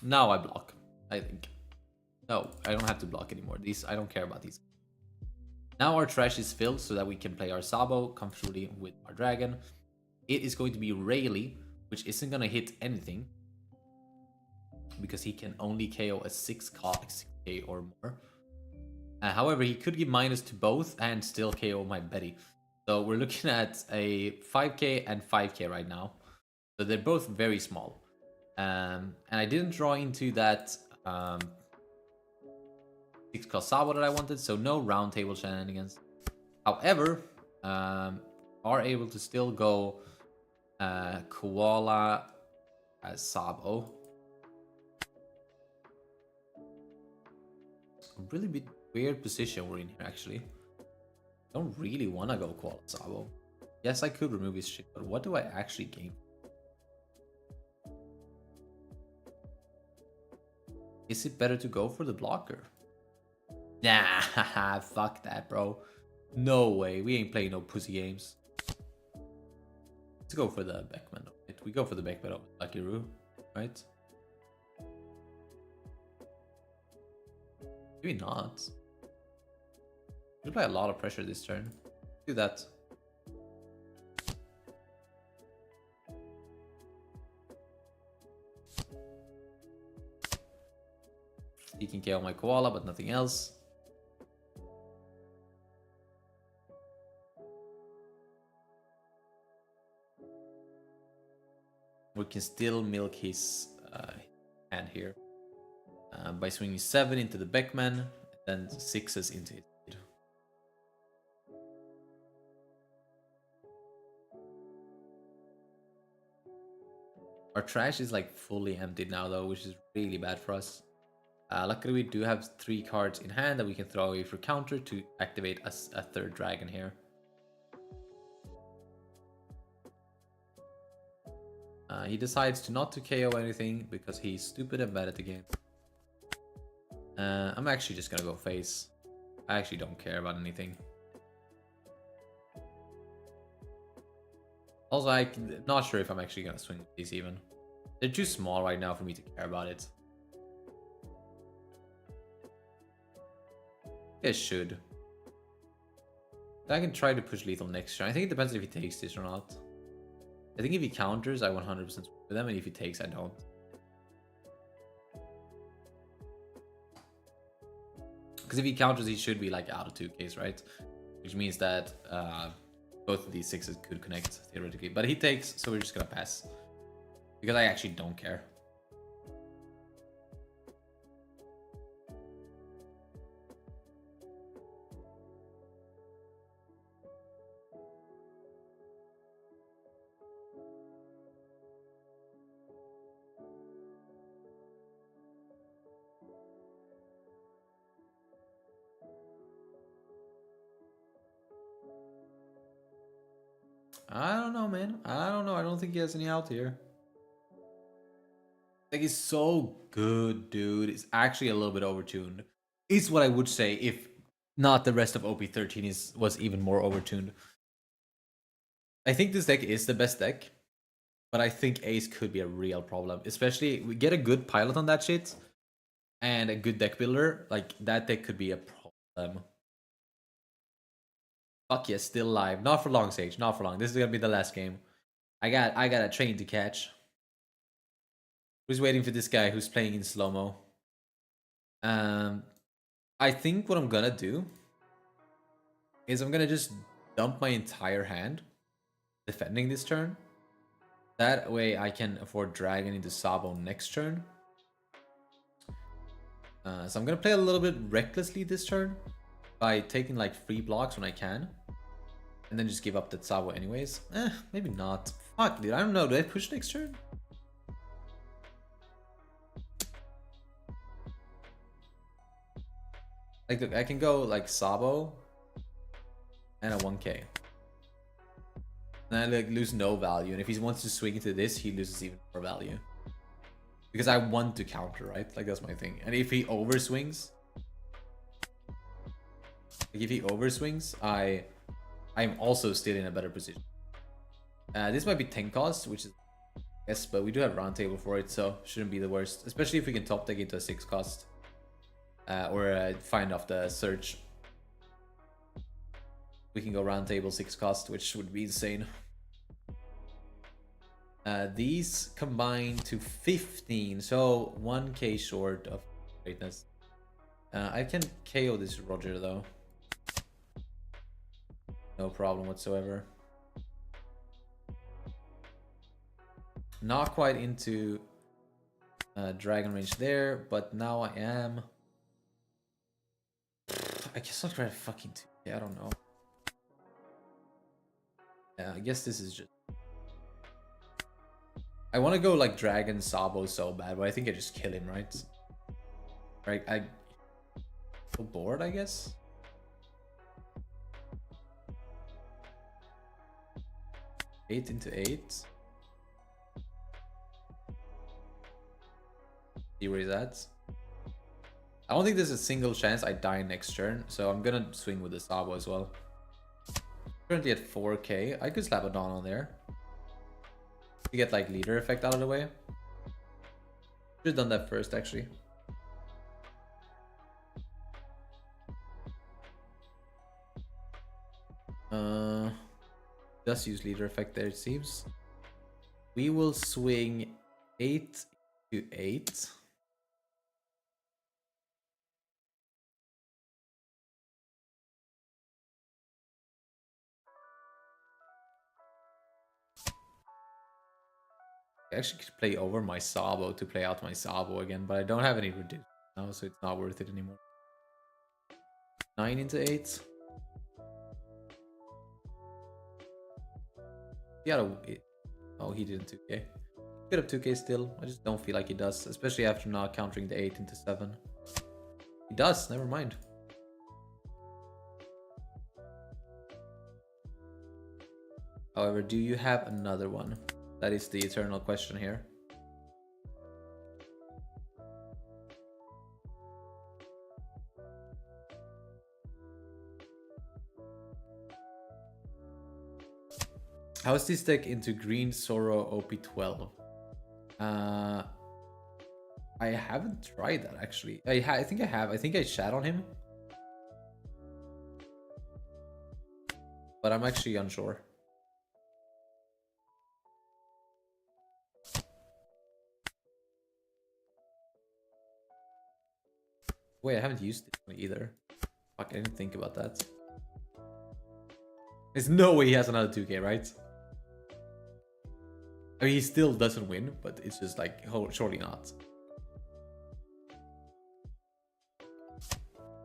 Now I block, I think. No, I don't have to block anymore. These, I don't care about these. Now our trash is filled so that we can play our Sabo comfortably with our dragon. It is going to be Rayleigh, which isn't going to hit anything, because he can only KO a 6k or more. However, he could give minus to both and still KO my Betty. So we're looking at a 5k and 5k right now. So they're both very small. And I didn't draw into that 6-cost Sabo that I wanted, so no round table shenanigans. However, are able to still go Koala as Sabo. A really bit weird position we're in here, actually. I don't really want to go Koala Sabo. Yes, I could remove his shit, but what do I actually gain? Is it better to go for the blocker? Nah, fuck that, bro. No way, we ain't playing no pussy games. Let's go for the Beckman. We go for the Beckman of Lucky Roo, right? Maybe not. We apply a lot of pressure this turn. Do that. He can KO my Koala, but nothing else. We can still milk his hand here by swinging 7 into the Beckman, and then 6s into Our trash is like fully emptied now though, which is really bad for us. Luckily we do have 3 cards in hand that we can throw away for counter to activate a third dragon here. He decides to not to KO anything because he's stupid and bad at the game. I'm actually just gonna go face. I actually don't care about anything. Also, I'm not sure if I'm actually gonna swing with these even. They're too small right now for me to care about it. I should. I can try to push lethal next turn. I think it depends if he takes this or not. I think if he counters, I 100% swing with them, and if he takes, I don't. Because if he counters, he should be like out of 2Ks, right? Which means that both of these 6s could connect theoretically. But he takes, so we're just gonna pass. Because I actually don't care. I don't know, man. I don't know. I don't think he has any out here. Like, he's so good, dude. It's actually a little bit overtuned. Is what I would say if not the rest of OP13 was even more overtuned. I think this deck is the best deck, but I think Ace could be a real problem. Especially, we get a good pilot on that shit, and a good deck builder. Like, that deck could be a problem. Fuck yes, still alive. Not for long, Sage. Not for long. This is gonna be the last game. I got a train to catch. Who's waiting for this guy who's playing in slow-mo? I think what I'm gonna do is I'm gonna just dump my entire hand defending this turn. That way I can afford Dragon into Sabo next turn. So I'm gonna play a little bit recklessly this turn by taking like free blocks when I can. And then just give up that Sabo anyways. Maybe not. Fuck, dude. I don't know. Do I push next turn? Like, look, I can go like Sabo and a 1k. And I like lose no value. And if he wants to swing into this, he loses even more value. Because I want to counter, right? Like, that's my thing. And if he overswings, like if he overswings, I'm also still in a better position. This might be 10 cost, which is yes, but we do have round table for it, so shouldn't be the worst. Especially if we can top deck into a 6 cost. Or find off the search. We can go round table 6 cost, which would be insane. These combine to 15, so 1k short of greatness. I can KO this Roger though. No problem whatsoever. Not quite into dragon range there, but now I am. I guess I'll try to fucking 2k, I don't know. Yeah, I guess this is just... I want to go like Dragon Sabo so bad, but I think I just kill him, right? Right, I feel bored, I guess. Eight into 8. See where he's at. I don't think there's a single chance I die next turn, so I'm gonna swing with the Sabo as well. Currently at 4k. I could slap a Dawn on there to get like leader effect out of the way. Should have done that first actually. Does use leader effect there, it seems. We will swing 8 to 8. I actually could play over my Sabo to play out my Sabo again, but I don't have any reduce now, so it's not worth it anymore. 9 into 8. He had a... Oh, he didn't 2k. Could have 2k still. I just don't feel like he does, especially after not countering the 8 into 7. He does, never mind. However, do you have another one? That is the eternal question here. How is this deck into Green Sorrow OP12? I haven't tried that actually. I think I have. I think I shat on him. But I'm actually unsure. Wait, I haven't used it either. Fuck, I didn't think about that. There's no way he has another 2k, right? I mean, he still doesn't win, but it's just like, surely not.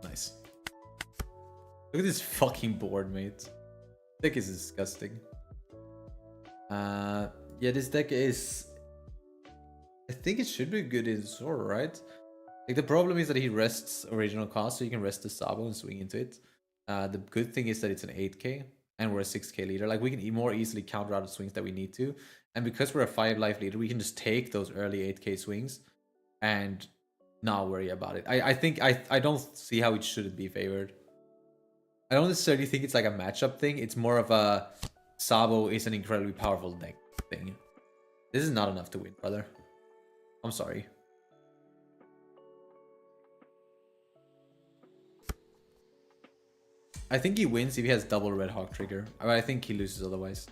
Nice. Look at this fucking board, mate. This deck is disgusting. Yeah, this deck is... I think it should be good in Zoro, right? Like, the problem is that he rests original cost, so you can rest the Sabo and swing into it. The good thing is that it's an 8k, and we're a 6k leader. Like, we can more easily counter out the swings that we need to. And because we're a 5 life leader, we can just take those early 8k swings and not worry about it. I think I don't see how it shouldn't be favored. I don't necessarily think it's like a matchup thing. It's more of a Sabo is an incredibly powerful deck thing. This is not enough to win, brother. I'm sorry. I think he wins if he has double Red Hawk trigger. I think he loses otherwise.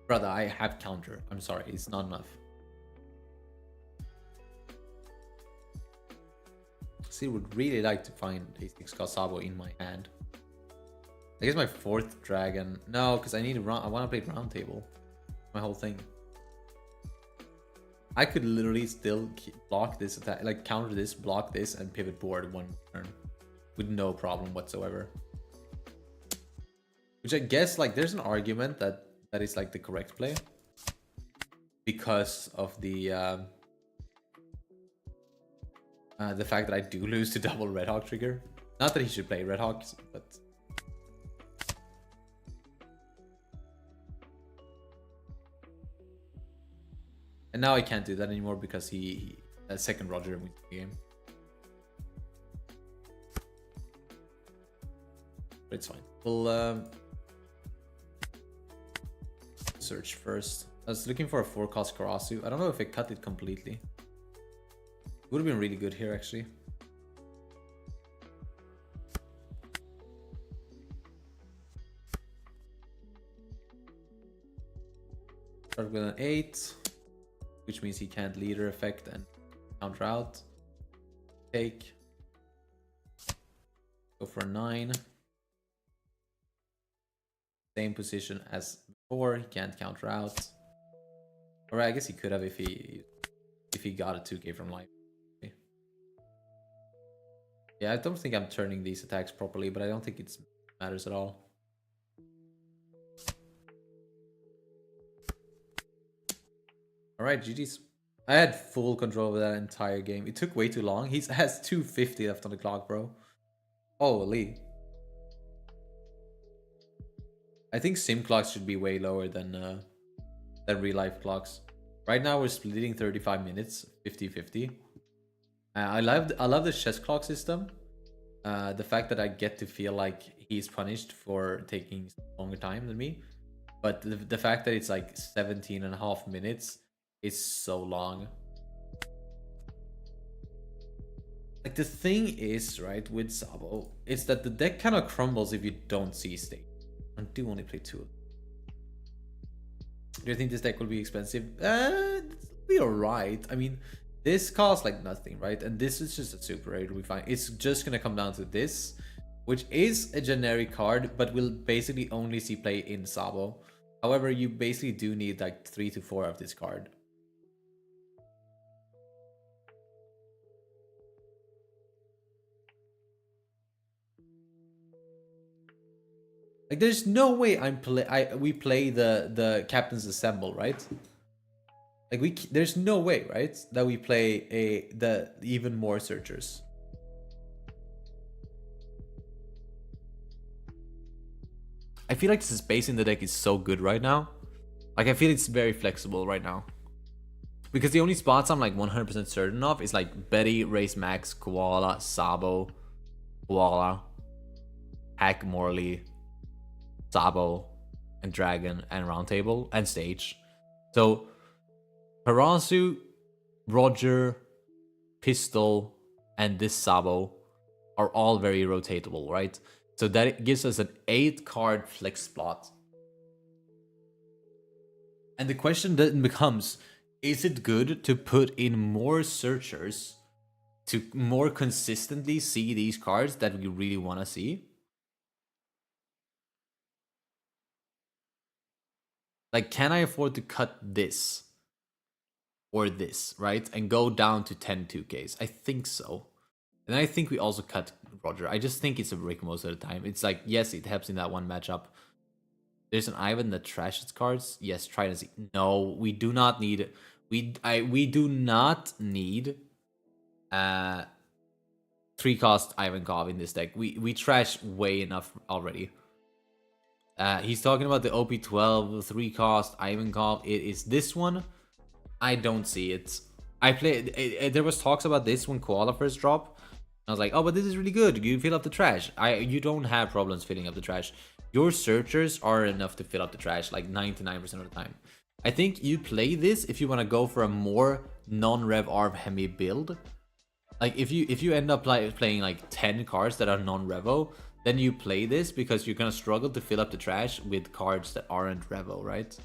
Brother, I have counter. I'm sorry, it's not enough. See, would really like to find a 6 Sabo in my hand. I guess my 4th dragon. No, because I need to run. I want to play round table. My whole thing. I could literally still block this attack, like counter this, block this, and pivot board one turn with no problem whatsoever. Which I guess, like, there's an argument that is like the correct play because of the fact that I do lose to double Red Hawk trigger. Not that he should play Red Hawks, but and now I can't do that anymore because he second Roger wins the game. But it's fine. We'll search first. I was looking for a 4-cost Karasu. I don't know if I cut it completely. Would have been really good here, actually. Start with an 8, which means he can't leader effect and counter out. Take. Go for a 9. Same position as before. He can't counter out. Or I guess he could have if he got a 2k from life. Yeah, I don't think I'm turning these attacks properly, but I don't think it matters at all. Alright, GG's. I had full control over that entire game. It took way too long. He has 250 left on the clock, bro. Holy. I think sim clocks should be way lower than real life clocks. Right now we're splitting 35 minutes, 50-50. I love the chess clock system. The fact that I get to feel like he's punished for taking longer time than me. But the fact that it's like 17.5 minutes is so long. Like, the thing is, right, with Sabo, it's that the deck kind of crumbles if you don't see state. I do only play 2 of them. Do you think this deck will be expensive? It'll be alright. I mean, this costs like nothing, right? And this is just a super rare. We find it's just gonna come down to this, which is a generic card, but will basically only see play in Sabo. However, you basically do need like 3 to 4 of this card. Like, there's no way we play the Captain's Assemble, right? Like, there's no way, right, that we play the even more searchers. I feel like the space in the deck is so good right now. Like, I feel it's very flexible right now. Because the only spots I'm like 100% certain of is like Betty, Race Max, Koala, Sabo, Koala, Hack Morley, Sabo, and Dragon, and Roundtable, and Stage. So, Parasu, Roger, Pistol, and this Sabo are all very rotatable, right? So that gives us an 8-card flex spot. And the question then becomes, is it good to put in more searchers to more consistently see these cards that we really want to see? Like, can I afford to cut this or this, right? And go down to 10 2Ks? I think so. And I think we also cut Roger. I just think it's a brick most of the time. It's like, yes, it helps in that one matchup. There's an Ivan that trashes cards. Yes, try to see. No, we do not need. We do not need 3-cost Ivankov in this deck. We trash way enough already. He's talking about the OP12 3-cost Ivankov. It is this one. I don't see it. I played. There was talks about this when Koala first dropped. I was like, oh, but this is really good. You fill up the trash. You don't have problems filling up the trash. Your searchers are enough to fill up the trash like 99% of the time. I think you play this if you want to go for a more non-rev arm heavy build. Like, if you end up playing like 10 cards that are non-revo, then you play this because you're gonna struggle to fill up the trash with cards that aren't revo, right?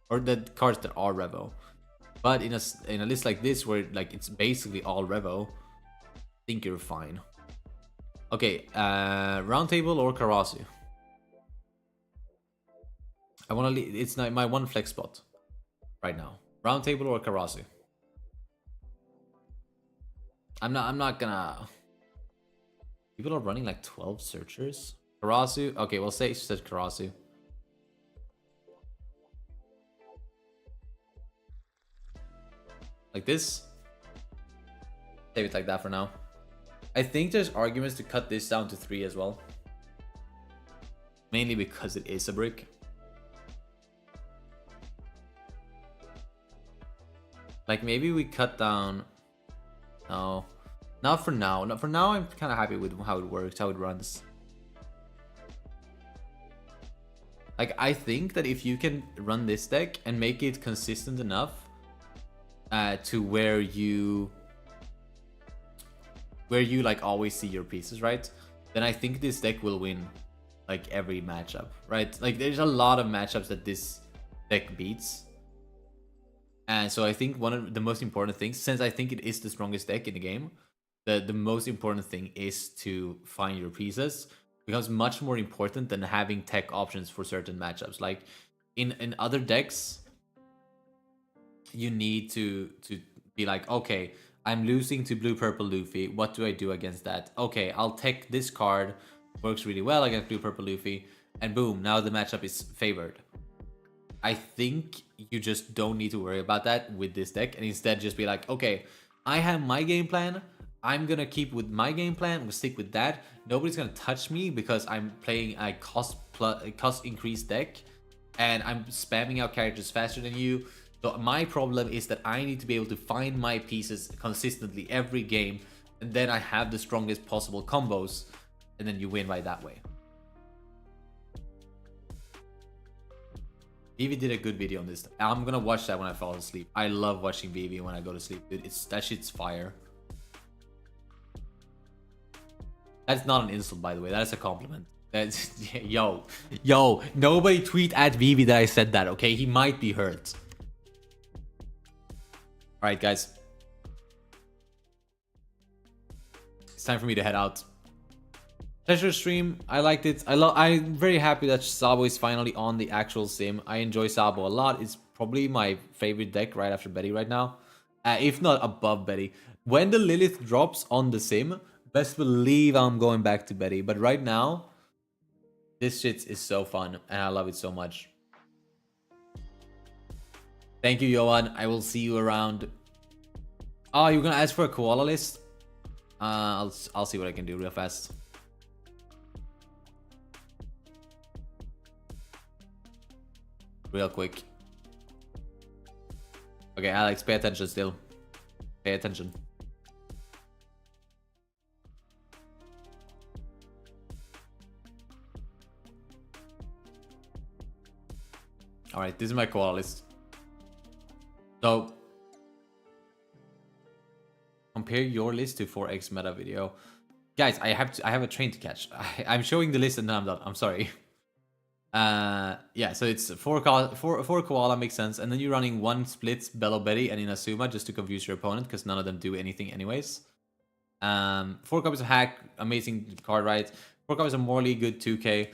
Or the cards that are revo. But in a list like this where like it's basically all revo, I think you're fine. Okay, Roundtable or Karasu? I want to leave. It's not my one flex spot right now. Roundtable or Karasu? I'm not gonna. People are running like 12 searchers. Karasu. Okay, well, say said Karasu. Like this. Save it like that for now. I think there's arguments to cut this down to 3 as well. Mainly because it is a brick. Like, maybe we cut down. No, not for now. Not for now. I'm kind of happy with how it works, how it runs. Like, I think that if you can run this deck and make it consistent enough to where you like always see your pieces, right? Then I think this deck will win like every matchup, right? Like, there's a lot of matchups that this deck beats. And so I think one of the most important things, since I think it is the strongest deck in the game, the most important thing is to find your pieces. It becomes much more important than having tech options for certain matchups. Like in other decks, you need to be like, okay, I'm losing to blue purple Luffy. What do I do against that? Okay, I'll tech this card. Works really well against blue purple Luffy, and boom, now the matchup is favored. I think you just don't need to worry about that with this deck, and instead just be like, okay, I have my game plan. I'm gonna keep with my game plan. I'm gonna stick with that. Nobody's gonna touch me because I'm playing a cost increased deck, and I'm spamming out characters faster than you. So my problem is that I need to be able to find my pieces consistently every game, and then I have the strongest possible combos, and then you win by that way. Vivi did a good video on this. I'm gonna watch that when I fall asleep. I love watching Vivi when I go to sleep, dude. That shit's fire. That's not an insult, by the way. That is a compliment. That's yo. Nobody tweet at Vivi that I said that. Okay, he might be hurt. All right, guys. It's time for me to head out. Pleasure stream. I liked it. I'm very happy that Sabo is finally on the actual sim. I enjoy Sabo a lot. It's probably my favorite deck right after Betty right now, if not above Betty. When the Lilith drops on the sim, best believe I'm going back to Betty. But right now, This shit is so fun, and I love it so much. Thank you, Johan. I will see you around. Oh, you're gonna ask for a koala list? I'll see what I can do real fast. Real quick. Okay, Alex, pay attention still. Pay attention. Alright, this is my koala list. So, compare your list to 4x meta video. Guys, I have a train to catch. I'm showing the list and then I'm done. I'm sorry. Yeah, so it's four koala makes sense, and then you're running 1 split Bello Betty and Inazuma just to confuse your opponent because none of them do anything anyways. 4 copies of Hack, amazing card, right? 4 copies of Morley, good 2k.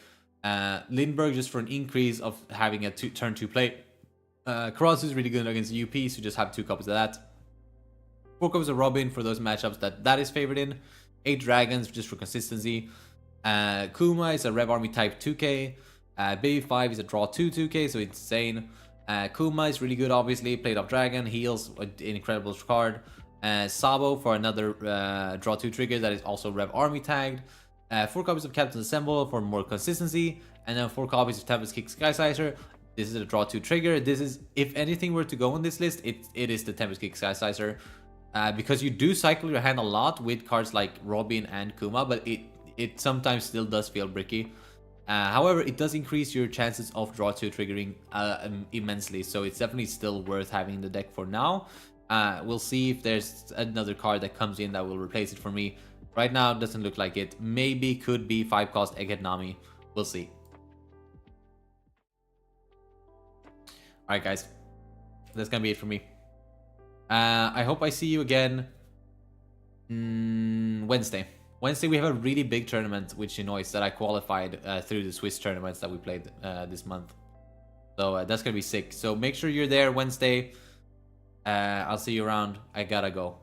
Lindbergh just for an increase of having a turn 2 play. Cross is really good against UP, so just have 2 copies of that. 4 copies of Robin for those matchups that is favored in. 8 Dragons just for consistency. Kuma is a Rev Army type 2k. Baby 5 is a draw 2 2k, so it's insane. Kuma is really good, obviously. Played off Dragon, heals, an incredible card. Sabo for another draw 2 trigger that is also Rev Army tagged. 4 copies of Captain Assemble for more consistency. And then 4 copies of Tempest Kick Sky Sizer. This is a draw 2 trigger. This is, if anything were to go on this list, it is the Tempest Kick Sky Sizer. Because you do cycle your hand a lot with cards like Robin and Kuma, but it sometimes still does feel bricky. However, it does increase your chances of draw 2 triggering immensely, so it's definitely still worth having in the deck for now. We'll see if there's another card that comes in that will replace it for me. Right now, it doesn't look like it. Maybe could be 5 cost Egghead Nami. We'll see. Alright guys, that's gonna be it for me. I hope I see you again Wednesday. Wednesday we have a really big tournament with Chinoize that I qualified through the Swiss tournaments that we played this month. So that's gonna be sick. So make sure you're there Wednesday. I'll see you around. I gotta go.